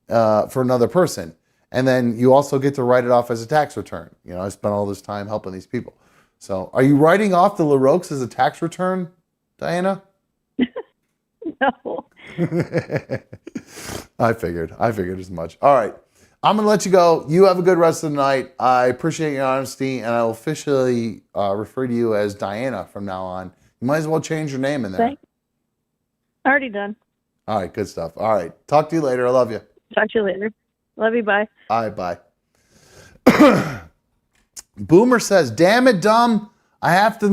for another person. And then you also get to write it off as a tax return. You know, I spent all this time helping these people. So are you writing off the LaRoques as a tax return, Diana? No. I figured as much. All right. I'm going to let you go. You have a good rest of the night. I appreciate your honesty, and I'll officially refer to you as Diana from now on. You might as well change your name in there. Thanks. Already done. All right, good stuff. All right, talk to you later. I love you. Talk to you later. Love you. Bye. All right, bye. Boomer says, damn it, dumb. I have to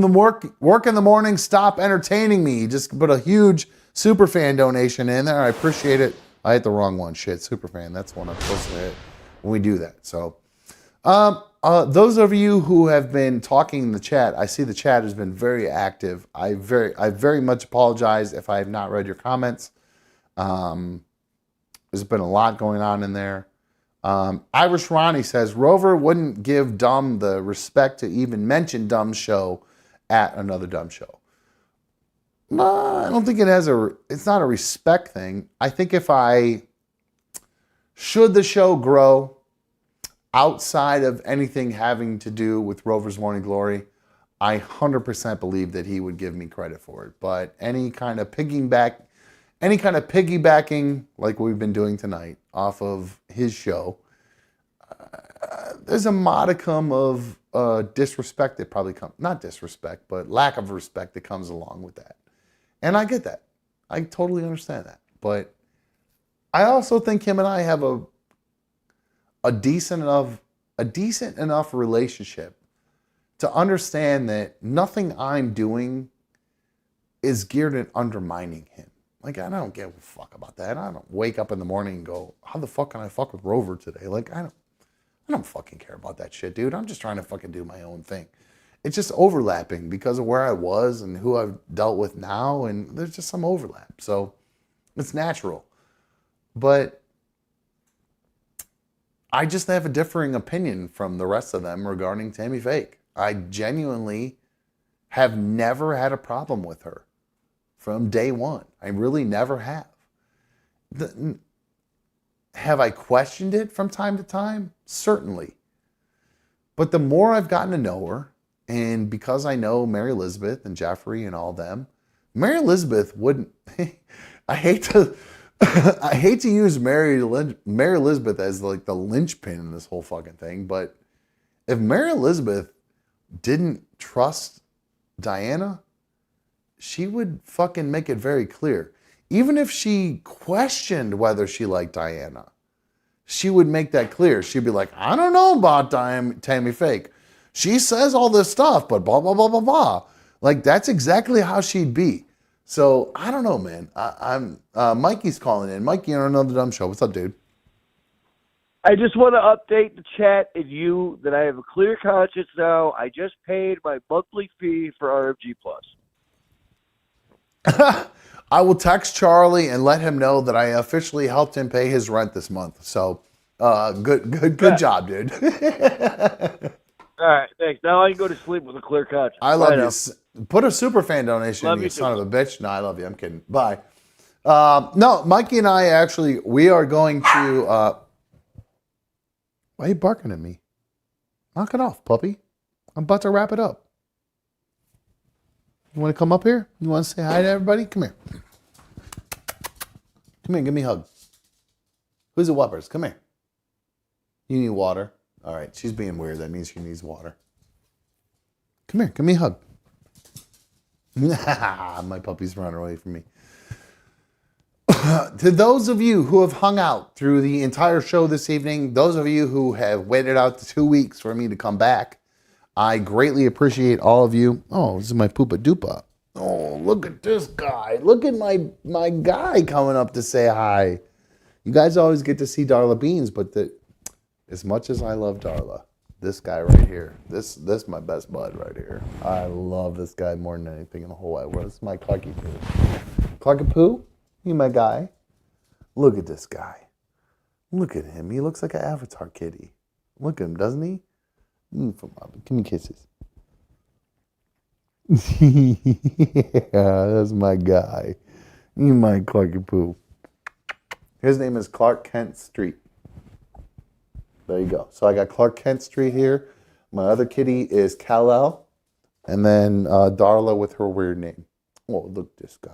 work in the morning. Stop entertaining me. Just put a huge superfan donation in there. I appreciate it. I hit the wrong one. Shit, superfan. That's one I'm supposed to hit when we do that. So, those of you who have been talking in the chat, I see the chat has been very active. I very much apologize if I have not read your comments. There's been a lot going on in there. Irish Ronnie says, Rover wouldn't give Dumb the respect to even mention Dumb's show at another Dumb show. I don't think it's not a respect thing. I think should the show grow outside of anything having to do with Rover's Morning Glory, I 100% believe that he would give me credit for it. But any kind of piggybacking like we've been doing tonight off of his show, there's a modicum of disrespect that probably comes, not disrespect, but lack of respect that comes along with that. And I get that. I totally understand that. But I also think him and I have a decent enough relationship to understand that nothing I'm doing is geared at undermining him. Like, I don't give a fuck about that. I don't wake up in the morning and go, how the fuck can I fuck with Rover today? Like, I don't fucking care about that shit, dude. I'm just trying to fucking do my own thing. It's just overlapping because of where I was and who I've dealt with now, and there's just some overlap. So it's natural. But I just have a differing opinion from the rest of them regarding Tammy Fake. I genuinely have never had a problem with her from day one. I really never have. Have I questioned it from time to time? Certainly. But the more I've gotten to know her, and because I know Mary Elizabeth and Jeffrey and all them, Mary Elizabeth wouldn't. I hate to use Mary Elizabeth as like the linchpin in this whole fucking thing, but if Mary Elizabeth didn't trust Diana, she would fucking make it very clear. Even if she questioned whether she liked Diana, she would make that clear. She'd be like, I don't know about Tammy Fake. She says all this stuff, but blah, blah, blah, blah, blah. Like, that's exactly how she'd be. So, I don't know, man. I'm Mikey's calling in. Mikey on another Dumb Show. What's up, dude? I just want to update the chat and you that I have a clear conscience now. I just paid my monthly fee for RFG Plus. I will text Charlie and let him know that I officially helped him pay his rent this month. So, good job, dude. All right, thanks. Now I can go to sleep with a clear conscience. I love you. Put a superfan donation in, you son of a bitch. No, I love you. I'm kidding. Bye. No, Mikey and I actually, we are going to... why are you barking at me? Knock it off, puppy. I'm about to wrap it up. You want to come up here? You want to say hi to everybody? Come here. Come here, give me a hug. Who's the whoppers? Come here. You need water. All right, she's being weird. That means she needs water. Come here, give me a hug. My puppy's running away from me. To those of you who have hung out through the entire show this evening, those of you who have waited out the 2 weeks for me to come back, I greatly appreciate all of you. Oh, this is my Poopa Doopa. Oh, look at this guy. Look at my guy coming up to say hi. You guys always get to see Darla Beans, but as much as I love Darla, this guy right here, this my best bud right here. I love this guy more than anything in the whole wide world. This is my Clarky Poo. Clarky Poo, you my guy. Look at this guy. Look at him. He looks like an Avatar kitty. Look at him, doesn't he? Give me kisses. Yeah, that's my guy. You my Clarky Poo. His name is Clark Kent Street. There you go. So I got Clark Kent Street here. My other kitty is Kal-El. And then Darla with her weird name. Oh, look at this guy.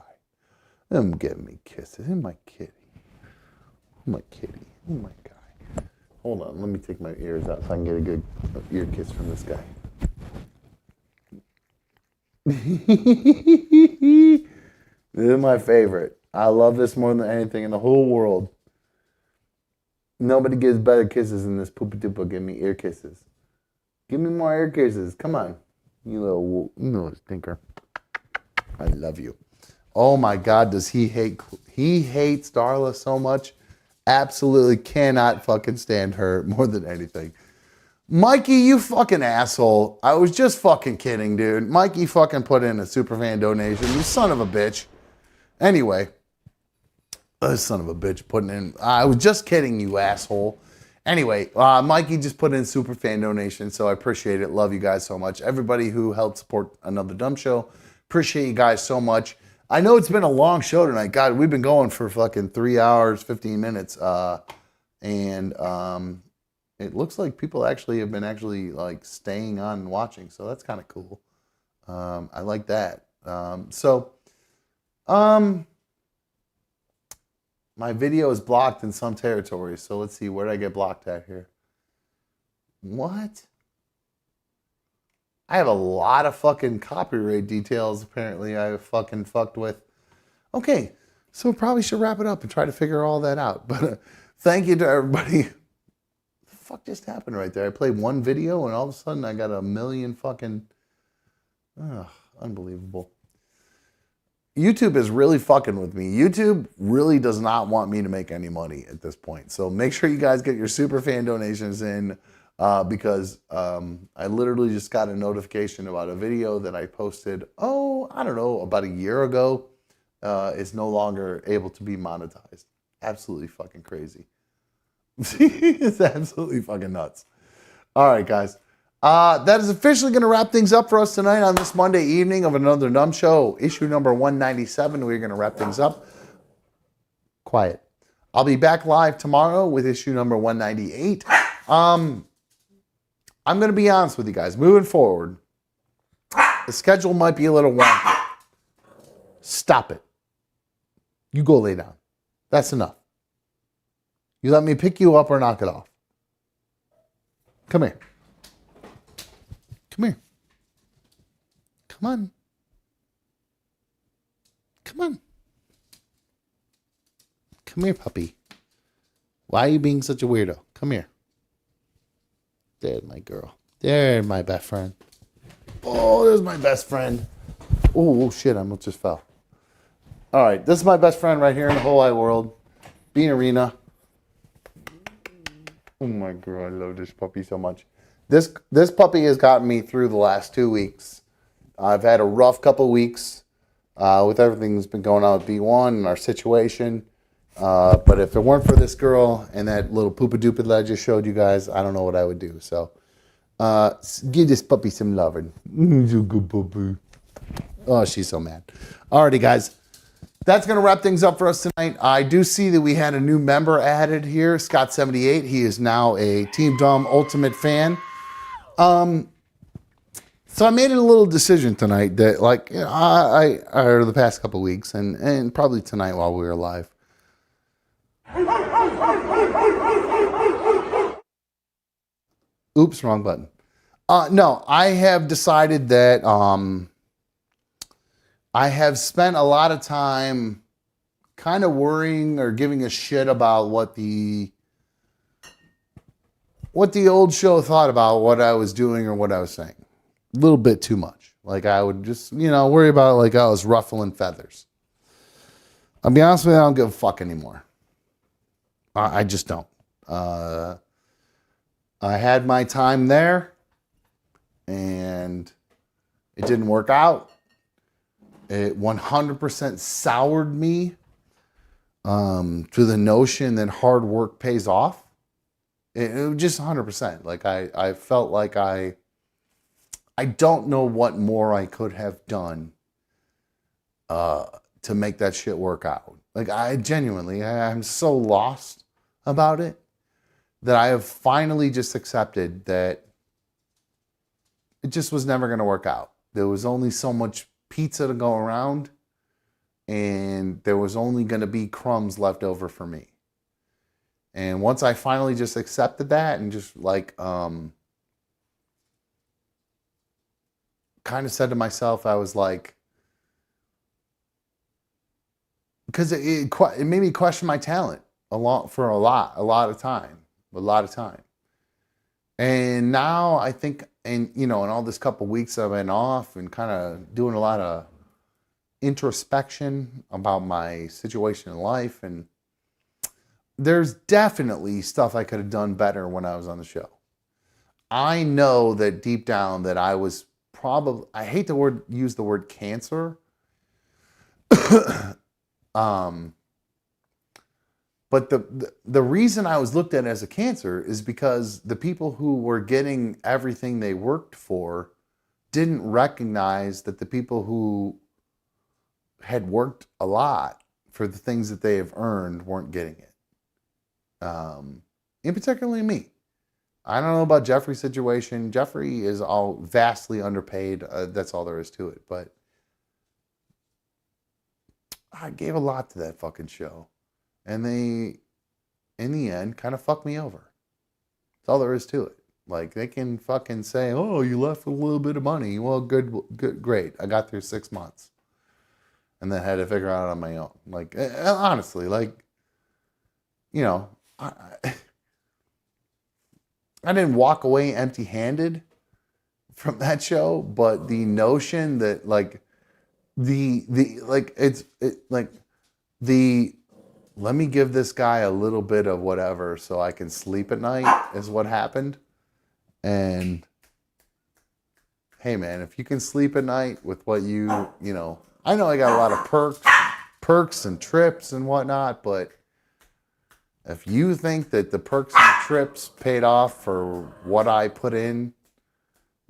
Him giving me kisses. He's my kitty. My kitty. Oh my guy. Hold on. Let me take my ears out so I can get a good ear kiss from this guy. This is my favorite. I love this more than anything in the whole world. Nobody gives better kisses than this Poopa Doopa. Give me ear kisses. Give me more ear kisses. Come on. You little stinker. I love you. Oh my God, does he hate... He hates Darla so much. Absolutely cannot fucking stand her more than anything. Mikey, you fucking asshole. I was just fucking kidding, dude. Mikey fucking put in a superfan donation. You son of a bitch. Anyway. Son of a bitch putting in... I was just kidding, you asshole. Anyway, Mikey just put in superfan donation, so I appreciate it. Love you guys so much. Everybody who helped support Another Dumb Show, appreciate you guys so much. I know it's been a long show tonight. God, we've been going for fucking 3 hours, 15 minutes. And it looks like people actually have been like staying on and watching. So that's kind of cool. I like that. My video is blocked in some territories. So let's see. Where did I get blocked at here? What? I have a lot of fucking copyright details apparently I fucking fucked with. Okay, so probably should wrap it up and try to figure all that out. But thank you to everybody. The fuck just happened right there? I played one video and all of a sudden I got a million fucking... unbelievable. YouTube is really fucking with me. YouTube really does not want me to make any money at this point. So make sure you guys get your super fan donations in. Because I literally just got a notification about a video that I posted, I don't know, about a year ago. Is no longer able to be monetized. Absolutely fucking crazy. It's absolutely fucking nuts. All right, guys. That is officially going to wrap things up for us tonight on this Monday evening of Another Dumb Show, issue number 197. We're going to wrap things up. Quiet. I'll be back live tomorrow with issue number 198. I'm going to be honest with you guys. Moving forward, the schedule might be a little wonky. Stop it. You go lay down. That's enough. You let me pick you up or knock it off. Come here. Come here. Come on. Come on. Come here, puppy. Why are you being such a weirdo? Come here. There's my girl. There's my best friend. Oh, there's my best friend. Oh, shit, I almost just fell. All right, this is my best friend right here in the whole wide world. Bean Arena. Oh my God, I love this puppy so much. This puppy has gotten me through the last 2 weeks. I've had a rough couple weeks with everything that's been going on with B1 and our situation. But if it weren't for this girl and that little Poopa Doopa that I just showed you guys, I don't know what I would do. So give this puppy some loving. She's a good puppy. Oh, she's so mad. Alrighty, guys. That's going to wrap things up for us tonight. I do see that we had a new member added here, Scott78. He is now a Team Dumb Ultimate fan. So I made a little decision tonight that, like, I or the past couple weeks, and probably tonight while we were live. Oops, wrong button. No, I have decided that I have spent a lot of time kind of worrying or giving a shit about what the old show thought about what I was doing or what I was saying. A little bit too much. Like I would just, worry about it like I was ruffling feathers. I'll be honest with you, I don't give a fuck anymore. I just don't. I had my time there and it didn't work out. It 100% soured me to the notion that hard work pays off. It was just 100%. Like I felt like I don't know what more I could have done to make that shit work out. Like I'm so lost about it that I have finally just accepted that it just was never going to work out. There was only so much pizza to go around, and there was only going to be crumbs left over for me. And once I finally just accepted that and just like kind of said to myself, I was like, because it made me question my talent a lot of time. And now I think, and in all this couple weeks I've been off and kind of doing a lot of introspection about my situation in life, and there's definitely stuff I could have done better when I was on the show. I know that deep down that I was probably, I hate to use the word cancer, but the reason I was looked at as a cancer is because the people who were getting everything they worked for didn't recognize that the people who had worked a lot for the things that they have earned weren't getting it. In particularly me. I don't know about Jeffrey's situation. Jeffrey is all vastly underpaid. That's all there is to it. But I gave a lot to that fucking show. And they, in the end, kind of fucked me over. That's all there is to it. Like, they can fucking say, oh, you left with a little bit of money. Well, good, great. I got through 6 months. And then had to figure it out on my own. Like, honestly, like, I didn't walk away empty-handed from that show, but the notion that like let me give this guy a little bit of whatever so I can sleep at night is what happened. And hey man, if you can sleep at night with what I know I got a lot of perks and trips and whatnot, but if you think that the perks and trips paid off for what I put in,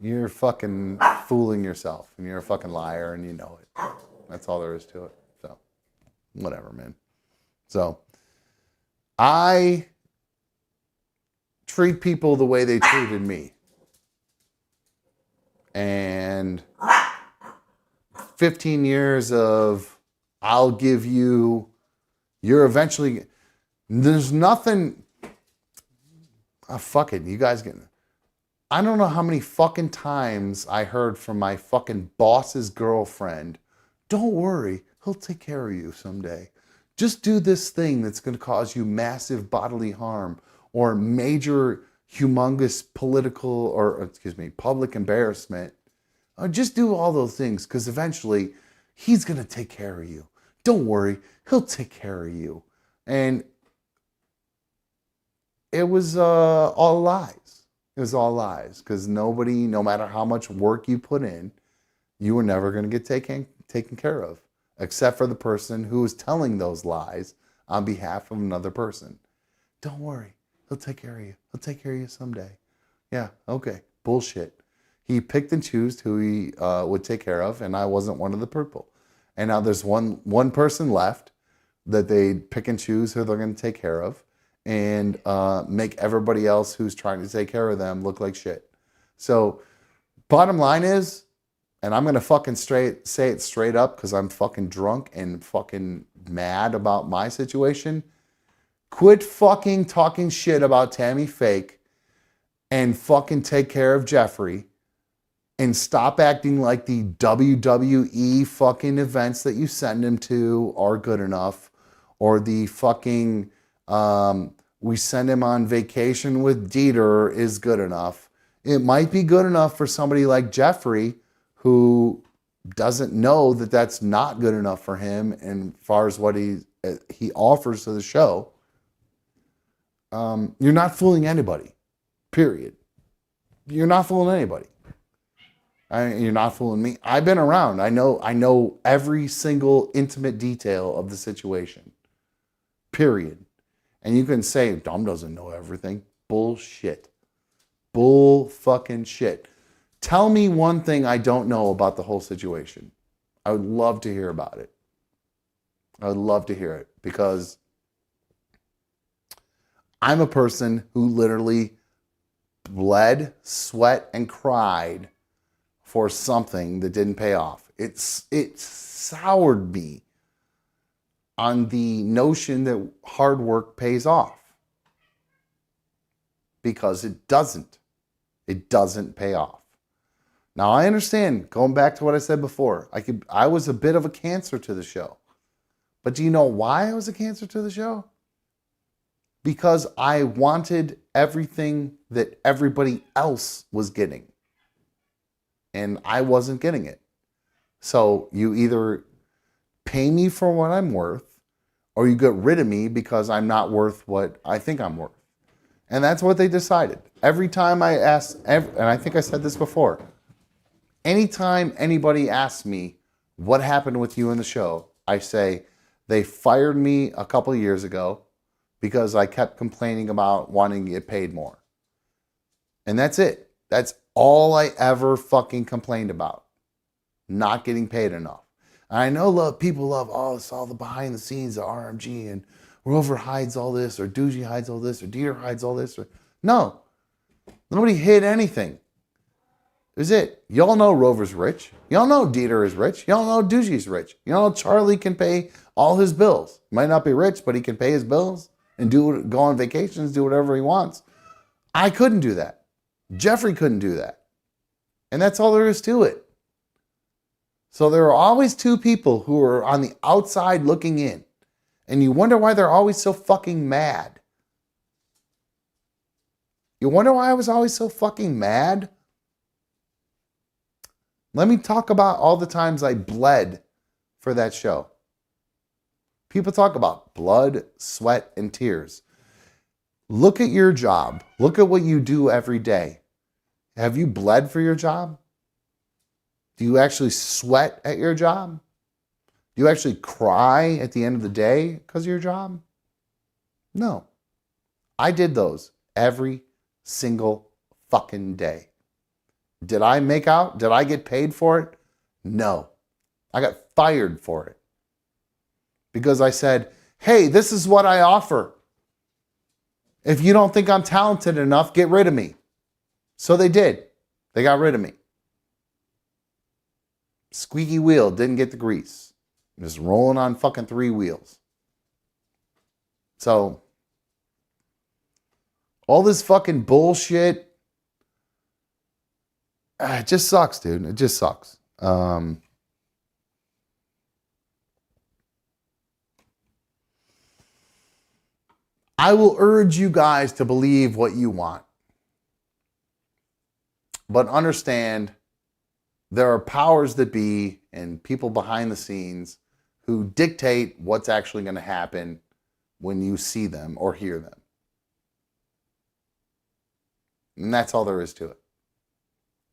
you're fucking fooling yourself, and you're a fucking liar, and you know it. That's all there is to it. So, whatever, man. So, I treat people the way they treated me. And 15 years of, I'll give you, you're eventually... There's nothing. Fuck it. You guys get. I don't know how many fucking times I heard from my fucking boss's girlfriend, don't worry, he'll take care of you someday. Just do this thing that's going to cause you massive bodily harm or major, humongous public embarrassment. Just do all those things because eventually he's going to take care of you. Don't worry, he'll take care of you. And it was all lies. It was all lies because nobody, no matter how much work you put in, you were never going to get taken care of, except for the person who was telling those lies on behalf of another person. Don't worry, he'll take care of you. He'll take care of you someday. Yeah, okay, bullshit. He picked and chose who he would take care of, and I wasn't one of the people. And now there's one person left that they pick and choose who they're going to take care of, and make everybody else who's trying to take care of them look like shit. So, bottom line is, and I'm going to fucking say it straight up because I'm fucking drunk and fucking mad about my situation. Quit fucking talking shit about Tammy Fake and fucking take care of Jeffrey and stop acting like the WWE fucking events that you send him to are good enough, or the fucking we send him on vacation with Dieter is good enough. It might be good enough for somebody like Jeffrey who doesn't know that that's not good enough for him and as far as what he offers to the show. You're not fooling anybody, period. You're not fooling anybody. You're not fooling me. I've been around. I know every single intimate detail of the situation. period. And you can say, Dom doesn't know everything. Bullshit. Bull fucking shit. Tell me one thing I don't know about the whole situation. I would love to hear about it. I would love to hear it because I'm a person who literally bled, sweat, and cried for something that didn't pay off. It soured me on the notion that hard work pays off. Because it doesn't. It doesn't pay off. Now I understand, going back to what I said before, I was a bit of a cancer to the show. But do you know why I was a cancer to the show? Because I wanted everything that everybody else was getting. And I wasn't getting it. So you either pay me for what I'm worth, or you get rid of me because I'm not worth what I think I'm worth. And that's what they decided. Every time I asked, and I think I said this before, anytime anybody asks me what happened with you in the show, I say, they fired me a couple of years ago because I kept complaining about wanting to get paid more. And that's it. That's all I ever fucking complained about. Not getting paid enough. And I know people love, oh, it's all the behind the scenes of RMG and Rover hides all this, or Doogie hides all this, or Dieter hides all this. No. Nobody hid anything. It was it. Y'all know Rover's rich. Y'all know Dieter is rich. Y'all know Doogie's rich. Y'all know Charlie can pay all his bills. Might not be rich, but he can pay his bills and go on vacations, do whatever he wants. I couldn't do that. Jeffrey couldn't do that. And that's all there is to it. So there are always two people who are on the outside looking in. And you wonder why they're always so fucking mad. You wonder why I was always so fucking mad? Let me talk about all the times I bled for that show. People talk about blood, sweat, and tears. Look at your job. Look at what you do every day. Have you bled for your job? Do you actually sweat at your job? Do you actually cry at the end of the day because of your job? No. I did those every single fucking day. Did I make out? Did I get paid for it? No. I got fired for it. Because I said, hey, this is what I offer. If you don't think I'm talented enough, get rid of me. So they did. They got rid of me. Squeaky wheel didn't get the grease. Just rolling on fucking 3 wheels. So, all this fucking bullshit, it just sucks, dude. It just sucks. I will urge you guys to believe what you want. But understand there are powers that be and people behind the scenes who dictate what's actually going to happen when you see them or hear them. And that's all there is to it.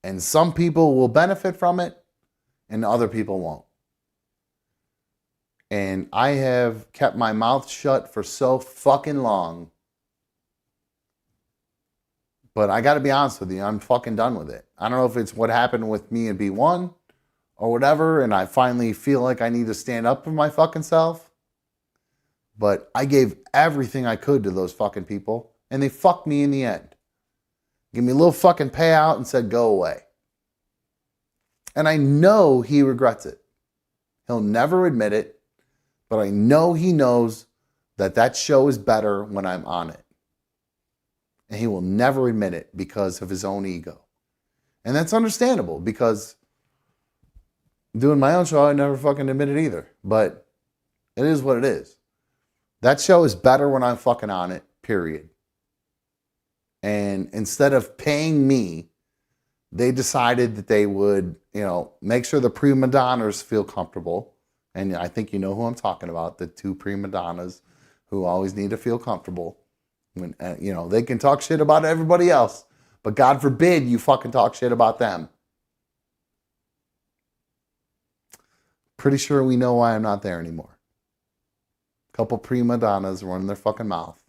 And some people will benefit from it and other people won't. And I have kept my mouth shut for so fucking long. But I got to be honest with you, I'm fucking done with it. I don't know if it's what happened with me and B1 or whatever, and I finally feel like I need to stand up for my fucking self. But I gave everything I could to those fucking people, and they fucked me in the end. Give me a little fucking payout and said, go away. And I know he regrets it. He'll never admit it, but I know he knows that that show is better when I'm on it. And he will never admit it because of his own ego. And that's understandable because doing my own show, I never fucking admit it either. But it is what it is. That show is better when I'm fucking on it, period. And instead of paying me, they decided that they would, make sure the prima donnas feel comfortable. And I think you know who I'm talking about, the 2 prima donnas who always need to feel comfortable. When, they can talk shit about everybody else, but God forbid you fucking talk shit about them. Pretty sure we know why I'm not there anymore. couple prima donnas running their fucking mouth,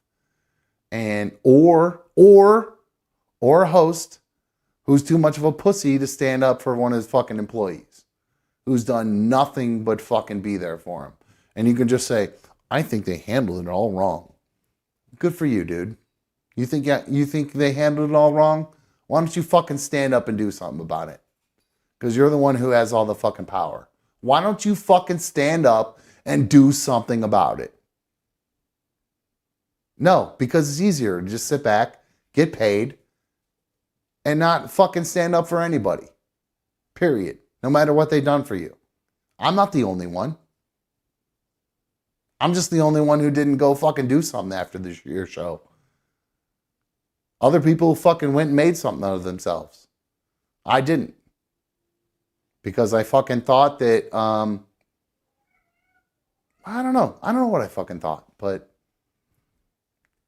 and or a host who's too much of a pussy to stand up for one of his fucking employees, who's done nothing but fucking be there for him. And you can just say, I think they handled it all wrong. Good for you, dude. You think they handled it all wrong? Why don't you fucking stand up and do something about it? Because you're the one who has all the fucking power. Why don't you fucking stand up and do something about it? No, because it's easier to just sit back, get paid, and not fucking stand up for anybody. Period. No matter what they've done for you. I'm not the only one. I'm just the only one who didn't go fucking do something after this year's show. Other people fucking went and made something out of themselves. I didn't. Because I fucking thought that, I don't know. I don't know what I fucking thought. But,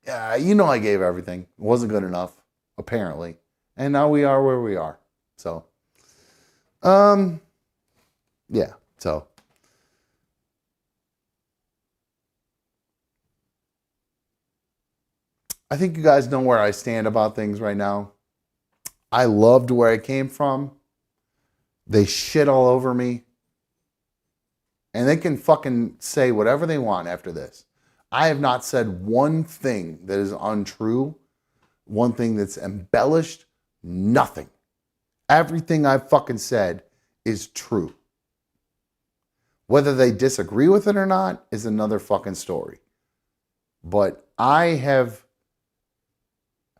yeah, you know I gave everything. It wasn't good enough, apparently. And now we are where we are. So, yeah. So, I think you guys know where I stand about things right now. I loved where I came from. They shit all over me. And they can fucking say whatever they want after this. I have not said one thing that is untrue, one thing that's embellished, nothing. Everything I've fucking said is true. Whether they disagree with it or not is another fucking story. But I have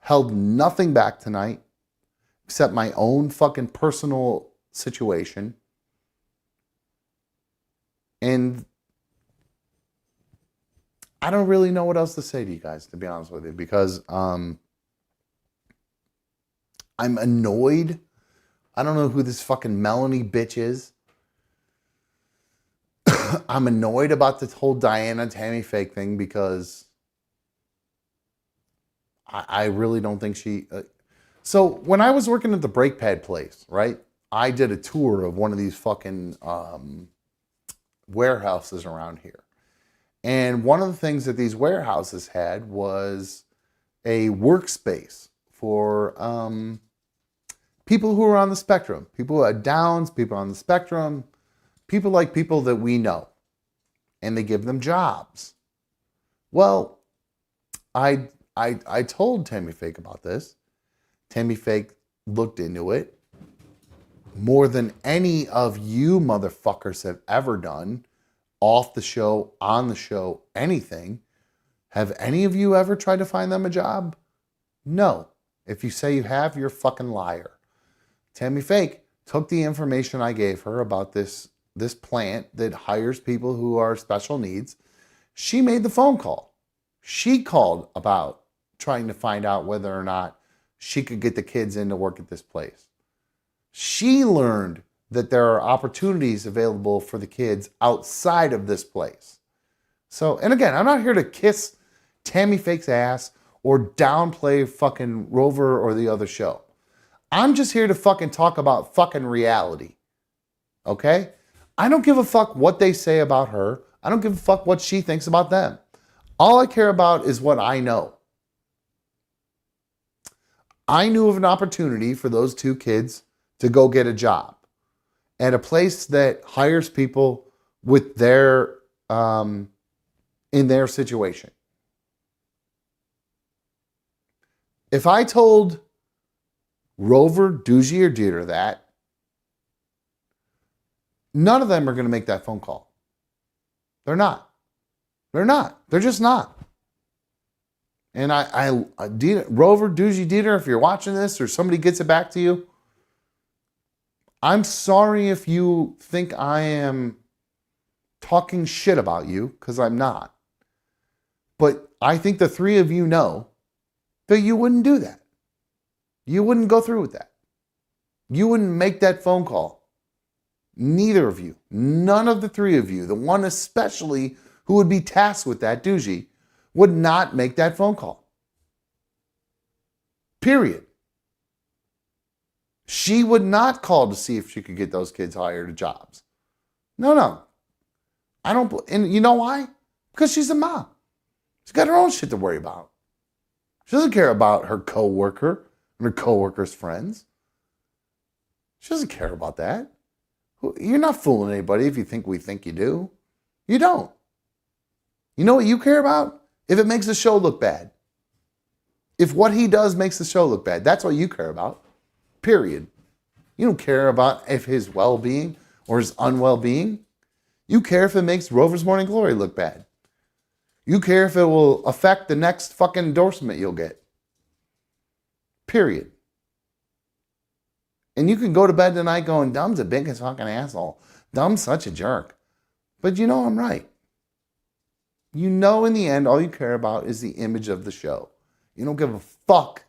held nothing back tonight except my own fucking personal situation. And I don't really know what else to say to you guys, to be honest with you, because I'm annoyed. I don't know who this fucking Melanie bitch is. I'm annoyed about this whole Diana Tammy fake thing because I really don't think she... So when I was working at the brake pad place, right, I did a tour of one of these fucking warehouses around here. And one of the things that these warehouses had was a workspace for people who are on the spectrum. People who had Downs, people on the spectrum, people like people that we know. And they give them jobs. Well, I told Tammy Fake about this. Tammy Fake looked into it more than any of you motherfuckers have ever done. Off the show, on the show, anything. Have any of you ever tried to find them a job? No. If you say you have, you're a fucking liar. Tammy Fake took the information I gave her about this plant that hires people who are special needs. She made the phone call. She called about trying to find out whether or not she could get the kids in to work at this place. She learned that there are opportunities available for the kids outside of this place. So, and again, I'm not here to kiss Tammy Fake's ass or downplay fucking Rover or the other show. I'm just here to fucking talk about fucking reality. Okay? I don't give a fuck what they say about her. I don't give a fuck what she thinks about them. All I care about is what I know. I knew of an opportunity for those two kids to go get a job at a place that hires people with their in their situation. If I told Rover, Doogie, or Dieter that, none of them are going to make that phone call. They're not. They're not. They're just not. And Rover, Doogie, Dieter, if you're watching this or somebody gets it back to you, I'm sorry if you think I am talking shit about you, because I'm not. But I think the three of you know that you wouldn't do that. You wouldn't go through with that. You wouldn't make that phone call. Neither of you. None of the three of you, the one especially who would be tasked with that, Doogie, would not make that phone call. Period. She would not call to see if she could get those kids hired jobs. No. I don't, and you know why? Because she's a mom. She's got her own shit to worry about. She doesn't care about her coworker and her coworker's friends. She doesn't care about that. You're not fooling anybody if you think we think you do. You don't. You know what you care about? If it makes the show look bad. If what he does makes the show look bad, that's what you care about. Period. You don't care about if his well-being or his unwell-being. You care if it makes Rover's Morning Glory look bad. You care if it will affect the next fucking endorsement you'll get. Period. And you can go to bed tonight going, Dumb's a big fucking asshole. Dumb's such a jerk. But you know I'm right. You know in the end, all you care about is the image of the show. You don't give a fuck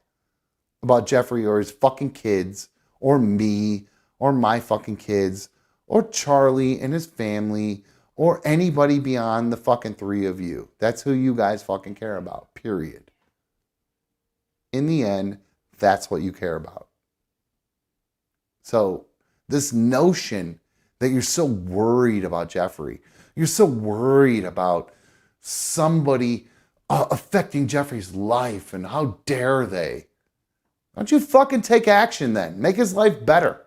about Jeffrey or his fucking kids, or me, or my fucking kids, or Charlie and his family, or anybody beyond the fucking three of you. That's who you guys fucking care about, period. In the end, that's what you care about. So this notion that you're so worried about Jeffrey, you're so worried about somebody affecting Jeffrey's life, and how dare they? Why don't you fucking take action then? Make his life better.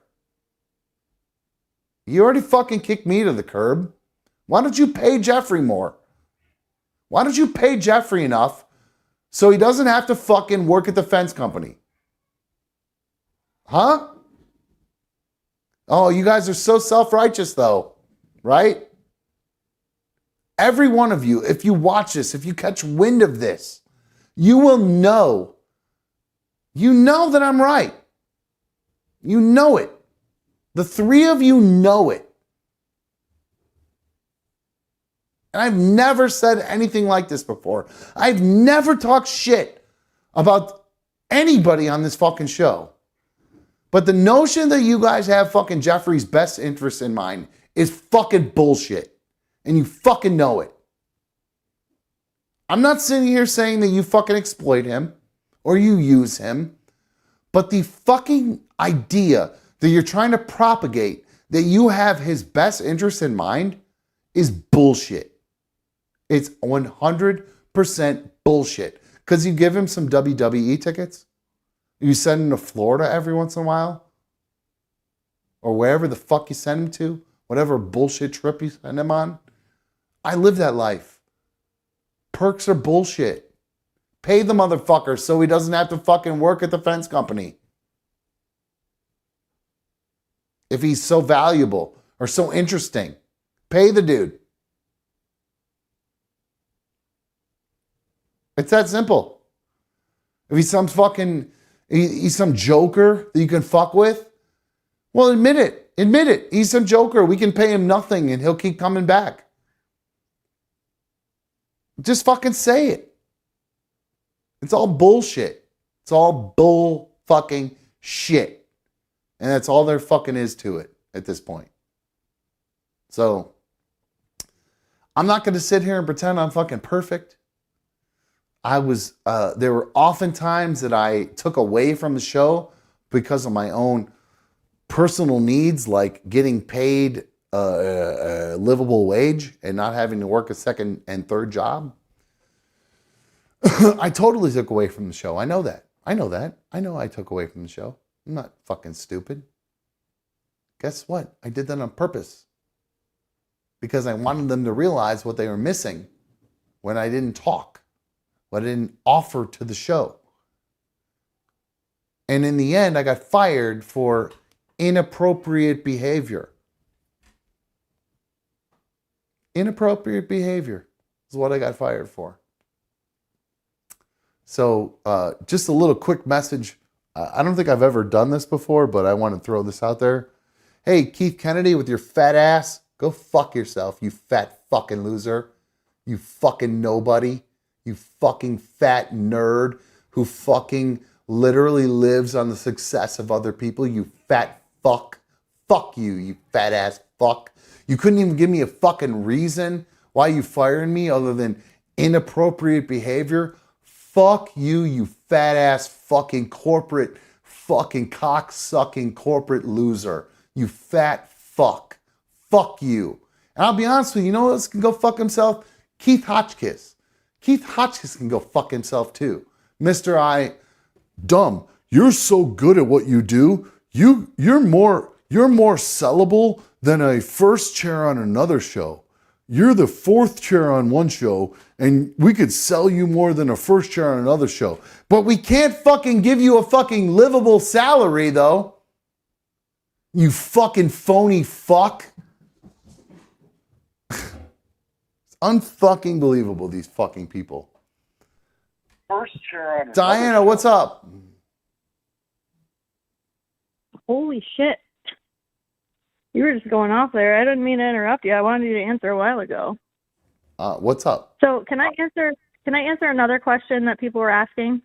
You already fucking kicked me to the curb. Why don't you pay Jeffrey more? Why don't you pay Jeffrey enough so he doesn't have to fucking work at the fence company? Huh? Oh, you guys are so self-righteous though, right? Every one of you, if you watch this, if you catch wind of this, you will know. You know that I'm right. You know it. The three of you know it. And I've never said anything like this before. I've never talked shit about anybody on this fucking show. But the notion that you guys have fucking Jeffrey's best interest in mind is fucking bullshit. And you fucking know it. I'm not sitting here saying that you fucking exploit him or you use him. But the fucking idea that you're trying to propagate that you have his best interest in mind is bullshit. It's 100% bullshit. Because you give him some WWE tickets? You send him to Florida every once in a while? Or wherever the fuck you send him to? Whatever bullshit trip you send him on? I live that life. Perks are bullshit. Pay the motherfucker so he doesn't have to fucking work at the fence company. If he's so valuable or so interesting, pay the dude. It's that simple. If he's some fucking, he's some joker that you can fuck with, well, admit it. Admit it. He's some joker. We can pay him nothing and he'll keep coming back. Just fucking say it. It's all bullshit. It's all bull fucking shit. And that's all there fucking is to it at this point. So, I'm not going to sit here and pretend I'm fucking perfect. There were often times that I took away from the show because of my own personal needs, like getting paid a livable wage and not having to work a second and third job. I totally took away from the show. I know that. I know I took away from the show. I'm not fucking stupid. Guess what? I did that on purpose. Because I wanted them to realize what they were missing when I didn't talk, what I didn't offer to the show. And in the end, I got fired for inappropriate behavior. Inappropriate behavior is what I got fired for. So just a little quick message. I don't think I've ever done this before, but I want to throw this out there. Hey, Keith Kennedy with your fat ass, go fuck yourself, you fat fucking loser. You fucking nobody. You fucking fat nerd who fucking literally lives on the success of other people. You fat fuck. Fuck you, you fat ass fuck. You couldn't even give me a fucking reason why you fired me other than inappropriate behavior. Fuck you, you fat ass fucking corporate fucking cock-sucking corporate loser. You fat fuck. Fuck you. And I'll be honest with you, you know what else can go fuck himself? Keith Hotchkiss. Keith Hotchkiss can go fuck himself too. Mr. Dumb, you're so good at what you do. You're more sellable than a first chair on another show. You're the fourth chair on one show, and we could sell you more than a first chair on another show. But we can't fucking give you a fucking livable salary, though. You fucking phony fuck. It's unfucking believable, these fucking people. First chair on Diana, what's up? Holy shit. You were just going off there. I didn't mean to interrupt you. I wanted you to answer a while ago. What's up? So can I answer another question that people were asking?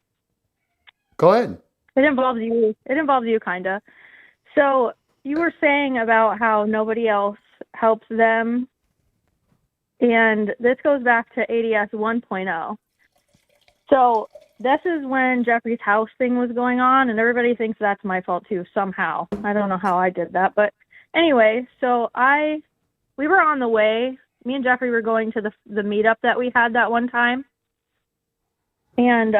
Go ahead. It involves you. It involves you, kinda. So you were saying about how nobody else helps them, and this goes back to ADS 1.0. So this is when Jeffrey's house thing was going on, and everybody thinks that's my fault too somehow. I don't know how I did that, but anyway, so we were on the way. Me and Jeffrey were going to the meetup that we had that one time, and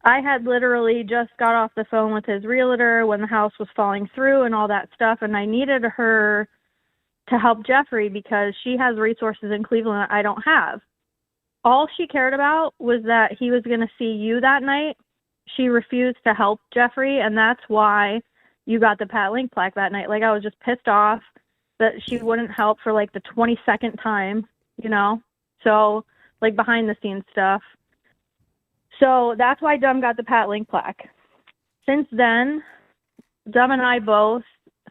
I had literally just got off the phone with his realtor when the house was falling through and all that stuff, and I needed her to help Jeffrey because she has resources in Cleveland that I don't have. All she cared about was that he was going to see you that night. She refused to help Jeffrey, and that's why you got the Pat Link plaque that night. Like, I was just pissed off that she wouldn't help for like the 22nd time, you know? So, like, behind the scenes stuff. So that's why Dumb got the Pat Link plaque. Since then, Dumb and I both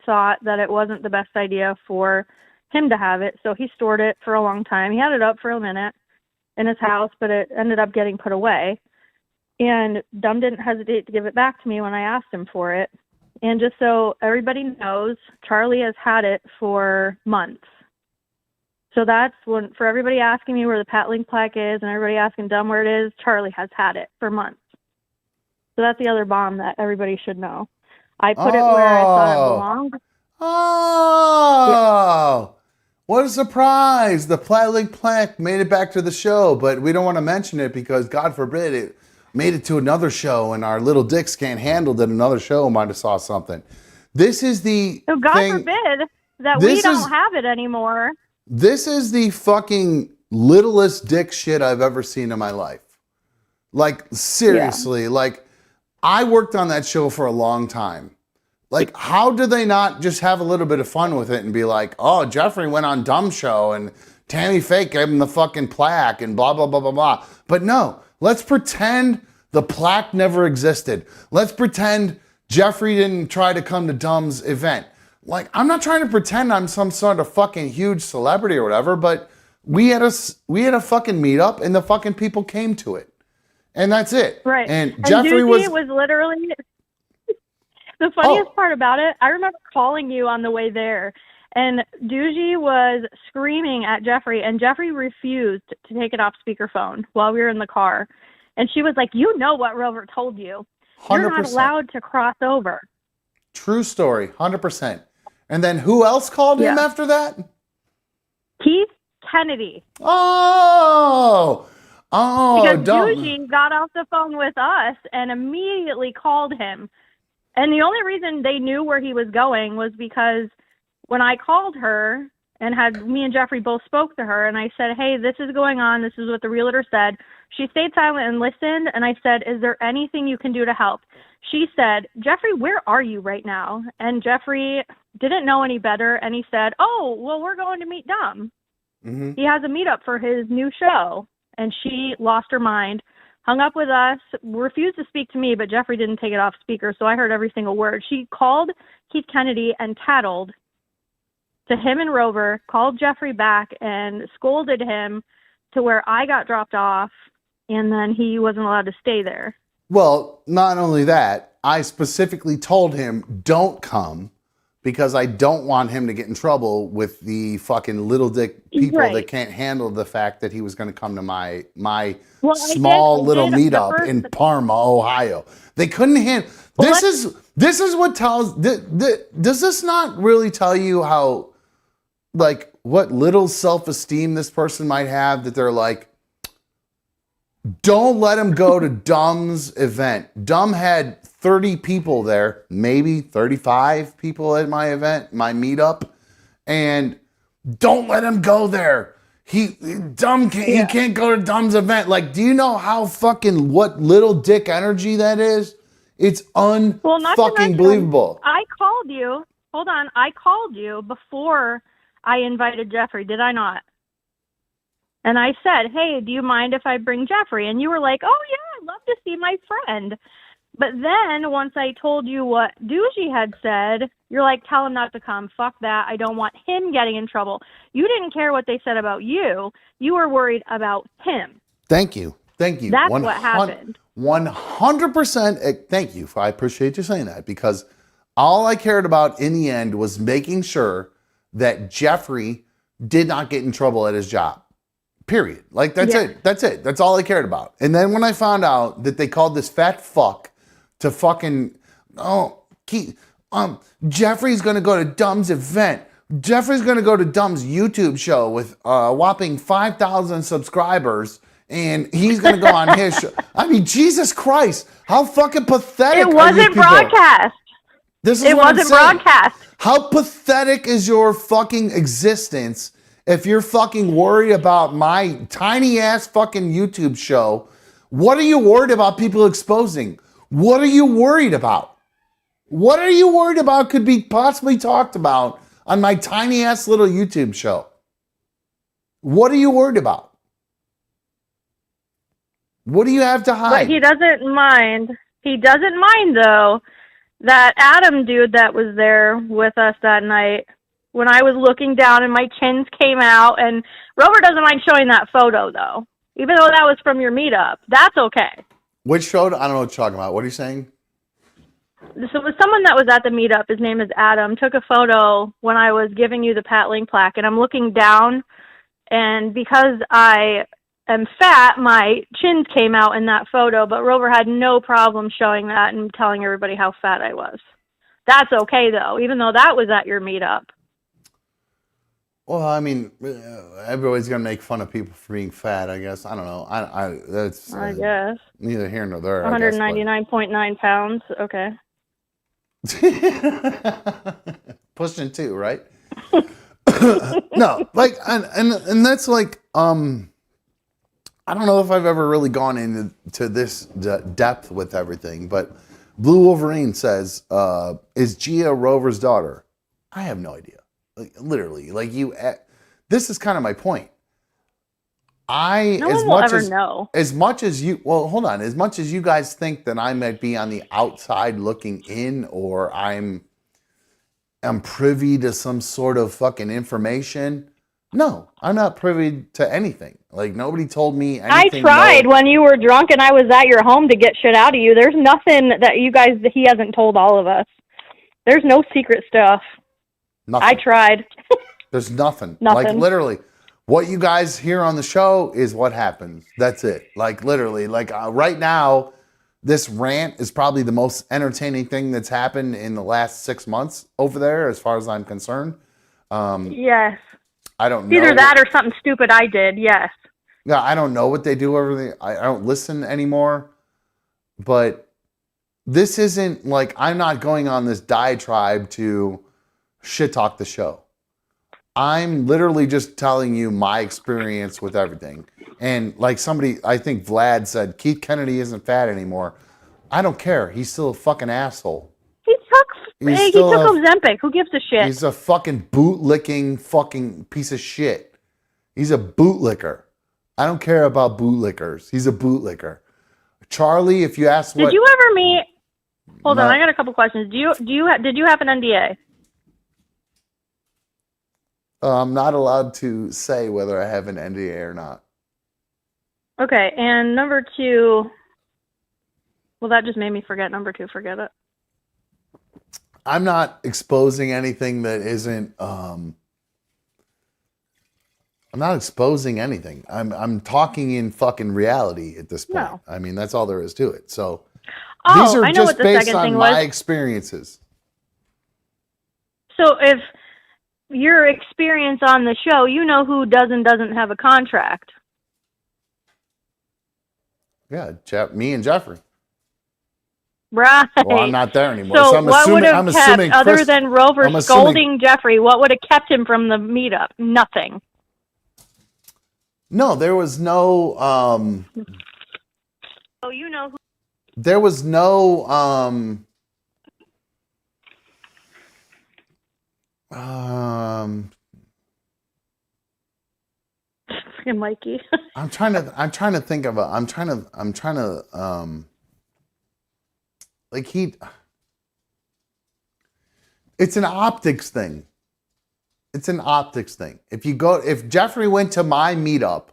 thought that it wasn't the best idea for him to have it, so he stored it for a long time. He had it up for a minute in his house, but it ended up getting put away. And Dumb didn't hesitate to give it back to me when I asked him for it. And just so everybody knows, Charlie has had it for months. So that's when, for everybody asking me where the Pat Link plaque is and everybody asking Dumb where it is, Charlie has had it for months. So that's the other bomb that everybody should know. I put it where I thought it belonged. Oh, what a surprise. The Pat Link plaque made it back to the show, but we don't want to mention it because, God forbid, it made it to another show and our little dicks can't handle that another show might have saw something. This is the So God thing, forbid that we don't have it anymore. This is the fucking littlest dick shit I've ever seen in my life. Like, seriously, like, I worked on that show for a long time. Like, how do they not just have a little bit of fun with it and be like, oh, Jeffrey went on Dumb Show and Tammy Fake gave him the fucking plaque and blah, blah, blah, blah, blah. But no, let's pretend the plaque never existed. Let's pretend Jeffrey didn't try to come to Dumb's event. Like, I'm not trying to pretend I'm some sort of fucking huge celebrity or whatever, but we had a fucking meetup and the fucking people came to it. And that's it. Right. And Jeffrey was literally the funniest part about it. I remember calling you on the way there, and Doogie was screaming at Jeffrey, and Jeffrey refused to take it off speakerphone while we were in the car. And she was like, you know what Rover told you. You're 100%. not allowed to cross over. True story, 100%. And then who else called him after that? Keith Kennedy. Oh, because dumb. Doogie got off the phone with us and immediately called him. And the only reason they knew where he was going was because when I called her and had me and Jeffrey both spoke to her, and I said, hey, this is going on. This is what the realtor said. She stayed silent and listened, and I said, is there anything you can do to help? She said, Jeffrey, where are you right now? And Jeffrey didn't know any better, and he said, oh, well, we're going to meet Dumb. Mm-hmm. He has a meetup for his new show. And she lost her mind, hung up with us, refused to speak to me, but Jeffrey didn't take it off speaker, so I heard every single word. She called Keith Kennedy and tattled to him and Rover, called Jeffrey back and scolded him to where I got dropped off, and then he wasn't allowed to stay there. Well, not only that, I specifically told him, don't come, because I don't want him to get in trouble with the fucking little dick people that can't handle the fact that he was going to come to my small little meetup in Parma, Ohio. They couldn't handle. This is what tells. Does this not really tell you how, like, what little self-esteem this person might have, that they're like, don't let him go to Dumb's event. Dumb had 30 people there, maybe 35 people at my event, my meetup, and don't let him go there. He can't go to Dumb's event. Like, do you know how fucking what little dick energy that is? It's fucking believable. I called you. Hold on. I called you before I invited Jeffrey, did I not? And I said, hey, do you mind if I bring Jeffrey? And you were like, oh, yeah, I'd love to see my friend. But then once I told you what Doogie had said, you're like, tell him not to come. Fuck that. I don't want him getting in trouble. You didn't care what they said about you. You were worried about him. Thank you. Thank you. That's what happened. 100%. Thank you. I appreciate you saying that, because all I cared about in the end was making sure that Jeffrey did not get in trouble at his job. Period. Like, that's it. That's it. That's all I cared about. And then when I found out that they called this fat fuck to fucking, Jeffrey's going to go to Dumb's event. Jeffrey's going to go to Dumb's YouTube show with a whopping 5,000 subscribers, and he's going to go on his show. I mean, Jesus Christ, how fucking pathetic It wasn't broadcast. It wasn't broadcast. How pathetic is your fucking existence if you're fucking worried about my tiny ass fucking YouTube show? What are you worried about people exposing? What are you worried about? What are you worried about could be possibly talked about on my tiny ass little YouTube show? What are you worried about? What do you have to hide? But he doesn't mind. He doesn't mind, though, that Adam dude that was there with us that night, when I was looking down and my chins came out, and Rover doesn't mind showing that photo, though, even though that was from your meetup. That's okay. Which photo? I don't know what you're talking about. What are you saying? So it was someone that was at the meetup. His name is Adam. Took a photo when I was giving you the Pat Ling plaque, and I'm looking down, and because I am fat, my chins came out in that photo, but Rover had no problem showing that and telling everybody how fat I was. That's okay, though, even though that was at your meetup. Well, I mean, everybody's gonna make fun of people for being fat, I guess. I don't know. I guess neither here nor there. 199.9 pounds. Okay. Pushing 2, right? No, like, and that's like, I don't know if I've ever really gone into this depth with everything, but Blue Wolverine says, "Is Gia Rover's daughter?" I have no idea. Like, literally, like this is kind of my point. No one will ever know. As much as you, well, hold on. As much as you guys think that I might be on the outside looking in, or I'm privy to some sort of fucking information. No, I'm not privy to anything. Like, nobody told me anything. I tried when you were drunk and I was at your home to get shit out of you. There's nothing that he hasn't told all of us. There's no secret stuff. Nothing. I tried. There's nothing. Nothing. Like, literally, what you guys hear on the show is what happens. That's it. Like, literally, like right now, this rant is probably the most entertaining thing that's happened in the last 6 months over there, as far as I'm concerned. Yes. I don't know. Either that or something stupid I did, yes. Yeah, I don't know what they do over there. I don't listen anymore. But this isn't like, I'm not going on this diatribe to shit talk the show. I'm literally just telling you my experience with everything. And like somebody, I think Vlad said, Keith Kennedy isn't fat anymore. I don't care. He's still a fucking asshole. He took Ozempic. Who gives a shit? He's a fucking bootlicking fucking piece of shit. He's a bootlicker. I don't care about bootlickers. He's a bootlicker. Charlie, if you ask what... Did you ever meet... Hold on, I got a couple questions. Did you have an NDA? I'm not allowed to say whether I have an NDA or not. Okay, and number 2... Well, that just made me forget number 2. Forget it. I'm not exposing anything that isn't... I'm not exposing anything. I'm talking in fucking reality at this point. No. I mean, that's all there is to it. So these are just based on my experiences. So if your experience on the show, you know who does and doesn't have a contract. Yeah, me and Jeffrey. Right. Well, I'm not there anymore. So I'm what would have kept, other Chris, than Rover scolding Jeffrey, what would have kept him from the meetup? Nothing. No, there was no. So you know who. There was no. Mikey. I'm trying to think of like it's an optics thing. It's an optics thing. If Jeffrey went to my meetup,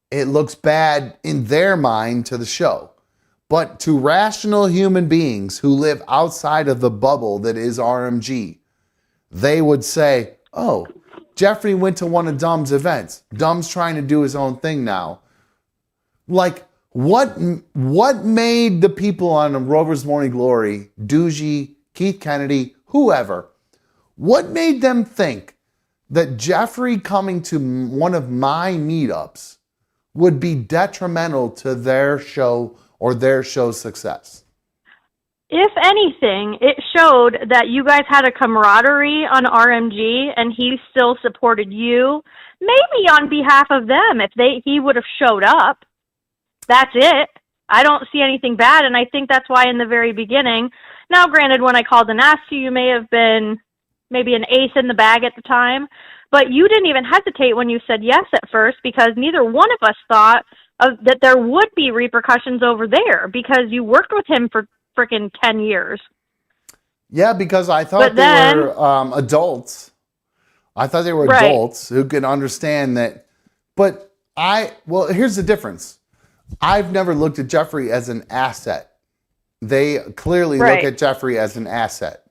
it looks bad in their mind to the show. But to rational human beings who live outside of the bubble that is RMG, they would say, oh, Jeffrey went to one of Dum's events. Dum's trying to do his own thing now. Like, what made the people on Rover's Morning Glory, Doogie, Keith Kennedy, whoever, what made them think that Jeffrey coming to one of my meetups would be detrimental to their show or their show's success? If anything, it showed that you guys had a camaraderie on RMG and he still supported you, maybe on behalf of them if he would have showed up. That's it. I don't see anything bad, and I think that's why in the very beginning, now granted, when I called and asked you, you may have been maybe an ace in the bag at the time, but you didn't even hesitate when you said yes at first, because neither one of us thought that there would be repercussions over there, because you worked with him for freaking 10 years. Yeah, because I thought they were adults. I thought they were adults who could understand that. But here's the difference. I've never looked at Jeffrey as an asset. They clearly look at Jeffrey as an asset.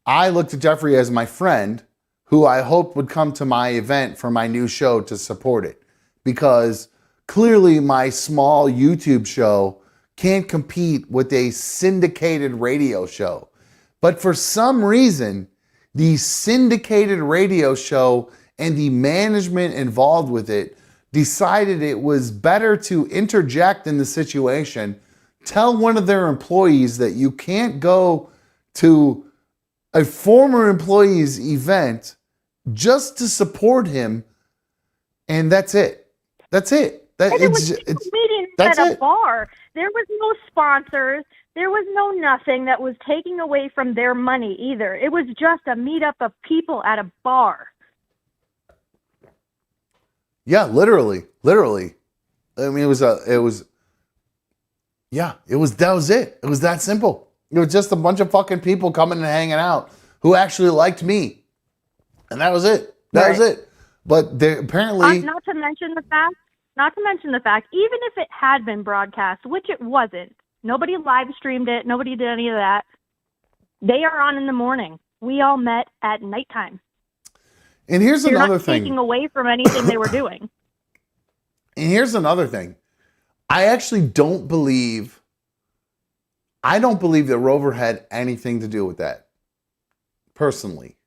I looked at Jeffrey as my friend who I hoped would come to my event for my new show to support it. Because clearly my small YouTube show can't compete with a syndicated radio show. But for some reason, the syndicated radio show and the management involved with it decided it was better to interject in the situation, tell one of their employees that you can't go to a former employee's event just to support him, and that's it. That's it. Meeting at a bar. There was no sponsors. There was no nothing that was taking away from their money either. It was just a meetup of people at a bar. Yeah, literally. I mean, that was it. It was that simple. It was just a bunch of fucking people coming and hanging out who actually liked me. And that was it. That was it. But they apparently... Not to mention the fact, even if it had been broadcast, which it wasn't, nobody live streamed it, nobody did any of that. They are on in the morning. We all met at nighttime. And here's another thing. Taking away from anything they were doing. And here's another thing. I actually don't believe that Rover had anything to do with that. Personally.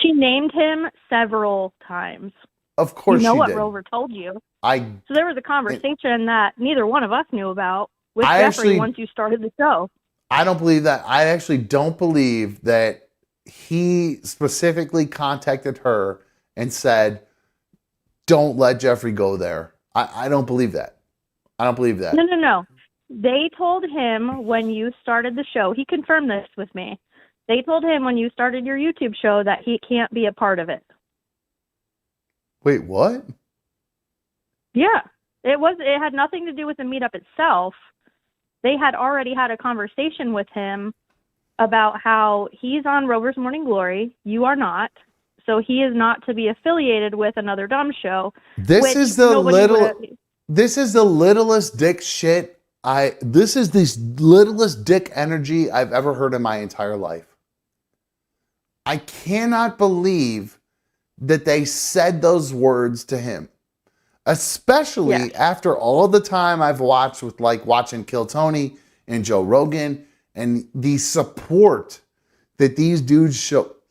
She named him several times. Of course she did. You know what Rover told you. So there was a conversation that neither one of us knew about with Jeffrey once you started the show. I don't believe that. I actually don't believe that he specifically contacted her and said, don't let Jeffrey go there. I don't believe that. I don't believe that. No. They told him when you started the show, he confirmed this with me. They told him when you started your YouTube show that he can't be a part of it. Wait, what? Yeah. It had nothing to do with the meetup itself. They had already had a conversation with him about how he's on Rover's Morning Glory. You are not. So he is not to be affiliated with another dumb show. This is the littlest dick shit. This is the littlest dick energy I've ever heard in my entire life. I cannot believe that they said those words to him. Especially after all of the time I've watched with watching Kill Tony and Joe Rogan and the support that these dudes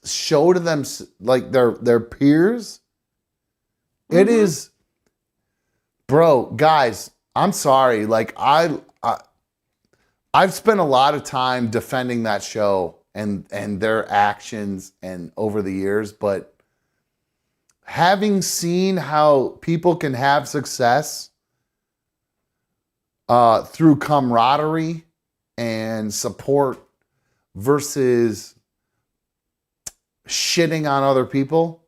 show to them like their peers, it is, bro, guys, I'm sorry. Like I've spent a lot of time defending that show and their actions and over the years, but having seen how people can have success through camaraderie and support versus shitting on other people,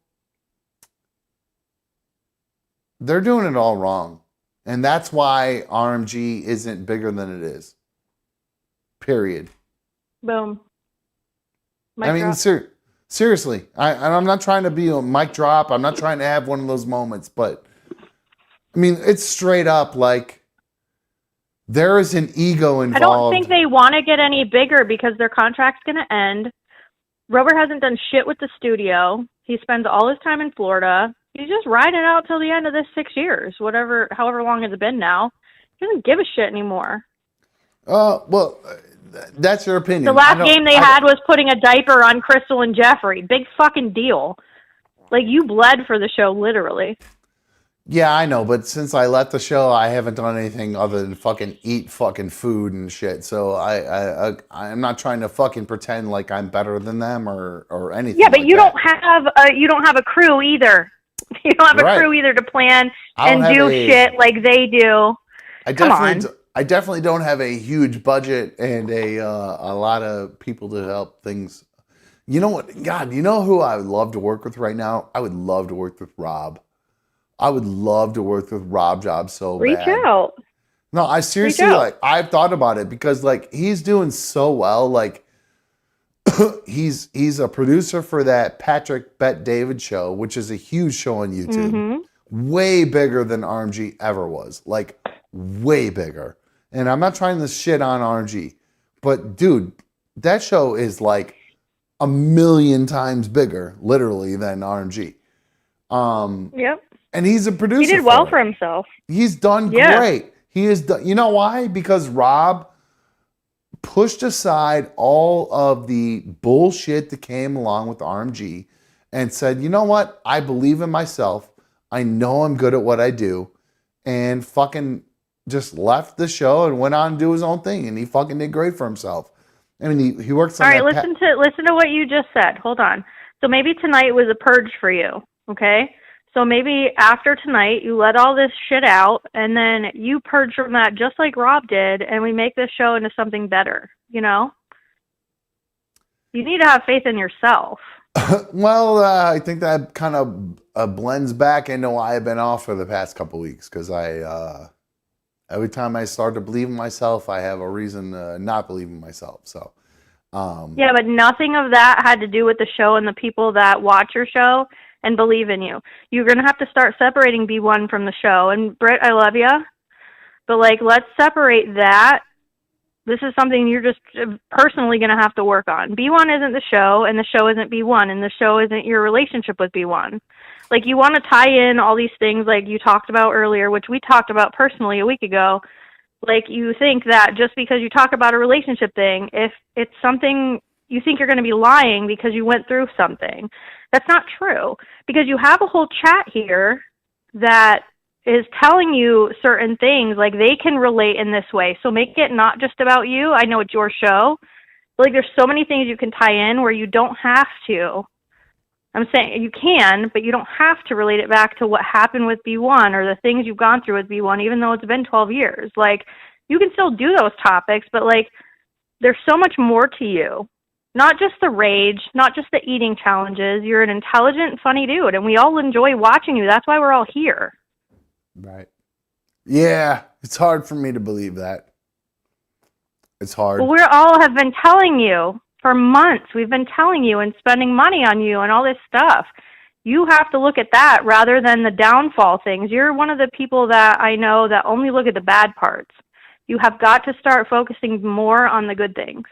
they're doing it all wrong. And that's why RMG isn't bigger than it is. Period. Boom. I mean, seriously, I'm not trying to be a mic drop. I'm not trying to have one of those moments, but I mean, it's straight up like there is an ego involved. I don't think they want to get any bigger because their contract's going to end. Robert hasn't done shit with the studio. He spends all his time in Florida. He's just riding it out till the end of this 6 years, however long it's been now. He doesn't give a shit anymore. Well, that's your opinion. The last game they had was putting a diaper on Crystal and Jeffrey. Big fucking deal. Like, you bled for the show, literally. Yeah, I know, but since I left the show, I haven't done anything other than fucking eat fucking food and shit. So I'm not trying to fucking pretend like I'm better than them or anything. Yeah, but like you that. don't have a crew either. You don't have a crew either to plan and do shit like they do. I definitely don't have a huge budget and a lot of people to help things. You know what? God, you know who I would love to work with right now? I would love to work with Rob. I would love to work with Rob Job so bad. Reach out. No, I seriously, like, I've thought about it because, like, he's doing so well. Like, he's a producer for that Patrick Bet David show, which is a huge show on YouTube. Way bigger than RMG ever was. Like, way bigger. And I'm not trying to shit on RMG, but dude, that show is like 1,000,000 times bigger, literally, than RMG. Yep. And he's a producer. He did well for himself. He's done great. He is done. You know why? Because Rob pushed aside all of the bullshit that came along with RMG and said, you know what? I believe in myself. I know I'm good at what I do. And fucking just left the show and went on to do his own thing. And he fucking did great for himself. I mean, he works on all right, listen to what you just said. Hold on. So maybe tonight was a purge for you, okay? So maybe after tonight, you let all this shit out, and then you purge from that just like Rob did, and we make this show into something better, you know? You need to have faith in yourself. Well, I think that kind of blends back into why I've been off for the past couple weeks, because every time I start to believe in myself, I have a reason to not believe in myself. So, yeah, but nothing of that had to do with the show and the people that watch your show and believe in you. You're going to have to start separating B1 from the show. And Britt, I love you, but like, let's separate that. This is something you're just personally going to have to work on. B1 isn't the show, and the show isn't B1, and the show isn't your relationship with B1. Like, you want to tie in all these things like you talked about earlier, which we talked about personally a week ago. Like, you think that just because you talk about a relationship thing, if it's something you think you're going to be lying because you went through something. That's not true, because you have a whole chat here that is telling you certain things, like they can relate in this way. So make it not just about you. I know it's your show, but like, there's so many things you can tie in where you don't have to. I'm saying you can, but you don't have to relate it back to what happened with B1 or the things you've gone through with B1, even though it's been 12 years. Like, you can still do those topics, but like, there's so much more to you. Not just the rage, not just the eating challenges. You're an intelligent, funny dude, and we all enjoy watching you. That's why we're all here. Right. Yeah, it's hard for me to believe that. It's hard. Well, we all have been telling you for months. We've been telling you and spending money on you and all this stuff. You have to look at that rather than the downfall things. You're one of the people that I know that only look at the bad parts. You have got to start focusing more on the good things.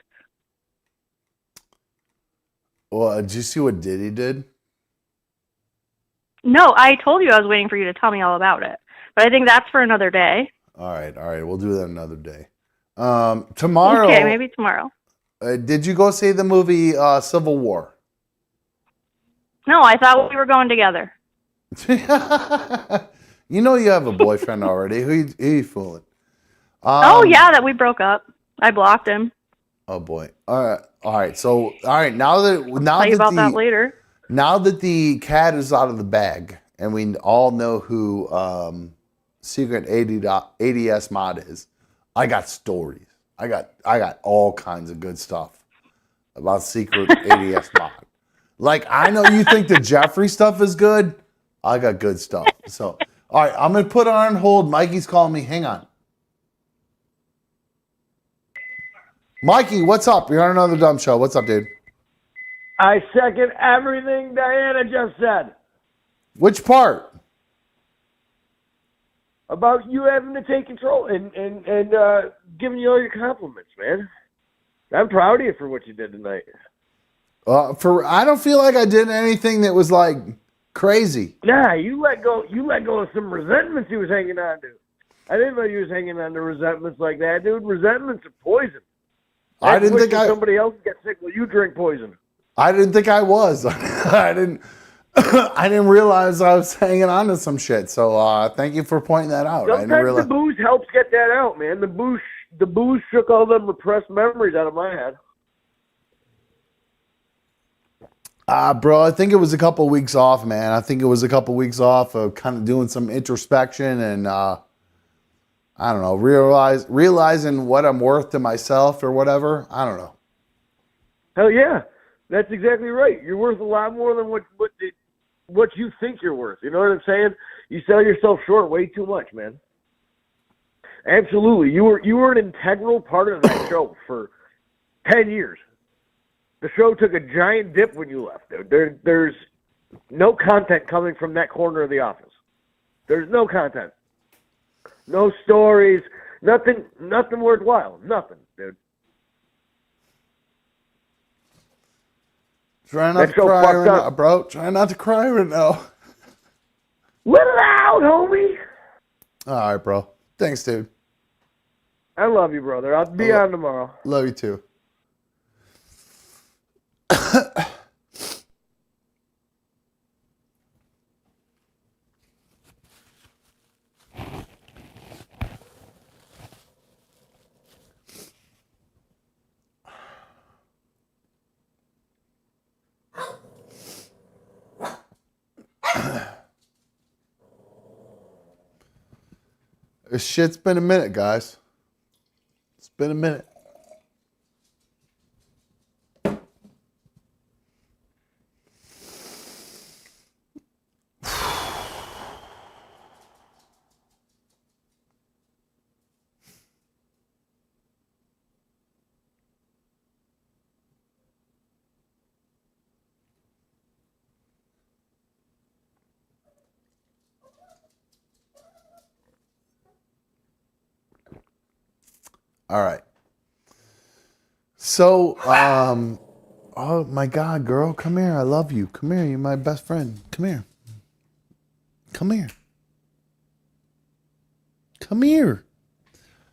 Well, did you see what Diddy did? No, I told you I was waiting for you to tell me all about it. But I think that's for another day. All right. We'll do that another day. Tomorrow. Okay, maybe tomorrow. Did you go see the movie Civil War? No, I thought we were going together. You know you have a boyfriend already. Who you fooling? Oh yeah, that we broke up. I blocked him. Oh boy. All right. So now Tell you about that later. Now that the cat is out of the bag, and we all know who Secret ADS Mod is, I got stories. I got all kinds of good stuff about Secret ADS Mod. Like, I know you think the Jeffrey stuff is good. I got good stuff. So, all right, I'm gonna put it on hold. Mikey's calling me. Hang on. Mikey, what's up? You're on another dumb show. What's up, dude? I second everything Diana just said. Which part? About you having to take control and giving you all your compliments, man. I'm proud of you for what you did tonight. I don't feel like I did anything that was like crazy. Nah, you let go of some resentments he was hanging on to. I didn't know you was hanging on to resentments like that, dude. Resentments are poison. I didn't think somebody else gets sick while you drink poison. I didn't think I was. I didn't realize I was hanging on to some shit. So thank you for pointing that out. Sometimes the booze helps get that out, man. The booze shook all them repressed memories out of my head. Bro, I think it was a couple weeks off, man. I think it was a couple weeks off of kind of doing some introspection and I don't know, realizing what I'm worth to myself or whatever. I don't know. Hell yeah. That's exactly right. You're worth a lot more than what you think you're worth. You know what I'm saying? You sell yourself short way too much, man. Absolutely. You were an integral part of that show for 10 years. The show took a giant dip when you left, dude. There's no content coming from that corner of the office. There's no content. No stories. Nothing worthwhile. Nothing, dude. Try not to cry right now, bro. Try not to cry right now. Let it out, homie. All right, bro. Thanks, dude. I love you, brother. I'll be on tomorrow. Love you too. This shit's been a minute, guys. It's been a minute. All right. So, oh my God, girl, come here. I love you. Come here. You're my best friend. Come here. Come here. Come here.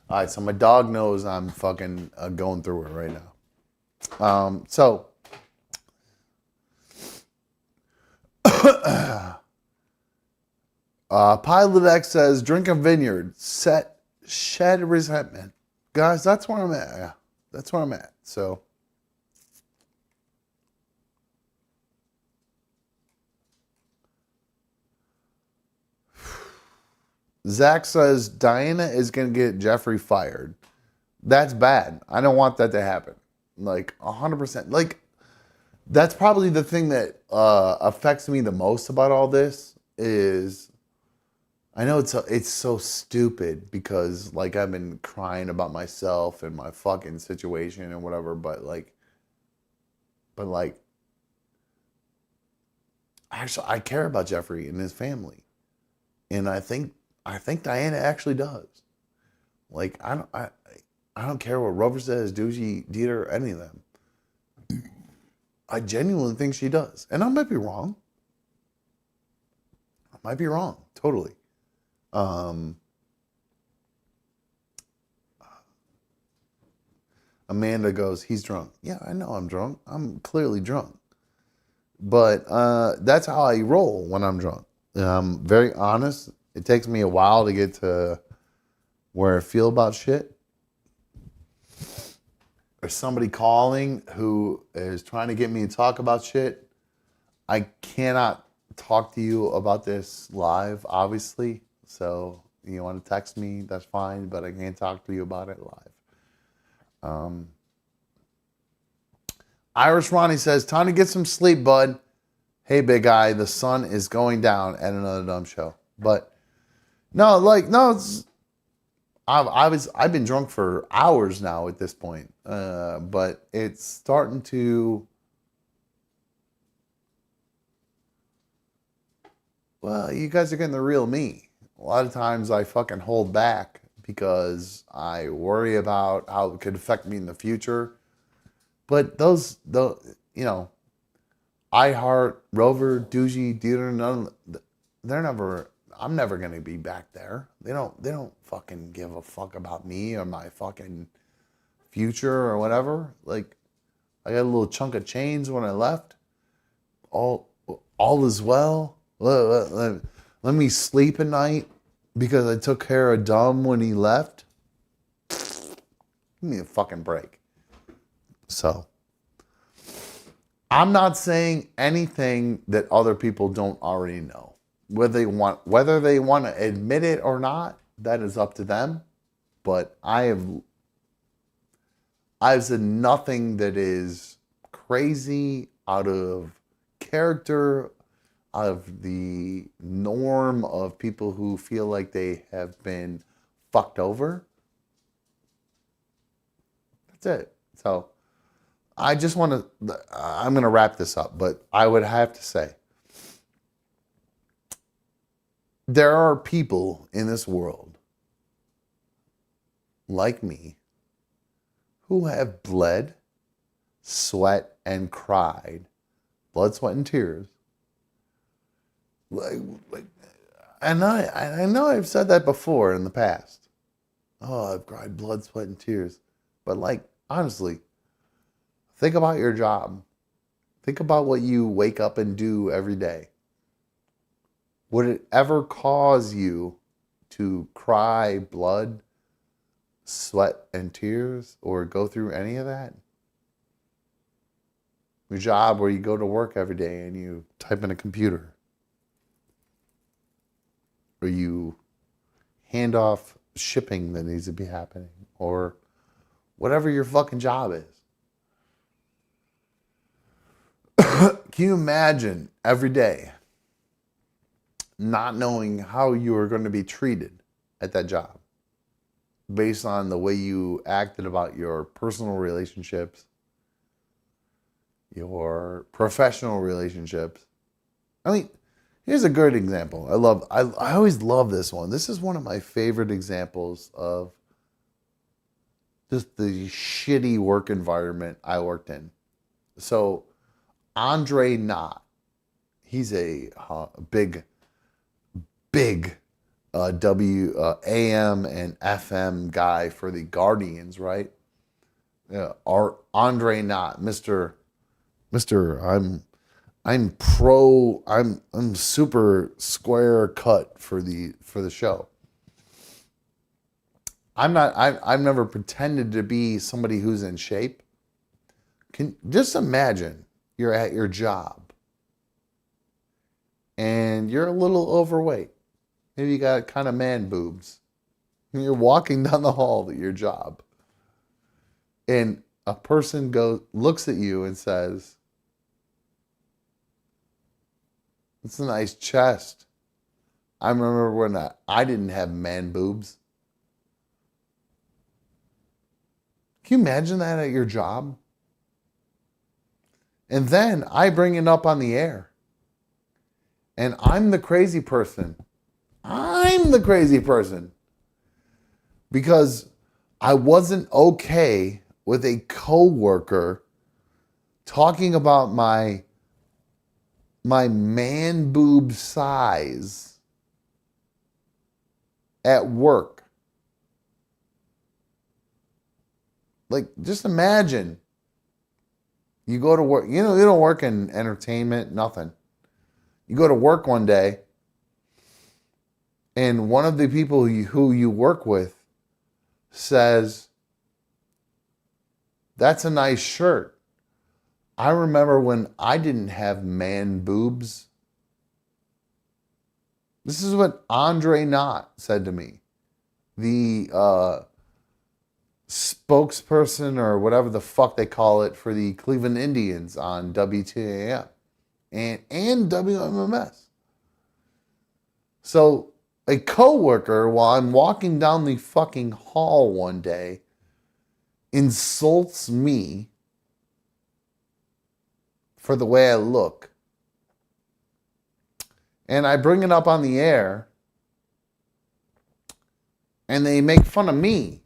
All right. So my dog knows I'm fucking going through it right now. Pilot X says, drink a vineyard, shed resentment. Guys, that's where I'm at. Yeah, that's where I'm at. So, Zach says Diana is going to get Jeffrey fired. That's bad. I don't want that to happen. Like 100%. Like, that's probably the thing that affects me the most about all this is I know it's so stupid because like I've been crying about myself and my fucking situation and whatever, but actually I care about Jeffrey and his family, and I think Diana actually does. Like I don't care what Rover says, Doogie, Dieter, any of them. I genuinely think she does, and I might be wrong. I might be wrong, totally. Amanda goes, he's drunk. Yeah, I know I'm drunk. I'm clearly drunk. But that's how I roll when I'm drunk. I'm very honest. It takes me a while to get to where I feel about shit. There's somebody calling who is trying to get me to talk about shit. I cannot talk to you about this live, obviously. So you want to text me, that's fine, but I can't talk to you about it live. Irish Ronnie says, time to get some sleep, bud. Hey, big guy, the sun is going down at another dumb show. But no, it's, I've been drunk for hours now at this point. But it's starting to, well, you guys are getting the real me. A lot of times I fucking hold back because I worry about how it could affect me in the future. But those, iHeart, Rover, Doogie, Dieter, they're never, I'm never going to be back there. They don't fucking give a fuck about me or my fucking future or whatever. Like, I got a little chunk of change when I left. All is well. Let me sleep at night because I took care of Dumb when he left. Give me a fucking break. So, I'm not saying anything that other people don't already know. Whether they want to admit it or not, that is up to them. But I've said nothing that is crazy, out of character, out of the norm of people who feel like they have been fucked over. That's it. So I just want to, I'm going to wrap this up, but I would have to say, there are people in this world like me who have bled, sweat, and cried, blood, sweat, and tears. And I know I've said that before in the past. Oh, I've cried blood, sweat, and tears. But honestly, think about your job. Think about what you wake up and do every day. Would it ever cause you to cry blood, sweat, and tears, or go through any of that? Your job where you go to work every day and you type in a computer, or you hand off shipping that needs to be happening, or whatever your fucking job is. Can you imagine every day not knowing how you are going to be treated at that job based on the way you acted about your personal relationships, your professional relationships? I mean, here's a good example. I always love this one. This is one of my favorite examples of just the shitty work environment I worked in. So, Andre Knott, he's a big AM and FM guy for the Guardians, right? Our Andre Knott, Mr. I'm super square cut for the show. I've never pretended to be somebody who's in shape. Just imagine you're at your job and you're a little overweight. Maybe you got kind of man boobs. And you're walking down the hall at your job. And a person looks at you and says, "It's a nice chest." I remember when I didn't have man boobs. Can you imagine that at your job? And then I bring it up on the air. And I'm the crazy person. Because I wasn't okay with a coworker talking about my man boob size at work. Just imagine You go to work, you don't work in entertainment, nothing. You go to work one day, and one of the people who you work with says, "That's a nice shirt." I remember when I didn't have man boobs. This is what Andre Knott said to me, the spokesperson or whatever the fuck they call it for the Cleveland Indians on WTAM and WMMS. So a coworker, while I'm walking down the fucking hall one day, insults me for the way I look. And I bring it up on the air, and they make fun of me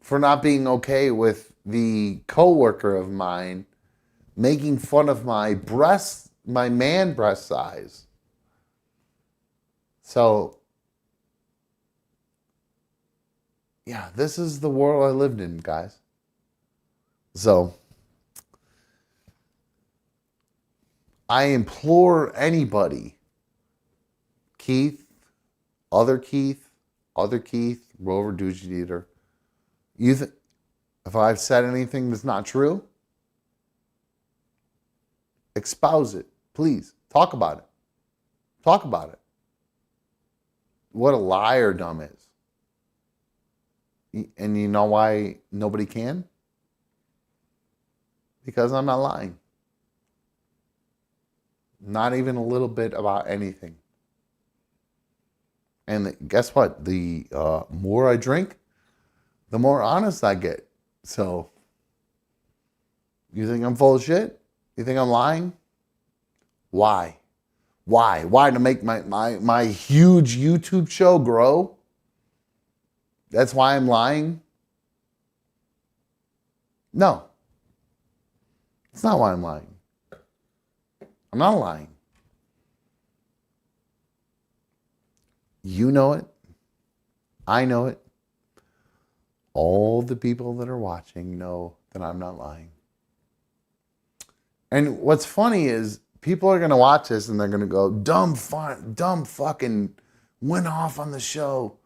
for not being okay with the coworker of mine making fun of my breast, my man breast size. So, yeah, this is the world I lived in, guys. So, I implore anybody, Keith, Rover Doogie Eater, if I've said anything that's not true, espouse it. Please, talk about it. Talk about it. What a liar dumb is. And you know why nobody can? Because I'm not lying. Not even a little bit about anything. And guess what? The more I drink, the more honest I get. So, you think I'm full of shit? You think I'm lying? Why? Why? Why? To make my huge YouTube show grow? That's why I'm lying? No. It's not why I'm lying. I'm not lying. You know it. I know it. All the people that are watching know that I'm not lying. And what's funny is people are going to watch this and they're going to go, dumb fucking went off on the show.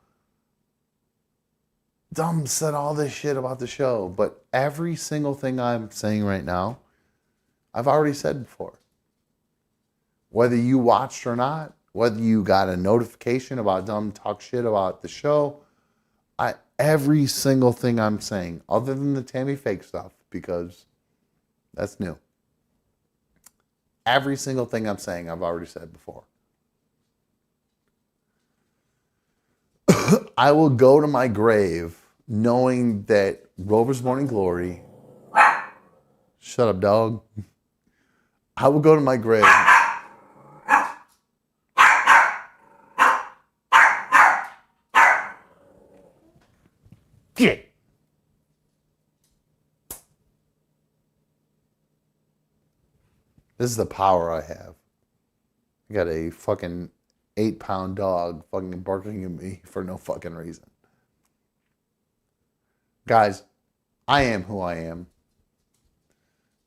Dumb said all this shit about the show. But every single thing I'm saying right now, I've already said before. Whether you watched or not, whether you got a notification about dumb talk shit about the show, every single thing I'm saying, other than the Tammy Fake stuff, because that's new. Every single thing I'm saying, I've already said before. I will go to my grave knowing that Rover's Morning Glory. Shut up, dog. I will go to my grave. Get. This is the power I have. I got a fucking 8-pound dog fucking barking at me for no fucking reason. Guys, I am who I am.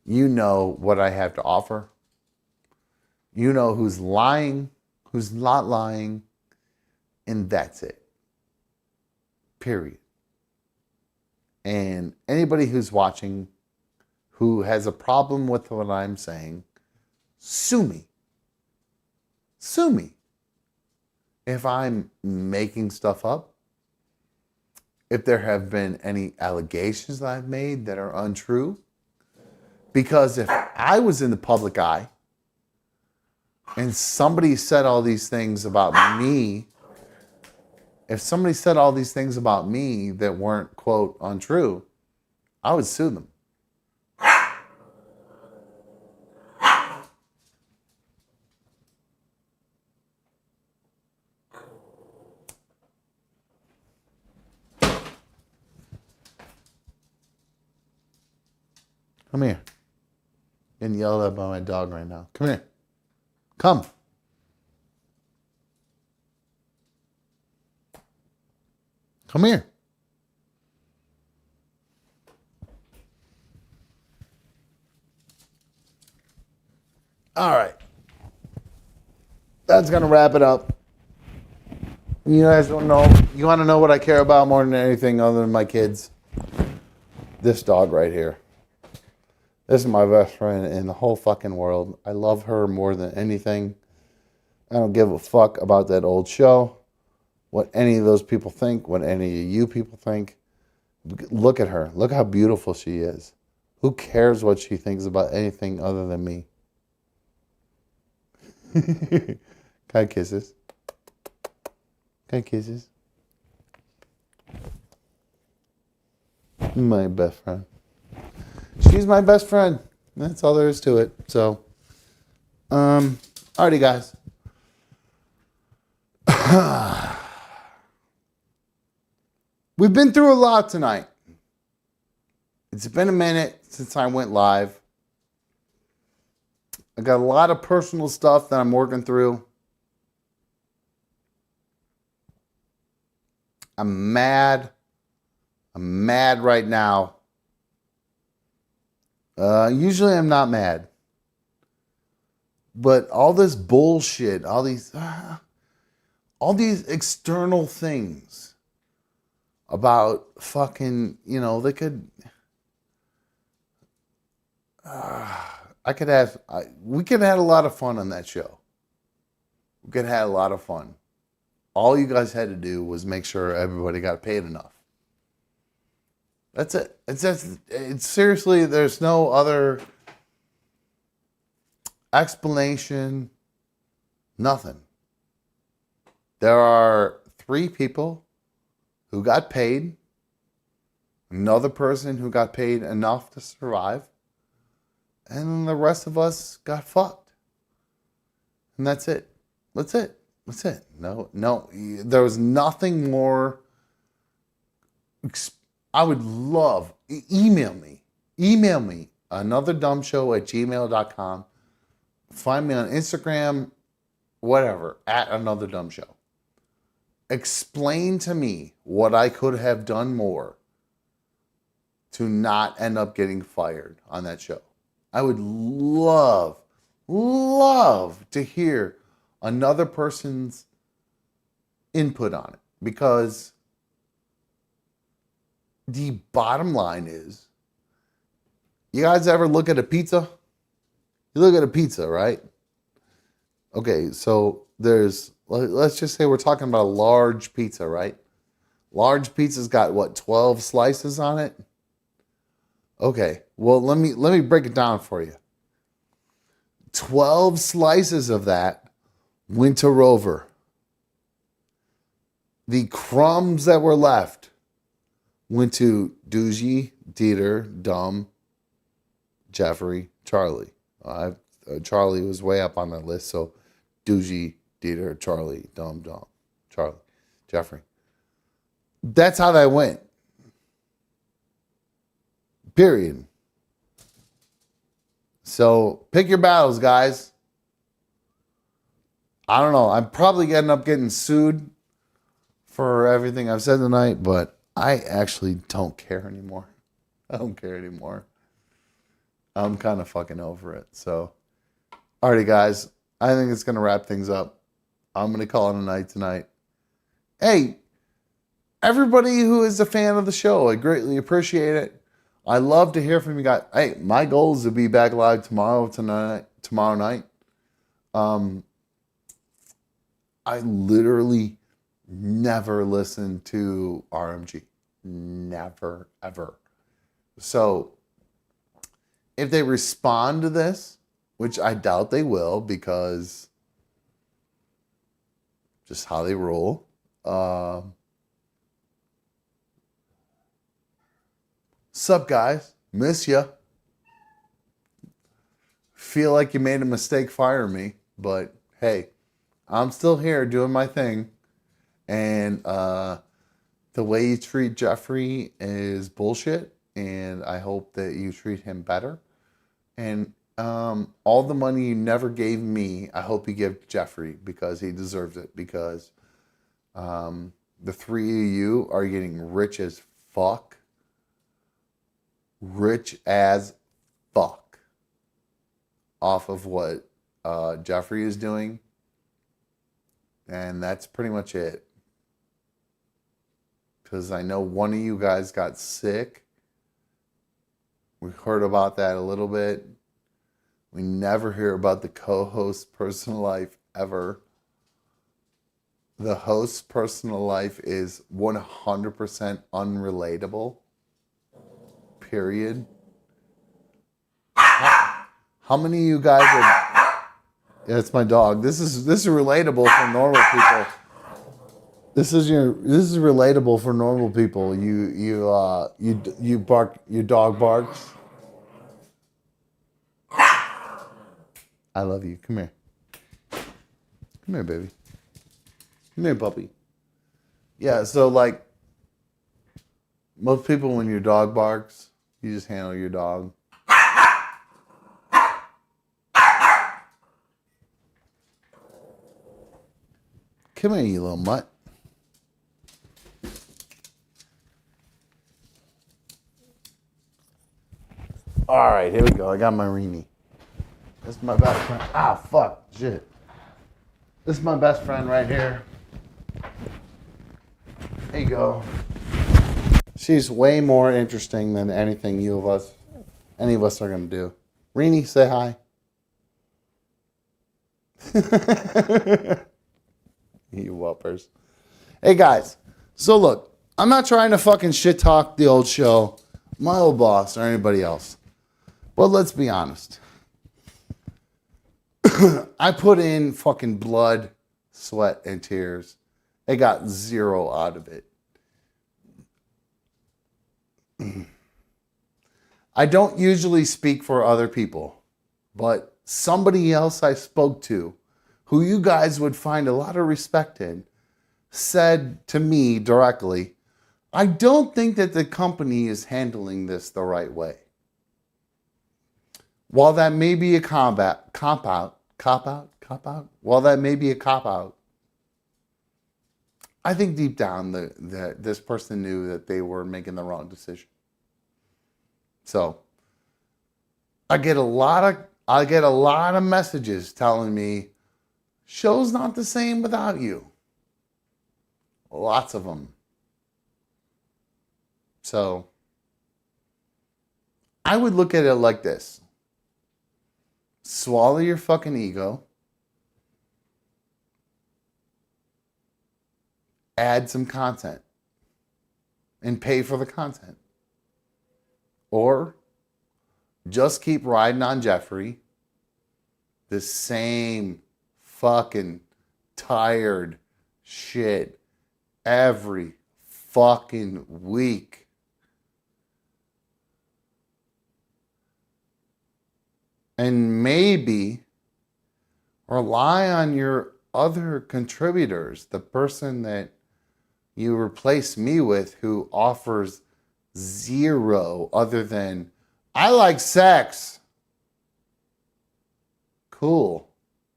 You know what I have to offer. You know who's lying, who's not lying, and that's it. Period. And anybody who's watching who has a problem with what I'm saying, sue me. Sue me. If I'm making stuff up, if there have been any allegations that I've made that are untrue, because if I was in the public eye and somebody said all these things about me, if somebody said all these things about me that weren't, quote, untrue, I would sue them. Come here. Getting yelled at by my dog right now. Come here. Come. Come here. All right. That's going to wrap it up. You guys don't know. You want to know what I care about more than anything other than my kids? This dog right here. This is my best friend in the whole fucking world. I love her more than anything. I don't give a fuck about that old show. What any of those people think. What any of you people think. Look at her. Look how beautiful she is. Who cares what she thinks about anything other than me? Can I kisses? Can I kisses? My best friend. She's my best friend. That's all there is to it. So, alrighty, guys. We've been through a lot tonight. It's been a minute since I went live. I got a lot of personal stuff that I'm working through. I'm mad. I'm mad right now. Usually I'm not mad. But all this bullshit, all these external things about fucking, they could... we could have had a lot of fun on that show. We could have had a lot of fun. All you guys had to do was make sure everybody got paid enough. That's it. It's seriously, there's no other explanation. Nothing. There are 3 people who got paid. Another person who got paid enough to survive. And then the rest of us got fucked. And that's it. That's it. That's it. No. There was nothing more. I would love, email me, anotherdumbshow@gmail.com. Find me on Instagram, whatever, @anotherdumbshow. Explain to me what I could have done more to not end up getting fired on that show. I would love to hear another person's input on it, because the bottom line is, you guys ever look at a pizza? You look at a pizza, right? Okay, so let's just say we're talking about a large pizza, right? Large pizza's got what, 12 slices on it? Okay, well, let me break it down for you. 12 slices of that went to Rover. The crumbs that were left went to Doogie, Dieter, Dumb, Jeffrey, Charlie. Charlie was way up on that list, so Doogie, Dieter, Charlie, Dumb, Charlie, Jeffrey. That's how that went. Period. So pick your battles, guys. I don't know. I'm probably going to end up getting sued for everything I've said tonight, but I actually don't care anymore. I don't care anymore. I'm kind of fucking over it. So, alrighty, guys. I think it's going to wrap things up. I'm going to call it a night tonight. Hey, everybody who is a fan of the show, I greatly appreciate it. I love to hear from you guys. Hey, my goal is to be back live tomorrow night. I literally never listen to RMG. Never, ever. So, if they respond to this, which I doubt they will, because just how they roll. Sup, guys? Miss ya. Feel like you made a mistake firing me, but hey, I'm still here doing my thing. And the way you treat Jeffrey is bullshit, and I hope that you treat him better. And all the money you never gave me, I hope you give to Jeffrey, because he deserves it, because the 3 of you are getting rich as fuck. Rich as fuck off of what Jeffrey is doing. And that's pretty much it. Because I know one of you guys got sick. We heard about that a little bit. We never hear about the co-host's personal life ever. The host's personal life is 100% unrelatable. Period. How many of you guys are... Yeah, it's my dog. This is relatable for normal people. This is relatable for normal people. You bark. Your dog barks. I love you. Come here. Come here, baby. Come here, puppy. Yeah. So like most people, when your dog barks, you just handle your dog. Come here, you little mutt. All right, here we go. I got my Rini. This is my best friend. Ah, fuck. Shit. This is my best friend right here. There you go. She's way more interesting than anything any of us are going to do. Rini, say hi. You whoppers. Hey, guys. So, look. I'm not trying to fucking shit talk the old show, my old boss, or anybody else. But let's be honest. I put in fucking blood, sweat, and tears. I got zero out of it. I don't usually speak for other people, but somebody else I spoke to, who you guys would find a lot of respect in, said to me directly, I don't think that the company is handling this the right way. While that may be a cop out, while that may be a cop out, I think deep down this person knew that they were making the wrong decision. So I get a lot of messages telling me show's not the same without you. Lots of them. So I would look at it like this. Swallow your fucking ego. Add some content. And pay for the content. Or just keep riding on Jeffrey. The same fucking tired shit every fucking week. And maybe rely on your other contributors, the person that you replace me with who offers zero other than, I like sex. Cool.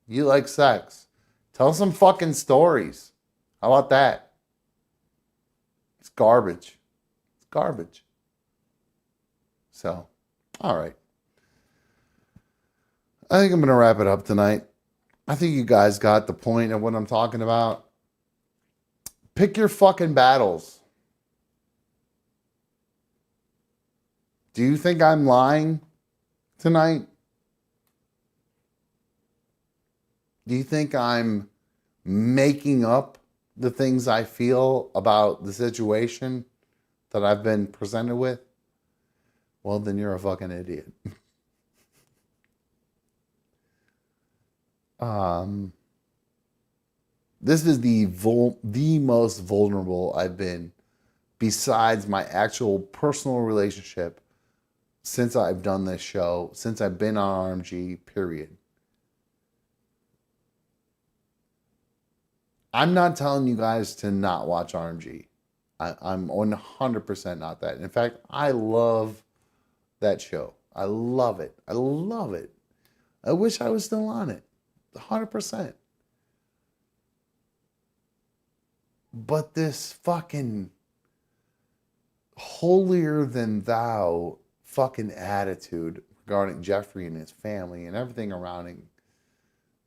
You like sex. Tell some fucking stories. How about that? It's garbage. It's garbage. So, all right. I think I'm going to wrap it up tonight. I think you guys got the point of what I'm talking about. Pick your fucking battles. Do you think I'm lying tonight? Do you think I'm making up the things I feel about the situation that I've been presented with? Well, then you're a fucking idiot. This is the most vulnerable I've been, besides my actual personal relationship, since I've done this show, since I've been on RMG, period. I'm not telling you guys to not watch RMG. I'm 100% not that. In fact, I love that show. I love it. I love it. I wish I was still on it. 100%. But this fucking holier than thou fucking attitude regarding Jeffrey and his family and everything around him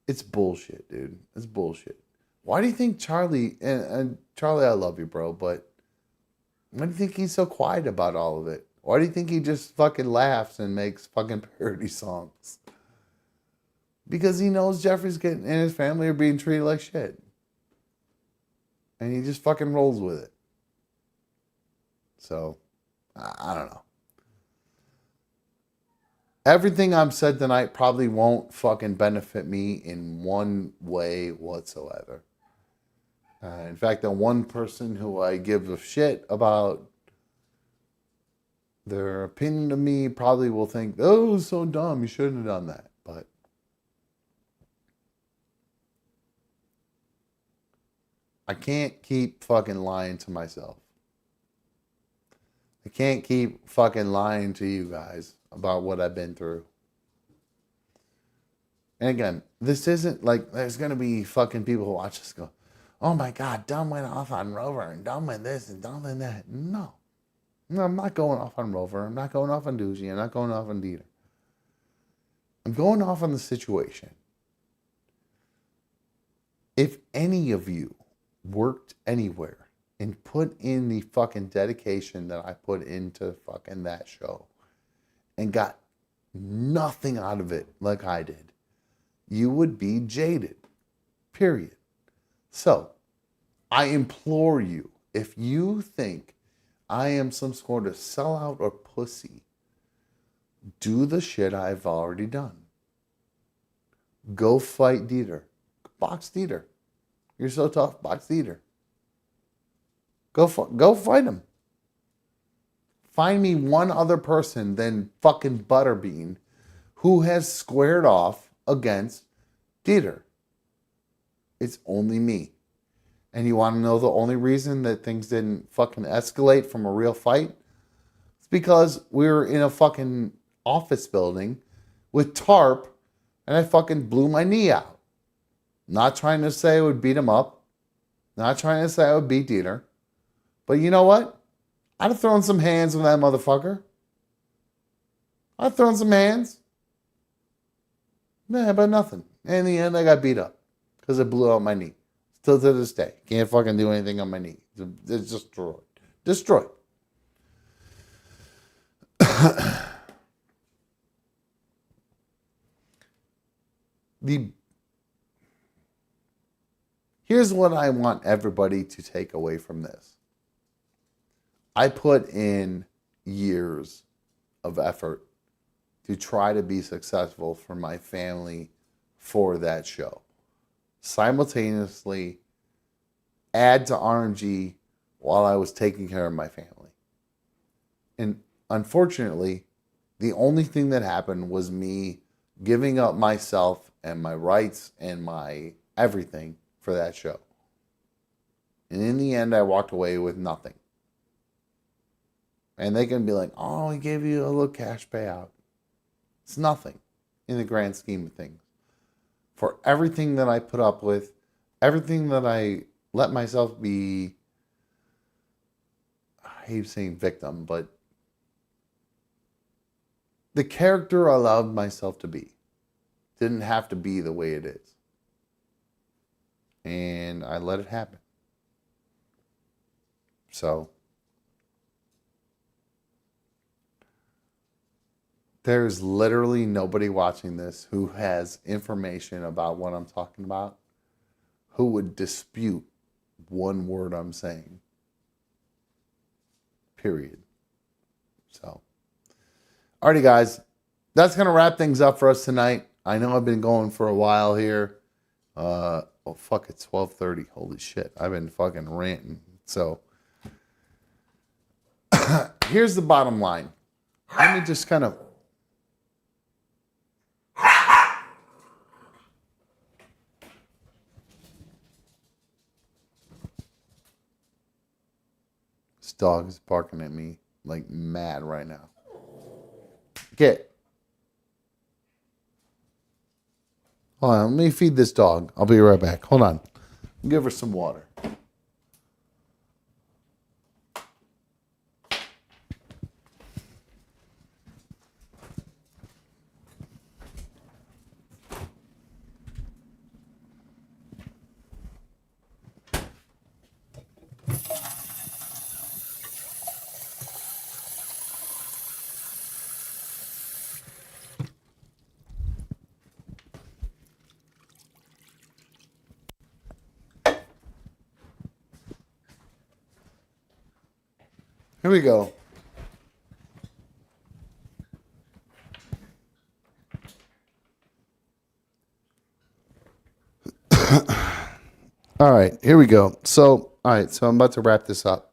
It's bullshit, dude. It's bullshit. Why do you think Charlie, and Charlie, I love you, bro, but why do you think he's so quiet about all of it? Why do you think he just fucking laughs and makes fucking parody songs? Because he knows Jeffrey's getting and his family are being treated like shit. And he just fucking rolls with it. So, I don't know. Everything I've said tonight probably won't fucking benefit me in one way whatsoever. In fact, the one person who I give a shit about their opinion of me probably will think, oh, so dumb, you shouldn't have done that. But I can't keep fucking lying to myself. I can't keep fucking lying to you guys about what I've been through. And again, this isn't like there's going to be fucking people who watch this go, oh my God, Dumb went off on Rover and Dumb went this and Dumb went that. No, I'm not going off on Rover. I'm not going off on Doozy. I'm not going off on Dieter. I'm going off on the situation. If any of you worked anywhere and put in the fucking dedication that I put into fucking that show and got nothing out of it like I did, you would be jaded. Period. So, I implore you, if you think I am some sort of sellout or pussy, do the shit I've already done. Go fight Dieter. Box Dieter. You're so tough. Box Dieter. Go fight him. Find me one other person than fucking Butterbean who has squared off against Dieter. It's only me. And you want to know the only reason that things didn't fucking escalate from a real fight? It's because we were in a fucking office building with tarp and I fucking blew my knee out. Not trying to say I would beat him up. Not trying to say I would beat Dieter. But you know what? I'd have thrown some hands with that motherfucker. I'd have thrown some hands. Nah, but nothing. And in the end, I got beat up because I blew out my knee. Still to this day. Can't fucking do anything on my knee. It's destroyed. Destroyed. Here's what I want everybody to take away from this. I put in years of effort to try to be successful for my family for that show. Simultaneously add to RMG while I was taking care of my family. And unfortunately, the only thing that happened was me giving up myself and my rights and my everything for that show. And in the end, I walked away with nothing. And they can be like, oh, he gave you a little cash payout. It's nothing in the grand scheme of things. For everything that I put up with, everything that I let myself be, I hate saying victim, but the character I allowed myself to be didn't have to be the way it is. And I let it happen. So, there's literally nobody watching this who has information about what I'm talking about who would dispute one word I'm saying. Period. So, alrighty, guys. That's going to wrap things up for us tonight. I know I've been going for a while here. Oh, fuck, it's 12:30. Holy shit. I've been fucking ranting. So, here's the bottom line. Let me just kind of... This dog is barking at me like mad right now. Get. Hold on, let me feed this dog. I'll be right back. Hold on. Give her some water. Here we go. All right, here we go. So, all right, so I'm about to wrap this up.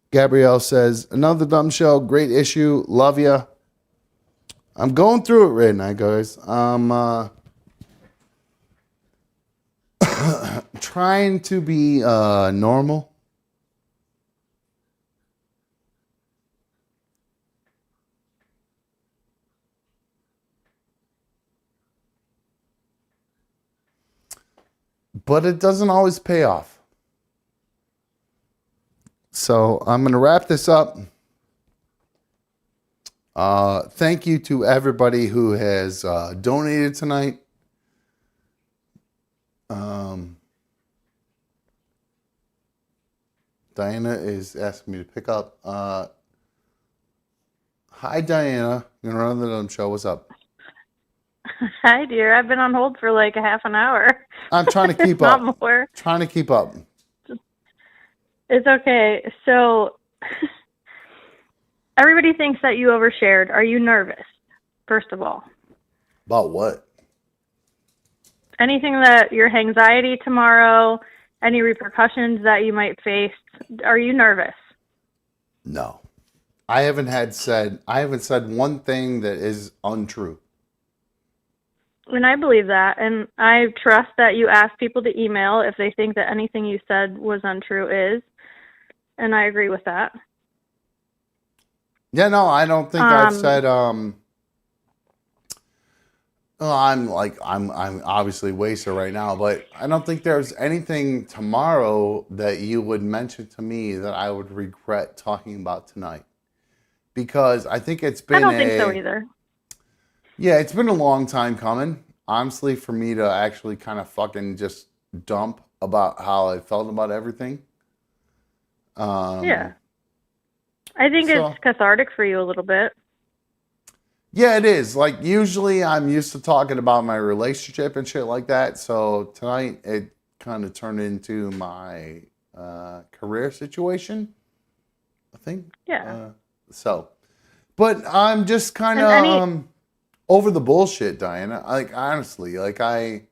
Gabrielle says, another dumb show, great issue, love ya. I'm going through it right now, guys. I'm trying to be normal. But it doesn't always pay off. So I'm going to wrap this up. Thank you to everybody who has donated tonight. Diana is asking me to pick up. Hi, Diana. You're on the Dumb Show. What's up? Hi, dear. I've been on hold for like a half an hour. I'm trying to keep Not up. more. Trying to keep up. It's okay. So, everybody thinks that you overshared. Are you nervous, first of all? About what? Anything that your anxiety tomorrow, any repercussions that you might face, are you nervous? No. I haven't said one thing that is untrue. And I believe that. And I trust that you ask people to email if they think that anything you said was untrue is. And I agree with that. Yeah, no, I don't think I've said well, I'm obviously wasted right now, but I don't think there's anything tomorrow that you would mention to me that I would regret talking about tonight. Because I think it's been I don't think so either. Yeah, it's been a long time coming, honestly, for me to actually kind of fucking just dump about how I felt about everything. Yeah. I think it's cathartic for you a little bit. Yeah, it is. Like, usually I'm used to talking about my relationship and shit like that. So tonight it kind of turned into my career situation, I think. Yeah. But I'm just kind of over the bullshit, Diana. Like, honestly, the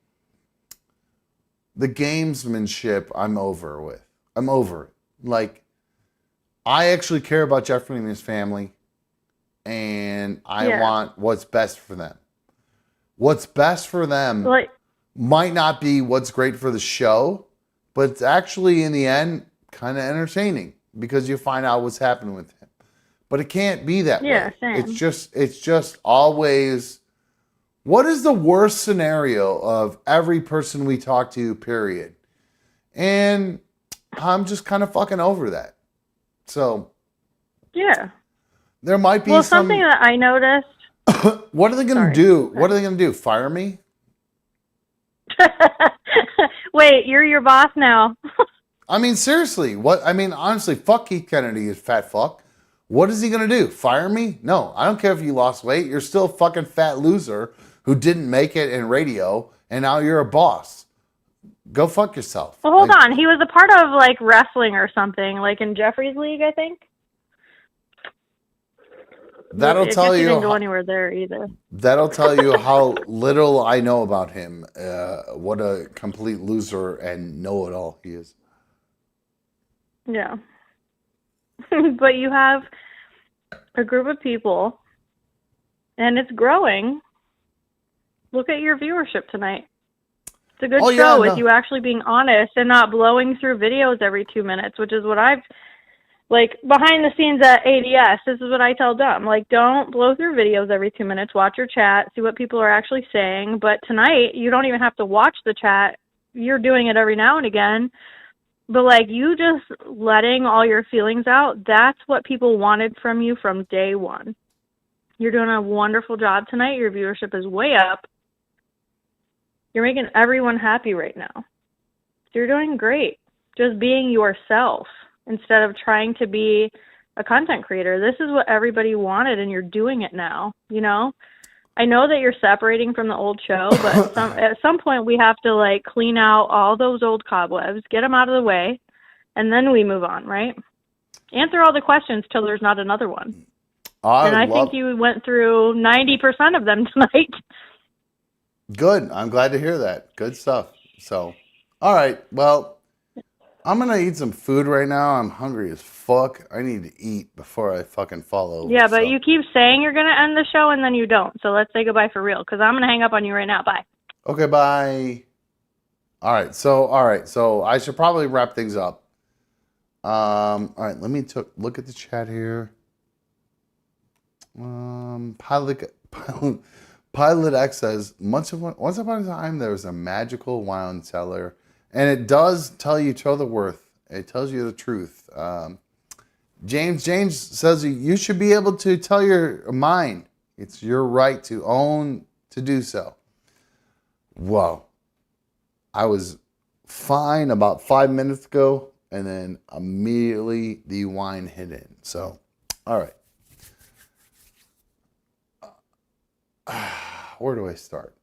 gamesmanship I'm over with. I'm over it. Like, I actually care about Jeffrey and his family, and I want what's best for them. What's best for them might not be what's great for the show, but it's actually, in the end, kind of entertaining because you find out what's happening with him. But it can't be that way. Same. It's just always, what is the worst scenario of every person we talk to, period? And I'm just kind of fucking over that. So, yeah. There might be something that I noticed. What are they going to do? What are they going to do? Fire me? Wait, you're your boss now. I mean, seriously. What? I mean, honestly, fuck Keith Kennedy, you fat fuck. What is he going to do? Fire me? No, I don't care if you lost weight. You're still a fucking fat loser who didn't make it in radio, and now you're a boss. Go fuck yourself. Well, hold on. He was a part of, like, wrestling or something, like in Jeffrey's League, I think. That'll tell you. Didn't go anywhere there either. That'll tell you how little I know about him. What a complete loser and know-it-all he is. Yeah. But you have a group of people, and it's growing. Look at your viewership tonight. It's a good show with you actually being honest and not blowing through videos every 2 minutes, which is what I've, like, behind the scenes at ADS, this is what I tell them. Like, don't blow through videos every 2 minutes. Watch your chat, see what people are actually saying. But tonight, you don't even have to watch the chat. You're doing it every now and again. But, like, you just letting all your feelings out, that's what people wanted from you from day one. You're doing a wonderful job tonight. Your viewership is way up. You're making everyone happy right now. So you're doing great. Just being yourself instead of trying to be a content creator. This is what everybody wanted, and you're doing it now, you know? I know that you're separating from the old show, but at some point we have to, like, clean out all those old cobwebs, get them out of the way, and then we move on, right? Answer all the questions till there's not another one. And I think you went through 90% of them tonight. Good. I'm glad to hear that. Good stuff. So, all right. Well, I'm going to eat some food right now. I'm hungry as fuck. I need to eat before I fucking fall over. Yeah, but you keep saying you're going to end the show and then you don't. So let's say goodbye for real, because I'm going to hang up on you right now. Bye. Okay, bye. All right. So I should probably wrap things up. All right. Let me look at the chat here. Pilot X says, once upon a time there was a magical wine cellar, and it does tell you the worth. It tells you the truth. James says you should be able to tell your mind. It's your right to own to do so. Whoa. I was fine about 5 minutes ago, and then immediately the wine hit in. So, all right. Where do I start?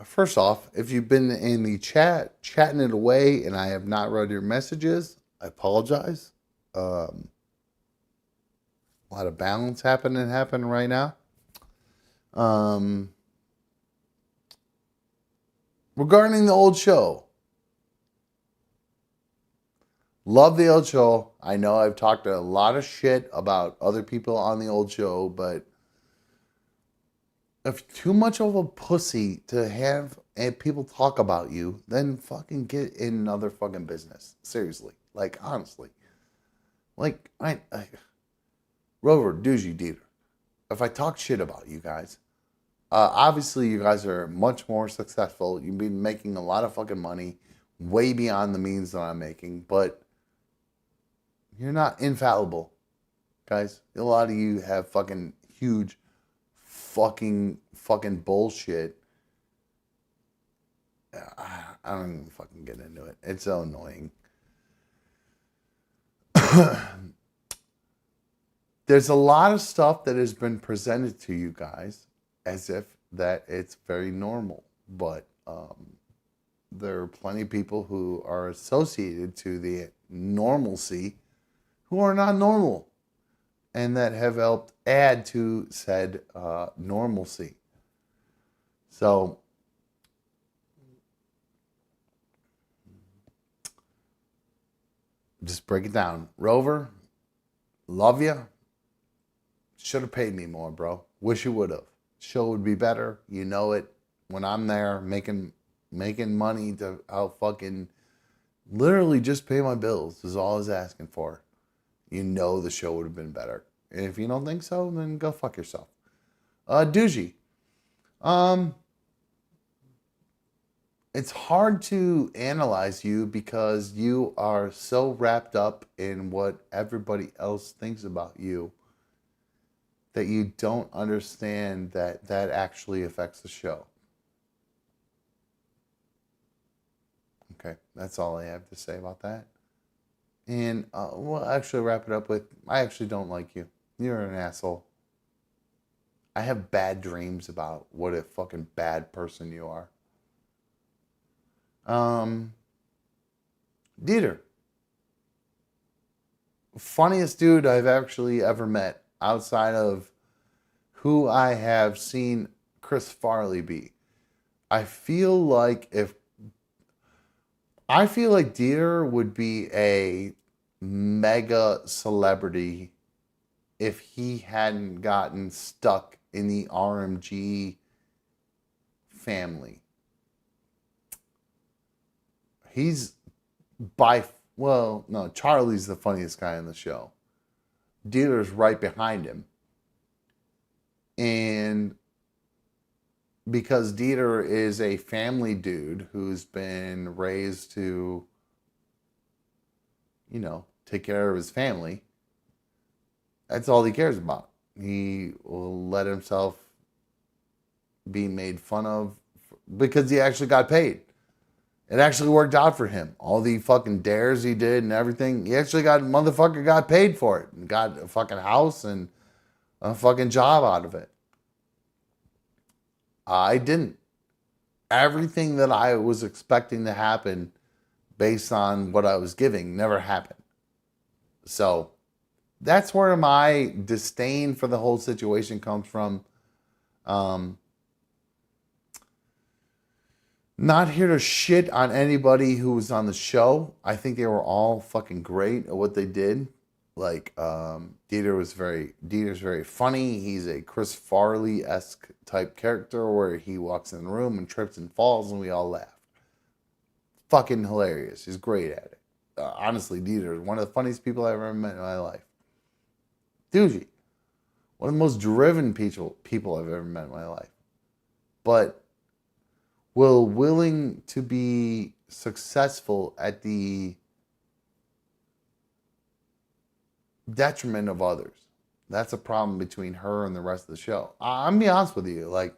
First off, if you've been in the chat, chatting it away, and I have not read your messages, I apologize. A lot of balance happening right now. Regarding the old show. Love the old show. I know I've talked a lot of shit about other people on the old show, but if too much of a pussy to have people talk about you, then fucking get in another fucking business. Seriously. Like, honestly. Like, Rover, Doogie, Dieter. If I talk shit about you guys, obviously you guys are much more successful. You've been making a lot of fucking money, way beyond the means that I'm making, but you're not infallible, guys. A lot of you have fucking huge fucking bullshit. I don't even fucking get into it. It's so annoying. There's a lot of stuff that has been presented to you guys as if that it's very normal, but there are plenty of people who are associated to the normalcy who are not normal, and that have helped add to said normalcy. So, just break it down. Rover, love you. Should have paid me more, bro. Wish you would have. Show would be better. You know it. When I'm there making money to out fucking literally just pay my bills is all I was asking for. You know the show would have been better. And if you don't think so, then go fuck yourself. Doogie. It's hard to analyze you because you are so wrapped up in what everybody else thinks about you that you don't understand that actually affects the show. Okay, that's all I have to say about that. And we'll actually wrap it up with, I actually don't like you. You're an asshole. I have bad dreams about what a fucking bad person you are. Dieter. Funniest dude I've actually ever met outside of who I have seen Chris Farley be. I feel like Dieter would be a mega celebrity if he hadn't gotten stuck in the RMG family. Charlie's the funniest guy in the show. Dieter's right behind him. And because Dieter is a family dude who's been raised to, take care of his family, that's all he cares about. He will let himself be made fun of because he actually got paid. It actually worked out for him. All the fucking dares he did and everything, he actually got paid for it and got a fucking house and a fucking job out of it. I didn't. everything that I was expecting to happen based on what I was giving never happened. So that's where my disdain for the whole situation comes from. Not here to shit on anybody who was on the show. I think they were all fucking great at what they did. Like, Dieter's very funny. He's a Chris Farley-esque type character where he walks in the room and trips and falls and we all laugh. Fucking hilarious. He's great at it. Honestly, Dieter is one of the funniest people I've ever met in my life. Doogie, one of the most driven people I've ever met in my life. But willing to be successful at the detriment of others. That's a problem between her and the rest of the show. I'm gonna be honest with you. Like,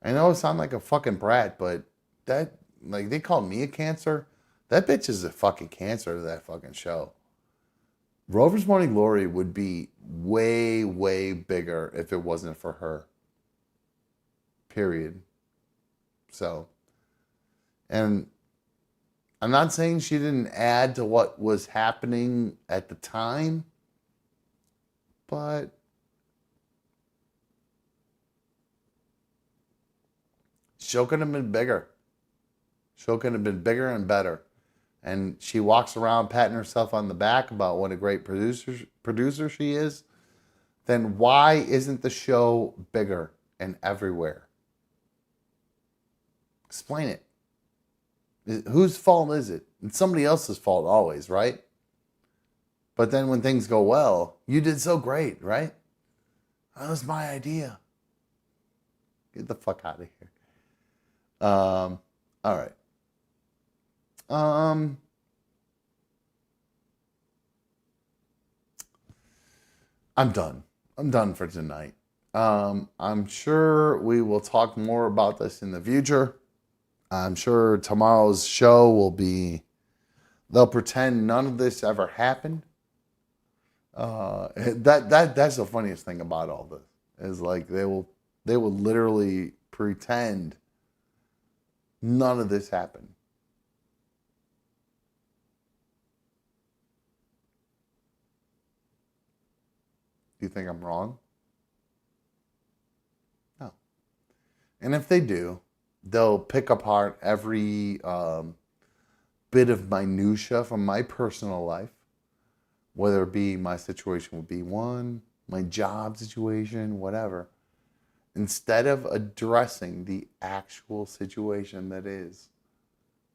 I know I sound like a fucking brat, but that, like, they called me a cancer. That bitch is a fucking cancer to that fucking show. Rover's Morning Glory would be way, way bigger if it wasn't for her. Period. So, and I'm not saying she didn't add to what was happening at the time, but show could have been bigger. Show could have been bigger and better. And she walks around patting herself on the back about what a great producer she is. Then why isn't the show bigger and everywhere? Explain it. Whose fault is it? It's somebody else's fault always, right? But then when things go well, you did so great, right? That was my idea. Get the fuck out of here. All right. I'm done. I'm done for tonight. I'm sure we will talk more about this in the future. I'm sure tomorrow's show will be, they'll pretend none of this ever happened. That's the funniest thing about all this, is like they will literally pretend none of this happened. Do you think I'm wrong? No. And if they do, they'll pick apart every bit of minutia from my personal life, whether it be my situation with B1, my job situation, whatever, instead of addressing the actual situation that is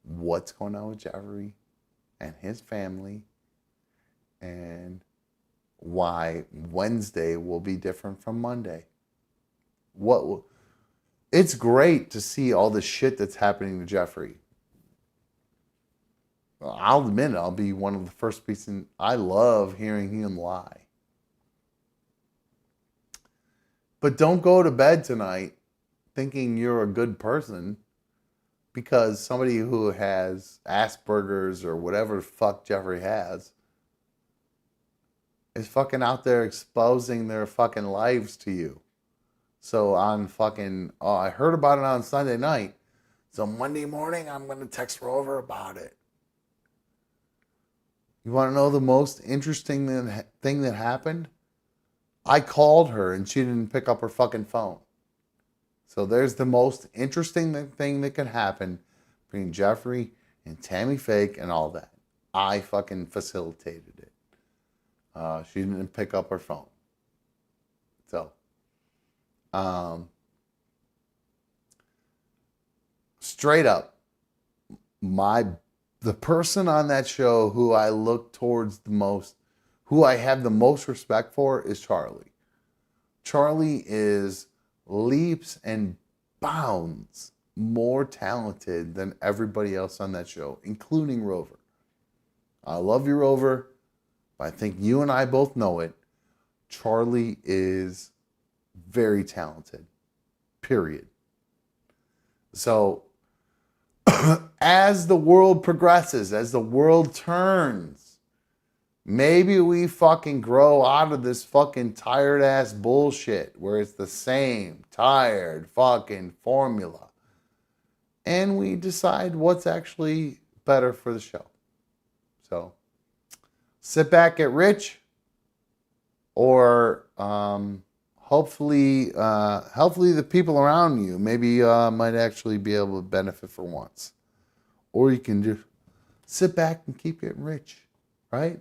what's going on with Jeffrey and his family and why Wednesday will be different from Monday. It's great to see all the shit that's happening to Jeffrey. I'll admit it, I'll be one of the first people. I love hearing him lie. But don't go to bed tonight thinking you're a good person because somebody who has Asperger's or whatever the fuck Jeffrey has is fucking out there exposing their fucking lives to you. So on fucking, I heard about it on Sunday night. So Monday morning, I'm going to text Rover about it. You want to know the most interesting thing that happened? I called her and she didn't pick up her fucking phone. So there's the most interesting thing that could happen between Jeffrey and Tammy Fake and all that. I fucking facilitated it. She didn't pick up her phone. So, straight up, the person on that show who I look towards the most, who I have the most respect for, is Charlie. Charlie is leaps and bounds more talented than everybody else on that show, including Rover. I love you, Rover. I think you and I both know it. Charlie is very talented. Period. So, as the world progresses, as the world turns, maybe we fucking grow out of this fucking tired ass bullshit where it's the same tired fucking formula. and we decide what's actually better for the show. So sit back, get rich, or hopefully the people around you maybe might actually be able to benefit for once. Or you can just sit back and keep getting rich, right?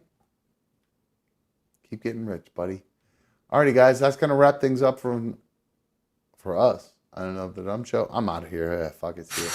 Keep getting rich, buddy. Alrighty, guys, that's gonna wrap things up for us. I don't know if the dumb show. I'm out of here. Yeah, fuck it. See ya.